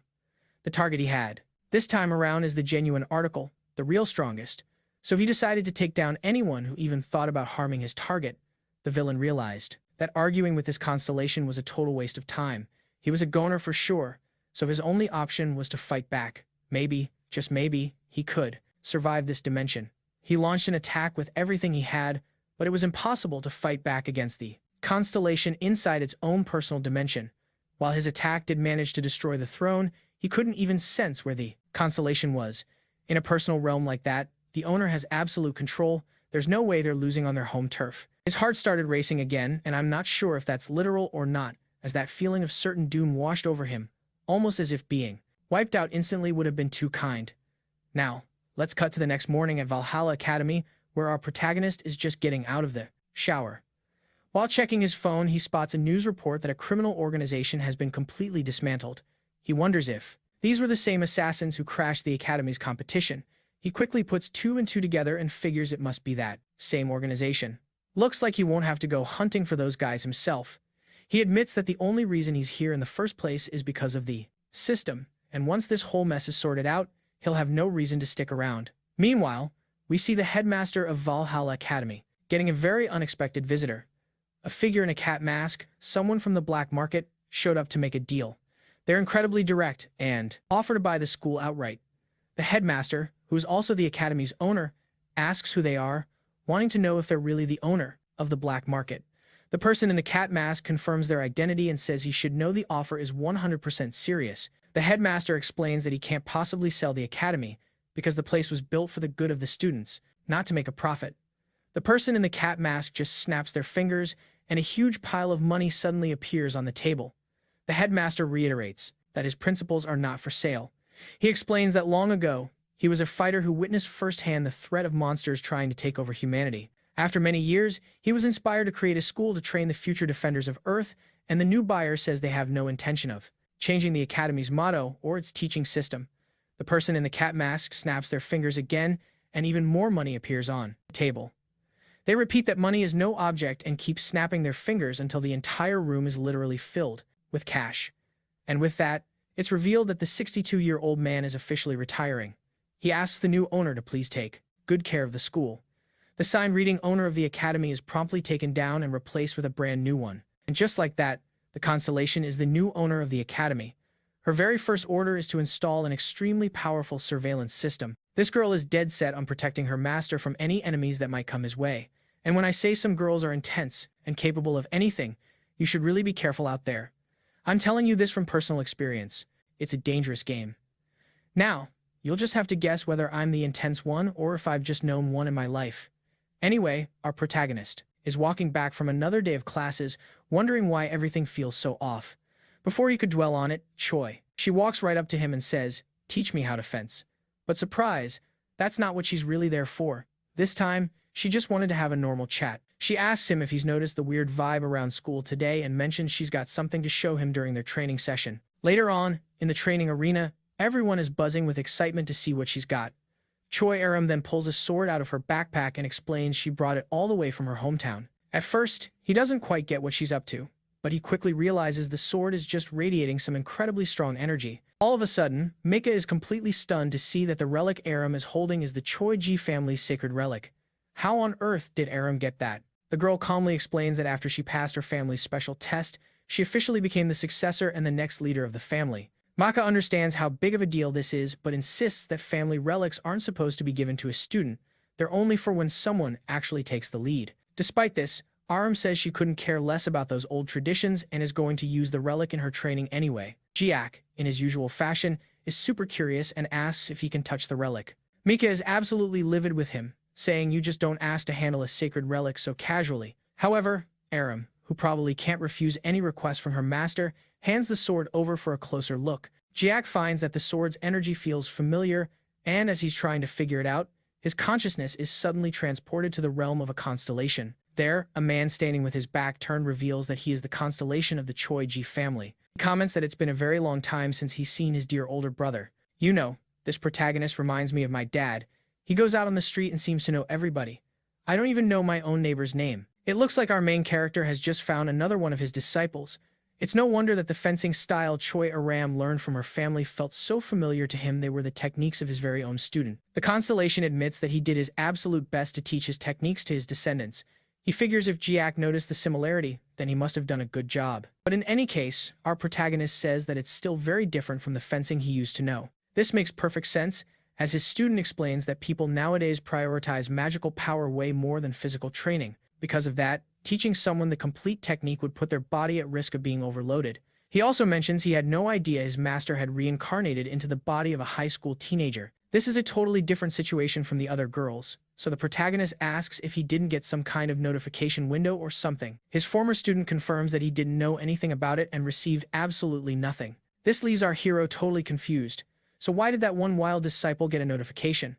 The target he had this time around is the genuine article, the real strongest, so he decided to take down anyone who even thought about harming his target. The villain realized that arguing with this Constellation was a total waste of time. He was a goner for sure, so his only option was to fight back. Maybe, just maybe, he could survive this dimension. He launched an attack with everything he had, but it was impossible to fight back against the Constellation inside its own personal dimension. While his attack did manage to destroy the throne, he couldn't even sense where the Constellation was. In a personal realm like that, the owner has absolute control. There's no way they're losing on their home turf. His heart started racing again, and I'm not sure if that's literal or not, as that feeling of certain doom washed over him, almost as if being wiped out instantly would have been too kind. Now, let's cut to the next morning at Valhalla Academy, where our protagonist is just getting out of the shower. While checking his phone, he spots a news report that a criminal organization has been completely dismantled. He wonders if these were the same assassins who crashed the Academy's competition. He quickly puts two and two together and figures it must be that same organization. Looks like he won't have to go hunting for those guys himself. He admits that the only reason he's here in the first place is because of the system, and once this whole mess is sorted out, he'll have no reason to stick around. Meanwhile, we see the headmaster of Valhalla Academy getting a very unexpected visitor. A figure in a cat mask, someone from the black market, showed up to make a deal. They're incredibly direct and offer to buy the school outright. The headmaster, who is also the academy's owner, asks who they are, wanting to know if they're really the owner of the black market. The person in the cat mask confirms their identity and says he should know the offer is 100% serious. The headmaster explains that he can't possibly sell the academy because the place was built for the good of the students, not to make a profit. The person in the cat mask just snaps their fingers, and a huge pile of money suddenly appears on the table. The headmaster reiterates that his principles are not for sale. He explains that long ago, he was a fighter who witnessed firsthand the threat of monsters trying to take over humanity. After many years, he was inspired to create a school to train the future defenders of Earth, and the new buyer says they have no intention of changing the Academy's motto or its teaching system. The person in the cat mask snaps their fingers again, and even more money appears on the table. They repeat that money is no object and keep snapping their fingers until the entire room is literally filled with cash. And with that, it's revealed that the 62-year-old man is officially retiring. He asks the new owner to please take good care of the school. The sign reading owner of the academy is promptly taken down and replaced with a brand new one. And just like that, the Constellation is the new owner of the academy. Her very first order is to install an extremely powerful surveillance system. This girl is dead set on protecting her master from any enemies that might come his way. And when I say some girls are intense and capable of anything, you should really be careful out there. I'm telling you this from personal experience. It's a dangerous game. Now, you'll just have to guess whether I'm the intense one or if I've just known one in my life. Anyway, our protagonist is walking back from another day of classes, wondering why everything feels so off. Before he could dwell on it, Choy. She walks right up to him and says, "Teach me how to fence." But surprise, that's not what she's really there for. This time, she just wanted to have a normal chat. She asks him if he's noticed the weird vibe around school today and mentions she's got something to show him during their training session. Later on, in the training arena, everyone is buzzing with excitement to see what she's got. Choy Arin then pulls a sword out of her backpack and explains she brought it all the way from her hometown. At first, he doesn't quite get what she's up to, but he quickly realizes the sword is just radiating some incredibly strong energy. All of a sudden, Mika is completely stunned to see that the relic Arin is holding is the Choy Ji family's sacred relic. How on earth did Arin get that? The girl calmly explains that after she passed her family's special test, she officially became the successor and the next leader of the family. Maka understands how big of a deal this is, but insists that family relics aren't supposed to be given to a student. They're only for when someone actually takes the lead. Despite this, Aram says she couldn't care less about those old traditions and is going to use the relic in her training anyway. Jiak, in his usual fashion, is super curious and asks if he can touch the relic. Mika is absolutely livid with him, saying you just don't ask to handle a sacred relic so casually. However, Aram, who probably can't refuse any request from her master, hands the sword over for a closer look. Jiak finds that the sword's energy feels familiar, and as he's trying to figure it out, his consciousness is suddenly transported to the realm of a constellation. There, a man standing with his back turned reveals that he is the constellation of the Choy Ji family. He comments that it's been a very long time since he's seen his dear older brother. You know, this protagonist reminds me of my dad. He goes out on the street and seems to know everybody. I don't even know my own neighbor's name. It looks like our main character has just found another one of his disciples. It's no wonder that the fencing style Choy Arin learned from her family felt so familiar to him they were the techniques of his very own student. The Constellation admits that he did his absolute best to teach his techniques to his descendants. He figures if Jiak noticed the similarity, then he must have done a good job. But in any case, our protagonist says that it's still very different from the fencing he used to know. This makes perfect sense, as his student explains that people nowadays prioritize magical power way more than physical training. Because of that, teaching someone the complete technique would put their body at risk of being overloaded. He also mentions he had no idea his master had reincarnated into the body of a high school teenager. This is a totally different situation from the other girls, so the protagonist asks if he didn't get some kind of notification window or something. His former student confirms that he didn't know anything about it and received absolutely nothing. This leaves our hero totally confused. So why did that one wild disciple get a notification?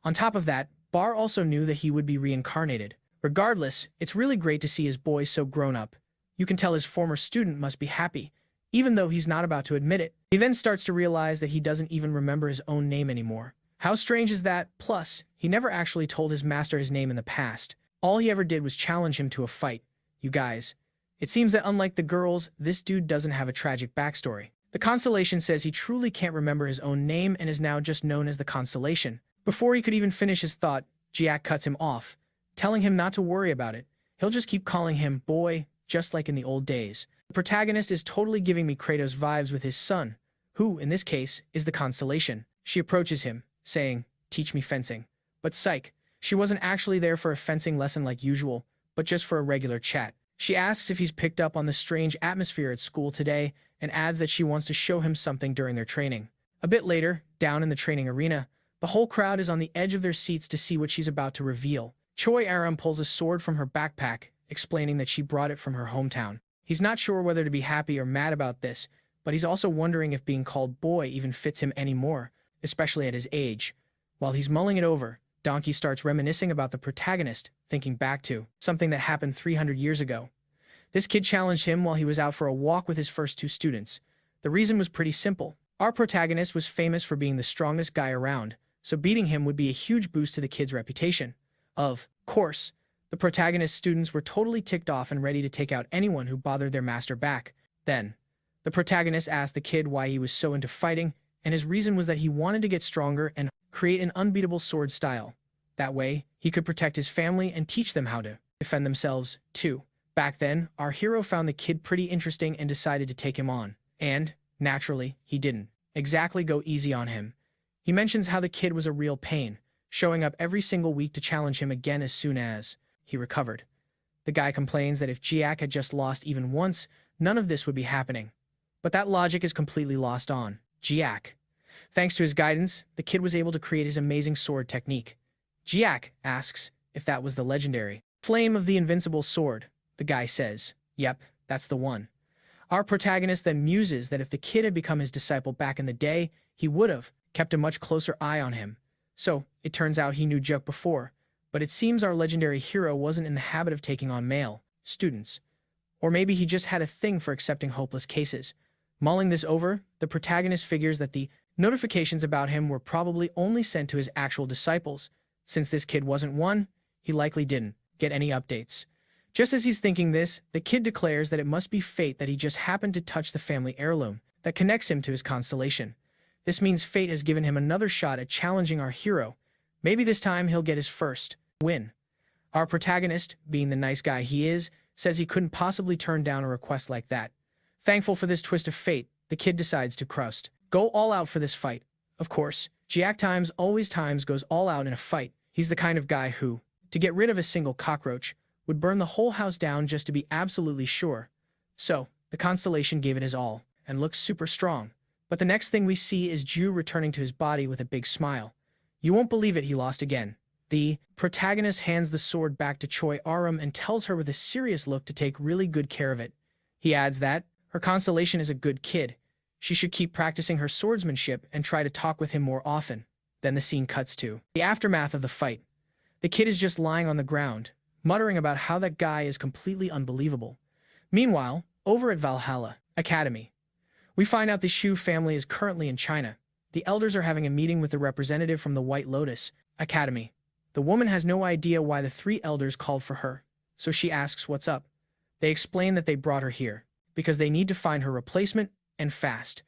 On top of that, Bar also knew that he would be reincarnated. Regardless, it's really great to see his boy so grown up. You can tell his former student must be happy, even though he's not about to admit it. He then starts to realize that he doesn't even remember his own name anymore. How strange is that? Plus, he never actually told his master his name in the past. All he ever did was challenge him to a fight. You guys. It seems that unlike the girls, this dude doesn't have a tragic backstory. The Constellation says he truly can't remember his own name and is now just known as the Constellation. Before he could even finish his thought, Jiak cuts him off, telling him not to worry about it. He'll just keep calling him boy, just like in the old days. The protagonist is totally giving me Kratos vibes with his son, who, in this case, is the Constellation. She approaches him, saying, "Teach me fencing." But psych, she wasn't actually there for a fencing lesson like usual, but just for a regular chat. She asks if he's picked up on the strange atmosphere at school today and adds that she wants to show him something during their training. A bit later, down in the training arena, the whole crowd is on the edge of their seats to see what she's about to reveal. Choy Arin pulls a sword from her backpack, explaining that she brought it from her hometown. He's not sure whether to be happy or mad about this, but he's also wondering if being called boy even fits him anymore, especially at his age. While he's mulling it over, Donkey starts reminiscing about the protagonist, thinking back to something that happened 300 years ago. This kid challenged him while he was out for a walk with his first two students. The reason was pretty simple. Our protagonist was famous for being the strongest guy around, so beating him would be a huge boost to the kid's reputation. Of course, the protagonist's students were totally ticked off and ready to take out anyone who bothered their master back. Then, the protagonist asked the kid why he was so into fighting, and his reason was that he wanted to get stronger and create an unbeatable sword style. That way, he could protect his family and teach them how to defend themselves, too. Back then, our hero found the kid pretty interesting and decided to take him on. And, naturally, he didn't exactly go easy on him. He mentions how the kid was a real pain, showing up every single week to challenge him again as soon as he recovered. The guy complains that if Jiak had just lost even once, none of this would be happening. But that logic is completely lost on Jiak. Thanks to his guidance, the kid was able to create his amazing sword technique. Jiak asks if that was the legendary Flame of the Invincible Sword. The guy says, "Yep, that's the one." Our protagonist then muses that if the kid had become his disciple back in the day, he would have kept a much closer eye on him. So, it turns out he knew Juk before, but it seems our legendary hero wasn't in the habit of taking on male students. Or maybe he just had a thing for accepting hopeless cases. Mulling this over, the protagonist figures that the notifications about him were probably only sent to his actual disciples. Since this kid wasn't one, he likely didn't get any updates. Just as he's thinking this, the kid declares that it must be fate that he just happened to touch the family heirloom that connects him to his constellation. This means fate has given him another shot at challenging our hero. Maybe this time he'll get his first win. Our protagonist, being the nice guy he is, says he couldn't possibly turn down a request like that. Thankful for this twist of fate, the kid decides to go all out for this fight. Of course, Jiak always goes all out in a fight. He's the kind of guy who, to get rid of a single cockroach, would burn the whole house down just to be absolutely sure. So, the Constellation gave it his all, and looks super strong. But the next thing we see is Ju returning to his body with a big smile. You won't believe it, he lost again. The protagonist hands the sword back to Choy Arin and tells her with a serious look to take really good care of it. He adds that her Constellation is a good kid. She should keep practicing her swordsmanship and try to talk with him more often. Then the scene cuts to the aftermath of the fight. The kid is just lying on the ground, muttering about how that guy is completely unbelievable. Meanwhile, over at Valhalla Academy, we find out the Shu family is currently in China. The elders are having a meeting with the representative from the White Lotus Academy. The woman has no idea why the three elders called for her, so she asks what's up. They explain that they brought her here because they need to find her replacement, and fast.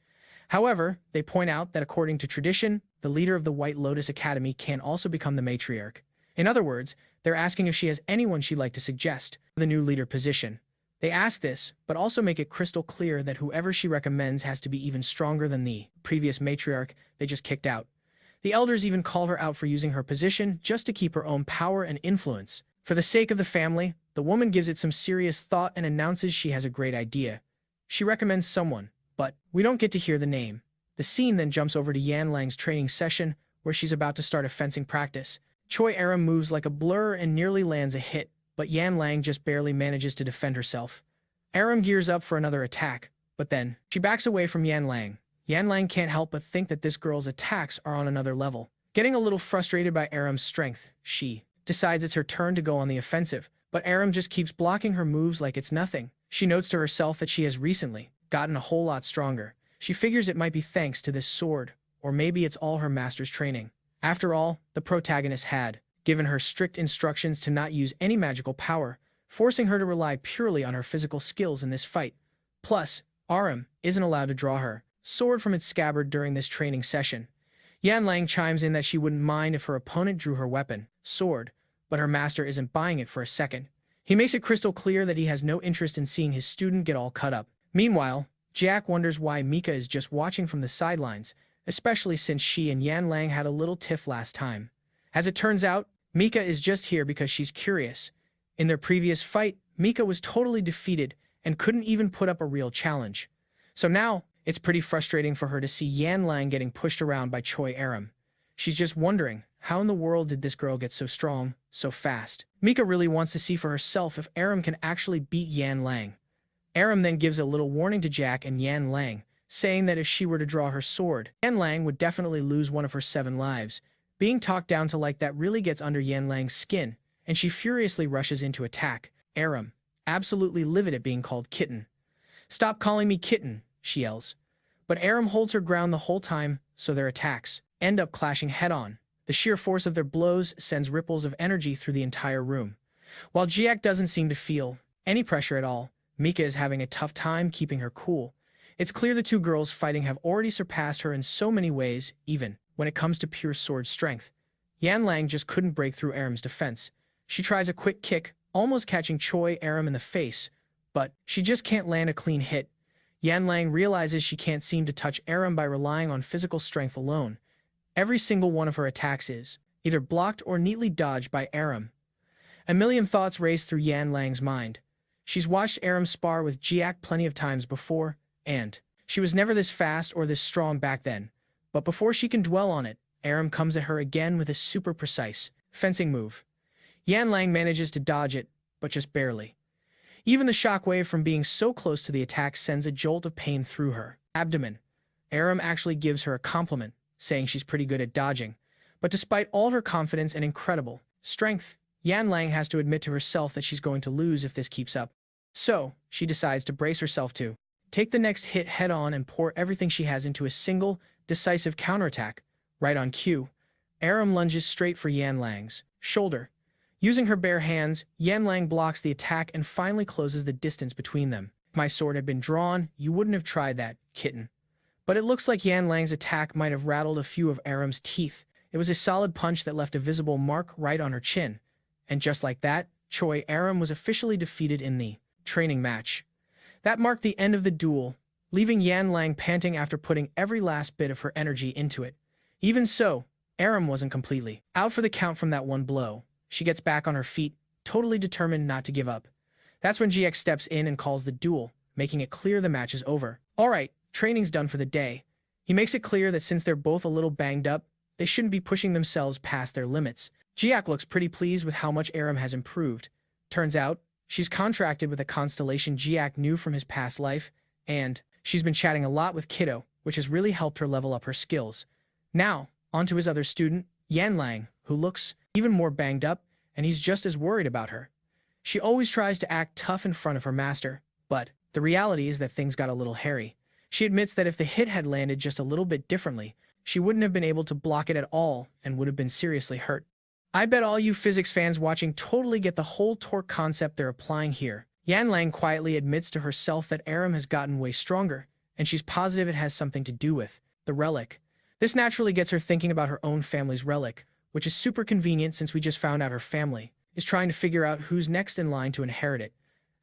However, they point out that according to tradition, the leader of the White Lotus Academy can also become the matriarch. In other words, they're asking if she has anyone she'd like to suggest for the new leader position. They ask this, but also make it crystal clear that whoever she recommends has to be even stronger than the previous matriarch they just kicked out. The elders even call her out for using her position just to keep her own power and influence. For the sake of the family, the woman gives it some serious thought and announces she has a great idea. She recommends someone, but we don't get to hear the name. The scene then jumps over to Yan Lang's training session, where she's about to start a fencing practice. Choy Arin moves like a blur and nearly lands a hit, but Yan Lang just barely manages to defend herself. Arin gears up for another attack, but then she backs away from Yan Lang. Yan Lang can't help but think that this girl's attacks are on another level. Getting a little frustrated by Arin's strength, she decides it's her turn to go on the offensive, but Arin just keeps blocking her moves like it's nothing. She notes to herself that she has recently gotten a whole lot stronger. She figures it might be thanks to this sword, or maybe it's all her master's training. After all, the protagonist had given her strict instructions to not use any magical power, forcing her to rely purely on her physical skills in this fight. Plus, Arin isn't allowed to draw her sword from its scabbard during this training session. Yan Lang chimes in that she wouldn't mind if her opponent drew her weapon, sword, but her master isn't buying it for a second. He makes it crystal clear that he has no interest in seeing his student get all cut up. Meanwhile, Jack wonders why Mika is just watching from the sidelines, especially since she and Yan Lang had a little tiff last time. As it turns out, Mika is just here because she's curious. In their previous fight, Mika was totally defeated and couldn't even put up a real challenge. So now, it's pretty frustrating for her to see Yan Lang getting pushed around by Choy Arin. She's just wondering, how in the world did this girl get so strong, so fast? Mika really wants to see for herself if Arin can actually beat Yan Lang. Aram then gives a little warning to Jack and Yan Lang, saying that if she were to draw her sword, Yan Lang would definitely lose one of her 7 lives. Being talked down to like that really gets under Yan Lang's skin, and she furiously rushes in to attack Aram, absolutely livid at being called kitten. "Stop calling me kitten," she yells. But Aram holds her ground the whole time, so their attacks end up clashing head-on. The sheer force of their blows sends ripples of energy through the entire room. While Jiak doesn't seem to feel any pressure at all, Mika is having a tough time keeping her cool. It's clear the two girls fighting have already surpassed her in so many ways, even when it comes to pure sword strength. Yan Lang just couldn't break through Aram's defense. She tries a quick kick, almost catching Choy Arin in the face, but she just can't land a clean hit. Yan Lang realizes she can't seem to touch Aram by relying on physical strength alone. Every single one of her attacks is either blocked or neatly dodged by Aram. A million thoughts race through Yan Lang's mind. She's watched Aram spar with Jiak plenty of times before, and she was never this fast or this strong back then. But before she can dwell on it, Aram comes at her again with a super precise fencing move. Yan Lang manages to dodge it, but just barely. Even the shockwave from being so close to the attack sends a jolt of pain through her abdomen. Aram actually gives her a compliment, saying she's pretty good at dodging. But despite all her confidence and incredible strength, Yan Lang has to admit to herself that she's going to lose if this keeps up. So, she decides to brace herself to take the next hit head-on and pour everything she has into a single, decisive counterattack. Right on cue, Aram lunges straight for Yan Lang's shoulder. Using her bare hands, Yan Lang blocks the attack and finally closes the distance between them. If my sword had been drawn, you wouldn't have tried that, kitten. But it looks like Yan Lang's attack might have rattled a few of Aram's teeth. It was a solid punch that left a visible mark right on her chin. And just like that, Choy Arin was officially defeated in the training match. That marked the end of the duel, leaving Yan Lang panting after putting every last bit of her energy into it. Even so, Aram wasn't completely out for the count from that one blow. She gets back on her feet, totally determined not to give up. That's when GX steps in and calls the duel, making it clear the match is over. Alright, training's done for the day. He makes it clear that since they're both a little banged up, they shouldn't be pushing themselves past their limits. Jiak looks pretty pleased with how much Aram has improved. Turns out, she's contracted with a constellation Jiak knew from his past life, and she's been chatting a lot with Kiddo, which has really helped her level up her skills. Now, on to his other student, Yan Lang, who looks even more banged up, and he's just as worried about her. She always tries to act tough in front of her master, but the reality is that things got a little hairy. She admits that if the hit had landed just a little bit differently, she wouldn't have been able to block it at all and would have been seriously hurt. I bet all you physics fans watching totally get the whole torque concept they're applying here. Yan Lang quietly admits to herself that Aram has gotten way stronger, and she's positive it has something to do with the relic. This naturally gets her thinking about her own family's relic, which is super convenient since we just found out her family is trying to figure out who's next in line to inherit it.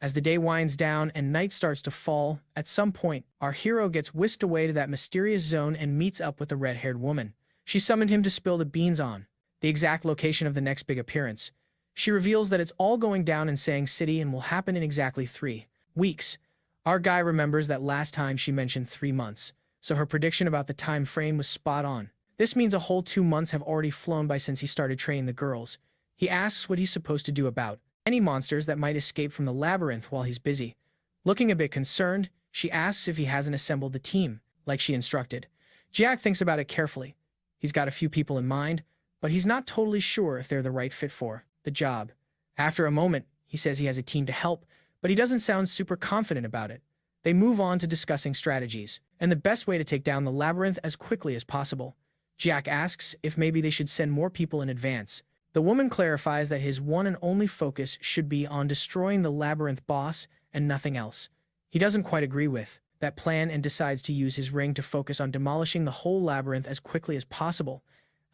As the day winds down and night starts to fall, at some point, our hero gets whisked away to that mysterious zone and meets up with the red-haired woman. She summoned him to spill the beans on the exact location of the next big appearance. She reveals that it's all going down in Sang City and will happen in exactly 3 weeks. Our guy remembers that last time she mentioned 3 months, so her prediction about the time frame was spot on. This means a whole 2 months have already flown by since he started training the girls. He asks what he's supposed to do about any monsters that might escape from the labyrinth while he's busy. Looking a bit concerned, she asks if he hasn't assembled the team, like she instructed. Jack thinks about it carefully. He's got a few people in mind, but he's not totally sure if they're the right fit for the job. After a moment, he says he has a team to help, but he doesn't sound super confident about it. They move on to discussing strategies, and the best way to take down the labyrinth as quickly as possible. Jack asks if maybe they should send more people in advance. The woman clarifies that his one and only focus should be on destroying the labyrinth boss and nothing else. He doesn't quite agree with that plan and decides to use his ring to focus on demolishing the whole labyrinth as quickly as possible.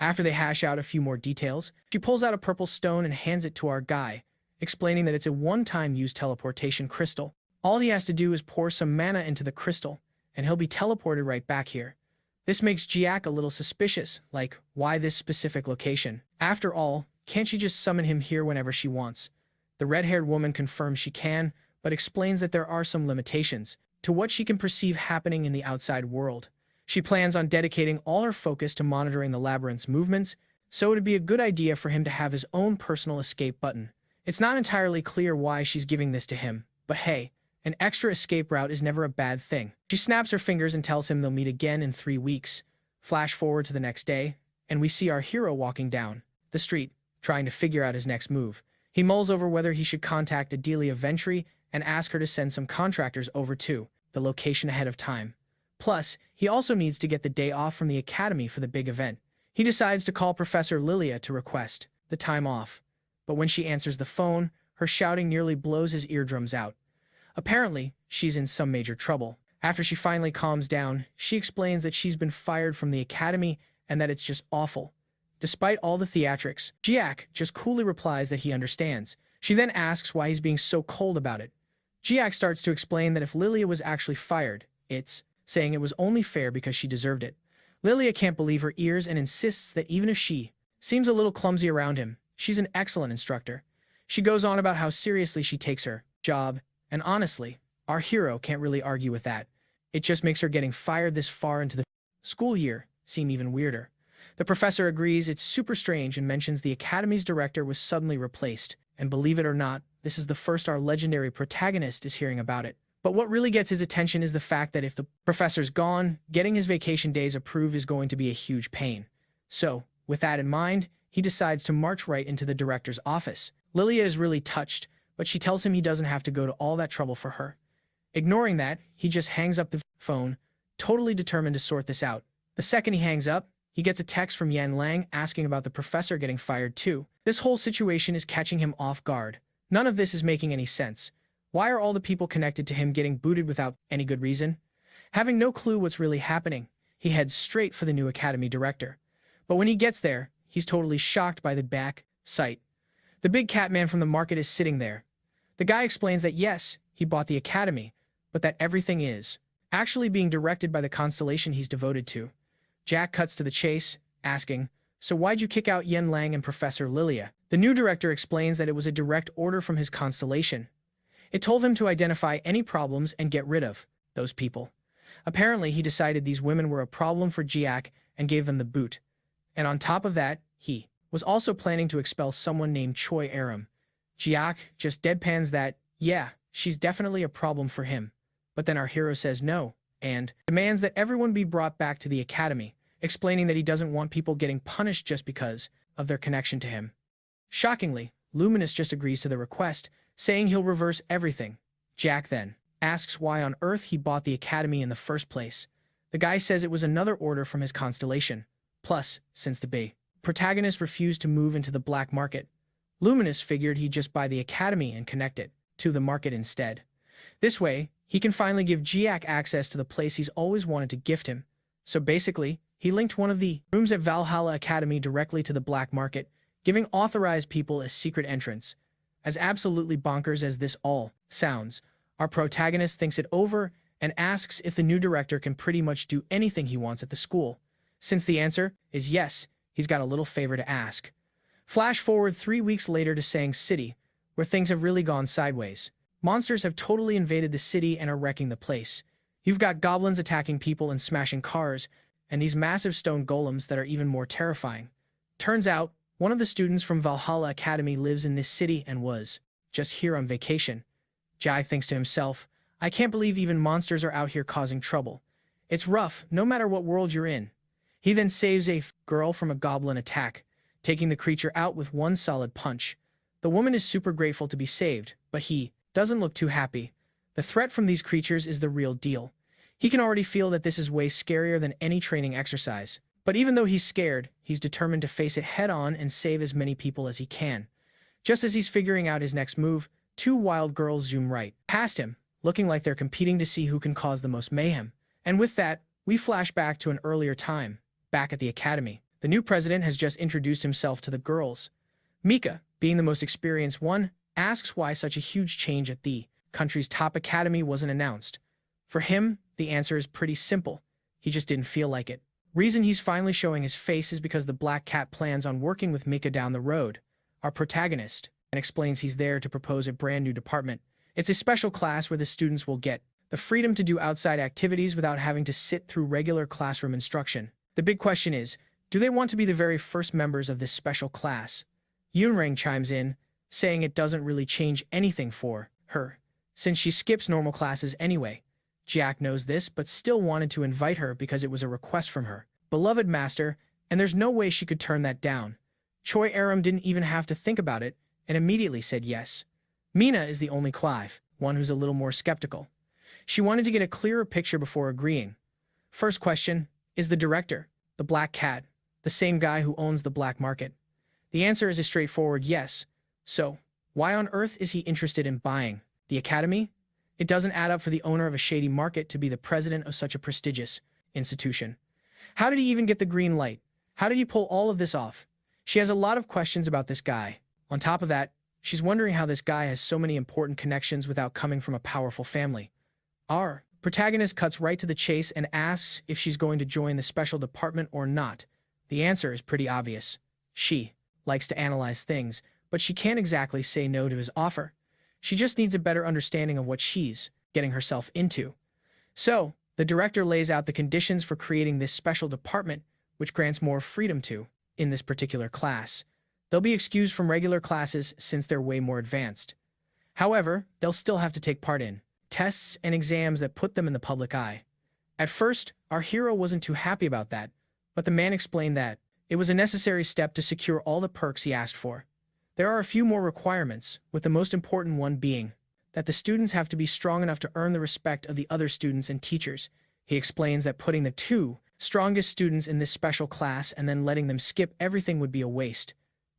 After they hash out a few more details, she pulls out a purple stone and hands it to our guy, explaining that it's a one-time use teleportation crystal. All he has to do is pour some mana into the crystal, and he'll be teleported right back here. This makes Jiak a little suspicious, like, why this specific location? After all, can't she just summon him here whenever she wants? The red-haired woman confirms she can, but explains that there are some limitations to what she can perceive happening in the outside world. She plans on dedicating all her focus to monitoring the labyrinth's movements, so it'd be a good idea for him to have his own personal escape button. It's not entirely clear why she's giving this to him, but hey, An extra escape route is never a bad thing. She snaps her fingers and tells him they'll meet again in 3 weeks. Flash forward to the next day, and we see our hero walking down the street, trying to figure out his next move. He mulls over whether he should contact Adelia Ventry and ask her to send some contractors over to the location ahead of time. Plus, he also needs to get the day off from the academy for the big event. He decides to call Professor Lilia to request the time off. But when she answers the phone, her shouting nearly blows his eardrums out. Apparently, she's in some major trouble. After she finally calms down, she explains that she's been fired from the academy and that it's just awful. Despite all the theatrics, Jiak just coolly replies that he understands. She then asks why he's being so cold about it. Jiak starts to explain that if Lilia was actually fired, it's saying it was only fair because she deserved it. Lilia can't believe her ears and insists that even if she seems a little clumsy around him, she's an excellent instructor. She goes on about how seriously she takes her job, and honestly, our hero can't really argue with that. It just makes her getting fired this far into the school year seem even weirder. The professor agrees it's super strange and mentions the academy's director was suddenly replaced, and believe it or not, this is the first our legendary protagonist is hearing about it. But what really gets his attention is the fact that if the professor's gone, getting his vacation days approved is going to be a huge pain. So, with that in mind, he decides to march right into the director's office. Lilia is really touched, but she tells him he doesn't have to go to all that trouble for her. Ignoring that, he just hangs up the phone, totally determined to sort this out. The second he hangs up, he gets a text from Yan Lang asking about the professor getting fired too. This whole situation is catching him off guard. None of this is making any sense. Why are all the people connected to him getting booted without any good reason? Having no clue what's really happening, he heads straight for the new academy director. But when he gets there, he's totally shocked by the back sight. The big cat man from the market is sitting there. The guy explains that yes, he bought the academy, but that everything is actually being directed by the Constellation he's devoted to. Jack cuts to the chase, asking, "So why'd you kick out Yan Lang and Professor Lilia?" The new director explains that it was a direct order from his Constellation. It told him to identify any problems and get rid of those people. Apparently, he decided these women were a problem for Jiak and gave them the boot. And on top of that, he was also planning to expel someone named Choy Arin. Jiak just deadpans that, yeah, she's definitely a problem for him. But then our hero says no, and demands that everyone be brought back to the academy, explaining that he doesn't want people getting punished just because of their connection to him. Shockingly, Luminous just agrees to the request, saying he'll reverse everything. Jack then asks why on earth he bought the academy in the first place. The guy says it was another order from his Constellation. Plus, since the Protagonist refused to move into the black market, Luminous figured he'd just buy the academy and connect it to the market instead. This way, he can finally give Jiak access to the place he's always wanted to gift him. So basically, he linked one of the rooms at Valhalla Academy directly to the black market, giving authorized people a secret entrance. As absolutely bonkers as this all sounds, our protagonist thinks it over and asks if the new director can pretty much do anything he wants at the school. Since the answer is yes, he's got a little favor to ask. Flash forward 3 weeks later to Sang City, where things have really gone sideways. Monsters have totally invaded the city and are wrecking the place. You've got goblins attacking people and smashing cars, and these massive stone golems that are even more terrifying. Turns out, one of the students from Valhalla Academy lives in this city and was just here on vacation. Jai thinks to himself, I can't believe even monsters are out here causing trouble. It's rough, no matter what world you're in. He then saves a girl from a goblin attack, taking the creature out with one solid punch. The woman is super grateful to be saved, but he doesn't look too happy. The threat from these creatures is the real deal. He can already feel that this is way scarier than any training exercise. But even though he's scared, he's determined to face it head-on and save as many people as he can. Just as he's figuring out his next move, two wild girls zoom right past him, looking like they're competing to see who can cause the most mayhem. And with that, we flash back to an earlier time, back at the academy. The new president has just introduced himself to the girls. Mika, being the most experienced one, asks why such a huge change at the country's top academy wasn't announced. For him, the answer is pretty simple. He just didn't feel like it. Reason he's finally showing his face is because the Black Cat plans on working with Mika down the road, our protagonist, and explains he's there to propose a brand new department. It's a special class where the students will get the freedom to do outside activities without having to sit through regular classroom instruction. The big question is, do they want to be the very first members of this special class? Yunrang chimes in, saying it doesn't really change anything for her, since she skips normal classes anyway. Jack knows this, but still wanted to invite her because it was a request from her beloved master, and there's no way she could turn that down. Choy Arin didn't even have to think about it, and immediately said yes. Mina is the only Clive, one who's a little more skeptical. She wanted to get a clearer picture before agreeing. First question, is the director, the Black Cat, the same guy who owns the black market? The answer is a straightforward yes. So, why on earth is he interested in buying the academy? It doesn't add up for the owner of a shady market to be the president of such a prestigious institution. How did he even get the green light? How did he pull all of this off? She has a lot of questions about this guy. On top of that, she's wondering how this guy has so many important connections without coming from a powerful family. Our protagonist cuts right to the chase and asks if she's going to join the special department or not. The answer is pretty obvious. She likes to analyze things, but she can't exactly say no to his offer. She just needs a better understanding of what she's getting herself into. So, the director lays out the conditions for creating this special department, which grants more freedom to, in this particular class. They'll be excused from regular classes since they're way more advanced. However, they'll still have to take part in tests and exams that put them in the public eye. At first, our hero wasn't too happy about that, but the man explained that it was a necessary step to secure all the perks he asked for. There are a few more requirements, with the most important one being that the students have to be strong enough to earn the respect of the other students and teachers. He explains that putting the two strongest students in this special class and then letting them skip everything would be a waste.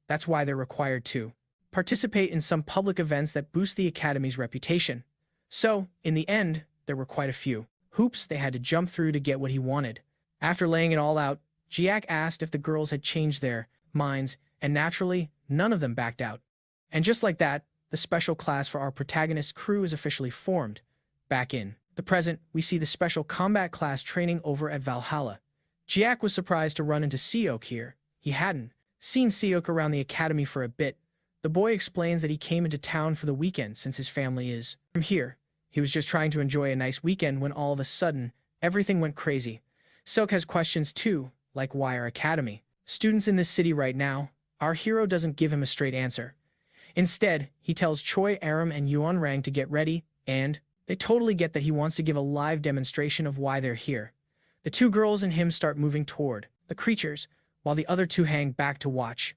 That's why they're required to participate in some public events that boost the academy's reputation. So, in the end, there were quite a few hoops they had to jump through to get what he wanted. After laying it all out, Jiak asked if the girls had changed their minds, and naturally, none of them backed out. And just like that, the special class for our protagonist's crew is officially formed. Back in the present, we see the special combat class training over at Valhalla. Jiak was surprised to run into Seok here. He hadn't seen Seok around the academy for a bit. The boy explains that he came into town for the weekend since his family is from here. He was just trying to enjoy a nice weekend when all of a sudden, everything went crazy. Seok has questions too, like why our academy? Students in this city right now? Our hero doesn't give him a straight answer. Instead, he tells Choy Arin and Yuan Rang to get ready, and they totally get that he wants to give a live demonstration of why they're here. The two girls and him start moving toward the creatures, while the other two hang back to watch.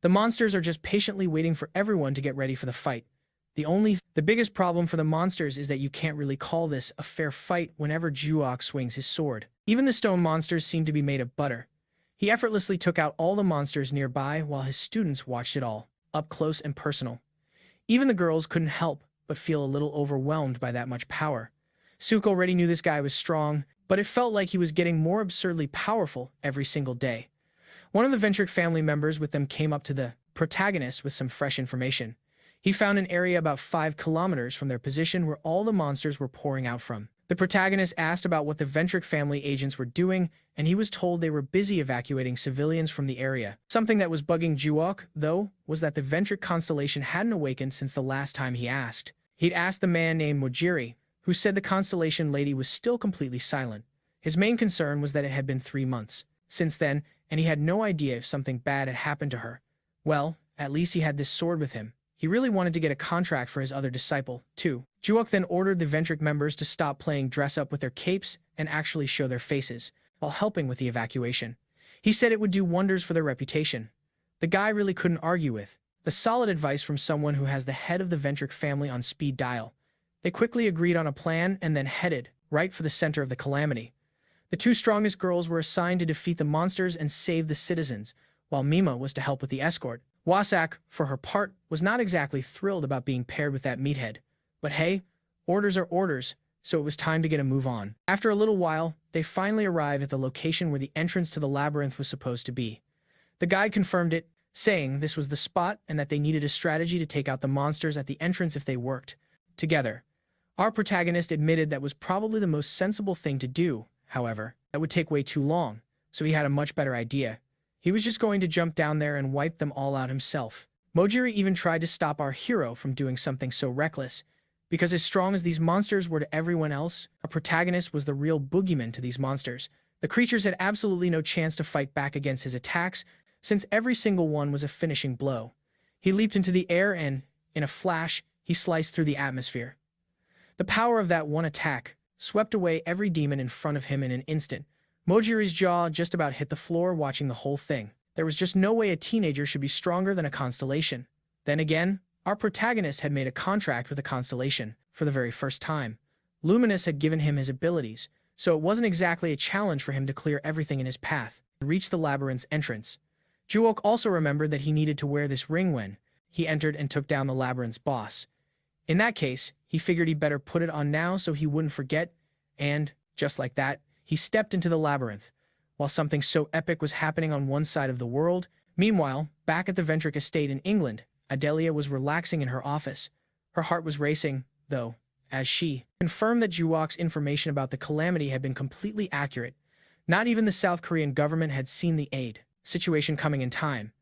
The monsters are just patiently waiting for everyone to get ready for the fight. The biggest problem for the monsters is that you can't really call this a fair fight whenever Juok swings his sword. Even the stone monsters seem to be made of butter. He effortlessly took out all the monsters nearby while his students watched it all, up close and personal. Even the girls couldn't help but feel a little overwhelmed by that much power. Suk already knew this guy was strong, but it felt like he was getting more absurdly powerful every single day. One of the Ventric family members with them came up to the protagonist with some fresh information. He found an area about 5 kilometers from their position where all the monsters were pouring out from. The protagonist asked about what the Ventric family agents were doing, and he was told they were busy evacuating civilians from the area. Something that was bugging Juok, though, was that the Ventric Constellation hadn't awakened since the last time he asked. He'd asked the man named Mojiri, who said the Constellation lady was still completely silent. His main concern was that it had been 3 months since then, and he had no idea if something bad had happened to her. Well, at least he had this sword with him. He really wanted to get a contract for his other disciple, too. Juok then ordered the Ventric members to stop playing dress-up with their capes and actually show their faces, while helping with the evacuation. He said it would do wonders for their reputation. The guy really couldn't argue with the solid advice from someone who has the head of the Ventric family on speed dial. They quickly agreed on a plan and then headed right for the center of the calamity. The 2 strongest girls were assigned to defeat the monsters and save the citizens, while Mima was to help with the escort. Wasak, for her part, was not exactly thrilled about being paired with that meathead. But hey, orders are orders, so it was time to get a move on. After a little while, they finally arrived at the location where the entrance to the labyrinth was supposed to be. The guide confirmed it, saying this was the spot and that they needed a strategy to take out the monsters at the entrance if they worked together. Our protagonist admitted that was probably the most sensible thing to do, however. That would take way too long, so he had a much better idea. He was just going to jump down there and wipe them all out himself. Mojiri even tried to stop our hero from doing something so reckless, because as strong as these monsters were to everyone else, our protagonist was the real boogeyman to these monsters. The creatures had absolutely no chance to fight back against his attacks, since every single one was a finishing blow. He leaped into the air and, in a flash, he sliced through the atmosphere. The power of that one attack swept away every demon in front of him in an instant. Mojiri's jaw just about hit the floor watching the whole thing. There was just no way a teenager should be stronger than a Constellation. Then again, our protagonist had made a contract with a Constellation for the very first time. Luminous had given him his abilities, so it wasn't exactly a challenge for him to clear everything in his path and reach the labyrinth's entrance. Juok also remembered that he needed to wear this ring when he entered and took down the labyrinth's boss. In that case, he figured he'd better put it on now so he wouldn't forget, and, just like that, he stepped into the labyrinth. While something so epic was happening on one side of the world, meanwhile, back at the Ventric estate in England, Adelia was relaxing in her office. Her heart was racing, though, as she confirmed that Juok's information about the calamity had been completely accurate. Not even the South Korean government had seen the aid situation coming in time.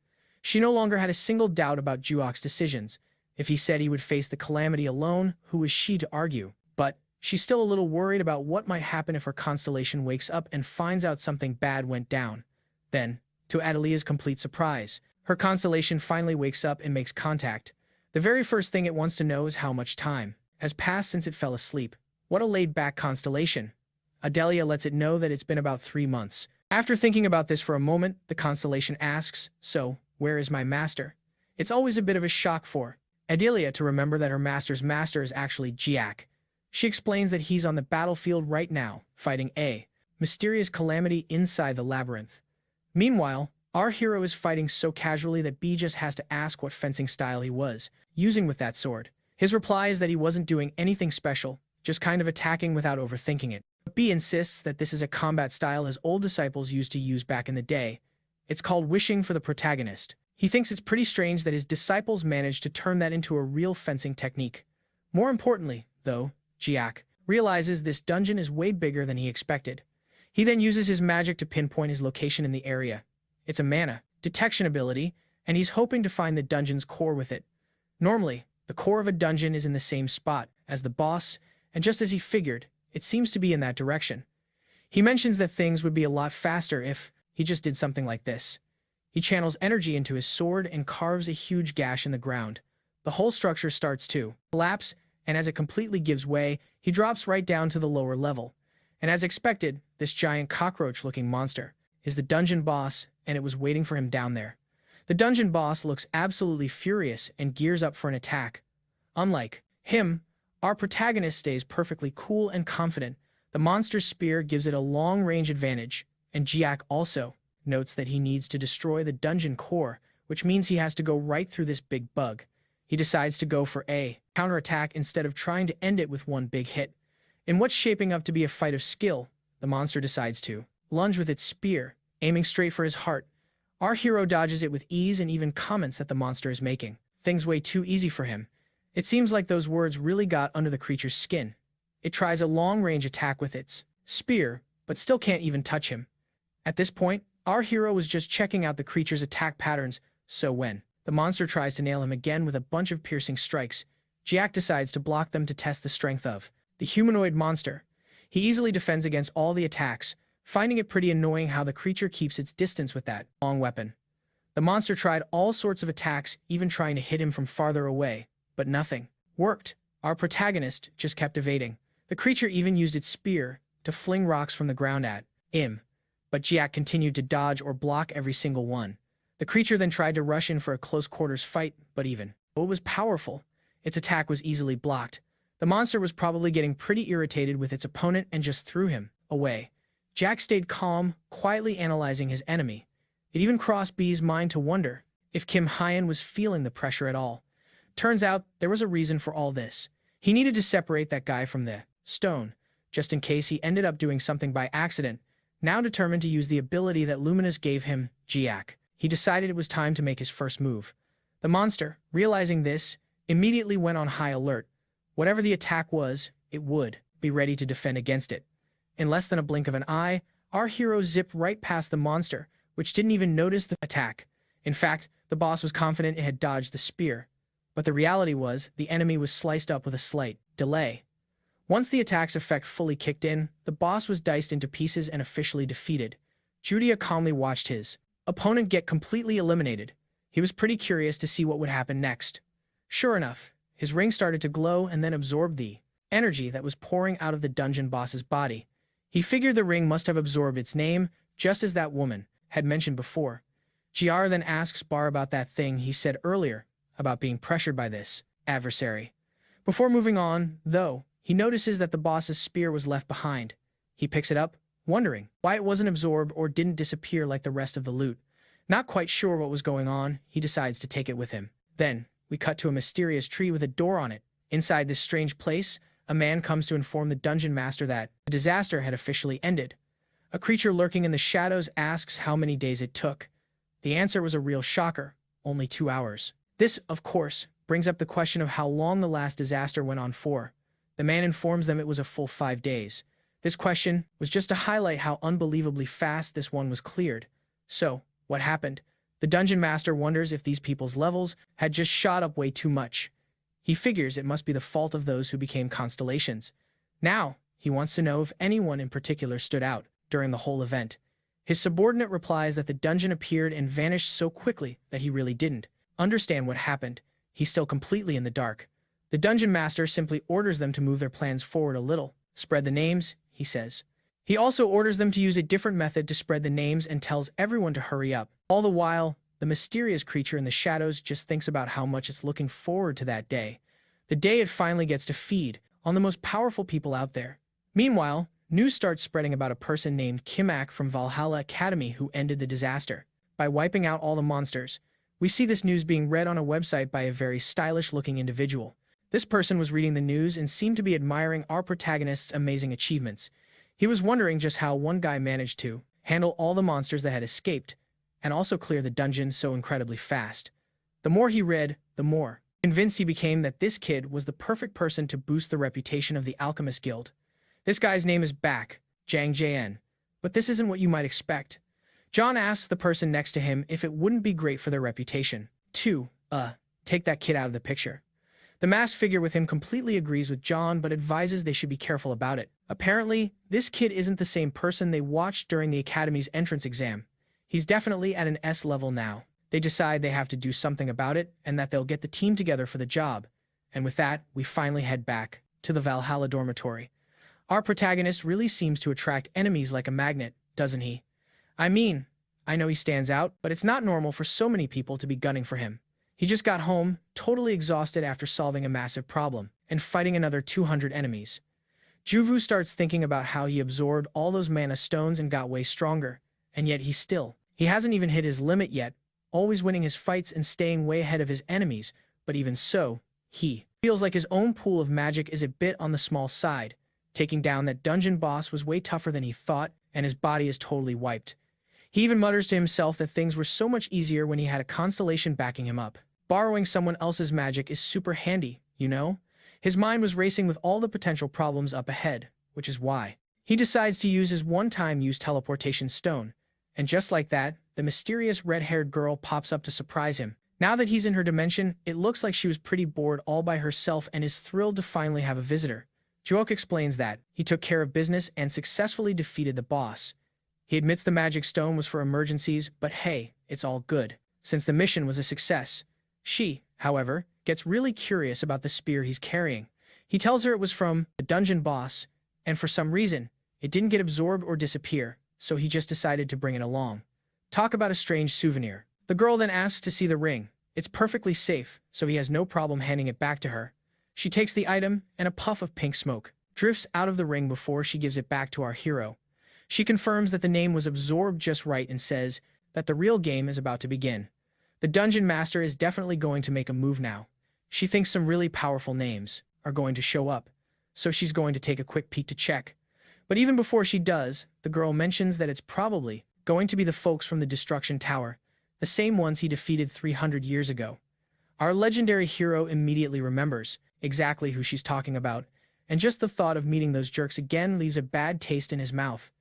She no longer had a single doubt about Juok's decisions. If he said he would face the calamity alone, who was she to argue? But she's still a little worried about what might happen if her Constellation wakes up and finds out something bad went down. Then, to Adelia's complete surprise, her Constellation finally wakes up and makes contact. The very first thing it wants to know is how much time has passed since it fell asleep. What a laid-back Constellation. Adelia lets it know that it's been about 3 months. After thinking about this for a moment, the Constellation asks, "So, where is my master?" It's always a bit of a shock for Adelia to remember that her master's master is actually Jiak. She explains that he's on the battlefield right now, fighting a mysterious calamity inside the labyrinth. Meanwhile, our hero is fighting so casually that B just has to ask what fencing style he was using with that sword. His reply is that he wasn't doing anything special, just kind of attacking without overthinking it. But B insists that this is a combat style his old disciples used to use back in the day. It's called wishing for the protagonist. He thinks it's pretty strange that his disciples managed to turn that into a real fencing technique. More importantly, though, Jiak realizes this dungeon is way bigger than he expected. He then uses his magic to pinpoint his location in the area. It's a mana detection ability, and he's hoping to find the dungeon's core with it. Normally, the core of a dungeon is in the same spot as the boss, and just as he figured, it seems to be in that direction. He mentions that things would be a lot faster if he just did something like this. He channels energy into his sword and carves a huge gash in the ground. The whole structure starts to collapse, and as it completely gives way, he drops right down to the lower level. And as expected, this giant cockroach-looking monster is the dungeon boss, and it was waiting for him down there. The dungeon boss looks absolutely furious and gears up for an attack. Unlike him, our protagonist stays perfectly cool and confident. The monster's spear gives it a long-range advantage, and Jiak also notes that he needs to destroy the dungeon core, which means he has to go right through this big bug. He decides to go for a counterattack instead of trying to end it with one big hit. In what's shaping up to be a fight of skill, the monster decides to lunge with its spear, aiming straight for his heart. Our hero dodges it with ease and even comments that the monster is making things way too easy for him. It seems like those words really got under the creature's skin. It tries a long-range attack with its spear, but still can't even touch him. At this point, our hero was just checking out the creature's attack patterns, so when the monster tries to nail him again with a bunch of piercing strikes, Jiak decides to block them to test the strength of the humanoid monster. He easily defends against all the attacks, finding it pretty annoying how the creature keeps its distance with that long weapon. The monster tried all sorts of attacks, even trying to hit him from farther away, but nothing worked. Our protagonist just kept evading. The creature even used its spear to fling rocks from the ground at him, but Jiak continued to dodge or block every single one. The creature then tried to rush in for a close-quarters fight, but even though it was powerful, its attack was easily blocked. The monster was probably getting pretty irritated with its opponent and just threw him away. Jack stayed calm, quietly analyzing his enemy. It even crossed B's mind to wonder if Kim Hyen was feeling the pressure at all. Turns out there was a reason for all this. He needed to separate that guy from the stone, just in case he ended up doing something by accident. Now determined to use the ability that Luminous gave him, Jiak, he decided it was time to make his first move. The monster, realizing this, immediately went on high alert. Whatever the attack was, it would be ready to defend against it. In less than a blink of an eye, our hero zipped right past the monster, which didn't even notice the attack. In fact, the boss was confident it had dodged the spear. But the reality was, the enemy was sliced up with a slight delay. Once the attack's effect fully kicked in, the boss was diced into pieces and officially defeated. Judia calmly watched his opponent get completely eliminated. He was pretty curious to see what would happen next. Sure enough, his ring started to glow and then absorb the energy that was pouring out of the dungeon boss's body. He figured the ring must have absorbed its name, just as that woman had mentioned before. GR then asks Bar about that thing he said earlier, about being pressured by this adversary. Before moving on, though, he notices that the boss's spear was left behind. He picks it up, wondering why it wasn't absorbed or didn't disappear like the rest of the loot. Not quite sure what was going on, he decides to take it with him. Then, we cut to a mysterious tree with a door on it. Inside this strange place, a man comes to inform the dungeon master that the disaster had officially ended. A creature lurking in the shadows asks how many days it took. The answer was a real shocker, only 2 hours. This, of course, brings up the question of how long the last disaster went on for. The man informs them it was a full 5 days. This question was just to highlight how unbelievably fast this one was cleared. So, what happened? The dungeon master wonders if these people's levels had just shot up way too much. He figures it must be the fault of those who became constellations. Now, he wants to know if anyone in particular stood out during the whole event. His subordinate replies that the dungeon appeared and vanished so quickly that he really didn't understand what happened. He's still completely in the dark. The dungeon master simply orders them to move their plans forward a little. Spread the names, he says. He also orders them to use a different method to spread the names and tells everyone to hurry up. All the while, the mysterious creature in the shadows just thinks about how much it's looking forward to that day. The day it finally gets to feed on the most powerful people out there. Meanwhile, news starts spreading about a person named Kimak from Valhalla Academy who ended the disaster by wiping out all the monsters. We see this news being read on a website by a very stylish-looking individual. This person was reading the news and seemed to be admiring our protagonist's amazing achievements. He was wondering just how one guy managed to handle all the monsters that had escaped, and also clear the dungeon so incredibly fast. The more he read, the more convinced he became that this kid was the perfect person to boost the reputation of the Alchemist Guild. This guy's name is Bak, Jang JN, but this isn't what you might expect. John asks the person next to him if it wouldn't be great for their reputation to, take that kid out of the picture. The masked figure with him completely agrees with John but advises they should be careful about it. Apparently, this kid isn't the same person they watched during the Academy's entrance exam. He's definitely at an S level now. They decide they have to do something about it and that they'll get the team together for the job. And with that, we finally head back to the Valhalla dormitory. Our protagonist really seems to attract enemies like a magnet, doesn't he? I mean, I know he stands out, but it's not normal for so many people to be gunning for him. He just got home, totally exhausted after solving a massive problem and fighting another 200 enemies. Juvu starts thinking about how he absorbed all those mana stones and got way stronger, and yet he hasn't even hit his limit yet, always winning his fights and staying way ahead of his enemies, but even so, he feels like his own pool of magic is a bit on the small side. Taking down that dungeon boss was way tougher than he thought, and his body is totally wiped. He even mutters to himself that things were so much easier when he had a constellation backing him up. Borrowing someone else's magic is super handy, you know? His mind was racing with all the potential problems up ahead, which is why he decides to use his one-time-use teleportation stone. And just like that, the mysterious red-haired girl pops up to surprise him. Now that he's in her dimension, it looks like she was pretty bored all by herself and is thrilled to finally have a visitor. Jook explains that he took care of business and successfully defeated the boss. He admits the magic stone was for emergencies, but hey, it's all good, since the mission was a success. She, however, gets really curious about the spear he's carrying. He tells her it was from the dungeon boss, and for some reason, it didn't get absorbed or disappear, so he just decided to bring it along. Talk about a strange souvenir. The girl then asks to see the ring. It's perfectly safe, so he has no problem handing it back to her. She takes the item, and a puff of pink smoke drifts out of the ring before she gives it back to our hero. She confirms that the name was absorbed just right and says that the real game is about to begin. The dungeon master is definitely going to make a move now. She thinks some really powerful names are going to show up, so she's going to take a quick peek to check. But even before she does, the girl mentions that it's probably going to be the folks from the Destruction Tower, the same ones he defeated 300 years ago. Our legendary hero immediately remembers exactly who she's talking about, and just the thought of meeting those jerks again leaves a bad taste in his mouth.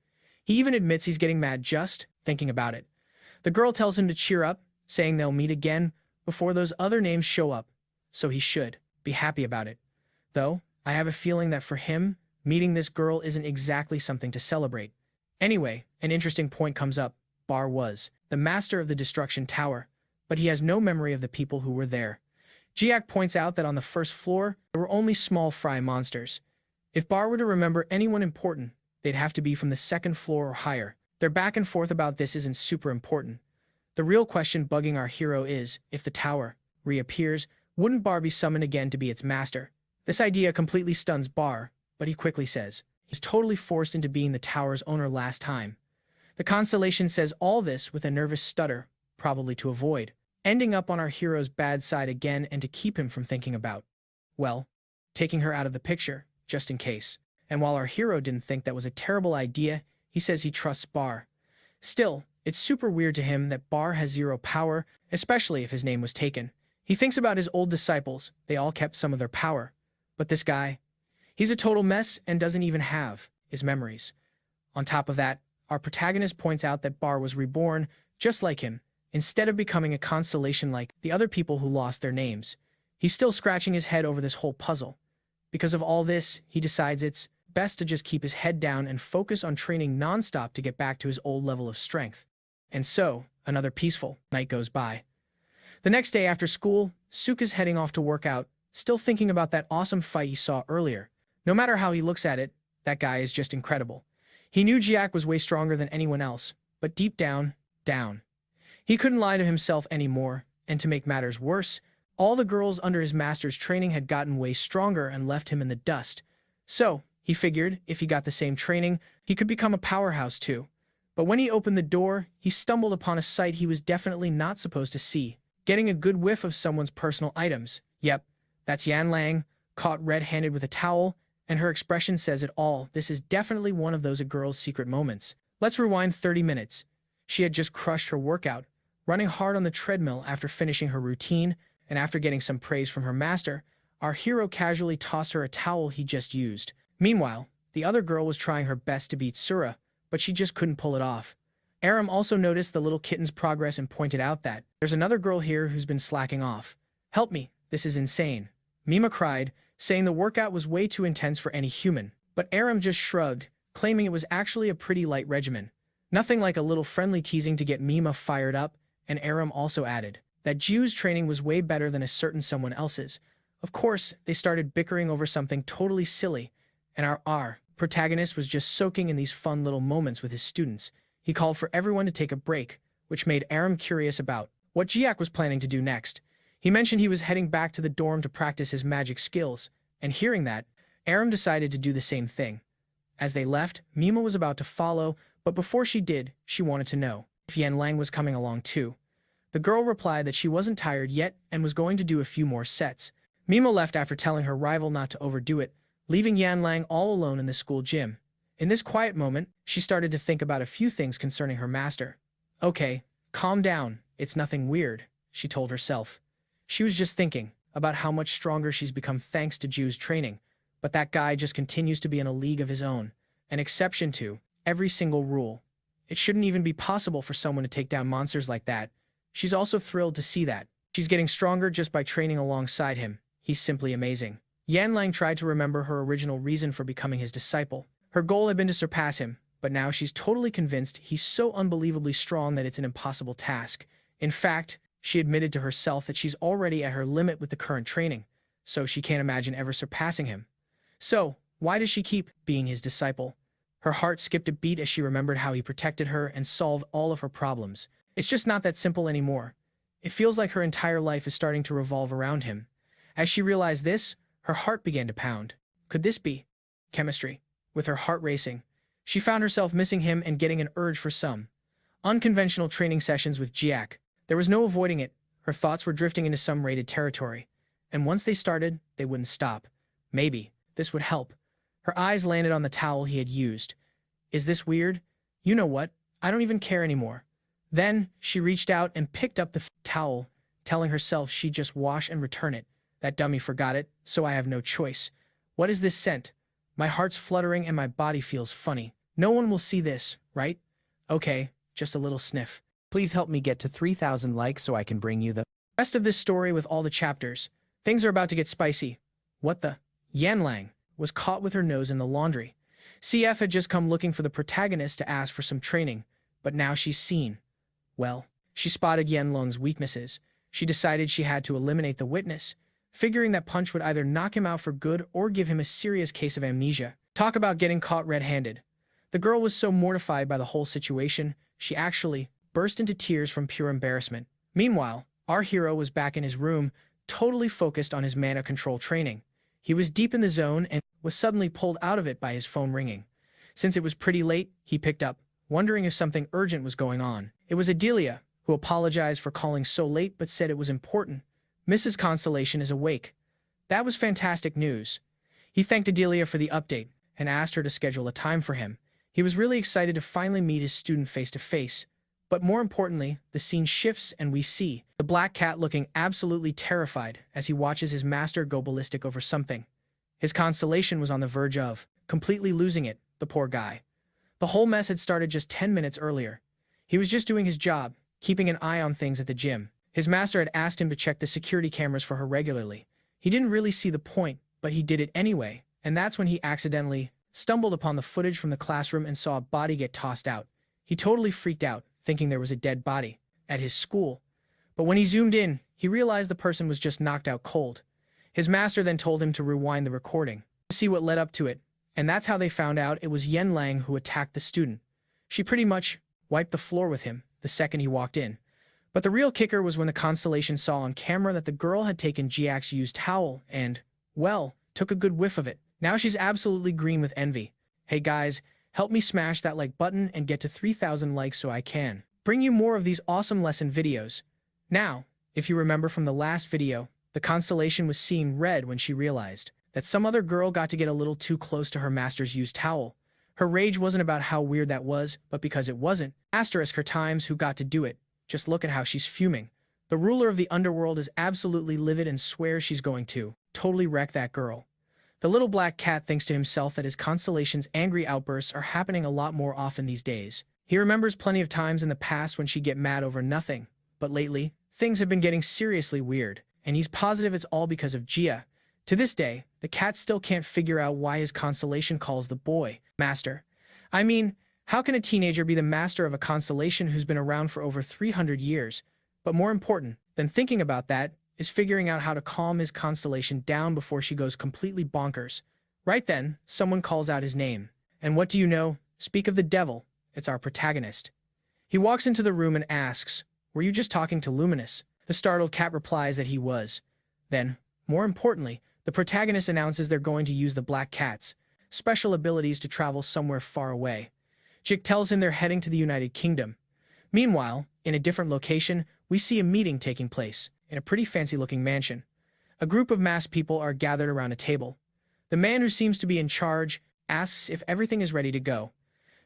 He even admits he's getting mad just thinking about it. The girl tells him to cheer up, saying they'll meet again before those other names show up, so he should be happy about it. Though, I have a feeling that for him, meeting this girl isn't exactly something to celebrate. Anyway, an interesting point comes up. Bar was the master of the Destruction Tower, but he has no memory of the people who were there. Jiak points out that on the first floor, there were only small fry monsters. If Bar were to remember anyone important, they'd have to be from the second floor or higher. Their back and forth about this isn't super important. The real question bugging our hero is, if the tower reappears, wouldn't Bar be summoned again to be its master? This idea completely stuns Bar, but he quickly says he's totally forced into being the tower's owner last time. The Constellation says all this with a nervous stutter, probably to avoid ending up on our hero's bad side again and to keep him from thinking about, well, taking her out of the picture, just in case. And while our hero didn't think that was a terrible idea, he says he trusts Bar. Still, it's super weird to him that Bar has zero power, especially if his name was taken. He thinks about his old disciples, they all kept some of their power. But this guy, he's a total mess and doesn't even have his memories. On top of that, our protagonist points out that Bar was reborn, just like him, instead of becoming a constellation like the other people who lost their names. He's still scratching his head over this whole puzzle. Because of all this, he decides it's best to just keep his head down and focus on training nonstop to get back to his old level of strength. And so, another peaceful night goes by. The next day after school, Suka's heading off to work out, still thinking about that awesome fight he saw earlier. No matter how he looks at it, that guy is just incredible. He knew Jiak was way stronger than anyone else, but deep down, he couldn't lie to himself anymore, and to make matters worse, all the girls under his master's training had gotten way stronger and left him in the dust. So, he figured, if he got the same training, he could become a powerhouse too. But when he opened the door, he stumbled upon a sight he was definitely not supposed to see. Getting a good whiff of someone's personal items. Yep, that's Yan Lang, caught red-handed with a towel, and her expression says it all. This is definitely one of those a girl's secret moments. Let's rewind 30 minutes. She had just crushed her workout, running hard on the treadmill after finishing her routine, and after getting some praise from her master, our hero casually tossed her a towel he just used. Meanwhile, the other girl was trying her best to beat Sura, but she just couldn't pull it off. Aram also noticed the little kitten's progress and pointed out that there's another girl here who's been slacking off. Help me, this is insane. Mima cried, saying the workout was way too intense for any human, but Aram just shrugged, claiming it was actually a pretty light regimen. Nothing like a little friendly teasing to get Mima fired up, and Aram also added that Jiu's training was way better than a certain someone else's. Of course, they started bickering over something totally silly, and our protagonist was just soaking in these fun little moments with his students. He called for everyone to take a break, which made Aram curious about what Jiak was planning to do next. He mentioned he was heading back to the dorm to practice his magic skills, and hearing that, Aram decided to do the same thing. As they left, Mima was about to follow, but before she did, she wanted to know if Yan Lang was coming along too. The girl replied that she wasn't tired yet and was going to do a few more sets. Mima left after telling her rival not to overdo it, leaving Yan Lang all alone in the school gym. In this quiet moment, she started to think about a few things concerning her master. Okay, calm down, it's nothing weird, she told herself. She was just thinking about how much stronger she's become thanks to Jiu's training, but that guy just continues to be in a league of his own, an exception to every single rule. It shouldn't even be possible for someone to take down monsters like that. She's also thrilled to see that she's getting stronger just by training alongside him. He's simply amazing. Yan Lang tried to remember her original reason for becoming his disciple. Her goal had been to surpass him, but now she's totally convinced he's so unbelievably strong that it's an impossible task. In fact, she admitted to herself that she's already at her limit with the current training, so she can't imagine ever surpassing him. So, why does she keep being his disciple? Her heart skipped a beat as she remembered how he protected her and solved all of her problems. It's just not that simple anymore. It feels like her entire life is starting to revolve around him. As she realized this, her heart began to pound. Could this be chemistry? With her heart racing, she found herself missing him and getting an urge for some unconventional training sessions with Jiak. There was no avoiding it. Her thoughts were drifting into some rated territory. And once they started, they wouldn't stop. Maybe this would help. Her eyes landed on the towel he had used. Is this weird? You know what? I don't even care anymore. Then, she reached out and picked up the towel, telling herself she'd just wash and return it. That dummy forgot it, so I have no choice. What is this scent? My heart's fluttering and my body feels funny. No one will see this, right? Okay, just a little sniff. Please help me get to 3,000 likes so I can bring you the Rest of this story with all the chapters. Things are about to get spicy. What the? Yan Lang was caught with her nose in the laundry. CF had just come looking for the protagonist to ask for some training, but now she's seen. Well, she spotted Yan Lang's weaknesses. She decided she had to eliminate the witness. figuring that punch would either knock him out for good or give him a serious case of amnesia. Talk about getting caught red-handed. The girl was so mortified by the whole situation, she actually burst into tears from pure embarrassment. Meanwhile, our hero was back in his room, totally focused on his mana control training. He was deep in the zone and was suddenly pulled out of it by his phone ringing. Since it was pretty late, he picked up, wondering if something urgent was going on. It was Adelia, who apologized for calling so late but said it was important. Mrs. Constellation is awake. That was fantastic news. He thanked Adelia for the update and asked her to schedule a time for him. He was really excited to finally meet his student face to face. But more importantly, the scene shifts and we see the black cat looking absolutely terrified as he watches his master go ballistic over something. His Constellation was on the verge of completely losing it, the poor guy. The whole mess had started just 10 minutes earlier. He was just doing his job, keeping an eye on things at the gym. His master had asked him to check the security cameras for her regularly. He didn't really see the point, but he did it anyway, and that's when he accidentally stumbled upon the footage from the classroom and saw a body get tossed out. He totally freaked out, thinking there was a dead body at his school. But when he zoomed in, he realized the person was just knocked out cold. His master then told him to rewind the recording to see what led up to it, and that's how they found out it was Yen Lang who attacked the student. She pretty much wiped the floor with him the second he walked in. But the real kicker was when the Constellation saw on camera that the girl had taken Jiak's used towel and, well, took a good whiff of it. Now she's absolutely green with envy. Hey guys, help me smash that like button and get to 3,000 likes so I can bring you more of these awesome lesson videos. Now, if you remember from the last video, the Constellation was seeing red when she realized that some other girl got to get a little too close to her master's used towel. Her rage wasn't about how weird that was, but because it wasn't. Asterisk her times who got to do it. Just look at how she's fuming. The ruler of the underworld is absolutely livid and swears she's going to totally wreck that girl. The little black cat thinks to himself that his Constellation's angry outbursts are happening a lot more often these days. He remembers plenty of times in the past when she'd get mad over nothing, but lately, things have been getting seriously weird, and he's positive it's all because of Jia. To this day, the cat still can't figure out why his Constellation calls the boy master. I mean, how can a teenager be the master of a Constellation who's been around for over 300 years? But more important than thinking about that is figuring out how to calm his Constellation down before she goes completely bonkers. Right then, someone calls out his name. And what do you know? Speak of the devil, it's our protagonist. He walks into the room and asks, "Were you just talking to Luminous?" The startled cat replies that he was. Then, more importantly, the protagonist announces they're going to use the black cat's special abilities to travel somewhere far away. Jik tells him they're heading to the United Kingdom. Meanwhile, in a different location, we see a meeting taking place in a pretty fancy-looking mansion. A group of masked people are gathered around a table. The man who seems to be in charge asks if everything is ready to go.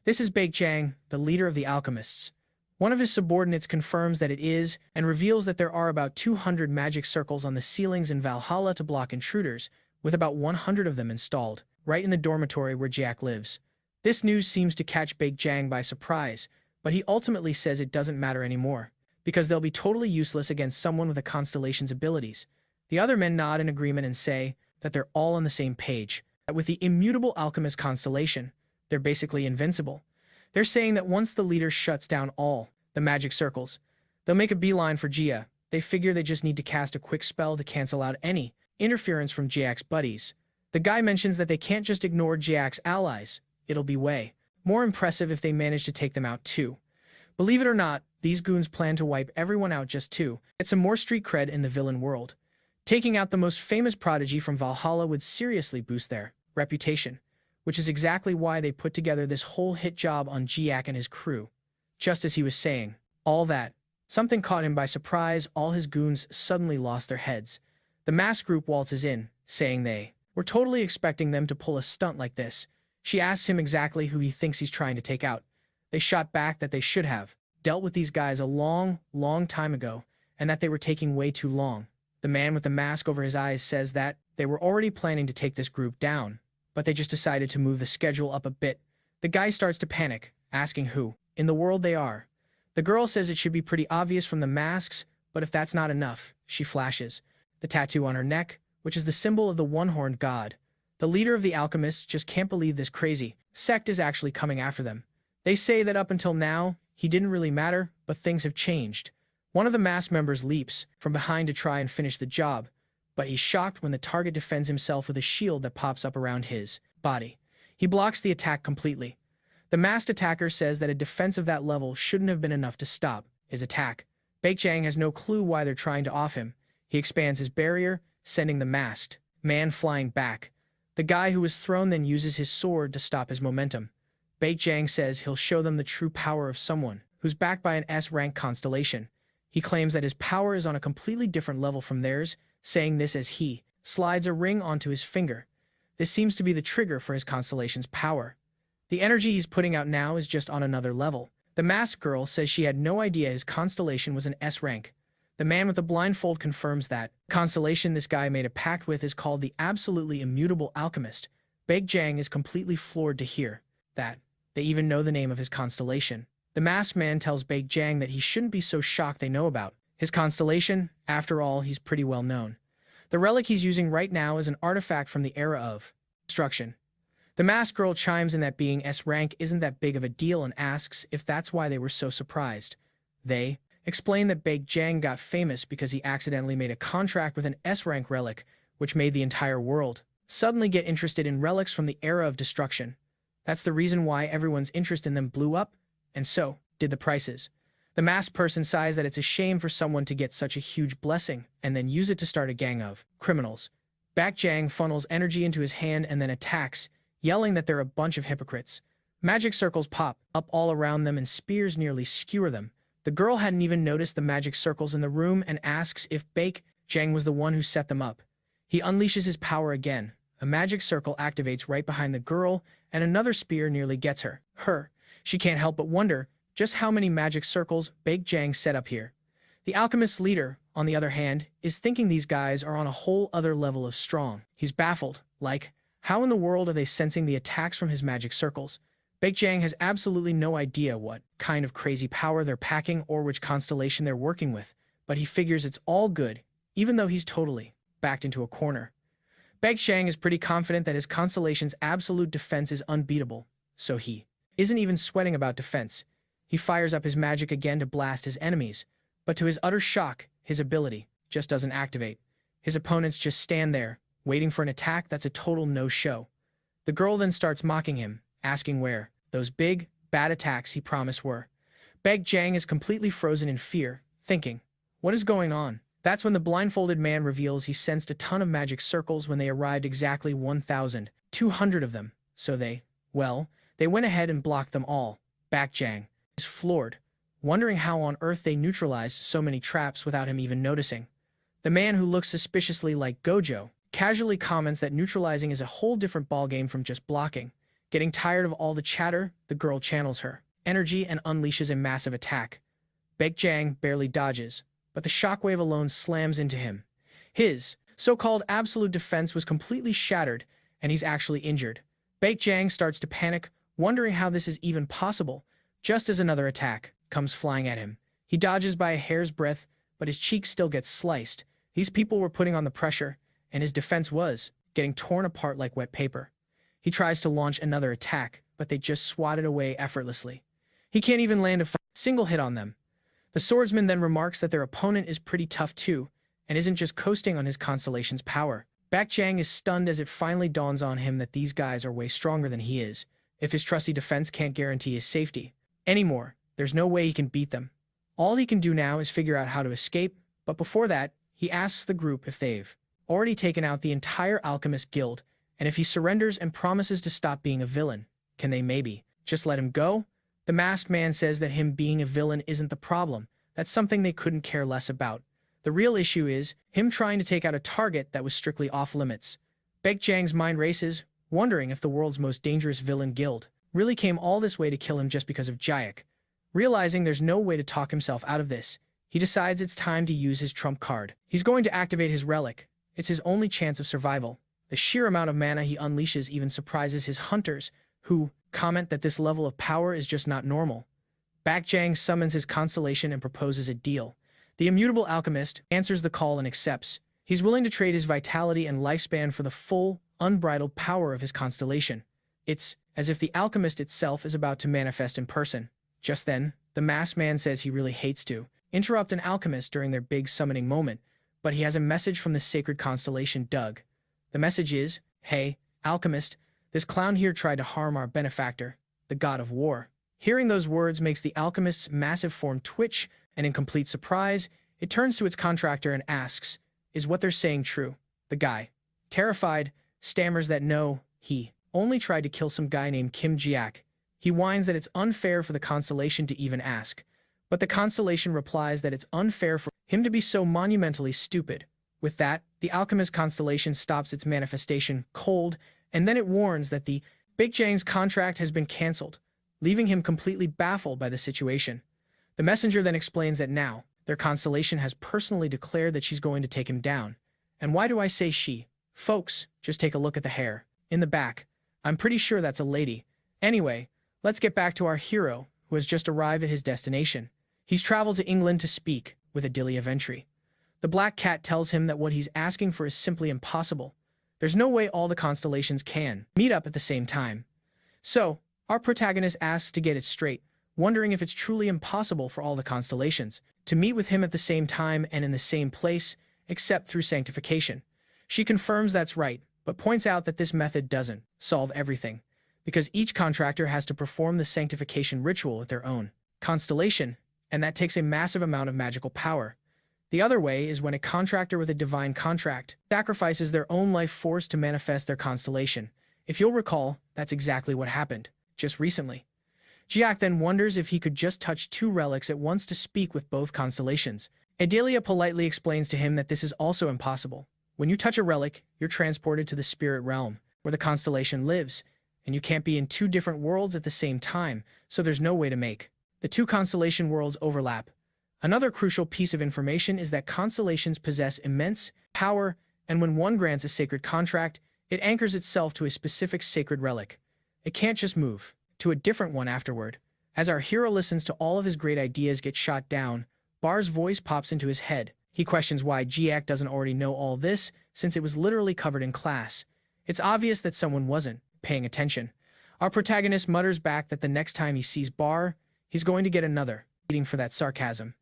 This is Baek Jang, the leader of the alchemists. One of his subordinates confirms that it is and reveals that there are about 200 magic circles on the ceilings in Valhalla to block intruders, with about 100 of them installed, right in the dormitory where Jack lives. This news seems to catch Baek Jang by surprise, but he ultimately says it doesn't matter anymore, because they'll be totally useless against someone with a Constellation's abilities. The other men nod in agreement and say that they're all on the same page, that with the immutable alchemist Constellation, they're basically invincible. They're saying that once the leader shuts down all the magic circles, they'll make a beeline for Jia. They figure they just need to cast a quick spell to cancel out any interference from Jack's buddies. The guy mentions that they can't just ignore Jack's allies. It'll be way more impressive if they manage to take them out too. Believe it or not, these goons plan to wipe everyone out just to get some more street cred in the villain world. Taking out the most famous prodigy from Valhalla would seriously boost their reputation, which is exactly why they put together this whole hit job on Jiak and his crew. Just as he was saying all that, something caught him by surprise. All his goons suddenly lost their heads. The masked group waltzes in, saying they were totally expecting them to pull a stunt like this. She asks him exactly who he thinks he's trying to take out. They shot back that they should have dealt with these guys a long, long time ago, and that they were taking way too long. The man with the mask over his eyes says that they were already planning to take this group down, but they just decided to move the schedule up a bit. The guy starts to panic, asking who in the world they are. The girl says it should be pretty obvious from the masks, but if that's not enough, she flashes the tattoo on her neck, which is the symbol of the one-horned god. The leader of the alchemists just can't believe this crazy sect is actually coming after them. They say that up until now, he didn't really matter, but things have changed. One of the masked members leaps from behind to try and finish the job, but he's shocked when the target defends himself with a shield that pops up around his body. He blocks the attack completely. The masked attacker says that a defense of that level shouldn't have been enough to stop his attack. Baekjang has no clue why they're trying to off him. He expands his barrier, sending the masked man flying back. The guy who was thrown then uses his sword to stop his momentum. Baekjang says he'll show them the true power of someone who's backed by an S-rank constellation. He claims that his power is on a completely different level from theirs, saying this as he slides a ring onto his finger. This seems to be the trigger for his constellation's power. The energy he's putting out now is just on another level. The masked girl says she had no idea his constellation was an S rank. The man with the blindfold confirms that constellation this guy made a pact with is called the absolutely immutable alchemist. Baekjang is completely floored to hear that they even know the name of his constellation. The masked man tells Baekjang that he shouldn't be so shocked they know about his constellation. After all, he's pretty well known. The relic he's using right now is an artifact from the era of destruction. The masked girl chimes in that being S-rank isn't that big of a deal and asks if that's why they were so surprised. They explain that Baekjang got famous because he accidentally made a contract with an S-rank relic, which made the entire world suddenly get interested in relics from the era of destruction. That's the reason why everyone's interest in them blew up, and so did the prices. The masked person sighs that it's a shame for someone to get such a huge blessing and then use it to start a gang of criminals. Baekjang funnels energy into his hand and then attacks, yelling that they're a bunch of hypocrites. Magic circles pop up all around them and spears nearly skewer them. The girl hadn't even noticed the magic circles in the room and asks if Baekjang was the one who set them up. He unleashes his power again. A magic circle activates right behind the girl, and another spear nearly gets her. She can't help but wonder just how many magic circles Baekjang set up here. The alchemist leader, on the other hand, is thinking these guys are on a whole other level of strong. He's baffled, like, how in the world are they sensing the attacks from his magic circles? Baekjang has absolutely no idea what kind of crazy power they're packing or which constellation they're working with, but he figures it's all good, even though he's totally backed into a corner. Baekjang is pretty confident that his constellation's absolute defense is unbeatable, so he isn't even sweating about defense. He fires up his magic again to blast his enemies, but to his utter shock, his ability just doesn't activate. His opponents just stand there, waiting for an attack that's a total no-show. The girl then starts mocking him, asking where those big, bad attacks he promised were. Baekjang is completely frozen in fear, thinking, what is going on? That's when the blindfolded man reveals he sensed a ton of magic circles when they arrived, exactly 1,200 of them, so they went ahead and blocked them all. Baekjang is floored, wondering how on earth they neutralized so many traps without him even noticing. The man who looks suspiciously like Gojo casually comments that neutralizing is a whole different ballgame from just blocking. Getting tired of all the chatter, the girl channels her energy and unleashes a massive attack. Baekjang barely dodges, but the shockwave alone slams into him. His so-called absolute defense was completely shattered, and he's actually injured. Baekjang starts to panic, wondering how this is even possible, just as another attack comes flying at him. He dodges by a hair's breadth, but his cheek still gets sliced. These people were putting on the pressure, and his defense was getting torn apart like wet paper. He tries to launch another attack, but they just swat it away effortlessly. He can't even land a single hit on them. The swordsman then remarks that their opponent is pretty tough too, and isn't just coasting on his constellation's power. Baekjang is stunned as it finally dawns on him that these guys are way stronger than he is. If his trusty defense can't guarantee his safety anymore, there's no way he can beat them. All he can do now is figure out how to escape, but before that, he asks the group if they've already taken out the entire alchemist guild, and if he surrenders and promises to stop being a villain, can they maybe just let him go? The masked man says that him being a villain isn't the problem. That's something they couldn't care less about. The real issue is him trying to take out a target that was strictly off-limits. Baekjang's mind races, wondering if the world's most dangerous villain guild really came all this way to kill him just because of Jayak. Realizing there's no way to talk himself out of this, he decides it's time to use his trump card. He's going to activate his relic. It's his only chance of survival. The sheer amount of mana he unleashes even surprises his hunters, who comment that this level of power is just not normal. Baekjang summons his constellation and proposes a deal. The immutable alchemist answers the call and accepts. He's willing to trade his vitality and lifespan for the full, unbridled power of his constellation. It's as if the alchemist itself is about to manifest in person. Just then, the masked man says he really hates to interrupt an alchemist during their big summoning moment, but he has a message from the sacred constellation Doug. The message is, "Hey, alchemist, this clown here tried to harm our benefactor, the god of war." Hearing those words makes the alchemist's massive form twitch, and in complete surprise, it turns to its contractor and asks, "Is what they're saying true?" The guy, terrified, stammers that no, he only tried to kill some guy named Kim Jiak. He whines that it's unfair for the constellation to even ask, but the constellation replies that it's unfair for him to be so monumentally stupid. With that, the alchemist constellation stops its manifestation cold, and then it warns that the Big Jang's contract has been cancelled, leaving him completely baffled by the situation. The messenger then explains that now, their constellation has personally declared that she's going to take him down. And why do I say she? Folks, just take a look at the hair. In the back. I'm pretty sure that's a lady. Anyway, let's get back to our hero, who has just arrived at his destination. He's traveled to England to speak with Adelia Ventry. The Black Cat tells him that what he's asking for is simply impossible. There's no way all the constellations can meet up at the same time. So, our protagonist asks to get it straight, wondering if it's truly impossible for all the constellations to meet with him at the same time and in the same place, except through sanctification. She confirms that's right, but points out that this method doesn't solve everything, because each contractor has to perform the sanctification ritual with their own constellation, and that takes a massive amount of magical power. The other way is when a contractor with a divine contract sacrifices their own life force to manifest their constellation. If you'll recall, that's exactly what happened, just recently. Jiak then wonders if he could just touch two relics at once to speak with both constellations. Adelia politely explains to him that this is also impossible. When you touch a relic, you're transported to the spirit realm, where the constellation lives, and you can't be in two different worlds at the same time, so there's no way to make the two constellation worlds overlap. Another crucial piece of information is that constellations possess immense power, and when one grants a sacred contract, it anchors itself to a specific sacred relic. It can't just move to a different one afterward. As our hero listens to all of his great ideas get shot down, Bar's voice pops into his head. He questions why Jiak doesn't already know all this, since it was literally covered in class. It's obvious that someone wasn't paying attention. Our protagonist mutters back that the next time he sees Bar, he's going to get another beating for that sarcasm.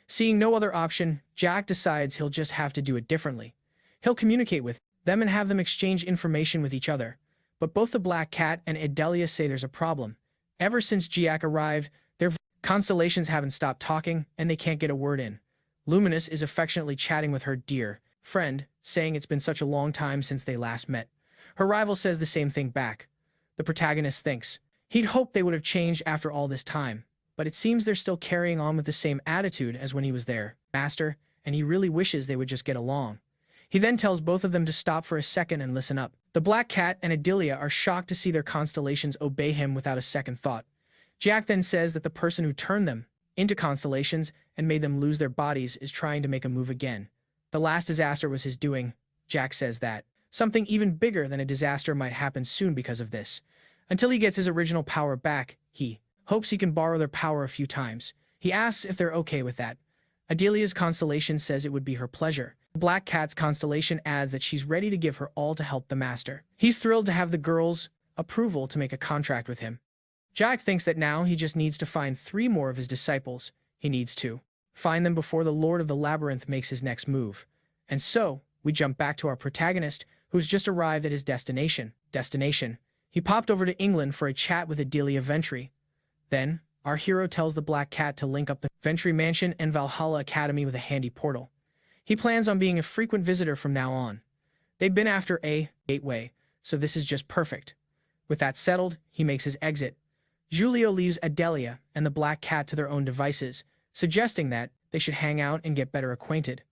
Seeing no other option, Jack decides he'll just have to do it differently. He'll communicate with them and have them exchange information with each other. But both the Black Cat and Adelia say there's a problem. Ever since Jiak arrived, their constellations haven't stopped talking, and they can't get a word in. Luminous is affectionately chatting with her dear friend, saying it's been such a long time since they last met. Her rival says the same thing back. The protagonist thinks he'd hoped they would have changed after all this time, but it seems they're still carrying on with the same attitude as when he was their master, and he really wishes they would just get along. He then tells both of them to stop for a second and listen up. The Black Cat and Adelia are shocked to see their constellations obey him without a second thought. Jack then says that the person who turned them into constellations and made them lose their bodies is trying to make a move again. The last disaster was his doing. Jack says that something even bigger than a disaster might happen soon because of this. Until he gets his original power back, he hopes he can borrow their power a few times. He asks if they're okay with that. Adelia's constellation says it would be her pleasure. The Black Cat's constellation adds that she's ready to give her all to help the master. He's thrilled to have the girl's approval to make a contract with him. Jack thinks that now he just needs to find 3 more of his disciples. He needs to find them before the Lord of the Labyrinth makes his next move. And so, we jump back to our protagonist, who's just arrived at his destination. He popped over to England for a chat with Adelia Ventry. Then, our hero tells the Black Cat to link up the Ventry Mansion and Valhalla Academy with a handy portal. He plans on being a frequent visitor from now on. They've been after a gateway, so this is just perfect. With that settled, he makes his exit. Julio leaves Adelia and the Black Cat to their own devices, suggesting that they should hang out and get better acquainted.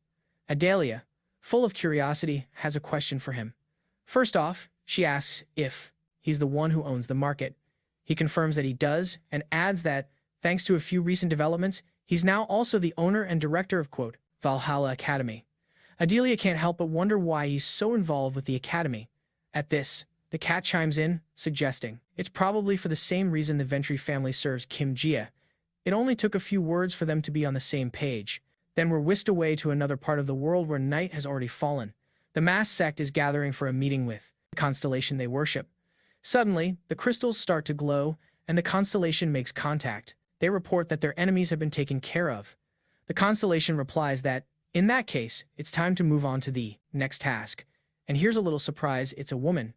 Adelia, full of curiosity, has a question for him. First off, she asks if he's the one who owns the market. He confirms that he does, and adds that, thanks to a few recent developments, he's now also the owner and director of, quote, Valhalla Academy. Adelia can't help but wonder why he's so involved with the academy. At this, the cat chimes in, suggesting it's probably for the same reason the Ventry family serves Kim Jia. It only took a few words for them to be on the same page. Then we're whisked away to another part of the world where night has already fallen. The masked sect is gathering for a meeting with the constellation they worship. Suddenly, the crystals start to glow, and the constellation makes contact. They report that their enemies have been taken care of. The constellation replies that In that case, it's time to move on to the next task. And here's a little surprise, it's a woman.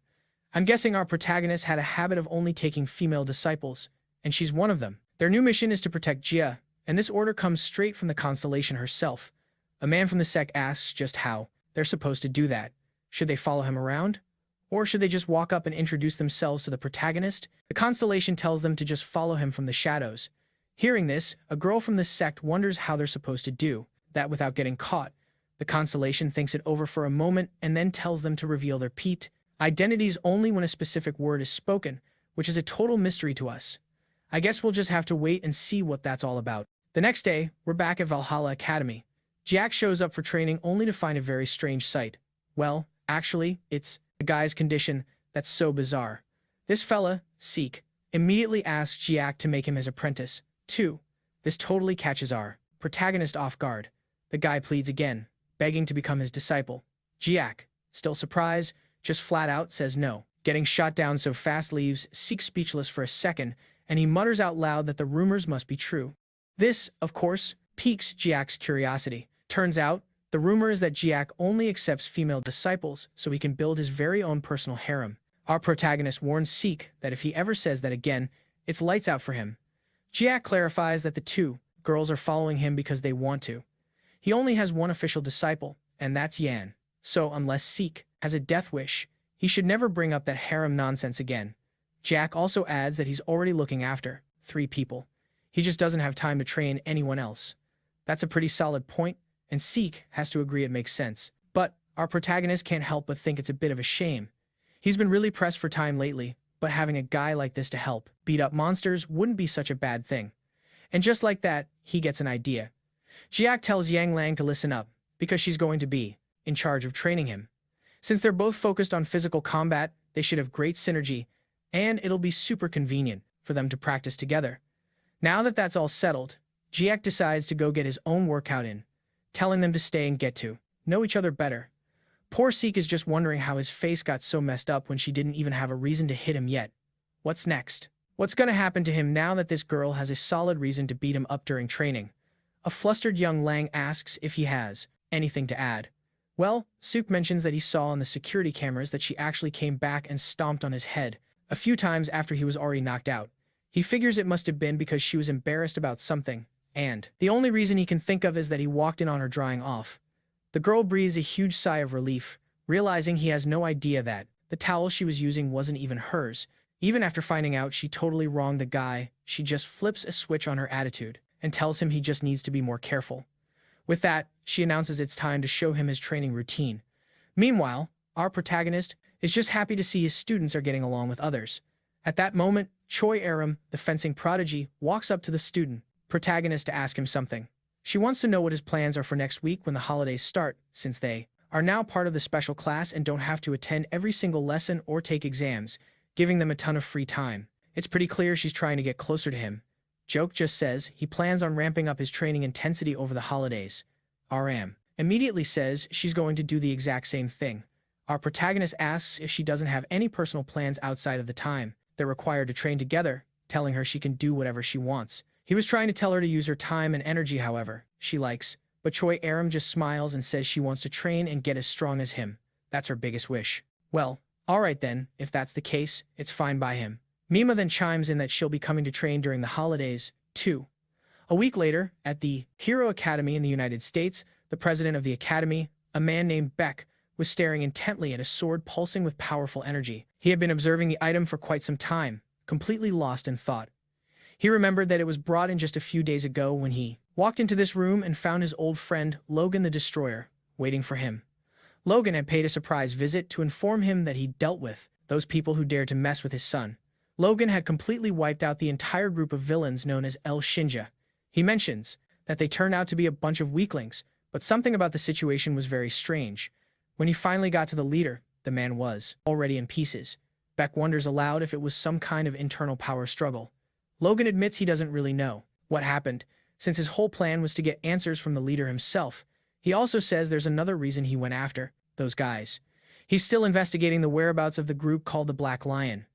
I'm guessing our protagonist had a habit of only taking female disciples, and she's one of them. Their new mission is to protect Jia, and this order comes straight from the Constellation herself. A man from the sect asks just how they're supposed to do that. Should they follow him around? Or should they just walk up and introduce themselves to the protagonist? The Constellation tells them to just follow him from the shadows. Hearing this, a girl from this sect wonders how they're supposed to do that without getting caught. The Constellation thinks it over for a moment and then tells them to reveal their identities only when a specific word is spoken, which is a total mystery to us. I guess we'll just have to wait and see what that's all about. The next day, we're back at Valhalla Academy. Jack shows up for training only to find a very strange sight. Well, actually, it's the guy's condition that's so bizarre. This fella, Seek, immediately asks Jack to make him his apprentice. 2. This totally catches our protagonist off guard. The guy pleads again, begging to become his disciple. Jack, still surprised, just flat out says no. Getting shot down so fast leaves Seek speechless for a second, and he mutters out loud that the rumors must be true. This, of course, piques Jack's curiosity. Turns out, the rumor is that Jack only accepts female disciples so he can build his very own personal harem. Our protagonist warns Seek that if he ever says that again, it's lights out for him. Jack clarifies that the 2 girls are following him because they want to. He only has one official disciple, and that's Yan. So unless Seek has a death wish, he should never bring up that harem nonsense again. Jack also adds that he's already looking after 3 people. He just doesn't have time to train anyone else. That's a pretty solid point, and Seek has to agree it makes sense. But our protagonist can't help but think it's a bit of a shame. He's been really pressed for time lately, but having a guy like this to help beat up monsters wouldn't be such a bad thing. And just like that, he gets an idea. Jack tells Yang Lang to listen up, because she's going to be in charge of training him. Since they're both focused on physical combat, they should have great synergy, and it'll be super convenient for them to practice together. Now that that's all settled, Jack decides to go get his own workout in, telling them to stay and get to know each other better. Poor Seek is just wondering how his face got so messed up when she didn't even have a reason to hit him yet. What's next? What's going to happen to him now that this girl has a solid reason to beat him up during training? A flustered young Lang asks if he has anything to add. Well, Seek mentions that he saw on the security cameras that she actually came back and stomped on his head a few times after he was already knocked out. He figures it must have been because she was embarrassed about something, and the only reason he can think of is that he walked in on her drying off. The girl breathes a huge sigh of relief, realizing he has no idea that the towel she was using wasn't even hers. Even after finding out she totally wronged the guy, she just flips a switch on her attitude and tells him he just needs to be more careful. With that, she announces it's time to show him his training routine. Meanwhile, our protagonist is just happy to see his students are getting along with others. At that moment, Choy Arin, the fencing prodigy, walks up to the student protagonist to ask him something. She wants to know what his plans are for next week when the holidays start, since they are now part of the special class and don't have to attend every single lesson or take exams, giving them a ton of free time. It's pretty clear she's trying to get closer to him. Joke just says he plans on ramping up his training intensity over the holidays. RM immediately says she's going to do the exact same thing. Our protagonist asks if she doesn't have any personal plans outside of the time they're required to train together, telling her she can do whatever she wants. He was trying to tell her to use her time and energy however she likes, but Choy Arin just smiles and says she wants to train and get as strong as him. That's her biggest wish. Well, alright then, if that's the case, it's fine by him. Mima then chimes in that she'll be coming to train during the holidays, too. A week later, at the Hero Academy in the United States, the president of the academy, a man named Beck, was staring intently at a sword pulsing with powerful energy. He had been observing the item for quite some time, completely lost in thought. He remembered that it was brought in just a few days ago when he walked into this room and found his old friend, Logan the Destroyer, waiting for him. Logan had paid a surprise visit to inform him that he dealt with those people who dared to mess with his son. Logan had completely wiped out the entire group of villains known as El Shinja. He mentions that they turned out to be a bunch of weaklings, but something about the situation was very strange. When he finally got to the leader, the man was already in pieces. Beck wonders aloud if it was some kind of internal power struggle. Logan admits he doesn't really know what happened, since his whole plan was to get answers from the leader himself. He also says there's another reason he went after those guys. He's still investigating the whereabouts of the group called the Black Lion.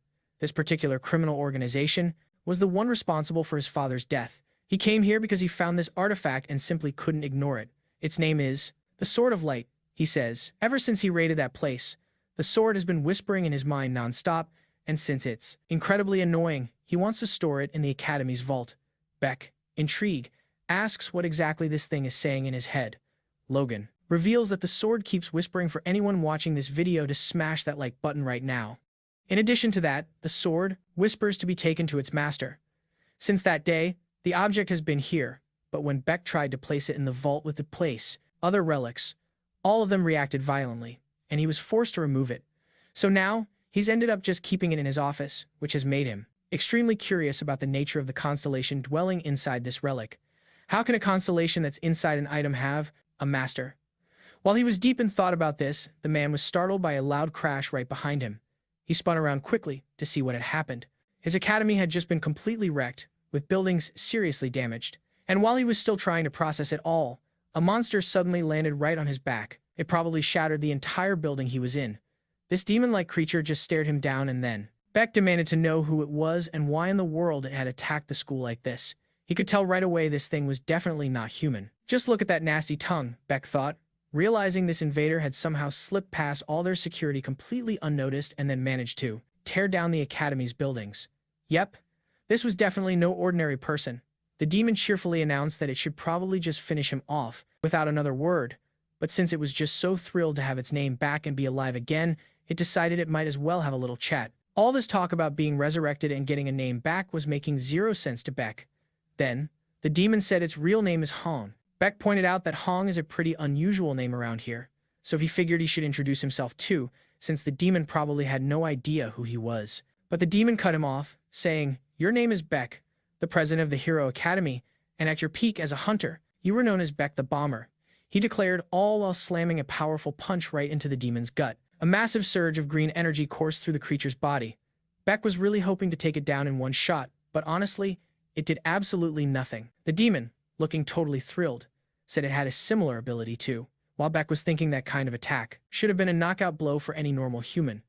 This particular criminal organization was the one responsible for his father's death. He came here because he found this artifact and simply couldn't ignore it. Its name is the Sword of Light, he says. Ever since he raided that place, the sword has been whispering in his mind nonstop, and since it's incredibly annoying, he wants to store it in the Academy's vault. Beck, intrigued, asks what exactly this thing is saying in his head. Logan reveals that the sword keeps whispering for anyone watching this video to smash that like button right now. In addition to that, the sword whispers to be taken to its master. Since that day, the object has been here, but when Beck tried to place it in the vault with other relics, all of them reacted violently, and he was forced to remove it. So now, he's ended up just keeping it in his office, which has made him extremely curious about the nature of the constellation dwelling inside this relic. How can a constellation that's inside an item have a master? While he was deep in thought about this, the man was startled by a loud crash right behind him. He spun around quickly to see what had happened. His academy had just been completely wrecked, with buildings seriously damaged. And while he was still trying to process it all, a monster suddenly landed right on his back. It probably shattered the entire building he was in. This demon-like creature just stared him down, and then Beck demanded to know who it was and why in the world it had attacked the school like this. He could tell right away this thing was definitely not human. Just look at that nasty tongue, Beck thought, realizing this invader had somehow slipped past all their security completely unnoticed and then managed to tear down the Academy's buildings. Yep, this was definitely no ordinary person. The demon cheerfully announced that it should probably just finish him off without another word, but since it was just so thrilled to have its name back and be alive again, it decided it might as well have a little chat. All this talk about being resurrected and getting a name back was making zero sense to Beck. Then, the demon said its real name is Hong. Beck pointed out that Hong is a pretty unusual name around here, so he figured he should introduce himself too, since the demon probably had no idea who he was. But the demon cut him off, saying, "Your name is Beck, the president of the Hero Academy, and at your peak as a hunter, you were known as Beck the Bomber," he declared, all while slamming a powerful punch right into the demon's gut. A massive surge of green energy coursed through the creature's body. Beck was really hoping to take it down in one shot, but honestly, it did absolutely nothing. The demon, looking totally thrilled, said it had a similar ability too, while Beck was thinking that kind of attack should have been a knockout blow for any normal human.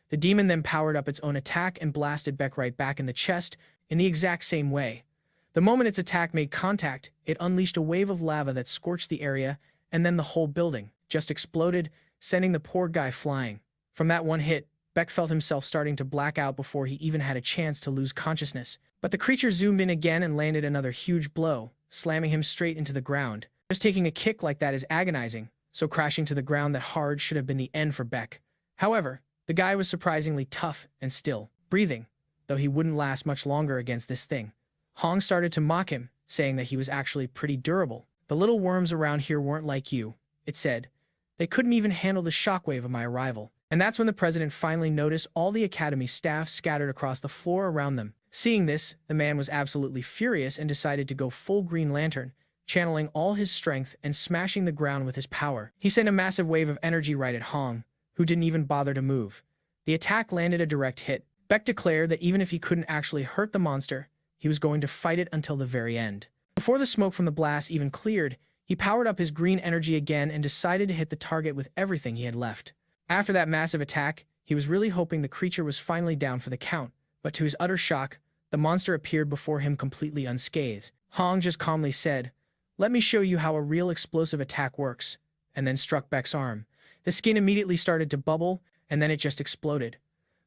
The demon then powered up its own attack and blasted Beck right back in the chest in the exact same way. The moment its attack made contact, it unleashed a wave of lava that scorched the area, and then the whole building just exploded, sending the poor guy flying. From that one hit, Beck felt himself starting to black out before he even had a chance to lose consciousness. But the creature zoomed in again and landed another huge blow, slamming him straight into the ground. Just taking a kick like that is agonizing, so crashing to the ground that hard should have been the end for Beck. However, the guy was surprisingly tough and still breathing, though he wouldn't last much longer against this thing. Hong started to mock him, saying that he was actually pretty durable. "The little worms around here weren't like you," it said. "They couldn't even handle the shockwave of my arrival." And that's when the president finally noticed all the Academy staff scattered across the floor around them. Seeing this, the man was absolutely furious and decided to go full Green Lantern, channeling all his strength and smashing the ground with his power. He sent a massive wave of energy right at Hong, who didn't even bother to move. The attack landed a direct hit. Beck declared that even if he couldn't actually hurt the monster, he was going to fight it until the very end. Before the smoke from the blast even cleared, he powered up his green energy again and decided to hit the target with everything he had left. After that massive attack, he was really hoping the creature was finally down for the count, but to his utter shock, the monster appeared before him completely unscathed. Hong just calmly said, "Let me show you how a real explosive attack works," and then struck Beck's arm. The skin immediately started to bubble, and then it just exploded.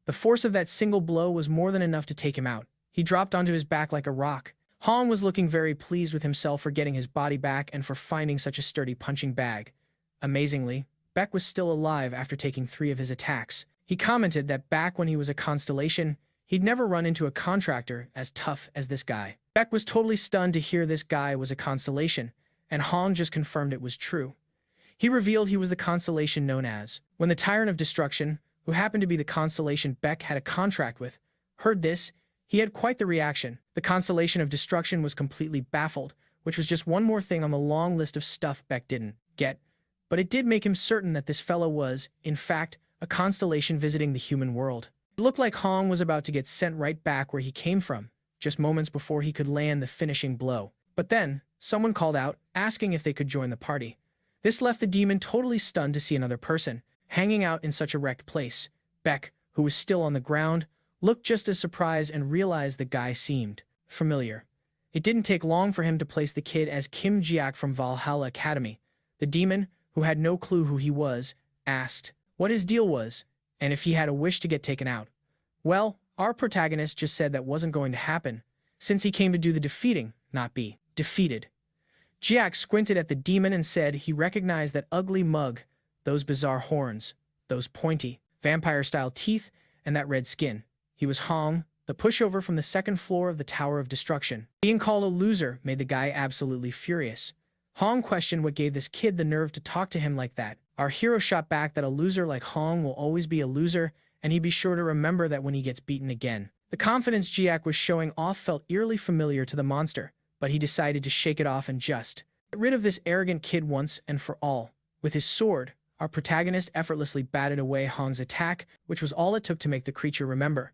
The force of that single blow was more than enough to take him out. He dropped onto his back like a rock. Hong was looking very pleased with himself for getting his body back and for finding such a sturdy punching bag. Amazingly, Beck was still alive after taking 3 of his attacks. He commented that back when he was a Constellation, he'd never run into a contractor as tough as this guy. Beck was totally stunned to hear this guy was a Constellation, and Hong just confirmed it was true. He revealed he was the Constellation known as. When the Tyrant of Destruction, who happened to be the Constellation Beck had a contract with, heard this, he had quite the reaction. The Constellation of Destruction was completely baffled, which was just one more thing on the long list of stuff Beck didn't get. But it did make him certain that this fellow was, in fact, a constellation visiting the human world. It looked like Hong was about to get sent right back where he came from, just moments before he could land the finishing blow. But then, someone called out, asking if they could join the party. This left the demon totally stunned to see another person hanging out in such a wrecked place. Beck, who was still on the ground, looked just as surprised and realized the guy seemed familiar. It didn't take long for him to place the kid as Kim Jiak from Valhalla Academy, The demon, who had no clue who he was, asked what his deal was, and if he had a wish to get taken out. Well, our protagonist just said that wasn't going to happen, since he came to do the defeating, not be defeated. Jiak squinted at the demon and said he recognized that ugly mug, those bizarre horns, those pointy, vampire-style teeth, and that red skin. He was Hong, the pushover from the second floor of the Tower of Destruction. Being called a loser made the guy absolutely furious. Hong questioned what gave this kid the nerve to talk to him like that. Our hero shot back that a loser like Hong will always be a loser, and he'd be sure to remember that when he gets beaten again. The confidence Jiak was showing off felt eerily familiar to the monster, but he decided to shake it off and just get rid of this arrogant kid once and for all. With his sword, our protagonist effortlessly batted away Hong's attack, which was all it took to make the creature remember.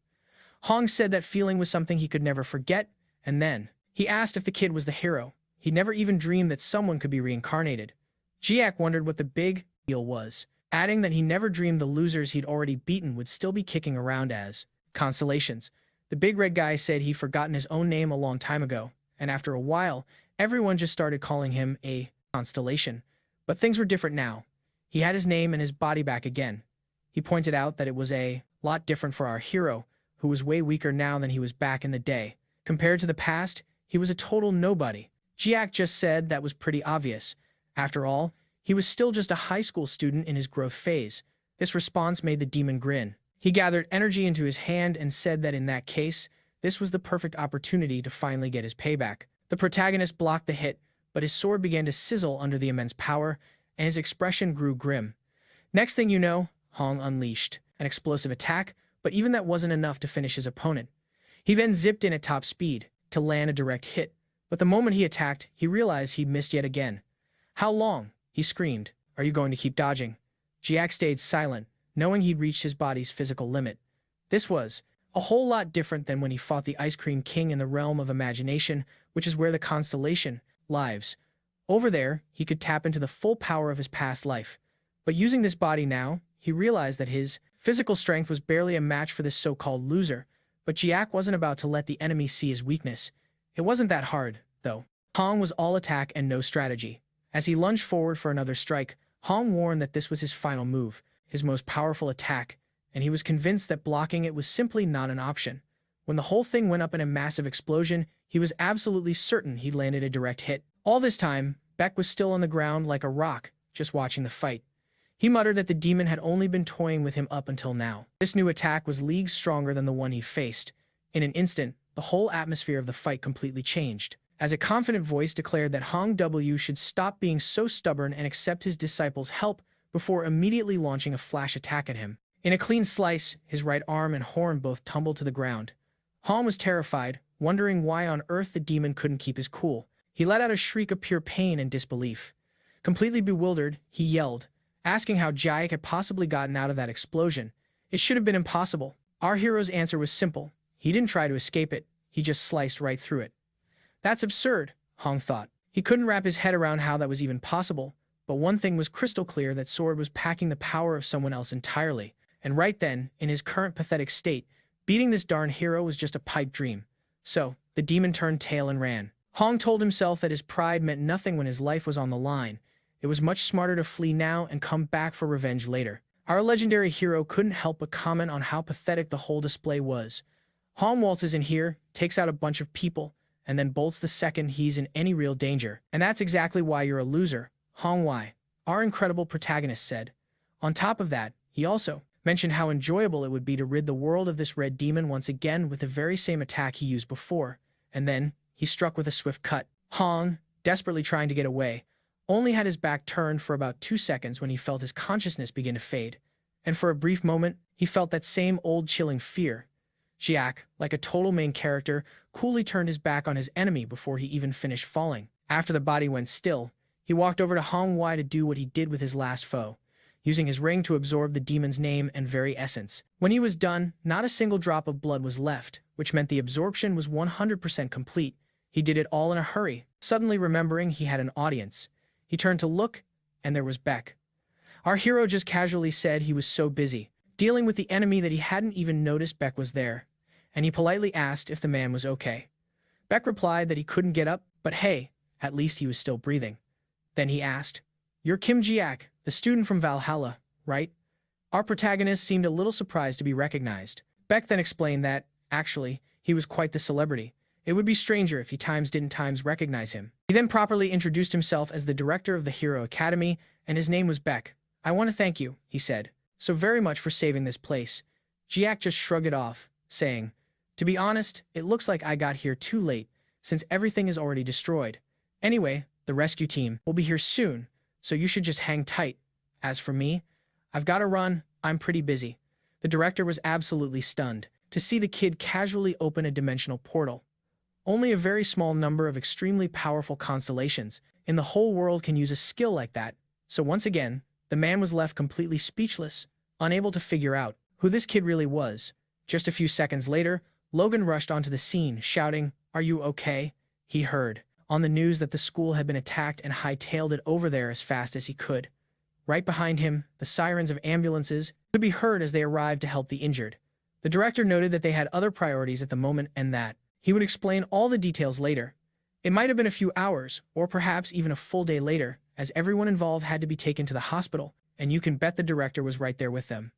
Hong said that feeling was something he could never forget, and then he asked if the kid was the hero. He'd never even dreamed that someone could be reincarnated. Jiak wondered what the big deal was, adding that he never dreamed the losers he'd already beaten would still be kicking around as constellations. The big red guy said he'd forgotten his own name a long time ago, and after a while, everyone just started calling him a constellation. But things were different now. He had his name and his body back again. He pointed out that it was a lot different for our hero, who was way weaker now than he was back in the day. Compared to the past, he was a total nobody. Jiak just said that was pretty obvious. After all, he was still just a high school student in his growth phase. This response made the demon grin. He gathered energy into his hand and said that in that case, this was the perfect opportunity to finally get his payback. The protagonist blocked the hit, but his sword began to sizzle under the immense power, and his expression grew grim. Next thing you know, Hong unleashed an explosive attack, but even that wasn't enough to finish his opponent. He then zipped in at top speed to land a direct hit, but the moment he attacked, he realized he'd missed yet again. "How long?" he screamed. "Are you going to keep dodging?" Jiak stayed silent, knowing he'd reached his body's physical limit. This was a whole lot different than when he fought the Ice Cream King in the realm of imagination, which is where the Constellation lives. Over there, he could tap into the full power of his past life. But using this body now, he realized that his physical strength was barely a match for this so-called loser. But Jiak wasn't about to let the enemy see his weakness. It wasn't that hard, though. Hong was all attack and no strategy. As he lunged forward for another strike, Hong warned that this was his final move, his most powerful attack, and he was convinced that blocking it was simply not an option. When the whole thing went up in a massive explosion, he was absolutely certain he'd landed a direct hit. All this time, Beck was still on the ground like a rock, just watching the fight. He muttered that the demon had only been toying with him up until now. This new attack was leagues stronger than the one he faced. In an instant, the whole atmosphere of the fight completely changed, as a confident voice declared that Hong W should stop being so stubborn and accept his disciples' help before immediately launching a flash attack at him. In a clean slice, his right arm and horn both tumbled to the ground. Hong was terrified, wondering why on earth the demon couldn't keep his cool. He let out a shriek of pure pain and disbelief. Completely bewildered, he yelled, asking how Jiak had possibly gotten out of that explosion. It should have been impossible. Our hero's answer was simple. He didn't try to escape it, he just sliced right through it. That's absurd, Hong thought. He couldn't wrap his head around how that was even possible, but one thing was crystal clear: that sword was packing the power of someone else entirely. And right then, in his current pathetic state, beating this darn hero was just a pipe dream. So, the demon turned tail and ran. Hong told himself that his pride meant nothing when his life was on the line. It was much smarter to flee now and come back for revenge later. Our legendary hero couldn't help but comment on how pathetic the whole display was. Hong waltzes in here, takes out a bunch of people, and then bolts the second he's in any real danger. And that's exactly why you're a loser, Hong Wai, our incredible protagonist said. On top of that, he also mentioned how enjoyable it would be to rid the world of this red demon once again with the very same attack he used before. And then, he struck with a swift cut. Hong, desperately trying to get away, only had his back turned for about 2 seconds when he felt his consciousness begin to fade. And for a brief moment, he felt that same old chilling fear. Jiak, like a total main character, coolly turned his back on his enemy before he even finished falling. After the body went still, he walked over to Hong Wai to do what he did with his last foe, using his ring to absorb the demon's name and very essence. When he was done, not a single drop of blood was left, which meant the absorption was 100% complete. He did it all in a hurry. Suddenly remembering he had an audience, he turned to look, and there was Beck. Our hero just casually said he was so busy dealing with the enemy that he hadn't even noticed Beck was there, and he politely asked if the man was okay. Beck replied that he couldn't get up, but hey, at least he was still breathing. Then he asked, You're Kim Jiak, the student from Valhalla, right? Our protagonist seemed a little surprised to be recognized. Beck then explained that, actually, he was quite the celebrity. It would be stranger if he didn't recognize him. He then properly introduced himself as the director of the Hero Academy, and his name was Beck. I want to thank you, he said, so very much for saving this place. Jiak just shrugged it off, saying, to be honest, it looks like I got here too late, since everything is already destroyed. Anyway, the rescue team will be here soon, so you should just hang tight. As for me, I've got to run, I'm pretty busy. The director was absolutely stunned to see the kid casually open a dimensional portal. Only a very small number of extremely powerful constellations in the whole world can use a skill like that. So once again, the man was left completely speechless, unable to figure out who this kid really was. Just a few seconds later, Logan rushed onto the scene, shouting, "Are you okay?" He heard on the news that the school had been attacked and hightailed it over there as fast as he could. Right behind him, the sirens of ambulances could be heard as they arrived to help the injured. The director noted that they had other priorities at the moment and that he would explain all the details later. It might have been a few hours, or perhaps even a full day later, as everyone involved had to be taken to the hospital, and you can bet the director was right there with them.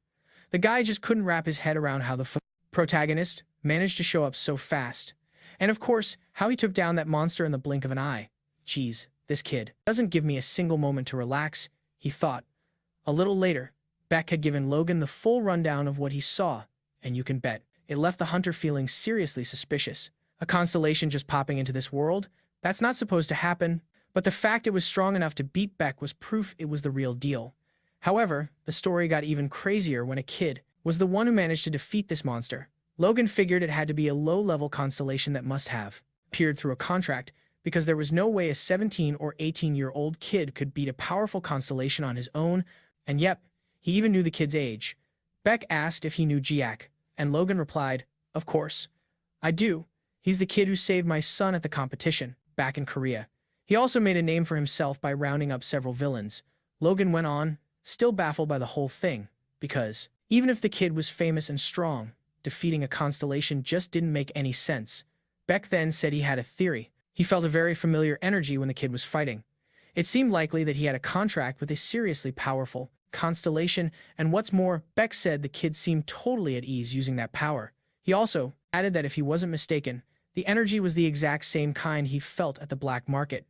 The guy just couldn't wrap his head around how the protagonist managed to show up so fast. And of course, how he took down that monster in the blink of an eye. Geez, this kid doesn't give me a single moment to relax, he thought. A little later, Beck had given Logan the full rundown of what he saw, and you can bet it left the hunter feeling seriously suspicious. A constellation just popping into this world? That's not supposed to happen, but the fact it was strong enough to beat Beck was proof it was the real deal. However, the story got even crazier when a kid was the one who managed to defeat this monster. Logan figured it had to be a low-level constellation that must have appeared through a contract, because there was no way a 17 or 18-year-old kid could beat a powerful constellation on his own, and yep, he even knew the kid's age. Beck asked if he knew Jiak, and Logan replied, "Of course. I do. He's the kid who saved my son at the competition, back in Korea. He also made a name for himself by rounding up several villains." Logan went on, still baffled by the whole thing, because even if the kid was famous and strong, defeating a constellation just didn't make any sense. Beck then said he had a theory. He felt a very familiar energy when the kid was fighting. It seemed likely that he had a contract with a seriously powerful constellation, and what's more, Beck said the kid seemed totally at ease using that power. He also added that if he wasn't mistaken, the energy was the exact same kind he'd felt at the black market.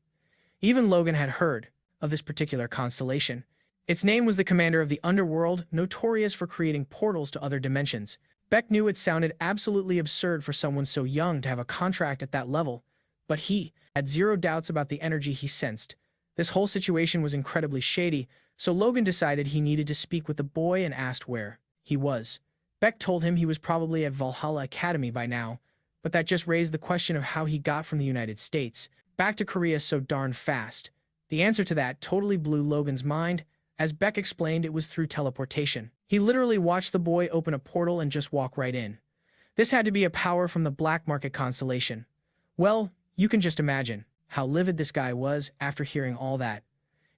Even Logan had heard of this particular constellation. Its name was the commander of the underworld, notorious for creating portals to other dimensions. Beck knew it sounded absolutely absurd for someone so young to have a contract at that level, but he had zero doubts about the energy he sensed. This whole situation was incredibly shady, so Logan decided he needed to speak with the boy and asked where he was. Beck told him he was probably at Valhalla Academy by now, but that just raised the question of how he got from the United States back to Korea so darn fast. The answer to that totally blew Logan's mind. As Beck explained, it was through teleportation. He literally watched the boy open a portal and just walk right in. This had to be a power from the black market constellation. Well, you can just imagine how livid this guy was after hearing all that.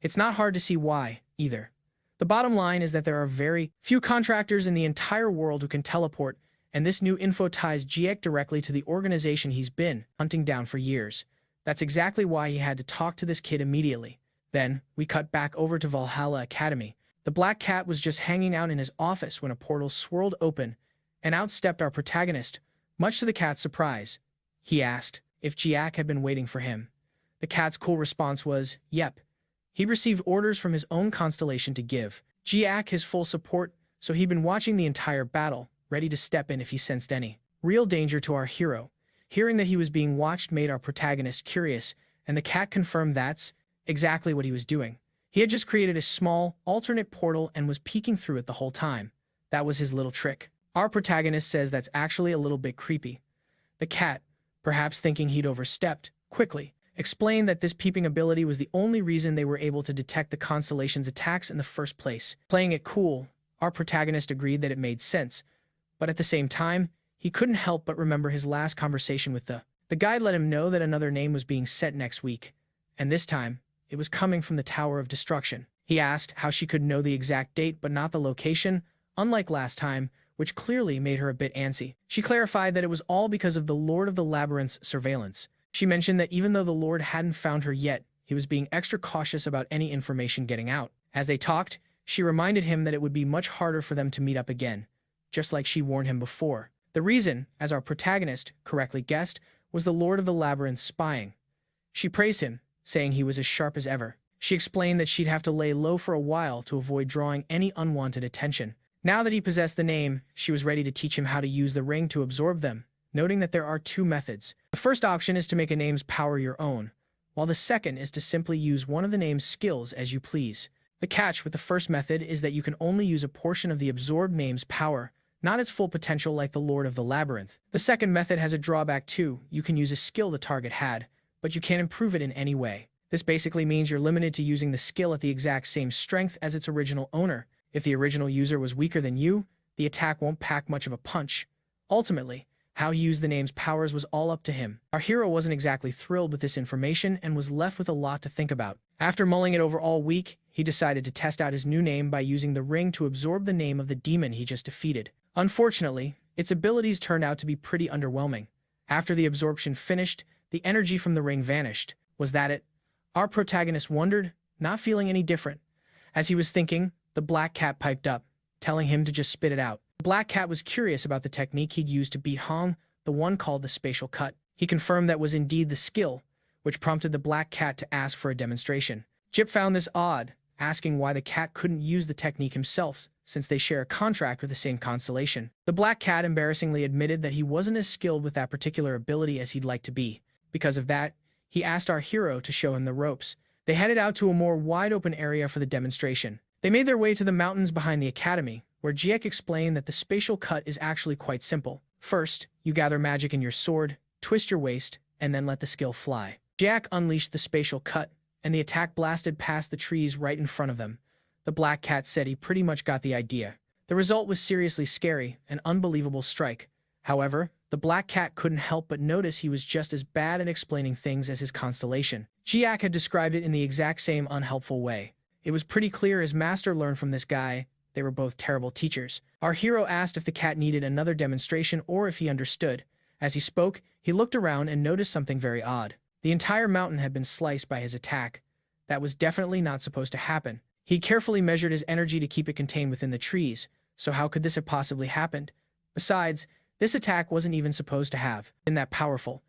It's not hard to see why, either. The bottom line is that there are very few contractors in the entire world who can teleport, and this new info ties Jiek directly to the organization he's been hunting down for years. That's exactly why he had to talk to this kid immediately. Then, we cut back over to Valhalla Academy. The black cat was just hanging out in his office when a portal swirled open, and out stepped our protagonist. Much to the cat's surprise, he asked if Jiak had been waiting for him. The cat's cool response was, "Yep." He received orders from his own constellation to give Jiak his full support, so he'd been watching the entire battle, ready to step in if he sensed any real danger to our hero. Hearing that he was being watched made our protagonist curious, and the cat confirmed that's exactly what he was doing. He had just created a small, alternate portal and was peeking through it the whole time. That was his little trick. Our protagonist says that's actually a little bit creepy. The cat, perhaps thinking he'd overstepped, quickly explained that this peeping ability was the only reason they were able to detect the constellation's attacks in the first place. Playing it cool, our protagonist agreed that it made sense, but at the same time, he couldn't help but remember his last conversation with the guide let him know that another name was being set next week, and this time, it was coming from the Tower of Destruction. He asked how she could know the exact date but not the location, unlike last time, which clearly made her a bit antsy. She clarified that it was all because of the Lord of the Labyrinth's surveillance. She mentioned that even though the Lord hadn't found her yet, he was being extra cautious about any information getting out. As they talked, she reminded him that it would be much harder for them to meet up again, just like she warned him before. The reason, as our protagonist correctly guessed, was the Lord of the Labyrinth spying. She praised him, saying he was as sharp as ever. She explained that she'd have to lay low for a while to avoid drawing any unwanted attention. Now that he possessed the name, she was ready to teach him how to use the ring to absorb them, noting that there are two methods. The first option is to make a name's power your own, while the second is to simply use one of the name's skills as you please. The catch with the first method is that you can only use a portion of the absorbed name's power, not its full potential like the Lord of the Labyrinth. The second method has a drawback too. You can use a skill the target had, but you can't improve it in any way. This basically means you're limited to using the skill at the exact same strength as its original owner. If the original user was weaker than you, the attack won't pack much of a punch. Ultimately, how he used the name's powers was all up to him. Our hero wasn't exactly thrilled with this information and was left with a lot to think about. After mulling it over all week, he decided to test out his new name by using the ring to absorb the name of the demon he just defeated. Unfortunately, its abilities turned out to be pretty underwhelming. After the absorption finished, the energy from the ring vanished. Was that it? Our protagonist wondered, not feeling any different. As he was thinking, the black cat piped up, telling him to just spit it out. The black cat was curious about the technique he'd used to beat Hon, the one called the spatial cut. He confirmed that was indeed the skill, which prompted the black cat to ask for a demonstration. Jip found this odd, asking why the cat couldn't use the technique himself, since they share a contract with the same constellation. The black cat embarrassingly admitted that he wasn't as skilled with that particular ability as he'd like to be. Because of that, he asked our hero to show him the ropes. They headed out to a more wide-open area for the demonstration. They made their way to the mountains behind the academy, where Jiek explained that the spatial cut is actually quite simple. First, you gather magic in your sword, twist your waist, and then let the skill fly. Jiek unleashed the spatial cut, and the attack blasted past the trees right in front of them. The black cat said he pretty much got the idea. The result was seriously scary, an unbelievable strike. However, the black cat couldn't help but notice he was just as bad at explaining things as his constellation. Jiek had described it in the exact same unhelpful way. It was pretty clear his master learned from this guy. They were both terrible teachers. Our hero asked if the cat needed another demonstration or if he understood. As he spoke, he looked around and noticed something very odd. The entire mountain had been sliced by his attack. That was definitely not supposed to happen. He carefully measured his energy to keep it contained within the trees, so how could this have possibly happened? Besides, this attack wasn't even supposed to have been that powerful.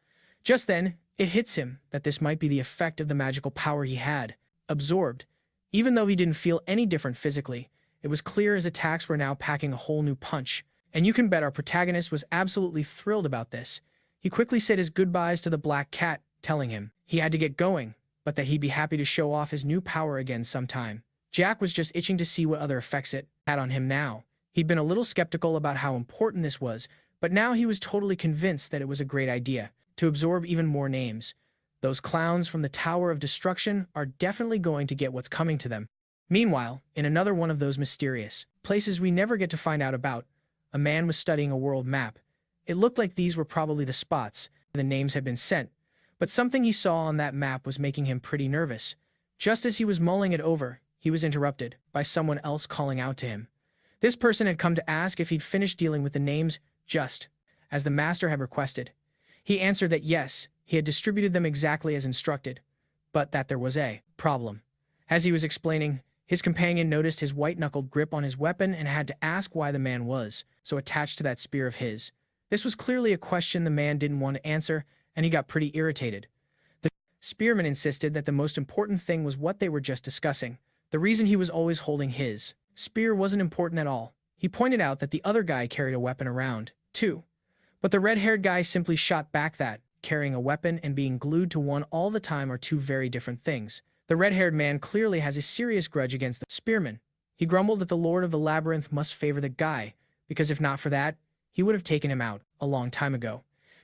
Just then, it hits him that this might be the effect of the magical power he had absorbed. Even though he didn't feel any different physically, it was clear his attacks were now packing a whole new punch. And you can bet our protagonist was absolutely thrilled about this. He quickly said his goodbyes to the black cat, telling him he had to get going, but that he'd be happy to show off his new power again sometime. Jack was just itching to see what other effects it had on him now. He'd been a little skeptical about how important this was, but now he was totally convinced that it was a great idea to absorb even more names. Those clowns from the Tower of Destruction are definitely going to get what's coming to them. Meanwhile, in another one of those mysterious places we never get to find out about, a man was studying a world map. It looked like these were probably the spots where the names had been sent, but something he saw on that map was making him pretty nervous. Just as he was mulling it over, he was interrupted by someone else calling out to him. This person had come to ask if he'd finished dealing with the names just as the master had requested. He answered that yes, he had distributed them exactly as instructed, but that there was a problem. As he was explaining, his companion noticed his white-knuckled grip on his weapon and had to ask why the man was so attached to that spear of his. This was clearly a question the man didn't want to answer, and he got pretty irritated. The spearman insisted that the most important thing was what they were just discussing. The reason he was always holding his spear wasn't important at all. He pointed out that the other guy carried a weapon around, too. But the red-haired guy simply shot back that carrying a weapon and being glued to one all the time are two very different things. The red-haired man clearly has a serious grudge against the spearman. He grumbled that the Lord of the Labyrinth must favor the guy, because if not for that, he would have taken him out a long time ago.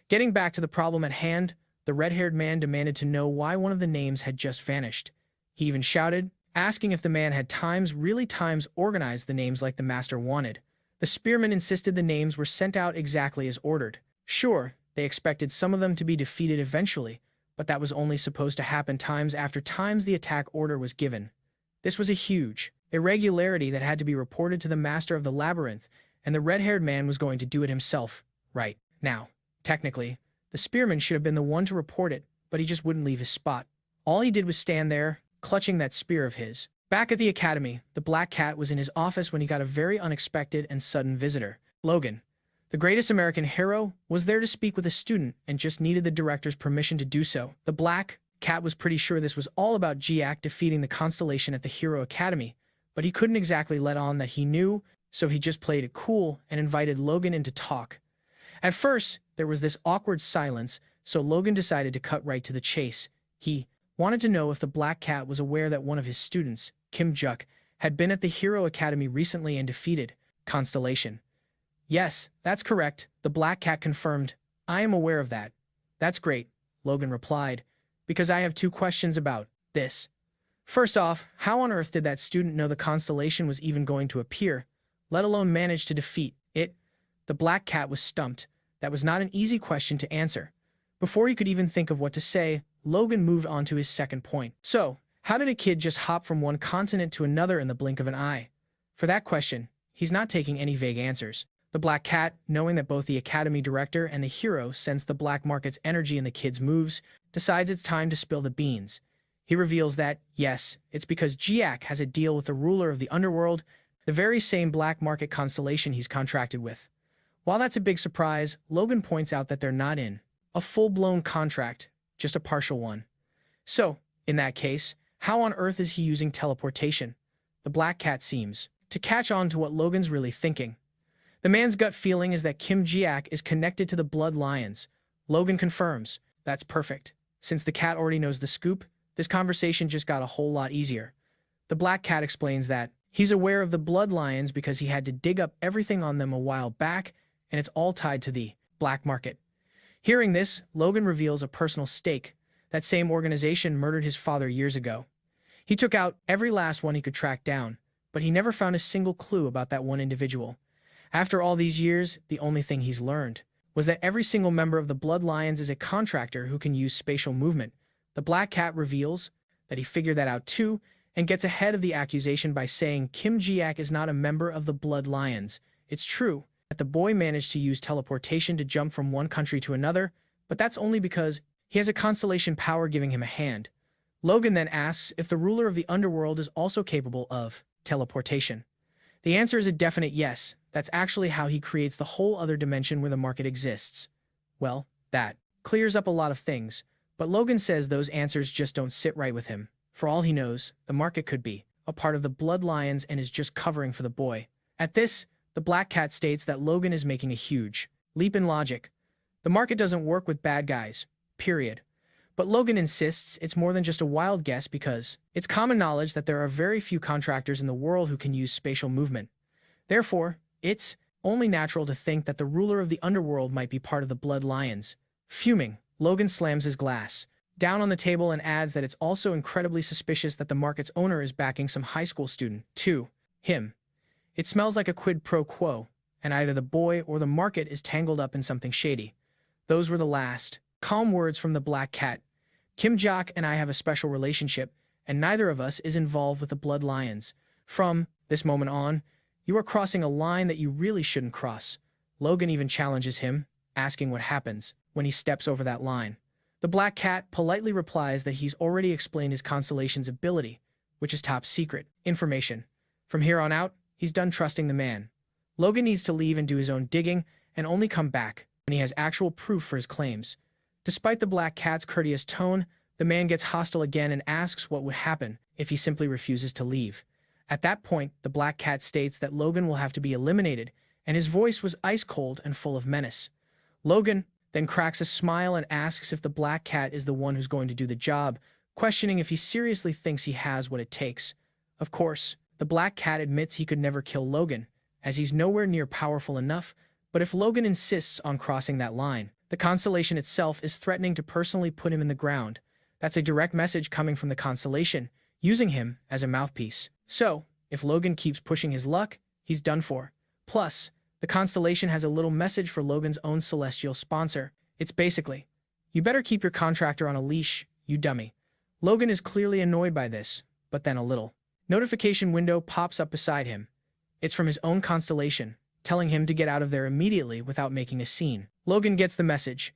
Getting back to the problem at hand, the red-haired man demanded to know why one of the names had just vanished. He even shouted, asking if the man had really organized the names like the master wanted. The spearman insisted the names were sent out exactly as ordered. Sure, they expected some of them to be defeated eventually, but that was only supposed to happen times after times the attack order was given. This was a huge irregularity that had to be reported to the master of the labyrinth, and the red-haired man was going to do it himself. Right now, technically, the spearman should have been the one to report it, but he just wouldn't leave his spot. All he did was stand there, clutching that spear of his. Back at the academy, the black cat was in his office when he got a very unexpected and sudden visitor. Logan, the greatest American hero, was there to speak with a student and just needed the director's permission to do so. The black cat was pretty sure this was all about Jiak defeating the Constellation at the Hero Academy, but he couldn't exactly let on that he knew, so he just played it cool and invited Logan in to talk. At first, there was this awkward silence, so Logan decided to cut right to the chase. He wanted to know if the black cat was aware that one of his students, Kim Juk, had been at the Hero Academy recently and defeated Constellation. Yes, that's correct, the black cat confirmed. I am aware of that. That's great, Logan replied, because I have two questions about this. First off, how on earth did that student know the Constellation was even going to appear, let alone manage to defeat it? The black cat was stumped. That was not an easy question to answer. Before he could even think of what to say, Logan moved on to his second point. So, how did a kid just hop from one continent to another in the blink of an eye? For that question, he's not taking any vague answers. The black cat, knowing that both the academy director and the hero sense the black market's energy in the kid's moves, decides it's time to spill the beans. He reveals that, yes, it's because Jiak has a deal with the ruler of the underworld, the very same black market constellation he's contracted with. While that's a big surprise, Logan points out that they're not in a full-blown contract, just a partial one. So, in that case, how on earth is he using teleportation? The black cat seems to catch on to what Logan's really thinking. The man's gut feeling is that Kim Jiak is connected to the Blood Lions. Logan confirms. That's perfect. Since the cat already knows the scoop, this conversation just got a whole lot easier. The black cat explains that he's aware of the Blood Lions because he had to dig up everything on them a while back, and it's all tied to the black market. Hearing this, Logan reveals a personal stake. That same organization murdered his father years ago. He took out every last one he could track down, but he never found a single clue about that one individual. After all these years, the only thing he's learned was that every single member of the Blood Lions is a contractor who can use spatial movement. The black cat reveals that he figured that out too, and gets ahead of the accusation by saying Kim Jiak is not a member of the Blood Lions. It's true that the boy managed to use teleportation to jump from one country to another, but that's only because he has a constellation power giving him a hand. Logan then asks if the ruler of the underworld is also capable of teleportation. The answer is a definite yes. That's actually how he creates the whole other dimension where the market exists. Well, that clears up a lot of things, but Logan says those answers just don't sit right with him. For all he knows, the market could be a part of the Blood Lions and is just covering for the boy. At this, the black cat states that Logan is making a huge leap in logic. The market doesn't work with bad guys, period. But Logan insists it's more than just a wild guess because it's common knowledge that there are very few contractors in the world who can use spatial movement. Therefore, it's only natural to think that the ruler of the underworld might be part of the Blood Lions. Fuming, Logan slams his glass down on the table and adds that it's also incredibly suspicious that the market's owner is backing some high school student, too. Him. It smells like a quid pro quo, and either the boy or the market is tangled up in something shady. Those were the last calm words from the black cat. Kim Jiak and I have a special relationship, and neither of us is involved with the Blood Lions. From this moment on, you are crossing a line that you really shouldn't cross. Logan even challenges him, asking what happens when he steps over that line. The black cat politely replies that he's already explained his constellation's ability, which is top secret information. From here on out, he's done trusting the man. Logan needs to leave and do his own digging, and only come back when he has actual proof for his claims. Despite the black cat's courteous tone, the man gets hostile again and asks what would happen if he simply refuses to leave. At that point, the black cat states that Logan will have to be eliminated, and his voice was ice-cold and full of menace. Logan then cracks a smile and asks if the black cat is the one who's going to do the job, questioning if he seriously thinks he has what it takes. Of course, the black cat admits he could never kill Logan, as he's nowhere near powerful enough, but if Logan insists on crossing that line, the constellation itself is threatening to personally put him in the ground. That's a direct message coming from the constellation, using him as a mouthpiece. So, if Logan keeps pushing his luck, he's done for. Plus, the constellation has a little message for Logan's own celestial sponsor. It's basically, you better keep your contractor on a leash, you dummy. Logan is clearly annoyed by this, but then a little notification window pops up beside him. It's from his own constellation, telling him to get out of there immediately without making a scene. Logan gets the message.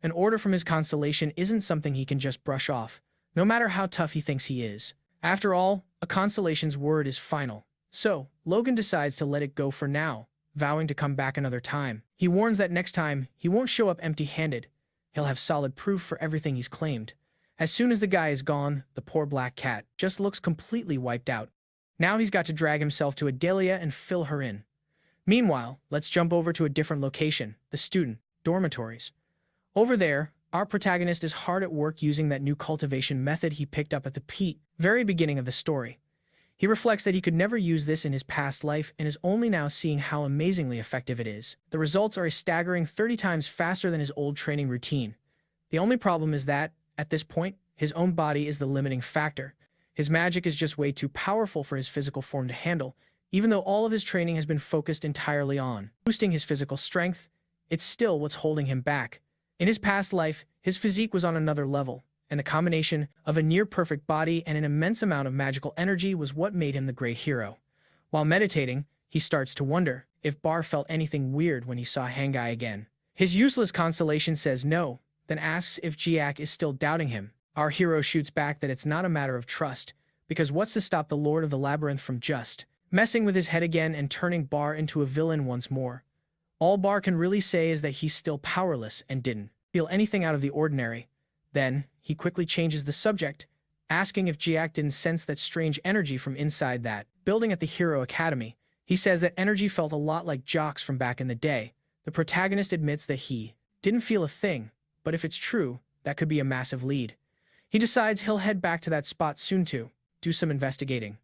An order from his constellation isn't something he can just brush off. no matter how tough he thinks he is. After all, a constellation's word is final. So, Logan decides to let it go for now, vowing to come back another time. He warns that next time, he won't show up empty-handed. He'll have solid proof for everything he's claimed. As soon as the guy is gone, the poor black cat just looks completely wiped out. Now he's got to drag himself to Adelia and fill her in. Meanwhile, let's jump over to a different location, the student dormitories. Over there, our protagonist is hard at work using that new cultivation method he picked up at the very beginning of the story. He reflects that he could never use this in his past life and is only now seeing how amazingly effective it is. The results are a staggering 30 times faster than his old training routine. The only problem is that, at this point, his own body is the limiting factor. His magic is just way too powerful for his physical form to handle, even though all of his training has been focused entirely on boosting his physical strength. It's still what's holding him back. In his past life, his physique was on another level, and the combination of a near-perfect body and an immense amount of magical energy was what made him the great hero. While meditating, he starts to wonder if Bar felt anything weird when he saw Hangai again. His useless Constellation says no, then asks if Jiak is still doubting him. Our hero shoots back that it's not a matter of trust, because what's to stop the Lord of the Labyrinth from just messing with his head again and turning Bar into a villain once more? All Bar can really say is that he's still powerless and didn't feel anything out of the ordinary. Then, he quickly changes the subject, asking if Jiak didn't sense that strange energy from inside that building at the Hero Academy. He says that energy felt a lot like Jock's from back in the day. The protagonist admits that he didn't feel a thing, but if it's true, that could be a massive lead. He decides he'll head back to that spot soon to do some investigating.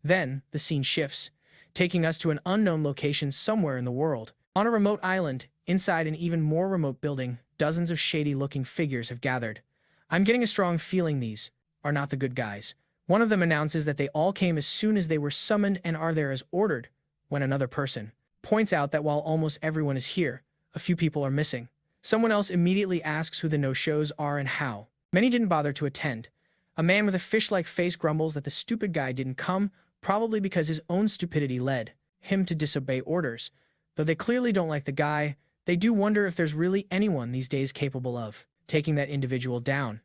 Then, the scene shifts, taking us to an unknown location somewhere in the world. On a remote island, inside an even more remote building, dozens of shady-looking figures have gathered. I'm getting a strong feeling these are not the good guys. One of them announces that they all came as soon as they were summoned and are there as ordered, when another person points out that while almost everyone is here, a few people are missing. Someone else immediately asks who the no-shows are and how. Many didn't bother to attend. A man with a fish-like face grumbles that the stupid guy didn't come, probably because his own stupidity led him to disobey orders. Though they clearly don't like the guy, they do wonder if there's really anyone these days capable of taking that individual down.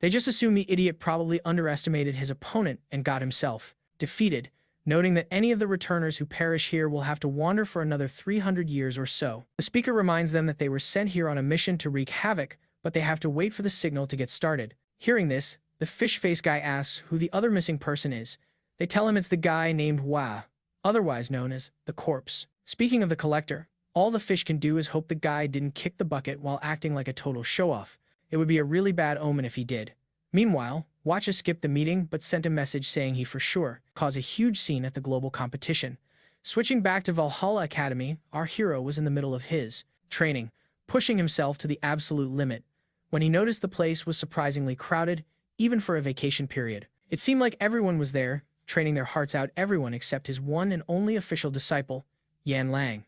They just assume the idiot probably underestimated his opponent and got himself defeated, noting that any of the returners who perish here will have to wander for another 300 years or so. The speaker reminds them that they were sent here on a mission to wreak havoc, but they have to wait for the signal to get started. Hearing this, the fish-face guy asks who the other missing person is. They tell him it's the guy named Wa, otherwise known as the Corpse. Speaking of the collector, all the fish can do is hope the guy didn't kick the bucket while acting like a total show-off. It would be a really bad omen if he did. Meanwhile, Watcha skipped the meeting but sent a message saying he for sure caused a huge scene at the global competition. Switching back to Valhalla Academy, our hero was in the middle of his training, pushing himself to the absolute limit, when he noticed the place was surprisingly crowded, even for a vacation period. It seemed like everyone was there, training their hearts out, everyone except his one and only official disciple, Yan Lang.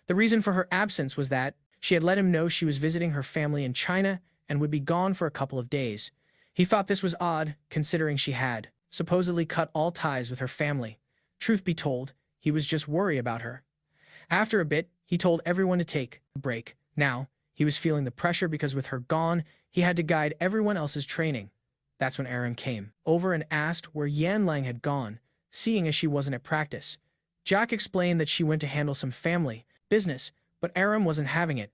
The reason for her absence was that she had let him know she was visiting her family in China and would be gone for a couple of days. He thought this was odd, considering she had supposedly cut all ties with her family. Truth be told, he was just worried about her. After a bit, he told everyone to take a break. Now, he was feeling the pressure because with her gone, he had to guide everyone else's training. That's when Aram came over and asked where Yan Lang had gone, seeing as she wasn't at practice. Jack explained that she went to handle some family business, but Aram wasn't having it.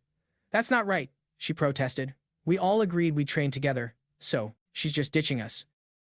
That's not right, she protested. We all agreed we'd train together, so she's just ditching us.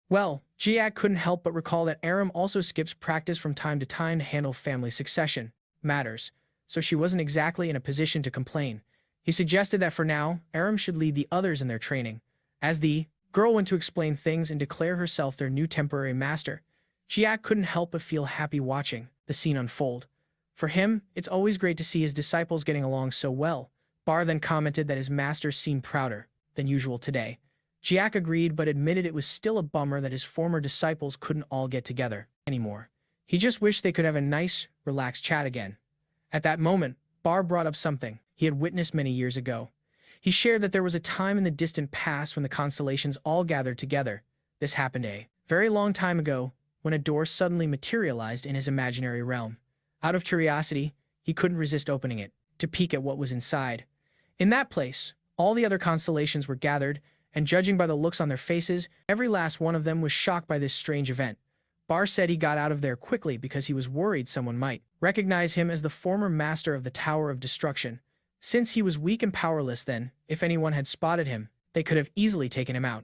Well, Jiak couldn't help but recall that Aram also skips practice from time to time to handle family succession matters, so she wasn't exactly in a position to complain. He suggested that for now, Aram should lead the others in their training. As the girl went to explain things and declare herself their new temporary master, Jiak couldn't help but feel happy watching the scene unfold. For him, it's always great to see his disciples getting along so well. Bar then commented that his master seemed prouder than usual today. Jiak agreed but admitted it was still a bummer that his former disciples couldn't all get together anymore. He just wished they could have a nice, relaxed chat again. At that moment, Bar brought up something he had witnessed many years ago. He shared that there was a time in the distant past when the constellations all gathered together. This happened a very long time ago, when a door suddenly materialized in his imaginary realm. Out of curiosity, he couldn't resist opening it, to peek at what was inside. In that place, all the other constellations were gathered, and judging by the looks on their faces, every last one of them was shocked by this strange event. Bar said he got out of there quickly because he was worried someone might recognize him as the former master of the Tower of Destruction. Since he was weak and powerless then, if anyone had spotted him, they could have easily taken him out.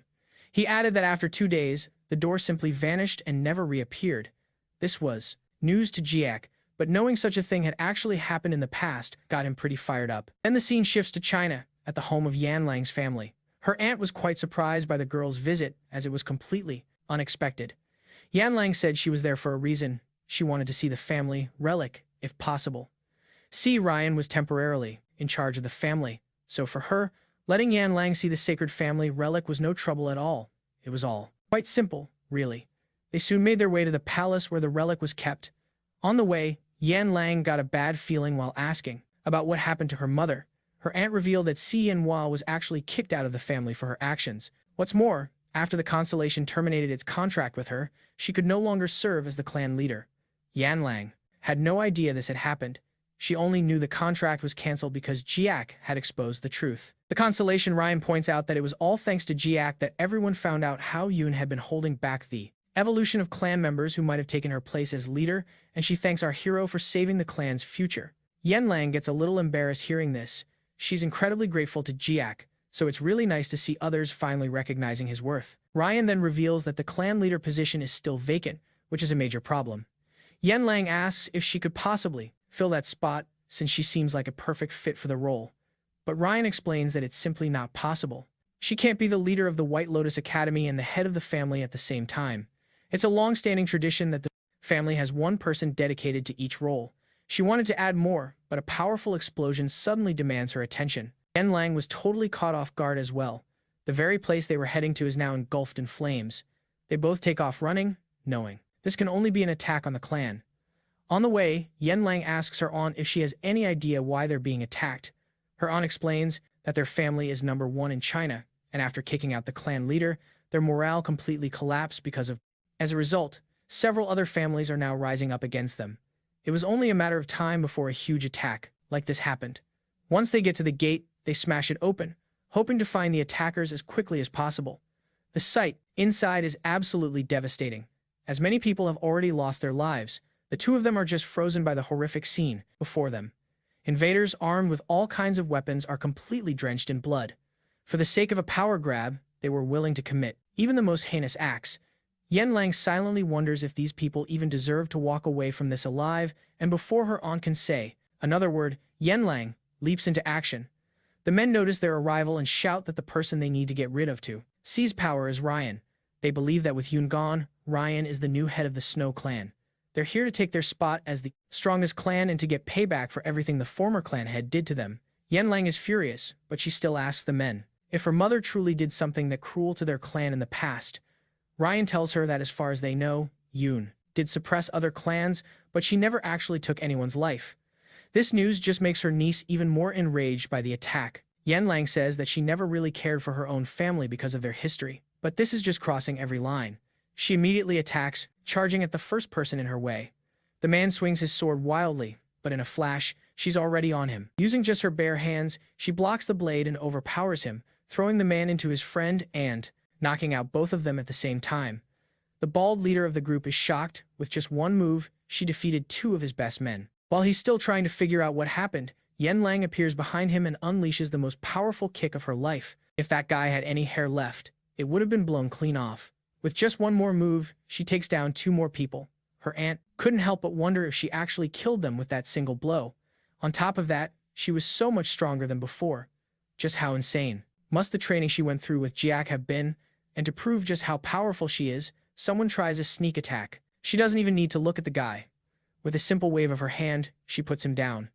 He added that after 2 days, the door simply vanished and never reappeared. This was news to Jiak, but knowing such a thing had actually happened in the past got him pretty fired up. Then the scene shifts to China, at the home of Yan Lang's family. Her aunt was quite surprised by the girl's visit, as it was completely unexpected. Yan Lang said she was there for a reason. She wanted to see the family relic, if possible. Ryan was temporarily in charge of the family, so for her, letting Yan Lang see the sacred family relic was no trouble at all. It was all quite simple, really. They soon made their way to the palace where the relic was kept. On the way, Yan Lang got a bad feeling while asking about what happened to her mother. Her aunt revealed that Manhwa was actually kicked out of the family for her actions. What's more, after the Constellation terminated its contract with her, she could no longer serve as the clan leader. Yan Lang had no idea this had happened. She only knew the contract was cancelled because Jiak had exposed the truth. The Constellation Ryan points out that it was all thanks to Jiak that everyone found out how Yoon had been holding back the evolution of clan members who might have taken her place as leader, and she thanks our hero for saving the clan's future. Yan Lang gets a little embarrassed hearing this. She's incredibly grateful to Jiak, so it's really nice to see others finally recognizing his worth. Ryan then reveals that the clan leader position is still vacant, which is a major problem. Yan Lang asks if she could possibly fill that spot since she seems like a perfect fit for the role. But Ryan explains that it's simply not possible. She can't be the leader of the White Lotus Academy and the head of the family at the same time. It's a long-standing tradition that the family has one person dedicated to each role. She wanted to add more, but a powerful explosion suddenly demands her attention. Yan Lang was totally caught off guard as well. The very place they were heading to is now engulfed in flames. They both take off running, knowing this can only be an attack on the clan. On the way, Yan Lang asks her aunt if she has any idea why they're being attacked. Her aunt explains that their family is number one in China, and after kicking out the clan leader, their morale completely collapsed As a result, several other families are now rising up against them. It was only a matter of time before a huge attack like this happened. Once they get to the gate, they smash it open, hoping to find the attackers as quickly as possible. The sight inside is absolutely devastating. As many people have already lost their lives, the two of them are just frozen by the horrific scene before them. Invaders armed with all kinds of weapons are completely drenched in blood. For the sake of a power grab, they were willing to commit even the most heinous acts. Yan Lang silently wonders if these people even deserve to walk away from this alive, and before her aunt can say another word, Yan Lang leaps into action. The men notice their arrival and shout that the person they need to get rid of to seize power is Ryan. They believe that with Yoon gone, Ryan is the new head of the Snow clan. They're here to take their spot as the strongest clan and to get payback for everything the former clan head did to them. Yan Lang is furious, but she still asks the men if her mother truly did something that cruel to their clan in the past. Ryan tells her that as far as they know, Yoon did suppress other clans, but she never actually took anyone's life. This news just makes her niece even more enraged by the attack. Yan Lang says that she never really cared for her own family because of their history, but this is just crossing every line. She immediately attacks, charging at the first person in her way. The man swings his sword wildly, but in a flash, she's already on him. Using just her bare hands, she blocks the blade and overpowers him, throwing the man into his friend and knocking out both of them at the same time. The bald leader of the group is shocked. With just one move, she defeated 2 of his best men. While he's still trying to figure out what happened, Yan Lang appears behind him and unleashes the most powerful kick of her life. If that guy had any hair left, it would have been blown clean off. With just one more move, she takes down 2 more people. Her aunt couldn't help but wonder if she actually killed them with that single blow. On top of that, she was so much stronger than before. Just how insane must the training she went through with Jiak have been? And to prove just how powerful she is, someone tries a sneak attack. She doesn't even need to look at the guy. With a simple wave of her hand, she puts him down.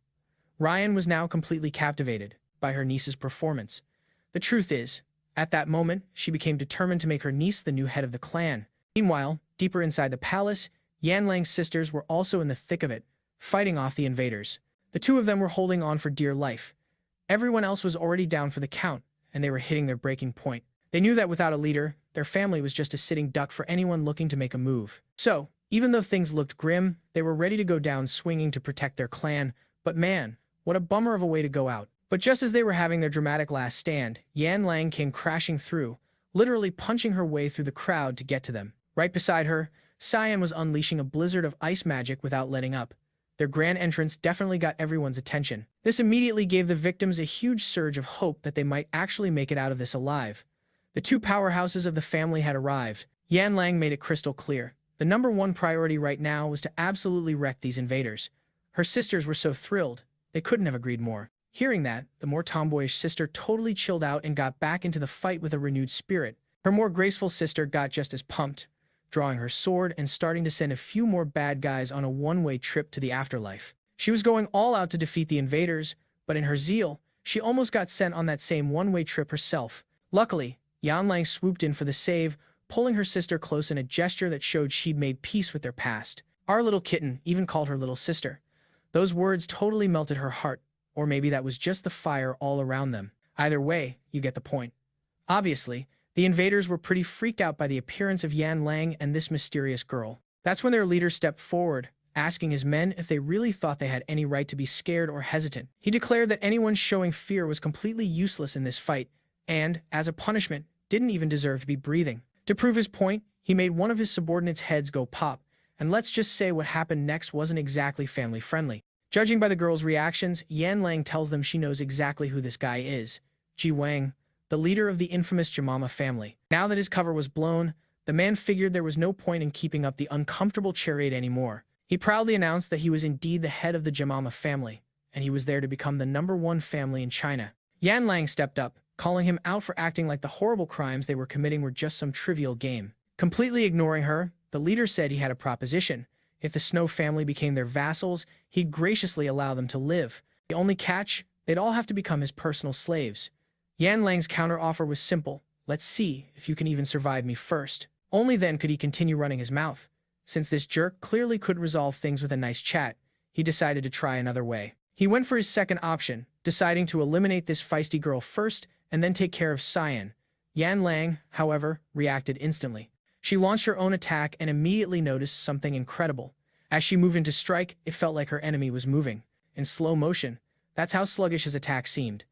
Ryan was now completely captivated by her niece's performance. The truth is, at that moment, she became determined to make her niece the new head of the clan. Meanwhile, deeper inside the palace, Yan Lang's sisters were also in the thick of it, fighting off the invaders. The 2 of them were holding on for dear life. Everyone else was already down for the count, and they were hitting their breaking point. They knew that without a leader, their family was just a sitting duck for anyone looking to make a move. So, even though things looked grim, they were ready to go down swinging to protect their clan. But man, what a bummer of a way to go out. But just as they were having their dramatic last stand, Yan Lang came crashing through, literally punching her way through the crowd to get to them. Right beside her, Cyan was unleashing a blizzard of ice magic without letting up. Their grand entrance definitely got everyone's attention. This immediately gave the victims a huge surge of hope that they might actually make it out of this alive. The two powerhouses of the family had arrived. Yan Lang made it crystal clear. The number one priority right now was to absolutely wreck these invaders. Her sisters were so thrilled, they couldn't have agreed more. Hearing that, the more tomboyish sister totally chilled out and got back into the fight with a renewed spirit. Her more graceful sister got just as pumped, drawing her sword and starting to send a few more bad guys on a one-way trip to the afterlife. She was going all out to defeat the invaders, but in her zeal, she almost got sent on that same one-way trip herself. Luckily, Yan Lang swooped in for the save, pulling her sister close in a gesture that showed she'd made peace with their past. Our little kitten even called her little sister. Those words totally melted her heart, or maybe that was just the fire all around them. Either way, you get the point. Obviously, the invaders were pretty freaked out by the appearance of Yan Lang and this mysterious girl. That's when their leader stepped forward, asking his men if they really thought they had any right to be scared or hesitant. He declared that anyone showing fear was completely useless in this fight, and, as a punishment, didn't even deserve to be breathing. To prove his point, he made one of his subordinates' heads go pop, and let's just say what happened next wasn't exactly family-friendly. Judging by the girl's reactions, Yan Lang tells them she knows exactly who this guy is. Ji Wang, the leader of the infamous Jamama family. Now that his cover was blown, the man figured there was no point in keeping up the uncomfortable charade anymore. He proudly announced that he was indeed the head of the Jamama family, and he was there to become the #1 family in China. Yan Lang stepped up, calling him out for acting like the horrible crimes they were committing were just some trivial game. Completely ignoring her, the leader said he had a proposition. If the Snow family became their vassals, he'd graciously allow them to live. The only catch? They'd all have to become his personal slaves. Yan Lang's counteroffer was simple. Let's see if you can even survive me first. Only then could he continue running his mouth. Since this jerk clearly couldn't resolve things with a nice chat, he decided to try another way. He went for his second option, deciding to eliminate this feisty girl first and then take care of Cyan. Yan Lang, however, reacted instantly. She launched her own attack and immediately noticed something incredible. As she moved into strike, it felt like her enemy was moving. In slow motion. That's how sluggish his attack seemed.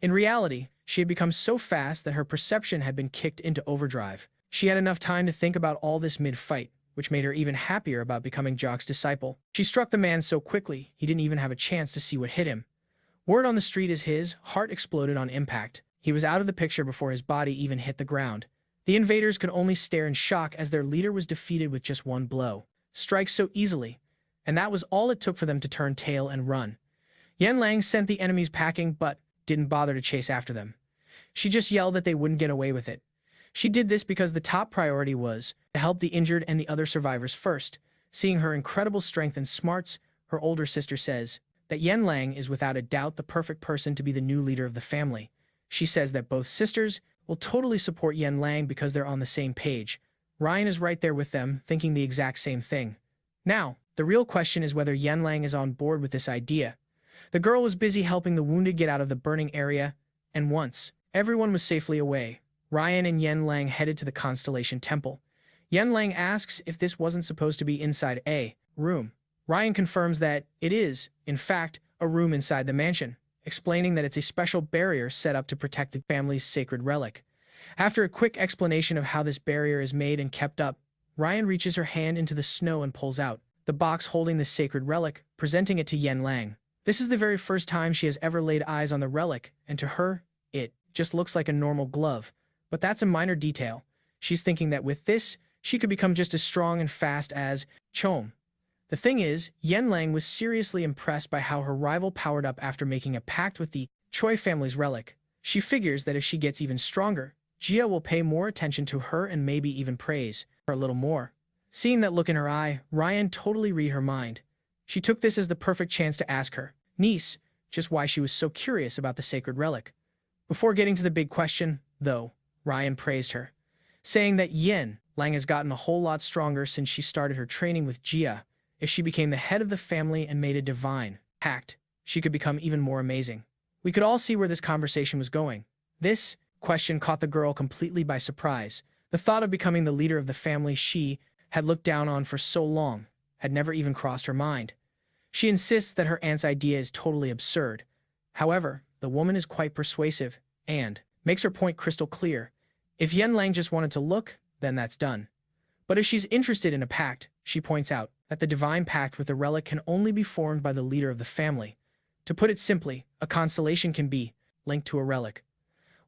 In reality, she had become so fast that her perception had been kicked into overdrive. She had enough time to think about all this mid-fight, which made her even happier about becoming Jock's disciple. She struck the man so quickly, he didn't even have a chance to see what hit him. Word on the street is his heart exploded on impact. He was out of the picture before his body even hit the ground. The invaders could only stare in shock as their leader was defeated with just one blow. Strike so easily. And that was all it took for them to turn tail and run. Yan Lang sent the enemies packing but didn't bother to chase after them. She just yelled that they wouldn't get away with it. She did this because the top priority was to help the injured and the other survivors first. Seeing her incredible strength and smarts, her older sister says that Yan Lang is without a doubt the perfect person to be the new leader of the family. She says that both sisters will totally support Yan Lang because they're on the same page. Ryan is right there with them, thinking the exact same thing. Now, the real question is whether Yan Lang is on board with this idea. The girl was busy helping the wounded get out of the burning area, and once everyone was safely away, Ryan and Yan Lang headed to the Constellation temple. Yan Lang asks if this wasn't supposed to be inside a room. Ryan confirms that it is, in fact, a room inside the mansion, explaining that it's a special barrier set up to protect the family's sacred relic. After a quick explanation of how this barrier is made and kept up, Ryan reaches her hand into the snow and pulls out the box holding the sacred relic, presenting it to Yan Lang. This is the very first time she has ever laid eyes on the relic, and to her, it just looks like a normal glove. But that's a minor detail. She's thinking that with this, she could become just as strong and fast as Chom. The thing is, Yan Lang was seriously impressed by how her rival powered up after making a pact with the Choy family's relic. She figures that if she gets even stronger, Jia will pay more attention to her and maybe even praise her a little more. Seeing that look in her eye, Ryan totally read her mind. She took this as the perfect chance to ask her niece just why she was so curious about the sacred relic. Before getting to the big question, though, Ryan praised her, saying that Yan Lang has gotten a whole lot stronger since she started her training with Jia. If she became the head of the family and made a divine pact, she could become even more amazing. We could all see where this conversation was going. This question caught the girl completely by surprise. The thought of becoming the leader of the family she had looked down on for so long had never even crossed her mind. She insists that her aunt's idea is totally absurd. However, the woman is quite persuasive and makes her point crystal clear. If Yen Lang just wanted to look, then that's done. But if she's interested in a pact, she points out that the divine pact with the relic can only be formed by the leader of the family. To put it simply, a constellation can be linked to a relic.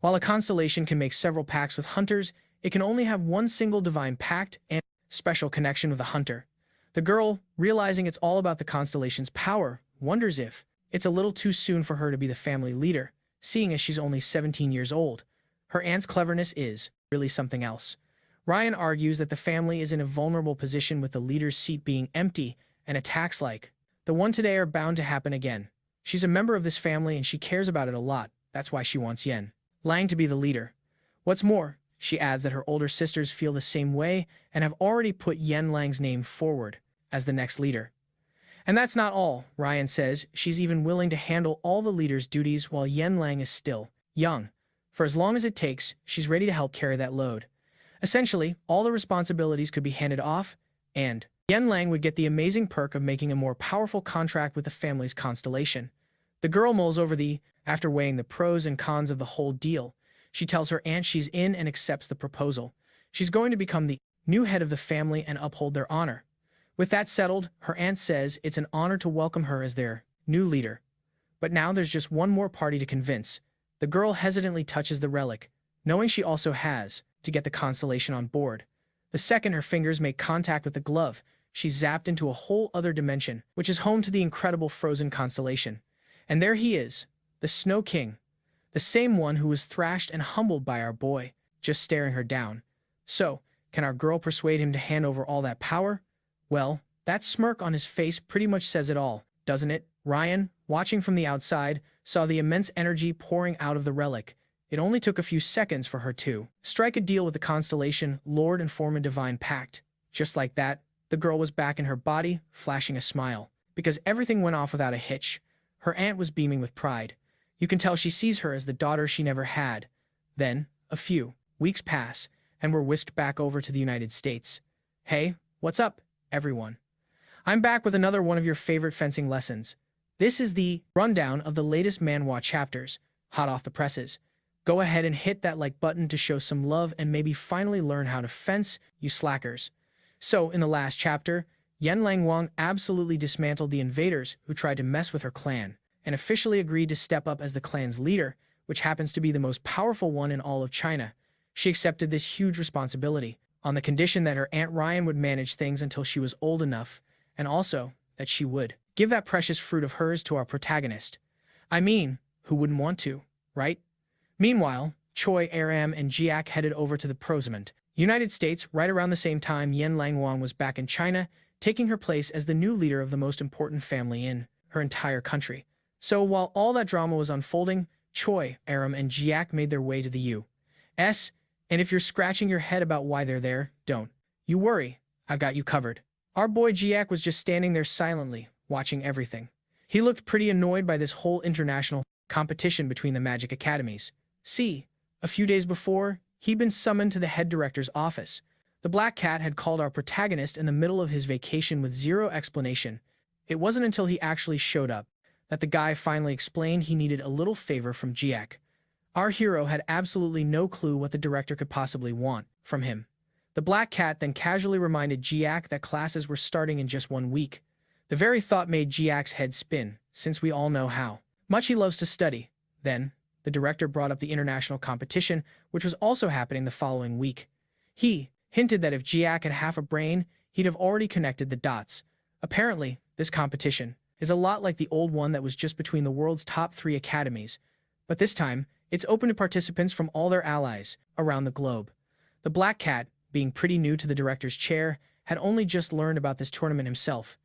While a constellation can make several pacts with hunters, it can only have one single divine pact and special connection with the hunter. The girl, realizing it's all about the constellation's power, wonders if it's a little too soon for her to be the family leader, seeing as she's only 17 years old. Her aunt's cleverness is really something else. Ryan argues that the family is in a vulnerable position with the leader's seat being empty, and attacks like the one today are bound to happen again. She's a member of this family and she cares about it a lot. That's why she wants Yen Lang to be the leader. What's more, she adds that her older sisters feel the same way and have already put Yen Lang's name forward as the next leader. And that's not all. Ryan says she's even willing to handle all the leader's duties while Yen Lang is still young. For as long as it takes, she's ready to help carry that load. Essentially, all the responsibilities could be handed off, and Yen Lang would get the amazing perk of making a more powerful contract with the family's constellation. The girl mulls over after weighing the pros and cons of the whole deal. She tells her aunt she's in and accepts the proposal. She's going to become the new head of the family and uphold their honor. With that settled, her aunt says it's an honor to welcome her as their new leader. But now there's just one more party to convince. The girl hesitantly touches the relic, knowing she also has to get the constellation on board. The second her fingers make contact with the glove, she's zapped into a whole other dimension, which is home to the incredible frozen constellation. And there he is, the Snow King, the same one who was thrashed and humbled by our boy, just staring her down. So, can our girl persuade him to hand over all that power? Well, that smirk on his face pretty much says it all, doesn't it? Ryan, watching from the outside, saw the immense energy pouring out of the relic. It only took a few seconds for her to strike a deal with the constellation, lord, and form a divine pact. Just like that, the girl was back in her body, flashing a smile. Because everything went off without a hitch. Her aunt was beaming with pride. You can tell she sees her as the daughter she never had. Then, a few weeks pass, and we're whisked back over to the United States. Hey, what's up, everyone? I'm back with another one of your favorite fencing lessons. This is the rundown of the latest Manhwa chapters, hot off the presses. Go ahead and hit that like button to show some love and maybe finally learn how to fence, you slackers. So, in the last chapter, Yen Lang Wang absolutely dismantled the invaders who tried to mess with her clan, and officially agreed to step up as the clan's leader, which happens to be the most powerful one in all of China. She accepted this huge responsibility, on the condition that her Aunt Ryan would manage things until she was old enough, and also that she would give that precious fruit of hers to our protagonist. I mean, who wouldn't want to, right? Meanwhile, Choy Arin and Jiak headed over to the Protagonist, United States, right around the same time Yen Lang Wang was back in China, taking her place as the new leader of the most important family in her entire country. So while all that drama was unfolding, Choy, Arin, and Jiak made their way to the U.S., and if you're scratching your head about why they're there, don't you worry, I've got you covered. Our boy Jiak was just standing there silently, watching everything. He looked pretty annoyed by this whole international competition between the magic academies. See, a few days before, he'd been summoned to the head director's office. The Black Cat had called our protagonist in the middle of his vacation with zero explanation. It wasn't until he actually showed up that the guy finally explained he needed a little favor from Jiak. Our hero had absolutely no clue what the director could possibly want from him. The Black Cat then casually reminded Jiak that classes were starting in just 1 week. The very thought made Jiak's head spin, since we all know how much he loves to study. Then, the director brought up the international competition, which was also happening the following week. He hinted that if Jiak had half a brain, he'd have already connected the dots. Apparently, this competition is a lot like the old one that was just between the world's top 3 academies, but this time, it's open to participants from all their allies around the globe. The Black Cat, being pretty new to the director's chair, had only just learned about this tournament himself.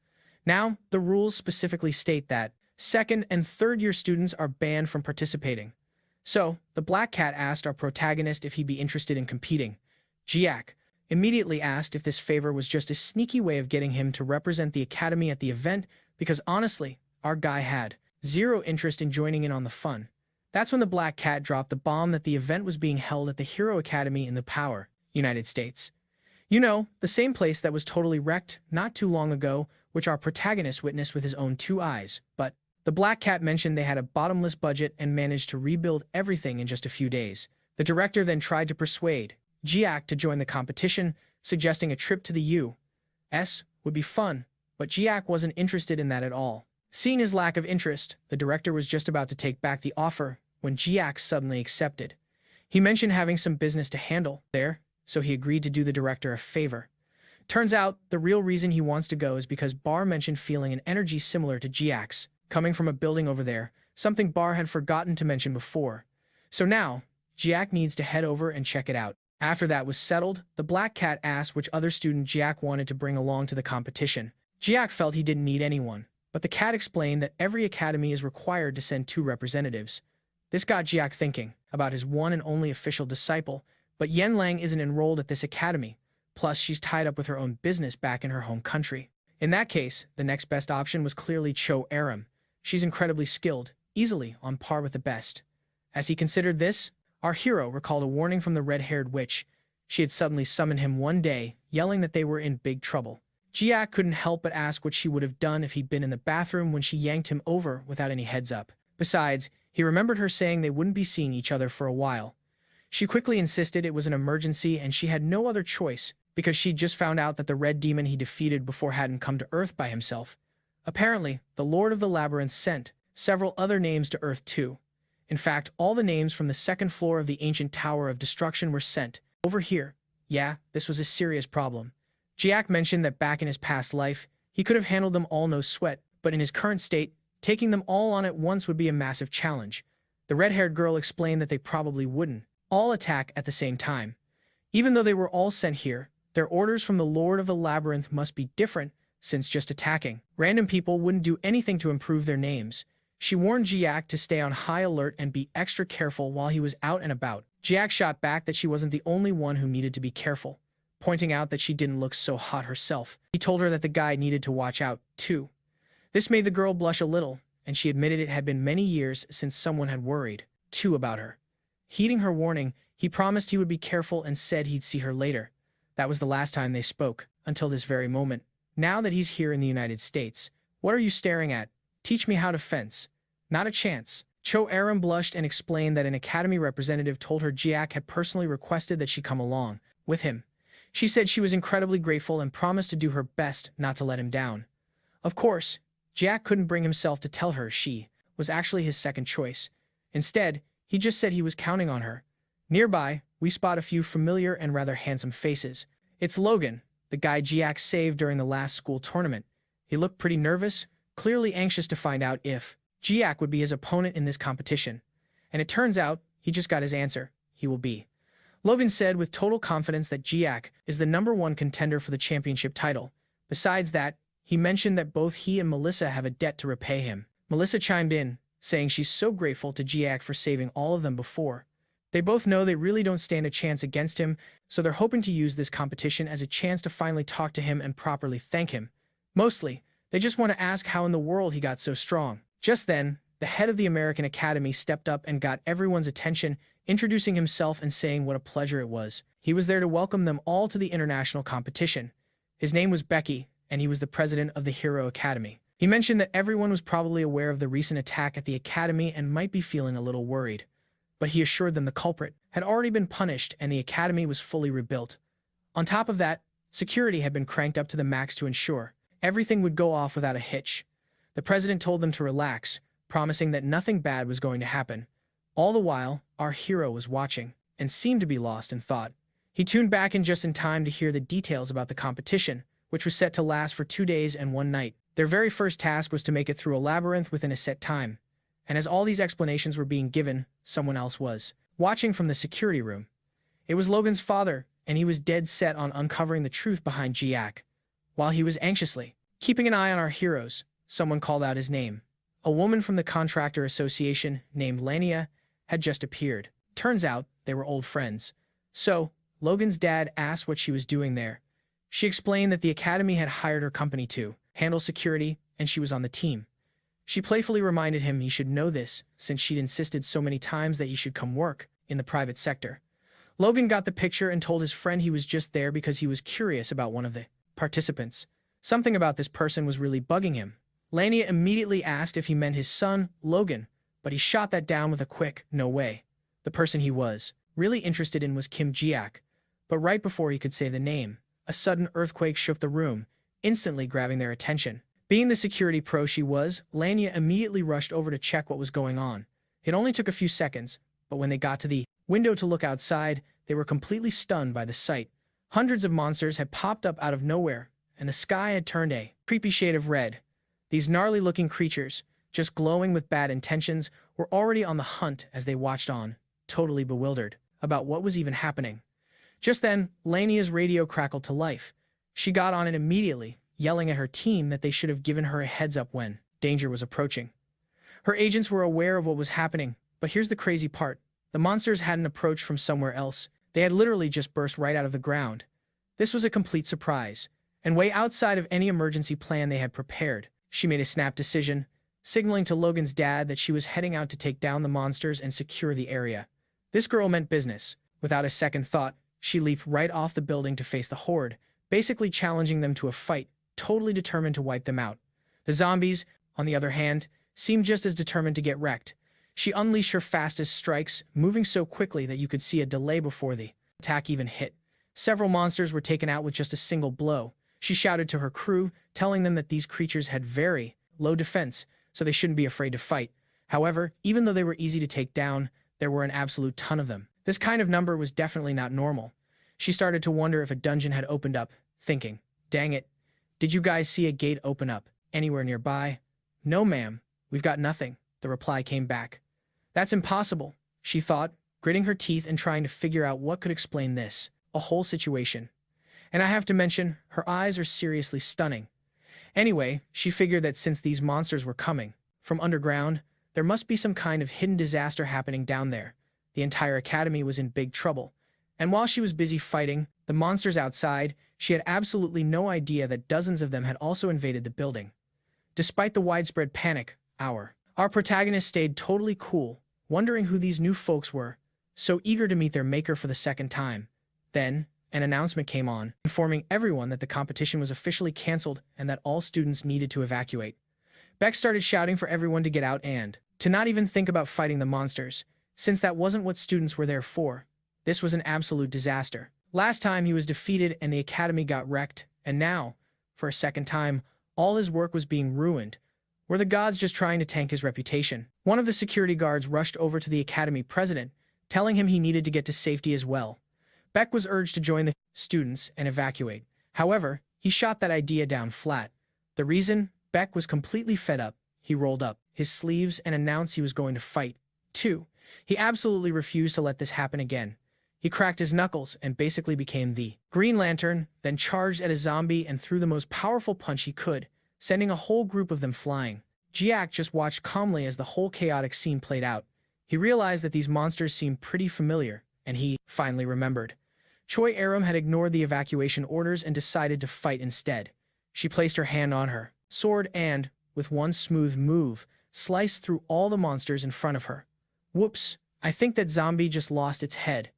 Now, the rules specifically state that second and third year students are banned from participating. So, the Black Cat asked our protagonist if he'd be interested in competing. Jiak immediately asked if this favor was just a sneaky way of getting him to represent the academy at the event, because honestly, our guy had zero interest in joining in on the fun. That's when the Black Cat dropped the bomb that the event was being held at the Hero Academy in the United States. You know, the same place that was totally wrecked not too long ago, which our protagonist witnessed with his own 2 eyes. But the Black Cat mentioned they had a bottomless budget and managed to rebuild everything in just a few days. The director then tried to persuade Jiak to join the competition, suggesting a trip to the U.S. would be fun, but Jiak wasn't interested in that at all. Seeing his lack of interest, the director was just about to take back the offer when Jiak suddenly accepted. He mentioned having some business to handle there, so he agreed to do the director a favor. Turns out, the real reason he wants to go is because Bar mentioned feeling an energy similar to Jiak's, coming from a building over there, something Bar had forgotten to mention before. So now, Jiak needs to head over and check it out. After that was settled, the Black Cat asked which other student Jiak wanted to bring along to the competition. Jiak felt he didn't need anyone, but the cat explained that every academy is required to send 2 representatives. This got Jiak thinking about his one and only official disciple, but Yen Lang isn't enrolled at this academy, plus she's tied up with her own business back in her home country. In that case, the next best option was clearly Choy Arin. She's incredibly skilled, easily on par with the best. As he considered this, our hero recalled a warning from the red-haired witch. She had suddenly summoned him one day, yelling that they were in big trouble. Jiak couldn't help but ask what she would have done if he'd been in the bathroom when she yanked him over without any heads up. Besides, he remembered her saying they wouldn't be seeing each other for a while. She quickly insisted it was an emergency and she had no other choice, because she'd just found out that the red demon he defeated before hadn't come to Earth by himself. Apparently, the Lord of the Labyrinth sent several other names to Earth too. In fact, all the names from the 2nd floor of the ancient Tower of Destruction were sent over here. Yeah, this was a serious problem. Jiak mentioned that back in his past life, he could have handled them all no sweat, but in his current state, taking them all on at once would be a massive challenge. The red-haired girl explained that they probably wouldn't all attack at the same time. Even though they were all sent here, their orders from the Lord of the Labyrinth must be different, since just attacking random people wouldn't do anything to improve their names. She warned Jiak to stay on high alert and be extra careful while he was out and about. Jiak shot back that she wasn't the only one who needed to be careful, pointing out that she didn't look so hot herself. He told her that the guy needed to watch out, too. This made the girl blush a little, and she admitted it had been many years since someone had worried, too, about her. Heeding her warning, he promised he would be careful and said he'd see her later. That was the last time they spoke, until this very moment. Now that he's here in the United States, what are you staring at? Teach me how to fence. Not a chance. Choy Arin blushed and explained that an academy representative told her Jiak had personally requested that she come along with him. She said she was incredibly grateful and promised to do her best not to let him down. Of course, Jiak couldn't bring himself to tell her she was actually his second choice. Instead, he just said he was counting on her. Nearby, we spot a few familiar and rather handsome faces. It's Logan, the guy Jiak saved during the last school tournament. He looked pretty nervous, clearly anxious to find out if Jiak would be his opponent in this competition. And it turns out, he just got his answer. He will be. Logan said with total confidence that Jiak is the #1 contender for the championship title. Besides that, he mentioned that both he and Melissa have a debt to repay him. Melissa chimed in, saying she's so grateful to Jiak for saving all of them before. They both know they really don't stand a chance against him, so they're hoping to use this competition as a chance to finally talk to him and properly thank him. Mostly, they just want to ask how in the world he got so strong. Just then, the head of the American Academy stepped up and got everyone's attention, introducing himself and saying what a pleasure it was. He was there to welcome them all to the international competition. His name was Becky, and he was the president of the Hero Academy. He mentioned that everyone was probably aware of the recent attack at the academy and might be feeling a little worried. But he assured them the culprit had already been punished and the academy was fully rebuilt. On top of that, security had been cranked up to the max to ensure everything would go off without a hitch. The president told them to relax, promising that nothing bad was going to happen. All the while, our hero was watching and seemed to be lost in thought. He tuned back in just in time to hear the details about the competition, which was set to last for 2 days and 1 night. Their very first task was to make it through a labyrinth within a set time. And as all these explanations were being given, someone else was watching from the security room. It was Logan's father, and he was dead set on uncovering the truth behind Jiak. While he was anxiously keeping an eye on our heroes, someone called out his name. A woman from the Contractor Association named Lania had just appeared. Turns out they were old friends. So, Logan's dad asked what she was doing there. She explained that the academy had hired her company to handle security, and she was on the team. She playfully reminded him he should know this, since she'd insisted so many times that he should come work in the private sector. Logan got the picture and told his friend he was just there because he was curious about one of the participants. Something about this person was really bugging him. Lania immediately asked if he meant his son, Logan, but he shot that down with a quick, no way. The person he was really interested in was Kim Jiak, but right before he could say the name, a sudden earthquake shook the room, instantly grabbing their attention. Being the security pro she was, Lanya immediately rushed over to check what was going on. It only took a few seconds, but when they got to the window to look outside, they were completely stunned by the sight. Hundreds of monsters had popped up out of nowhere, and the sky had turned a creepy shade of red. These gnarly-looking creatures, just glowing with bad intentions, were already on the hunt as they watched on, totally bewildered about what was even happening. Just then, Lanya's radio crackled to life. She got on it immediately, yelling at her team that they should have given her a heads up when danger was approaching. Her agents were aware of what was happening, but here's the crazy part. The monsters hadn't approached from somewhere else. They had literally just burst right out of the ground. This was a complete surprise, and way outside of any emergency plan they had prepared. She made a snap decision, signaling to Logan's dad that she was heading out to take down the monsters and secure the area. This girl meant business. Without a second thought, she leaped right off the building to face the horde, basically challenging them to a fight, totally determined to wipe them out. The zombies, on the other hand, seemed just as determined to get wrecked. She unleashed her fastest strikes, moving so quickly that you could see a delay before the attack even hit. Several monsters were taken out with just a single blow. She shouted to her crew, telling them that these creatures had very low defense, so they shouldn't be afraid to fight. However, even though they were easy to take down, there were an absolute ton of them. This kind of number was definitely not normal. She started to wonder if a dungeon had opened up, thinking, dang it, did you guys see a gate open up anywhere nearby? No, ma'am, we've got nothing, the reply came back. That's impossible, she thought, gritting her teeth and trying to figure out what could explain this, a whole situation. And I have to mention, her eyes are seriously stunning. Anyway, she figured that since these monsters were coming from underground, there must be some kind of hidden disaster happening down there. The entire academy was in big trouble. And while she was busy fighting the monsters outside, she had absolutely no idea that dozens of them had also invaded the building. Despite the widespread panic, our protagonist stayed totally cool, wondering who these new folks were, so eager to meet their maker for the second time. Then, an announcement came on, informing everyone that the competition was officially canceled and that all students needed to evacuate. Beck started shouting for everyone to get out and to not even think about fighting the monsters, since that wasn't what students were there for. This was an absolute disaster. Last time he was defeated and the academy got wrecked, and now, for a second time, all his work was being ruined. Were the gods just trying to tank his reputation? One of the security guards rushed over to the academy president, telling him he needed to get to safety as well. Beck was urged to join the students and evacuate. However, he shot that idea down flat. The reason? Beck was completely fed up. He rolled up his sleeves and announced he was going to fight, too. He absolutely refused to let this happen again. He cracked his knuckles and basically became the Green Lantern, then charged at a zombie and threw the most powerful punch he could, sending a whole group of them flying. Jiak just watched calmly as the whole chaotic scene played out. He realized that these monsters seemed pretty familiar, and he finally remembered. Choy Arin had ignored the evacuation orders and decided to fight instead. She placed her hand on her sword and, with one smooth move, sliced through all the monsters in front of her. Whoops, I think that zombie just lost its head.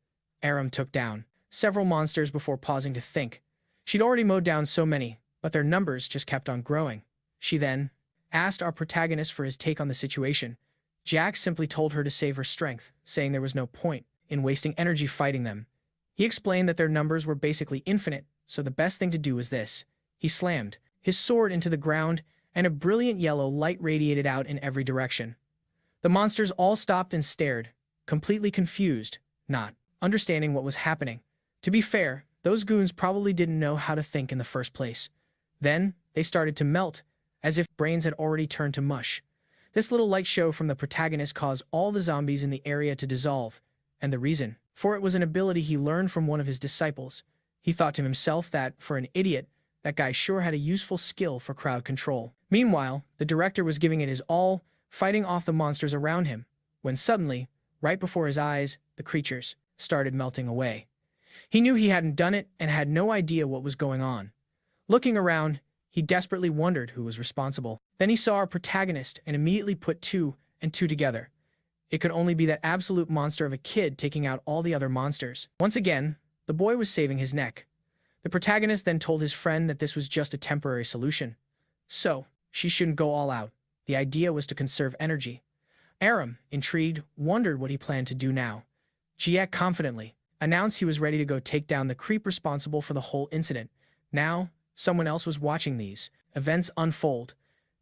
Arin took down several monsters before pausing to think. She'd already mowed down so many, but their numbers just kept on growing. She then asked our protagonist for his take on the situation. Jack simply told her to save her strength, saying there was no point in wasting energy fighting them. He explained that their numbers were basically infinite, so the best thing to do was this. He slammed his sword into the ground, and a brilliant yellow light radiated out in every direction. The monsters all stopped and stared, completely confused, not understanding what was happening. To be fair, those goons probably didn't know how to think in the first place. Then, they started to melt, as if brains had already turned to mush. This little light show from the protagonist caused all the zombies in the area to dissolve, and the reason for it was an ability he learned from one of his disciples. He thought to himself that, for an idiot, that guy sure had a useful skill for crowd control. Meanwhile, the director was giving it his all, fighting off the monsters around him, when suddenly, right before his eyes, the creatures started melting away. He knew he hadn't done it and had no idea what was going on. Looking around, he desperately wondered who was responsible. Then he saw our protagonist and immediately put two and two together. It could only be that absolute monster of a kid taking out all the other monsters. Once again, the boy was saving his neck. The protagonist then told his friend that this was just a temporary solution. So, she shouldn't go all out. The idea was to conserve energy. Aram, intrigued, wondered what he planned to do now. Jiak confidently announced he was ready to go take down the creep responsible for the whole incident. Now, someone else was watching these events unfold.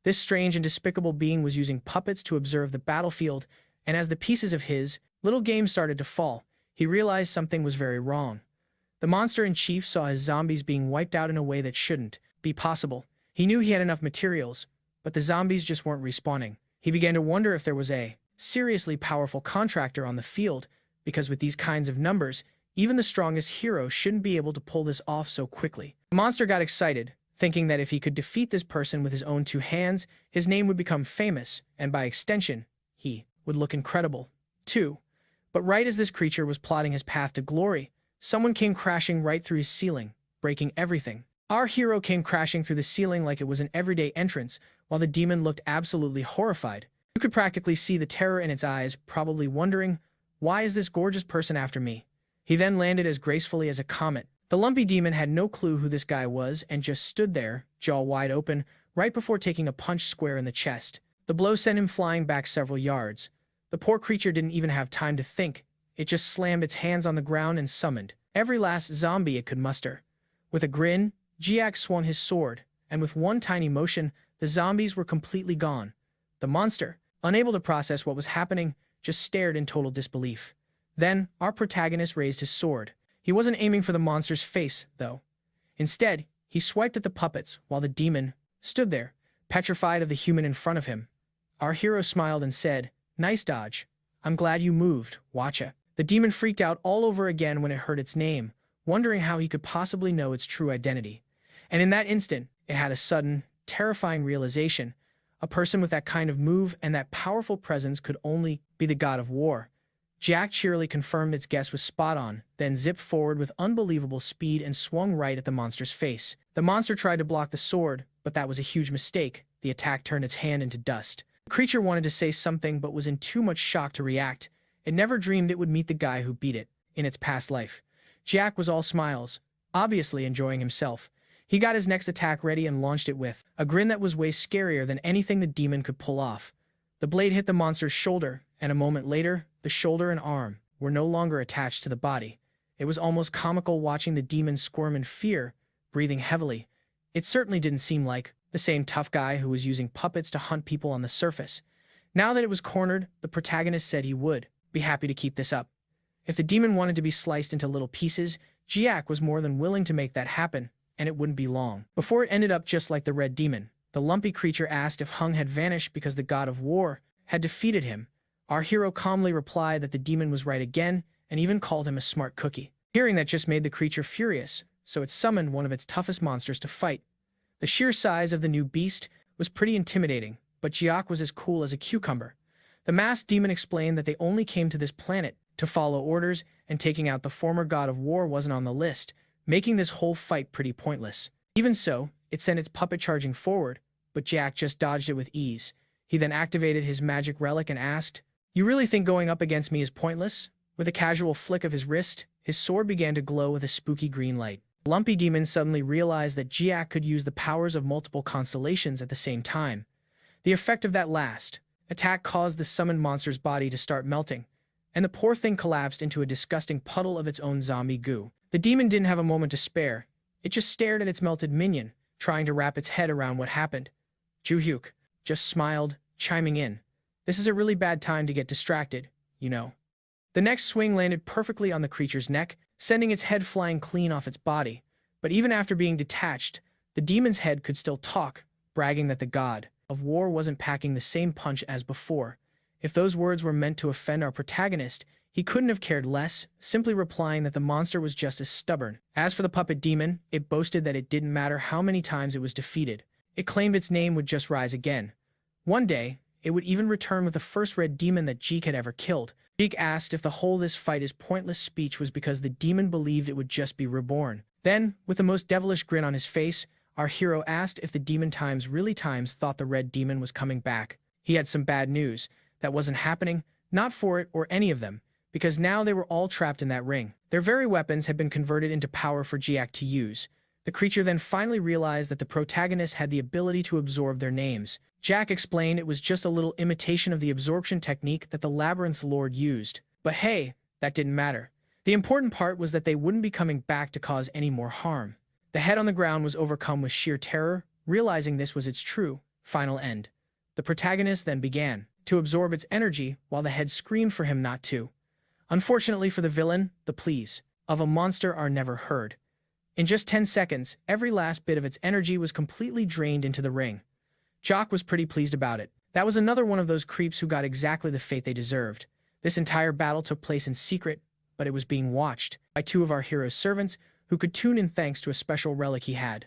This strange and despicable being was using puppets to observe the battlefield, and as the pieces of his little game started to fall, he realized something was very wrong. The monster-in-chief saw his zombies being wiped out in a way that shouldn't be possible. He knew he had enough materials, but the zombies just weren't respawning. He began to wonder if there was a seriously powerful contractor on the field, because with these kinds of numbers, even the strongest hero shouldn't be able to pull this off so quickly. The monster got excited, thinking that if he could defeat this person with his own two hands, his name would become famous, and by extension, he would look incredible, too. But right as this creature was plotting his path to glory, someone came crashing right through his ceiling, breaking everything. Our hero came crashing through the ceiling like it was an everyday entrance, while the demon looked absolutely horrified. You could practically see the terror in its eyes, probably wondering, why is this gorgeous person after me? He then landed as gracefully as a comet. The lumpy demon had no clue who this guy was and just stood there, jaw wide open, right before taking a punch square in the chest. The blow sent him flying back several yards. The poor creature didn't even have time to think. It just slammed its hands on the ground and summoned every last zombie it could muster. With a grin, Jiak swung his sword, and with one tiny motion, the zombies were completely gone. The monster, unable to process what was happening, just stared in total disbelief. Then, our protagonist raised his sword. He wasn't aiming for the monster's face, though. Instead, he swiped at the puppets while the demon stood there, petrified of the human in front of him. Our hero smiled and said, "Nice dodge. I'm glad you moved, Watcha." The demon freaked out all over again when it heard its name, wondering how he could possibly know its true identity. And in that instant, it had a sudden, terrifying realization. A person with that kind of move and that powerful presence could only be the god of war. Jack cheerily confirmed its guess was spot on, then zipped forward with unbelievable speed and swung right at the monster's face. The monster tried to block the sword, but that was a huge mistake. The attack turned its hand into dust. The creature wanted to say something but was in too much shock to react. It never dreamed it would meet the guy who beat it in its past life. Jack was all smiles, obviously enjoying himself. He got his next attack ready and launched it with a grin that was way scarier than anything the demon could pull off. The blade hit the monster's shoulder, and a moment later, the shoulder and arm were no longer attached to the body. It was almost comical watching the demon squirm in fear, breathing heavily. It certainly didn't seem like the same tough guy who was using puppets to hunt people on the surface. Now that it was cornered, the protagonist said he would be happy to keep this up. If the demon wanted to be sliced into little pieces, Jiak was more than willing to make that happen, and it wouldn't be long before it ended up just like the red demon. The lumpy creature asked if Hung had vanished because the god of war had defeated him. Our hero calmly replied that the demon was right again, and even called him a smart cookie. Hearing that just made the creature furious, so it summoned one of its toughest monsters to fight. The sheer size of the new beast was pretty intimidating, but Jiak was as cool as a cucumber. The masked demon explained that they only came to this planet to follow orders, and taking out the former god of war wasn't on the list, making this whole fight pretty pointless. Even so, it sent its puppet charging forward, but Jack just dodged it with ease. He then activated his magic relic and asked, "You really think going up against me is pointless?" With a casual flick of his wrist, his sword began to glow with a spooky green light. The lumpy demon suddenly realized that Jiak could use the powers of multiple constellations at the same time. The effect of that last attack caused the summoned monster's body to start melting, and the poor thing collapsed into a disgusting puddle of its own zombie goo. The demon didn't have a moment to spare. It just stared at its melted minion, trying to wrap its head around what happened. Juhyuk just smiled, chiming in, "This is a really bad time to get distracted, you know." The next swing landed perfectly on the creature's neck, sending its head flying clean off its body. But even after being detached, the demon's head could still talk, bragging that the god of war wasn't packing the same punch as before. If those words were meant to offend our protagonist, he couldn't have cared less, simply replying that the monster was just as stubborn. As for the puppet demon, it boasted that it didn't matter how many times it was defeated. It claimed its name would just rise again. One day, it would even return with the first red demon that Jeek had ever killed. Jeek asked if the whole "this fight is pointless" speech was because the demon believed it would just be reborn. Then, with the most devilish grin on his face, our hero asked if the demon times really times thought the red demon was coming back. He had some bad news. That wasn't happening, not for it or any of them, because now they were all trapped in that ring. Their very weapons had been converted into power for Jiak to use. The creature then finally realized that the protagonist had the ability to absorb their names. Jack explained it was just a little imitation of the absorption technique that the Labyrinth's Lord used. But hey, That didn't matter. The important part was that they wouldn't be coming back to cause any more harm. The head on the ground was overcome with sheer terror, realizing this was its true, final end. The protagonist then began to absorb its energy while the head screamed for him not to. Unfortunately for the villain, the pleas of a monster are never heard. In just 10 seconds, every last bit of its energy was completely drained into the ring. Jock was pretty pleased about it. That was another one of those creeps who got exactly the fate they deserved. This entire battle took place in secret, but it was being watched by two of our hero's servants who could tune in thanks to a special relic he had.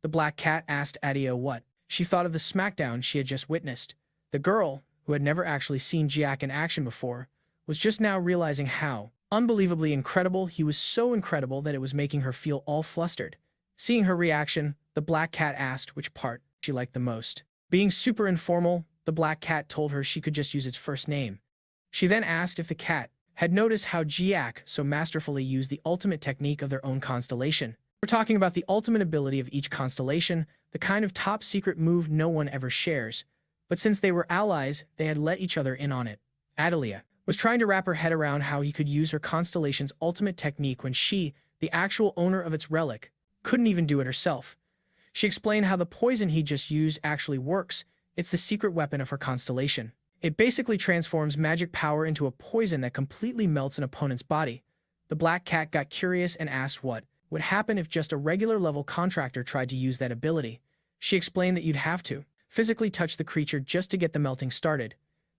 The black cat asked Adio what she thought of the smackdown she had just witnessed. The girl, who had never actually seen Jack in action before, was just now realizing how unbelievably incredible he was, so incredible that it was making her feel all flustered. Seeing her reaction, the black cat asked which part she liked the most. Being super informal, the black cat told her she could just use its first name. She then asked if the cat had noticed how Jack so masterfully used the ultimate technique of their own constellation. We're talking about the ultimate ability of each constellation, the kind of top-secret move no one ever shares. But since they were allies, they had let each other in on it. Adelia was trying to wrap her head around how he could use her constellation's ultimate technique when she, the actual owner of its relic, couldn't even do it herself. She explained how the poison he just used actually works. It's the secret weapon of her constellation. It basically transforms magic power into a poison that completely melts an opponent's body. The black cat got curious and asked what would happen if just a regular level contractor tried to use that ability. She explained that you'd have to physically touch the creature just to get the melting started.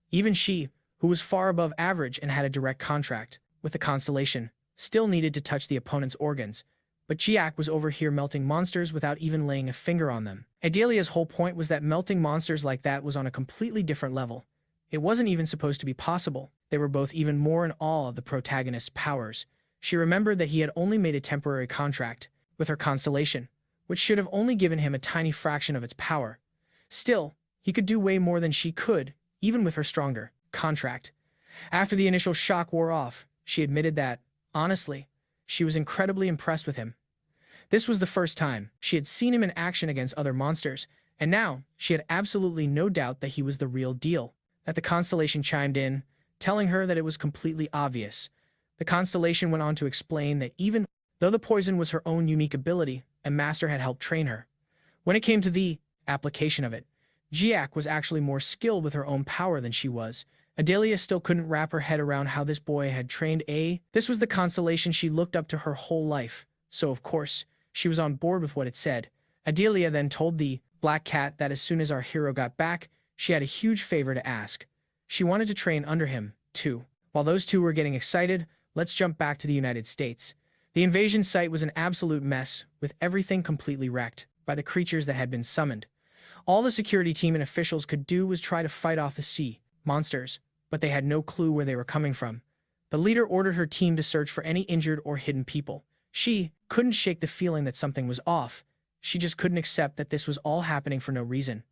Even she, who was far above average and had a direct contract with the constellation, still needed to touch the opponent's organs. But Jiak was over here melting monsters without even laying a finger on them. Adelia's whole point was that melting monsters like that was on a completely different level. It wasn't even supposed to be possible. They were both even more in awe of the protagonist's powers. She remembered that he had only made a temporary contract with her constellation, which should have only given him a tiny fraction of its power. Still, he could do way more than she could, even with her stronger contract. After the initial shock wore off, she admitted that, honestly, she was incredibly impressed with him. This was the first time she had seen him in action against other monsters, and now she had absolutely no doubt that he was the real deal. That the constellation chimed in, telling her that it was completely obvious. The constellation went on to explain that even though the poison was her own unique ability, a master had helped train her. When it came to the application of it, Jiak was actually more skilled with her own power than she was. Adelia still couldn't wrap her head around how this boy had trained This was the constellation she looked up to her whole life, so of course, she was on board with what it said. Adelia then told the black cat that as soon as our hero got back, she had a huge favor to ask. She wanted to train under him, too. While those two were getting excited, let's jump back to the United States. The invasion site was an absolute mess, with everything completely wrecked by the creatures that had been summoned. All the security team and officials could do was try to fight off the sea monsters, but they had no clue where they were coming from. The leader ordered her team to search for any injured or hidden people. She couldn't shake the feeling that something was off. She just couldn't accept that this was all happening for no reason.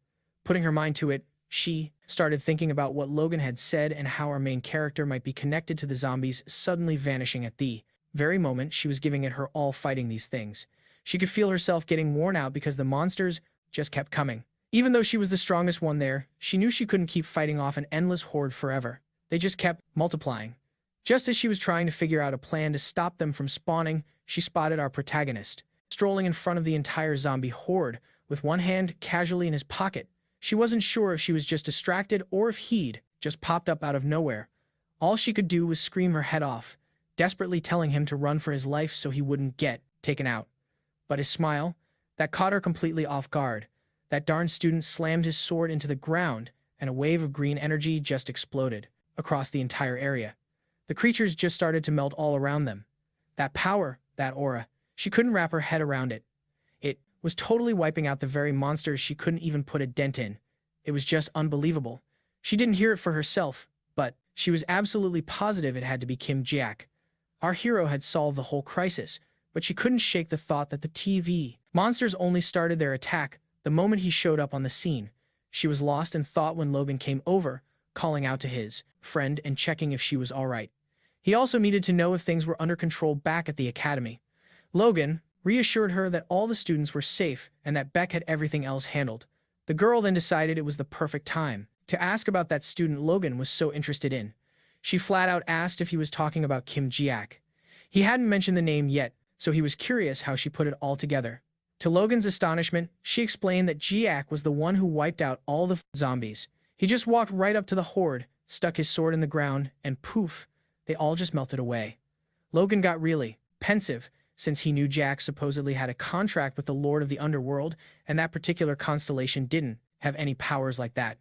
Putting her mind to it, she started thinking about what Logan had said and how our main character might be connected to the zombies suddenly vanishing at the very moment she was giving it her all fighting these things. She could feel herself getting worn out because the monsters just kept coming. Even though she was the strongest one there, she knew she couldn't keep fighting off an endless horde forever. They just kept multiplying. Just as she was trying to figure out a plan to stop them from spawning, she spotted our protagonist, strolling in front of the entire zombie horde, with one hand casually in his pocket. She wasn't sure if she was just distracted or if he'd just popped up out of nowhere. All she could do was scream her head off, desperately telling him to run for his life so he wouldn't get taken out. But his smile, that caught her completely off guard. That darn student slammed his sword into the ground, and a wave of green energy just exploded across the entire area. The creatures just started to melt all around them. That power, that aura, she couldn't wrap her head around it. It was totally wiping out the very monsters she couldn't even put a dent in. It was just unbelievable. She didn't hear it for herself, but she was absolutely positive it had to be Kim Jack. Our hero had solved the whole crisis, but she couldn't shake the thought that the TV monsters only started their attack the moment he showed up on the scene. She was lost in thought when Logan came over, calling out to his friend and checking if she was all right. He also needed to know if things were under control back at the academy. Logan reassured her that all the students were safe and that Beck had everything else handled. The girl then decided it was the perfect time to ask about that student Logan was so interested in. She flat out asked if he was talking about Kim Jiak. He hadn't mentioned the name yet, so he was curious how she put it all together. To Logan's astonishment, she explained that Jiak was the one who wiped out all the zombies. He just walked right up to the horde, stuck his sword in the ground, and poof, they all just melted away. Logan got really pensive, since he knew Jack supposedly had a contract with the Lord of the Underworld, and that particular constellation didn't have any powers like that.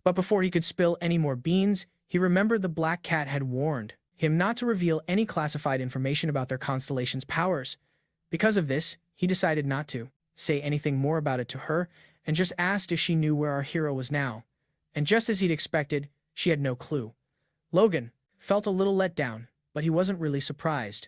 But before he could spill any more beans, he remembered the Black Cat had warned him not to reveal any classified information about their constellation's powers. Because of this, he decided not to say anything more about it to her, and just asked if she knew where our hero was now. And just as he'd expected, she had no clue. Logan felt a little let down, but he wasn't really surprised.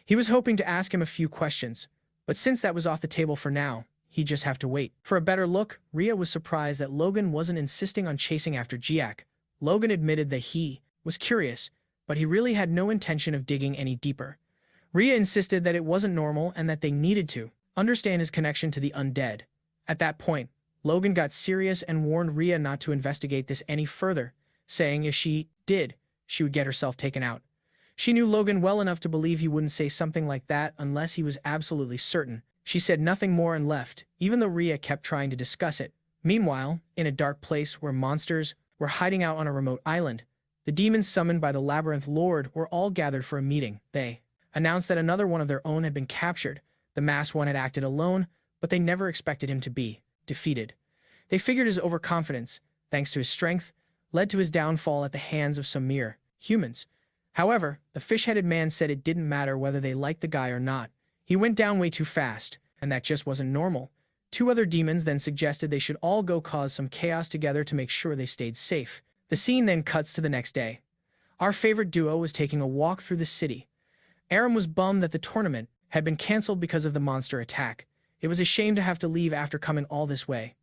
He was hoping to ask him a few questions, but since that was off the table for now, he'd just have to wait. For a better look, Rhea was surprised that Logan wasn't insisting on chasing after Jiak. Logan admitted that he was curious, but he really had no intention of digging any deeper. Rhea insisted that it wasn't normal and that they needed to understand his connection to the undead. At that point, Logan got serious and warned Rhea not to investigate this any further, saying if she did, she would get herself taken out. She knew Logan well enough to believe he wouldn't say something like that unless he was absolutely certain. She said nothing more and left, even though Rhea kept trying to discuss it. Meanwhile, in a dark place where monsters were hiding out on a remote island, the demons summoned by the Labyrinth Lord were all gathered for a meeting. They announced that another one of their own had been captured. The masked one had acted alone, but they never expected him to be defeated. They figured his overconfidence, thanks to his strength, led to his downfall at the hands of some mere humans. However, the fish-headed man said it didn't matter whether they liked the guy or not. He went down way too fast, and that just wasn't normal. Two other demons then suggested they should all go cause some chaos together to make sure they stayed safe. The scene then cuts to the next day. Our favorite duo was taking a walk through the city. Arin was bummed that the tournament had been cancelled because of the monster attack. It was a shame to have to leave after coming all this way.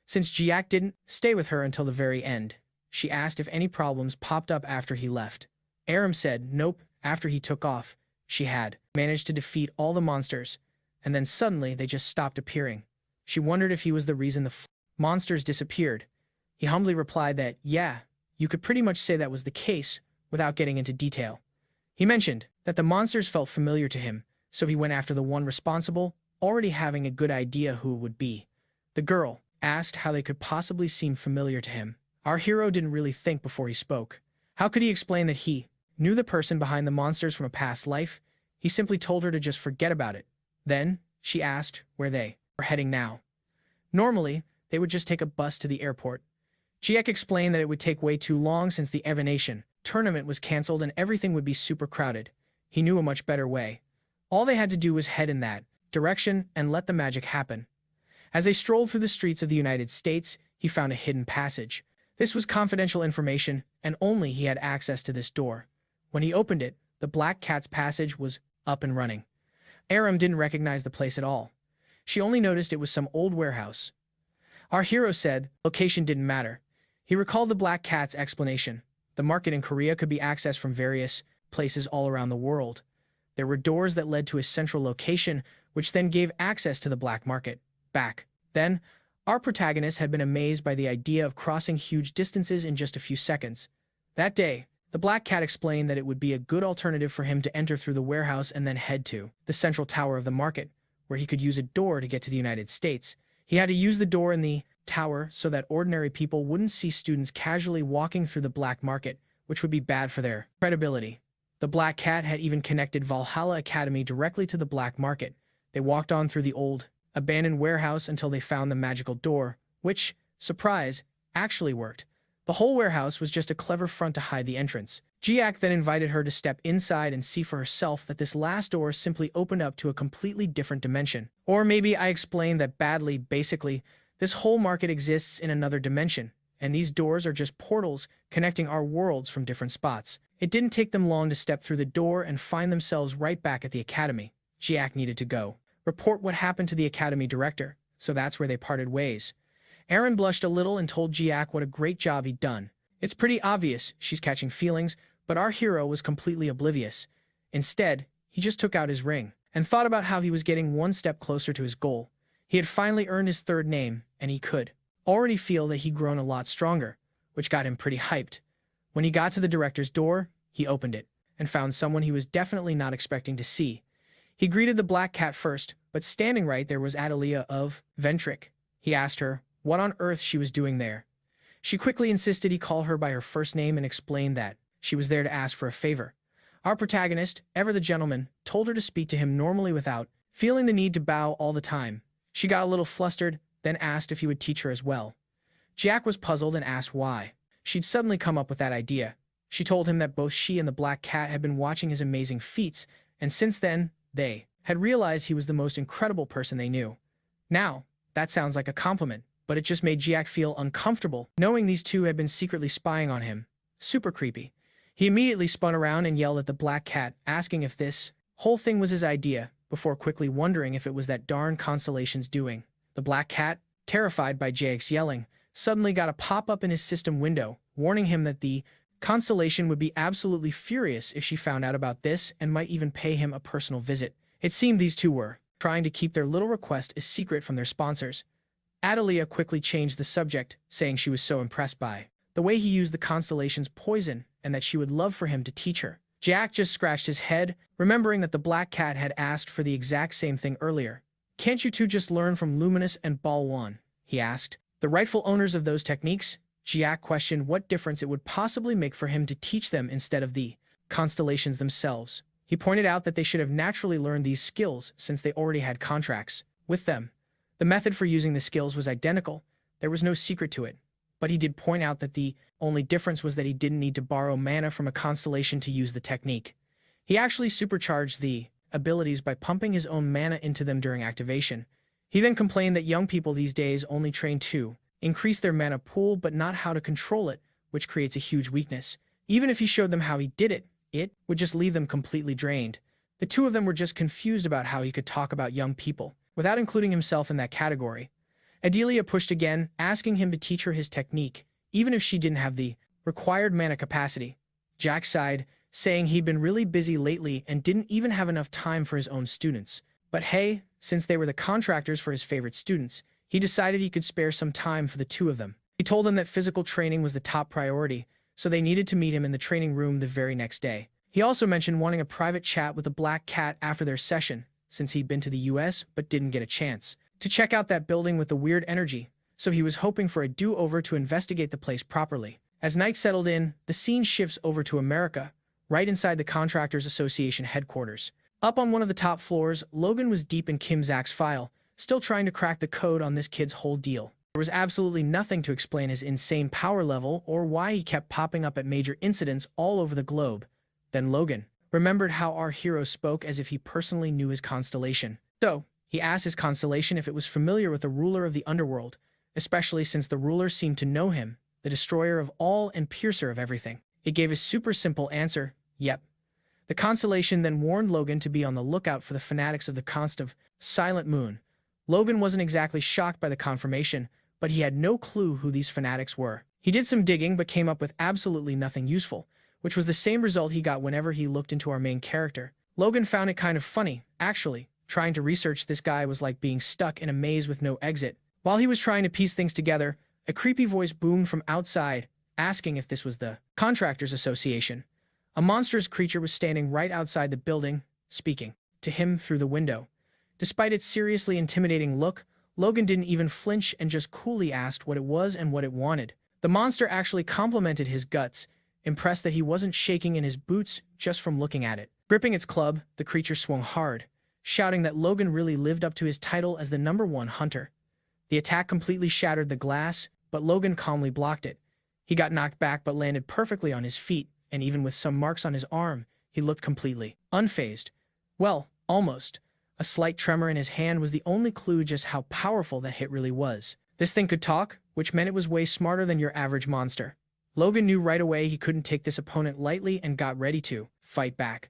Since Jiak didn't stay with her until the very end, she asked if any problems popped up after he left. Arin said nope. After he took off, she had managed to defeat all the monsters, and then suddenly they just stopped appearing. She wondered if he was the reason the monsters disappeared. He humbly replied that, yeah, you could pretty much say that was the case, without getting into detail. He mentioned that the monsters felt familiar to him, so he went after the one responsible, already having a good idea who it would be. The girl asked how they could possibly seem familiar to him. Our hero didn't really think before he spoke. How could he explain that he knew the person behind the monsters from a past life? He simply told her to just forget about it. Then, she asked where they were heading now. Normally, they would just take a bus to the airport. Jiak explained that it would take way too long since the Evanation tournament was cancelled and everything would be super crowded. He knew a much better way. All they had to do was head in that direction and let the magic happen. As they strolled through the streets of the United States, he found a hidden passage. This was confidential information, and only he had access to this door. When he opened it, the Black Cat's passage was up and running. Aram didn't recognize the place at all. She only noticed it was some old warehouse. Our hero said location didn't matter. He recalled the Black Cat's explanation. The market in Korea could be accessed from various places all around the world. There were doors that led to a central location, which then gave access to the black market. Back then, our protagonist had been amazed by the idea of crossing huge distances in just a few seconds. That day, the Black Cat explained that it would be a good alternative for him to enter through the warehouse and then head to the central tower of the market, where he could use a door to get to the United States. He had to use the door in the tower so that ordinary people wouldn't see students casually walking through the black market, which would be bad for their credibility. The Black Cat had even connected Valhalla Academy directly to the black market. They walked on through the old, abandoned warehouse until they found the magical door, which, surprise, actually worked. The whole warehouse was just a clever front to hide the entrance. Jiak then invited her to step inside and see for herself that this last door simply opened up to a completely different dimension. Or maybe I explained that badly. Basically, this whole market exists in another dimension, and these doors are just portals connecting our worlds from different spots. It didn't take them long to step through the door and find themselves right back at the academy. Jiak needed to go report what happened to the academy director, so that's where they parted ways. Arin blushed a little and told Jiak what a great job he'd done. It's pretty obvious she's catching feelings, but our hero was completely oblivious. Instead, he just took out his ring and thought about how he was getting one step closer to his goal. He had finally earned his third name, and he could already feel that he'd grown a lot stronger, which got him pretty hyped. When he got to the director's door, he opened it and found someone he was definitely not expecting to see. He greeted the black cat first, but standing right there was Adelia of Ventric. He asked her what on earth she was doing there. She quickly insisted he call her by her first name and explained that she was there to ask for a favor. Our protagonist, ever the gentleman, told her to speak to him normally without feeling the need to bow all the time. She got a little flustered, then asked if he would teach her as well. Jack was puzzled and asked why. She'd suddenly come up with that idea. She told him that both she and the black cat had been watching his amazing feats, and since then, they had realized he was the most incredible person they knew. Now, that sounds like a compliment, but it just made Jack feel uncomfortable, knowing these two had been secretly spying on him. Super creepy. He immediately spun around and yelled at the black cat, asking if this whole thing was his idea, before quickly wondering if it was that darn Constellation's doing. The black cat, terrified by Jack's yelling, suddenly got a pop-up in his system window, warning him that the Constellation would be absolutely furious if she found out about this and might even pay him a personal visit. It seemed these two were trying to keep their little request a secret from their sponsors. Adelia quickly changed the subject, saying she was so impressed by the way he used the Constellation's poison and that she would love for him to teach her. Jack just scratched his head, remembering that the black cat had asked for the exact same thing earlier. "Can't you two just learn from Luminous and Balwan?" he asked. The rightful owners of those techniques? Jack questioned what difference it would possibly make for him to teach them instead of the Constellations themselves. He pointed out that they should have naturally learned these skills since they already had contracts with them. The method for using the skills was identical. There was no secret to it. But he did point out that the only difference was that he didn't need to borrow mana from a constellation to use the technique. He actually supercharged the abilities by pumping his own mana into them during activation. He then complained that young people these days only train to increase their mana pool but not how to control it, which creates a huge weakness. Even if he showed them how he did it, it would just leave them completely drained. The two of them were just confused about how he could talk about young people without including himself in that category. Adelia pushed again, asking him to teach her his technique, even if she didn't have the required mana capacity. Jack sighed, saying he'd been really busy lately and didn't even have enough time for his own students. But hey, since they were the contractors for his favorite students, he decided he could spare some time for the two of them. He told them that physical training was the top priority, so they needed to meet him in the training room the very next day. He also mentioned wanting a private chat with the black cat after their session, since he'd been to the US but didn't get a chance to check out that building with the weird energy, so he was hoping for a do-over to investigate the place properly. As night settled in, the scene shifts over to America, right inside the Contractors Association headquarters. Up on one of the top floors, Logan was deep in Kim Zach's file, still trying to crack the code on this kid's whole deal. There was absolutely nothing to explain his insane power level or why he kept popping up at major incidents all over the globe. Then Logan remembered how our hero spoke as if he personally knew his constellation. So, he asked his constellation if it was familiar with the ruler of the underworld, especially since the ruler seemed to know him, the destroyer of all and piercer of everything. It gave a super simple answer, yep. The constellation then warned Logan to be on the lookout for the fanatics of the Const of Silent Moon. Logan wasn't exactly shocked by the confirmation, but he had no clue who these fanatics were. He did some digging but came up with absolutely nothing useful, which was the same result he got whenever he looked into our main character. Logan found it kind of funny, actually. Trying to research this guy was like being stuck in a maze with no exit. While he was trying to piece things together, a creepy voice boomed from outside, asking if this was the Contractors Association. A monstrous creature was standing right outside the building, speaking to him through the window. Despite its seriously intimidating look, Logan didn't even flinch and just coolly asked what it was and what it wanted. The monster actually complimented his guts, impressed that he wasn't shaking in his boots just from looking at it. Gripping its club, the creature swung hard, shouting that Logan really lived up to his title as the #1 hunter. The attack completely shattered the glass, but Logan calmly blocked it. He got knocked back but landed perfectly on his feet, and even with some marks on his arm, he looked completely unfazed. Well, almost. A slight tremor in his hand was the only clue just how powerful that hit really was. This thing could talk, which meant it was way smarter than your average monster. Logan knew right away he couldn't take this opponent lightly and got ready to fight back.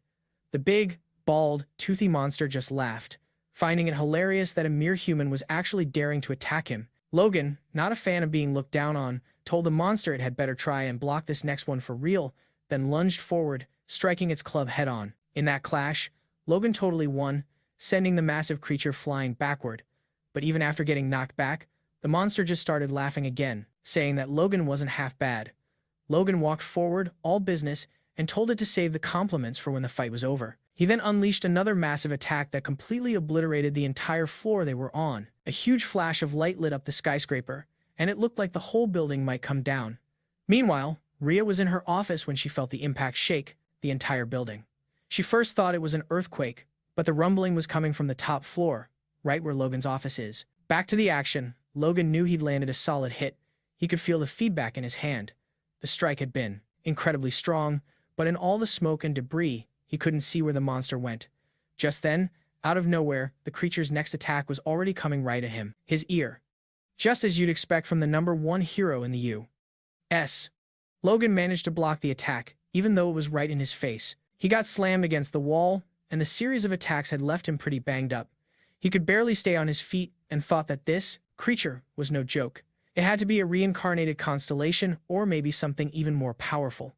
The big, bald, toothy monster just laughed, finding it hilarious that a mere human was actually daring to attack him. Logan, not a fan of being looked down on, told the monster it had better try and block this next one for real, then lunged forward, striking its club head-on. In that clash, Logan totally won, sending the massive creature flying backward. But even after getting knocked back, the monster just started laughing again, saying that Logan wasn't half bad. Logan walked forward, all business, and told it to save the compliments for when the fight was over. He then unleashed another massive attack that completely obliterated the entire floor they were on. A huge flash of light lit up the skyscraper, and it looked like the whole building might come down. Meanwhile, Rhea was in her office when she felt the impact shake the entire building. She first thought it was an earthquake, but the rumbling was coming from the top floor, right where Logan's office is. Back to the action, Logan knew he'd landed a solid hit. He could feel the feedback in his hand. The strike had been incredibly strong, but in all the smoke and debris, he couldn't see where the monster went. Just then, out of nowhere, the creature's next attack was already coming right at him, his ear. Just as you'd expect from the #1 hero in the U.S. Logan managed to block the attack, even though it was right in his face. He got slammed against the wall, and the series of attacks had left him pretty banged up. He could barely stay on his feet and thought that this creature was no joke. It had to be a reincarnated constellation or maybe something even more powerful.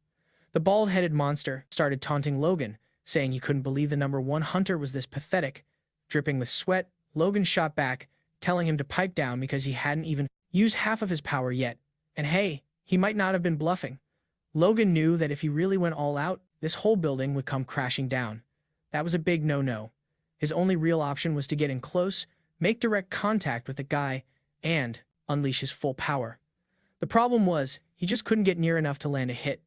The bald-headed monster started taunting Logan, saying he couldn't believe the #1 hunter was this pathetic. Dripping with sweat, Logan shot back, telling him to pipe down because he hadn't even used half of his power yet. And hey, he might not have been bluffing. Logan knew that if he really went all out, this whole building would come crashing down. That was a big no-no. His only real option was to get in close, make direct contact with the guy, and unleash his full power. The problem was, he just couldn't get near enough to land a hit.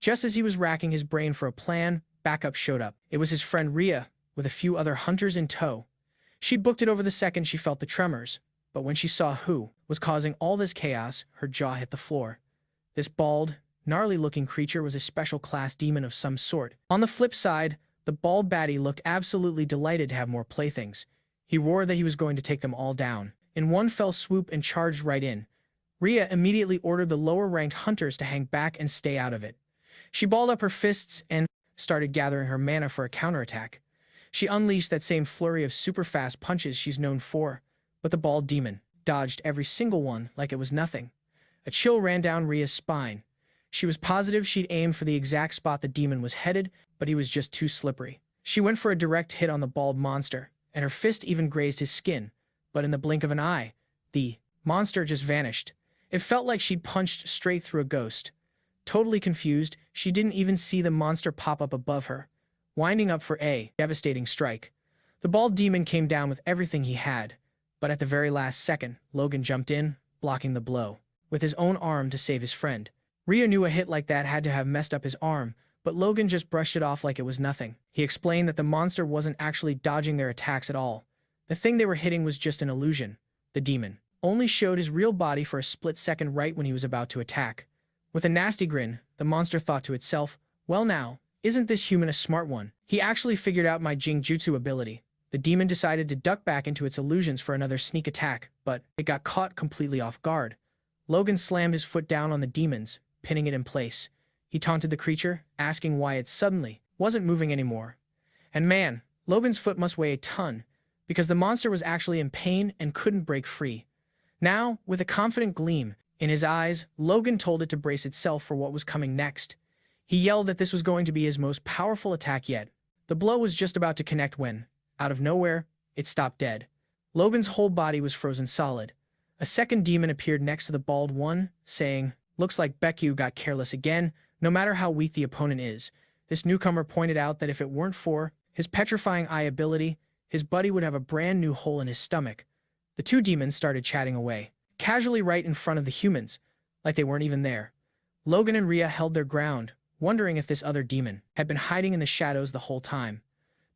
Just as he was racking his brain for a plan, backup showed up. It was his friend Rhea, with a few other hunters in tow. She booked it over the second she felt the tremors, but when she saw who was causing all this chaos, her jaw hit the floor. This bald, gnarly-looking creature was a special class demon of some sort. On the flip side, the bald baddie looked absolutely delighted to have more playthings. He roared that he was going to take them all down in one fell swoop and charged right in. Rhea immediately ordered the lower-ranked hunters to hang back and stay out of it. She balled up her fists and started gathering her mana for a counterattack. She unleashed that same flurry of super-fast punches she's known for, but the bald demon dodged every single one like it was nothing. A chill ran down Rhea's spine. She was positive she'd aimed for the exact spot the demon was headed, but he was just too slippery. She went for a direct hit on the bald monster, and her fist even grazed his skin, but in the blink of an eye, the monster just vanished. It felt like she'd punched straight through a ghost. Totally confused, she didn't even see the monster pop up above her, winding up for a devastating strike. The bald demon came down with everything he had, but at the very last second, Logan jumped in, blocking the blow with his own arm to save his friend. Rhea knew a hit like that had to have messed up his arm, but Logan just brushed it off like it was nothing. He explained that the monster wasn't actually dodging their attacks at all. The thing they were hitting was just an illusion. The demon only showed his real body for a split second right when he was about to attack. With a nasty grin, the monster thought to itself, well now, isn't this human a smart one? He actually figured out my Jingjutsu ability. The demon decided to duck back into its illusions for another sneak attack, but it got caught completely off guard. Logan slammed his foot down on the demon's, pinning it in place. He taunted the creature, asking why it suddenly wasn't moving anymore. And man, Logan's foot must weigh a ton, because the monster was actually in pain and couldn't break free. Now, with a confident gleam in his eyes, Logan told it to brace itself for what was coming next. He yelled that this was going to be his most powerful attack yet. The blow was just about to connect when, out of nowhere, it stopped dead. Logan's whole body was frozen solid. A second demon appeared next to the bald one, saying, "Looks like Baekyu got careless again, no matter how weak the opponent is." This newcomer pointed out that if it weren't for his petrifying eye ability, his buddy would have a brand new hole in his stomach. The two demons started chatting away, casually right in front of the humans, like they weren't even there. Logan and Rhea held their ground, wondering if this other demon had been hiding in the shadows the whole time.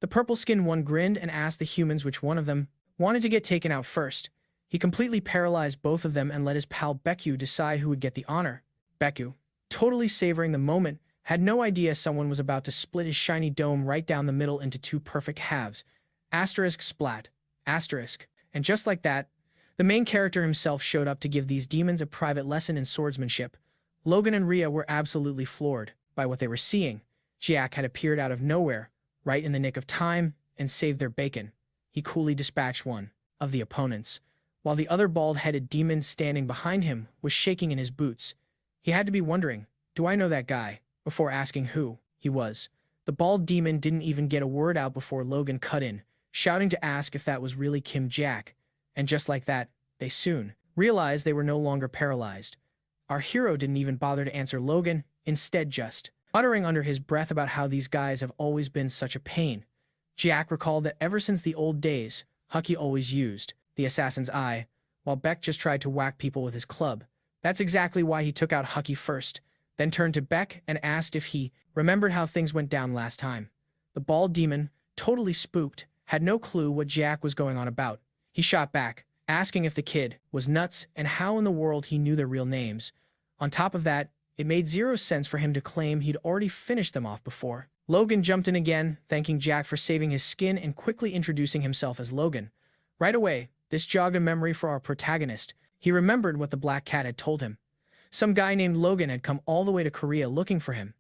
The purple-skinned one grinned and asked the humans which one of them wanted to get taken out first. He completely paralyzed both of them and let his pal Baekyu decide who would get the honor. Baekyu, totally savoring the moment, had no idea someone was about to split his shiny dome right down the middle into two perfect halves. Asterisk splat. Asterisk. And just like that, the main character himself showed up to give these demons a private lesson in swordsmanship. Logan and Rhea were absolutely floored by what they were seeing. Jack had appeared out of nowhere, right in the nick of time, and saved their bacon. He coolly dispatched one of the opponents, while the other bald-headed demon standing behind him was shaking in his boots. He had to be wondering, do I know that guy? Before asking who he was. The bald demon didn't even get a word out before Logan cut in, shouting to ask if that was really Kim Jack. And just like that, they soon realized they were no longer paralyzed. Our hero didn't even bother to answer Logan, instead just muttering under his breath about how these guys have always been such a pain. Jack recalled that ever since the old days, Hucky always used the assassin's eye, while Beck just tried to whack people with his club. That's exactly why he took out Hucky first, then turned to Beck and asked if he remembered how things went down last time. The bald demon, totally spooked, had no clue what Jack was going on about. He shot back, asking if the kid was nuts and how in the world he knew their real names. On top of that, it made zero sense for him to claim he'd already finished them off before. Logan jumped in again, thanking Jack for saving his skin and quickly introducing himself as Logan. Right away, this jogged a memory for our protagonist. He remembered what the black cat had told him. Some guy named Logan had come all the way to Korea looking for him.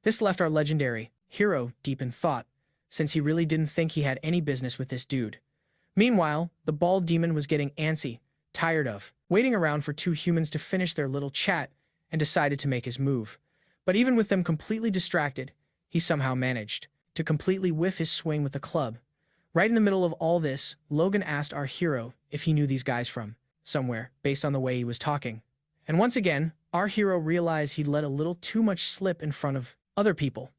This left our legendary hero deep in thought, since he really didn't think he had any business with this dude. Meanwhile, the bald demon was getting antsy, tired of waiting around for two humans to finish their little chat, and decided to make his move. But even with them completely distracted, he somehow managed to completely whiff his swing with the club. Right in the middle of all this, Logan asked our hero if he knew these guys from somewhere, based on the way he was talking. And once again, our hero realized he'd let a little too much slip in front of other people.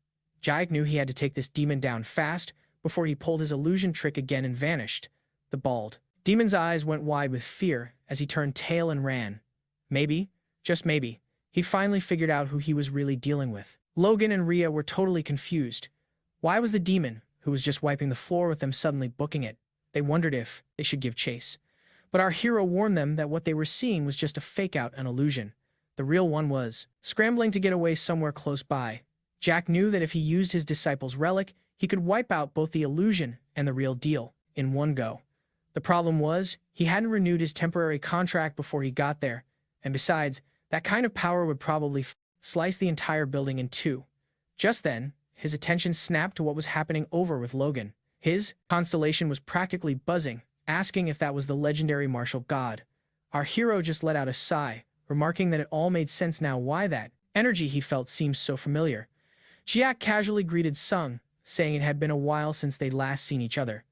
Jack knew he had to take this demon down fast before he pulled his illusion trick again and vanished. The bald demon's eyes went wide with fear as he turned tail and ran. Maybe, just maybe, he'd finally figured out who he was really dealing with. Logan and Rhea were totally confused. Why was the demon, who was just wiping the floor with them, suddenly booking it? They wondered if they should give chase. But our hero warned them that what they were seeing was just a fake-out, an illusion. The real one was scrambling to get away somewhere close by. Jack knew that if he used his disciple's relic, he could wipe out both the illusion and the real deal in one go. The problem was, he hadn't renewed his temporary contract before he got there, and besides, that kind of power would probably slice the entire building in two. Just then, his attention snapped to what was happening over with Logan. His Constellation was practically buzzing, asking if that was the legendary martial god. Our hero just let out a sigh, remarking that it all made sense now why that energy he felt seemed so familiar. Jack casually greeted Sung, saying it had been a while since they'd last seen each other.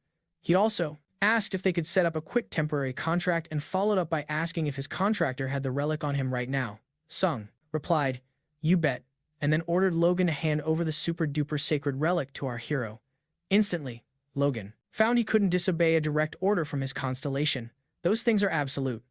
He also asked if they could set up a quick temporary contract and followed up by asking if his contractor had the relic on him right now. Sung replied, "You bet," and then ordered Logan to hand over the super-duper sacred relic to our hero. Instantly, Logan found he couldn't disobey a direct order from his Constellation. Those things are absolute.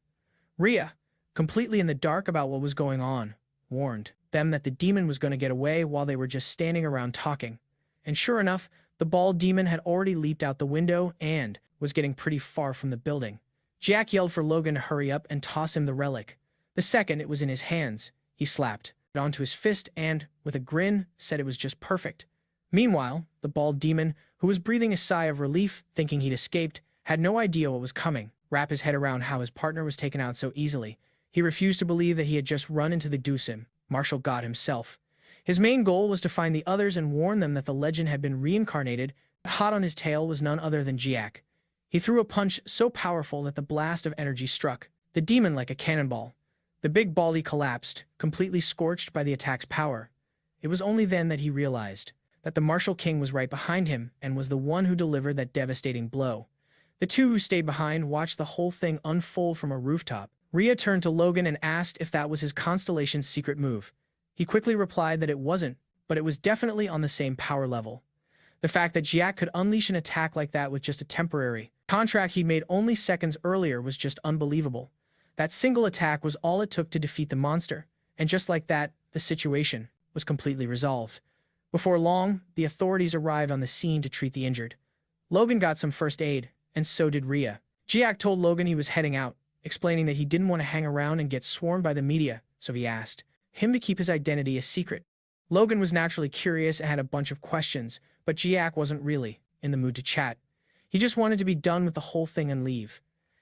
Rhea, completely in the dark about what was going on, warned them that the demon was going to get away while they were just standing around talking. And sure enough, the bald demon had already leaped out the window and was getting pretty far from the building. Jack yelled for Logan to hurry up and toss him the relic. The second it was in his hands, he slapped it onto his fist and, with a grin, said it was just perfect. Meanwhile, the bald demon, who was breathing a sigh of relief, thinking he'd escaped, had no idea what was coming. Wrap his head around how his partner was taken out so easily. He refused to believe that he had just run into the Deucim, martial god himself. His main goal was to find the others and warn them that the legend had been reincarnated, but hot on his tail was none other than Jack. He threw a punch so powerful that the blast of energy struck the demon like a cannonball. The big baldy collapsed, completely scorched by the attack's power. It was only then that he realized that the Martial King was right behind him and was the one who delivered that devastating blow. The two who stayed behind watched the whole thing unfold from a rooftop. Rhea turned to Logan and asked if that was his Constellation's secret move. He quickly replied that it wasn't, but it was definitely on the same power level. The fact that Jack could unleash an attack like that with just a temporary contract he made only seconds earlier was just unbelievable. That single attack was all it took to defeat the monster, and just like that, the situation was completely resolved. Before long, the authorities arrived on the scene to treat the injured. Logan got some first aid, and so did Rhea. Jack told Logan he was heading out, explaining that he didn't want to hang around and get swarmed by the media, so he asked him to keep his identity a secret. Logan was naturally curious and had a bunch of questions, but Jack wasn't really in the mood to chat. He just wanted to be done with the whole thing and leave.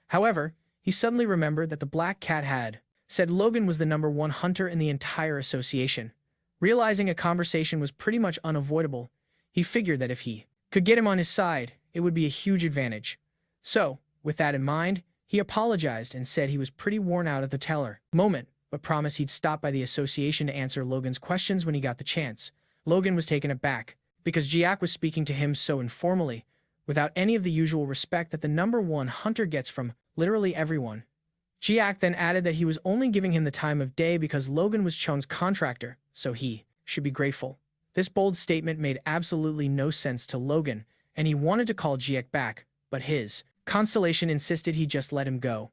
However, he suddenly remembered that the Black Cat had said Logan was the #1 hunter in the entire association. Realizing a conversation was pretty much unavoidable, he figured that if he could get him on his side, it would be a huge advantage. So, with that in mind, he apologized and said he was pretty worn out at the teller moment, but promised he'd stop by the association to answer Logan's questions when he got the chance. Logan was taken aback, because Jack was speaking to him so informally, without any of the usual respect that the #1 hunter gets from literally everyone. Jiak then added that he was only giving him the time of day because Logan was Chung's contractor, so he should be grateful. This bold statement made absolutely no sense to Logan, and he wanted to call Jiak back, but his Constellation insisted he just let him go.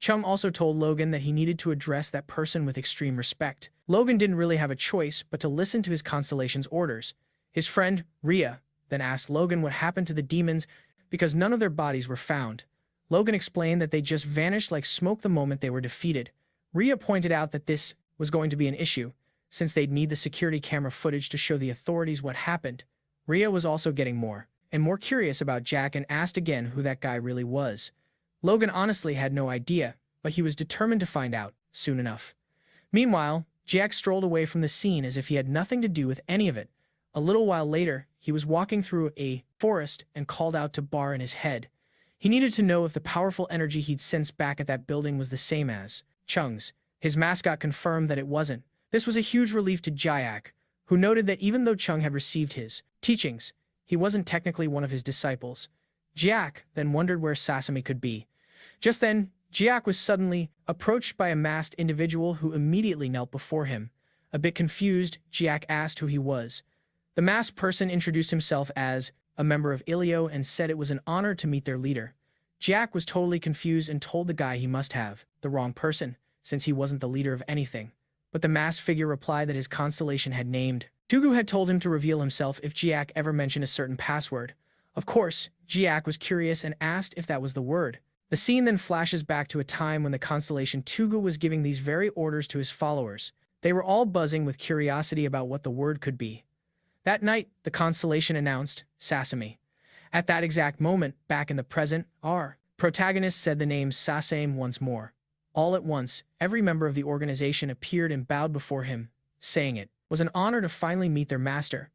Chung also told Logan that he needed to address that person with extreme respect. Logan didn't really have a choice but to listen to his Constellation's orders. His friend, Rhea, then asked Logan what happened to the demons because none of their bodies were found. Logan explained that they just vanished like smoke the moment they were defeated. Rhea pointed out that this was going to be an issue, since they'd need the security camera footage to show the authorities what happened. Rhea was also getting more and more curious about Jack and asked again who that guy really was. Logan honestly had no idea, but he was determined to find out soon enough. Meanwhile, Jack strolled away from the scene as if he had nothing to do with any of it. A little while later, he was walking through a forest and called out to Bar in his head. He needed to know if the powerful energy he'd sensed back at that building was the same as Chung's. His mascot confirmed that it wasn't. This was a huge relief to Jayak, who noted that even though Chung had received his teachings, he wasn't technically one of his disciples. Jack then wondered where Sasami could be. Just then, Jack was suddenly approached by a masked individual who immediately knelt before him. A bit confused, Jack asked who he was. The masked person introduced himself as a member of Ilio and said it was an honor to meet their leader. Jack was totally confused and told the guy he must have the wrong person, since he wasn't the leader of anything. But the masked figure replied that his constellation had named. Tugu had told him to reveal himself if Jack ever mentioned a certain password. Of course, Jack was curious and asked if that was the word. The scene then flashes back to a time when the constellation Tugu was giving these very orders to his followers. They were all buzzing with curiosity about what the word could be. That night, the constellation announced Sasami. At that exact moment, back in the present, our protagonist said the name Sasame once more. All at once, every member of the organization appeared and bowed before him, saying it was an honor to finally meet their master.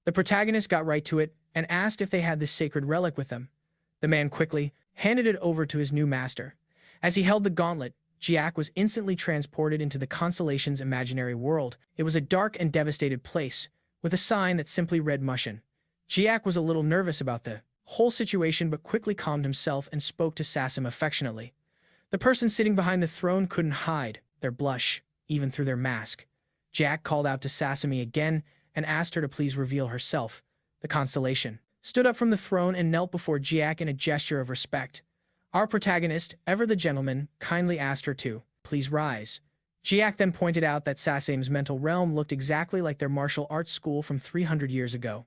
The protagonist got right to it and asked if they had this sacred relic with them. The man quickly handed it over to his new master. As he held the gauntlet, Jiak was instantly transported into the constellation's imaginary world. It was a dark and devastated place, with a sign that simply read Mushin. Jiak was a little nervous about the whole situation but quickly calmed himself and spoke to Sasam affectionately. The person sitting behind the throne couldn't hide their blush, even through their mask. Jack called out to Sasami again and asked her to please reveal herself. The constellation stood up from the throne and knelt before Jack in a gesture of respect. Our protagonist, ever the gentleman, kindly asked her to please rise. Jack then pointed out that Sasame's mental realm looked exactly like their martial arts school from 300 years ago.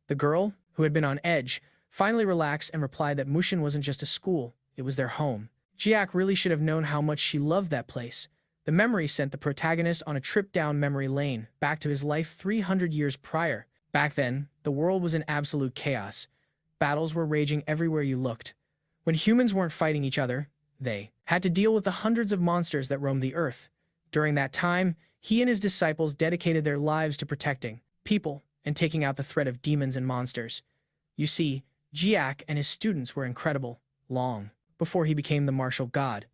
The girl, who had been on edge, finally relaxed and replied that Mushin wasn't just a school, it was their home. Jack really should have known how much she loved that place. The memory sent the protagonist on a trip down memory lane, back to his life 300 years prior. Back then, the world was in absolute chaos. Battles were raging everywhere you looked. When humans weren't fighting each other, they had to deal with the hundreds of monsters that roamed the earth. During that time, he and his disciples dedicated their lives to protecting people and taking out the threat of demons and monsters. You see, Jiak and his students were incredible, long before he became the martial god.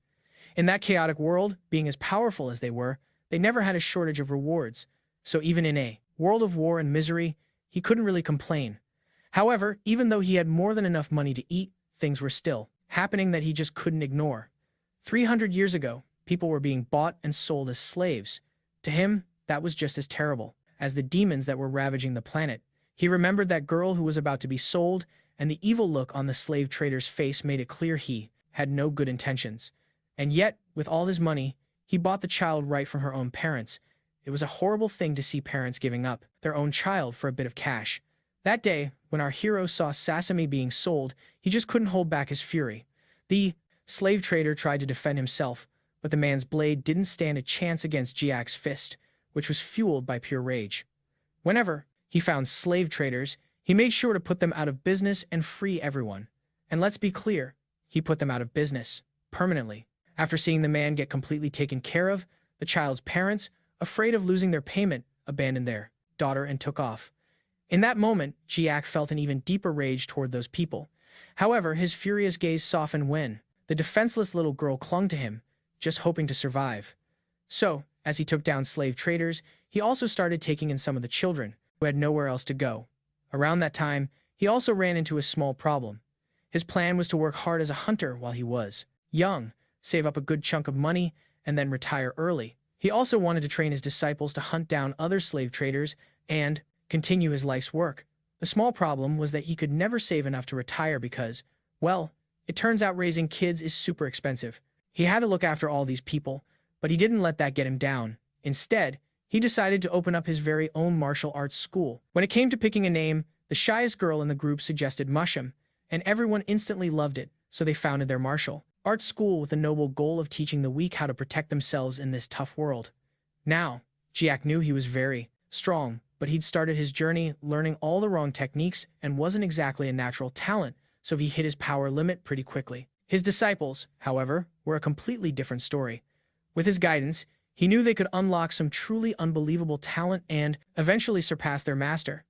In that chaotic world, being as powerful as they were, they never had a shortage of rewards, so even in a world of war and misery, he couldn't really complain. However, even though he had more than enough money to eat, things were still happening that he just couldn't ignore. 300 years ago, people were being bought and sold as slaves. To him, that was just as terrible as the demons that were ravaging the planet. He remembered that girl who was about to be sold, and the evil look on the slave trader's face made it clear he had no good intentions. And yet, with all his money, he bought the child right from her own parents. It was a horrible thing to see parents giving up their own child for a bit of cash. That day, when our hero saw Sasami being sold, he just couldn't hold back his fury. The slave trader tried to defend himself, but the man's blade didn't stand a chance against Jiak's fist, which was fueled by pure rage. Whenever he found slave traders, he made sure to put them out of business and free everyone. And let's be clear, he put them out of business, permanently. After seeing the man get completely taken care of, the child's parents, afraid of losing their payment, abandoned their daughter and took off. In that moment, Jiak felt an even deeper rage toward those people. However, his furious gaze softened when the defenseless little girl clung to him, just hoping to survive. So, as he took down slave traders, he also started taking in some of the children, who had nowhere else to go. Around that time, he also ran into a small problem. His plan was to work hard as a hunter while he was young, save up a good chunk of money, and then retire early. He also wanted to train his disciples to hunt down other slave traders and continue his life's work. The small problem was that he could never save enough to retire because, well, it turns out raising kids is super expensive. He had to look after all these people, but he didn't let that get him down. Instead, he decided to open up his very own martial arts school. When it came to picking a name, the shyest girl in the group suggested Mushroom, and everyone instantly loved it, so they founded their martial arts school with the noble goal of teaching the weak how to protect themselves in this tough world. Now, Jiak knew he was very strong, but he'd started his journey learning all the wrong techniques and wasn't exactly a natural talent, so he hit his power limit pretty quickly. His disciples, however, were a completely different story. With his guidance, he knew they could unlock some truly unbelievable talent and eventually surpass their master.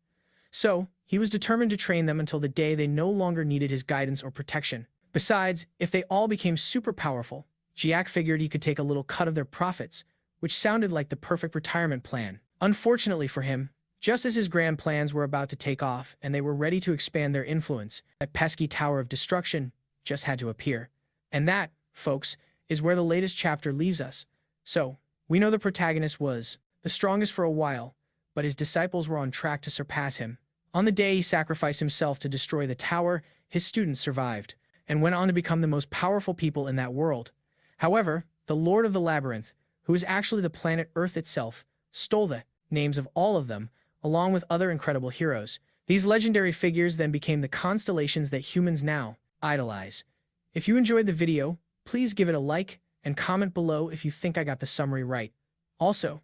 So, he was determined to train them until the day they no longer needed his guidance or protection. Besides, if they all became super powerful, Jiak figured he could take a little cut of their profits, which sounded like the perfect retirement plan. Unfortunately for him, just as his grand plans were about to take off and they were ready to expand their influence, that pesky Tower of Destruction just had to appear. And that, folks, is where the latest chapter leaves us. So, we know the protagonist was the strongest for a while, but his disciples were on track to surpass him. On the day he sacrificed himself to destroy the tower, his students survived, and went on to become the most powerful people in that world. However, the Lord of the Labyrinth, who is actually the planet Earth itself, stole the names of all of them, along with other incredible heroes. These legendary figures then became the constellations that humans now idolize. If you enjoyed the video, please give it a like and comment below if you think I got the summary right. Also,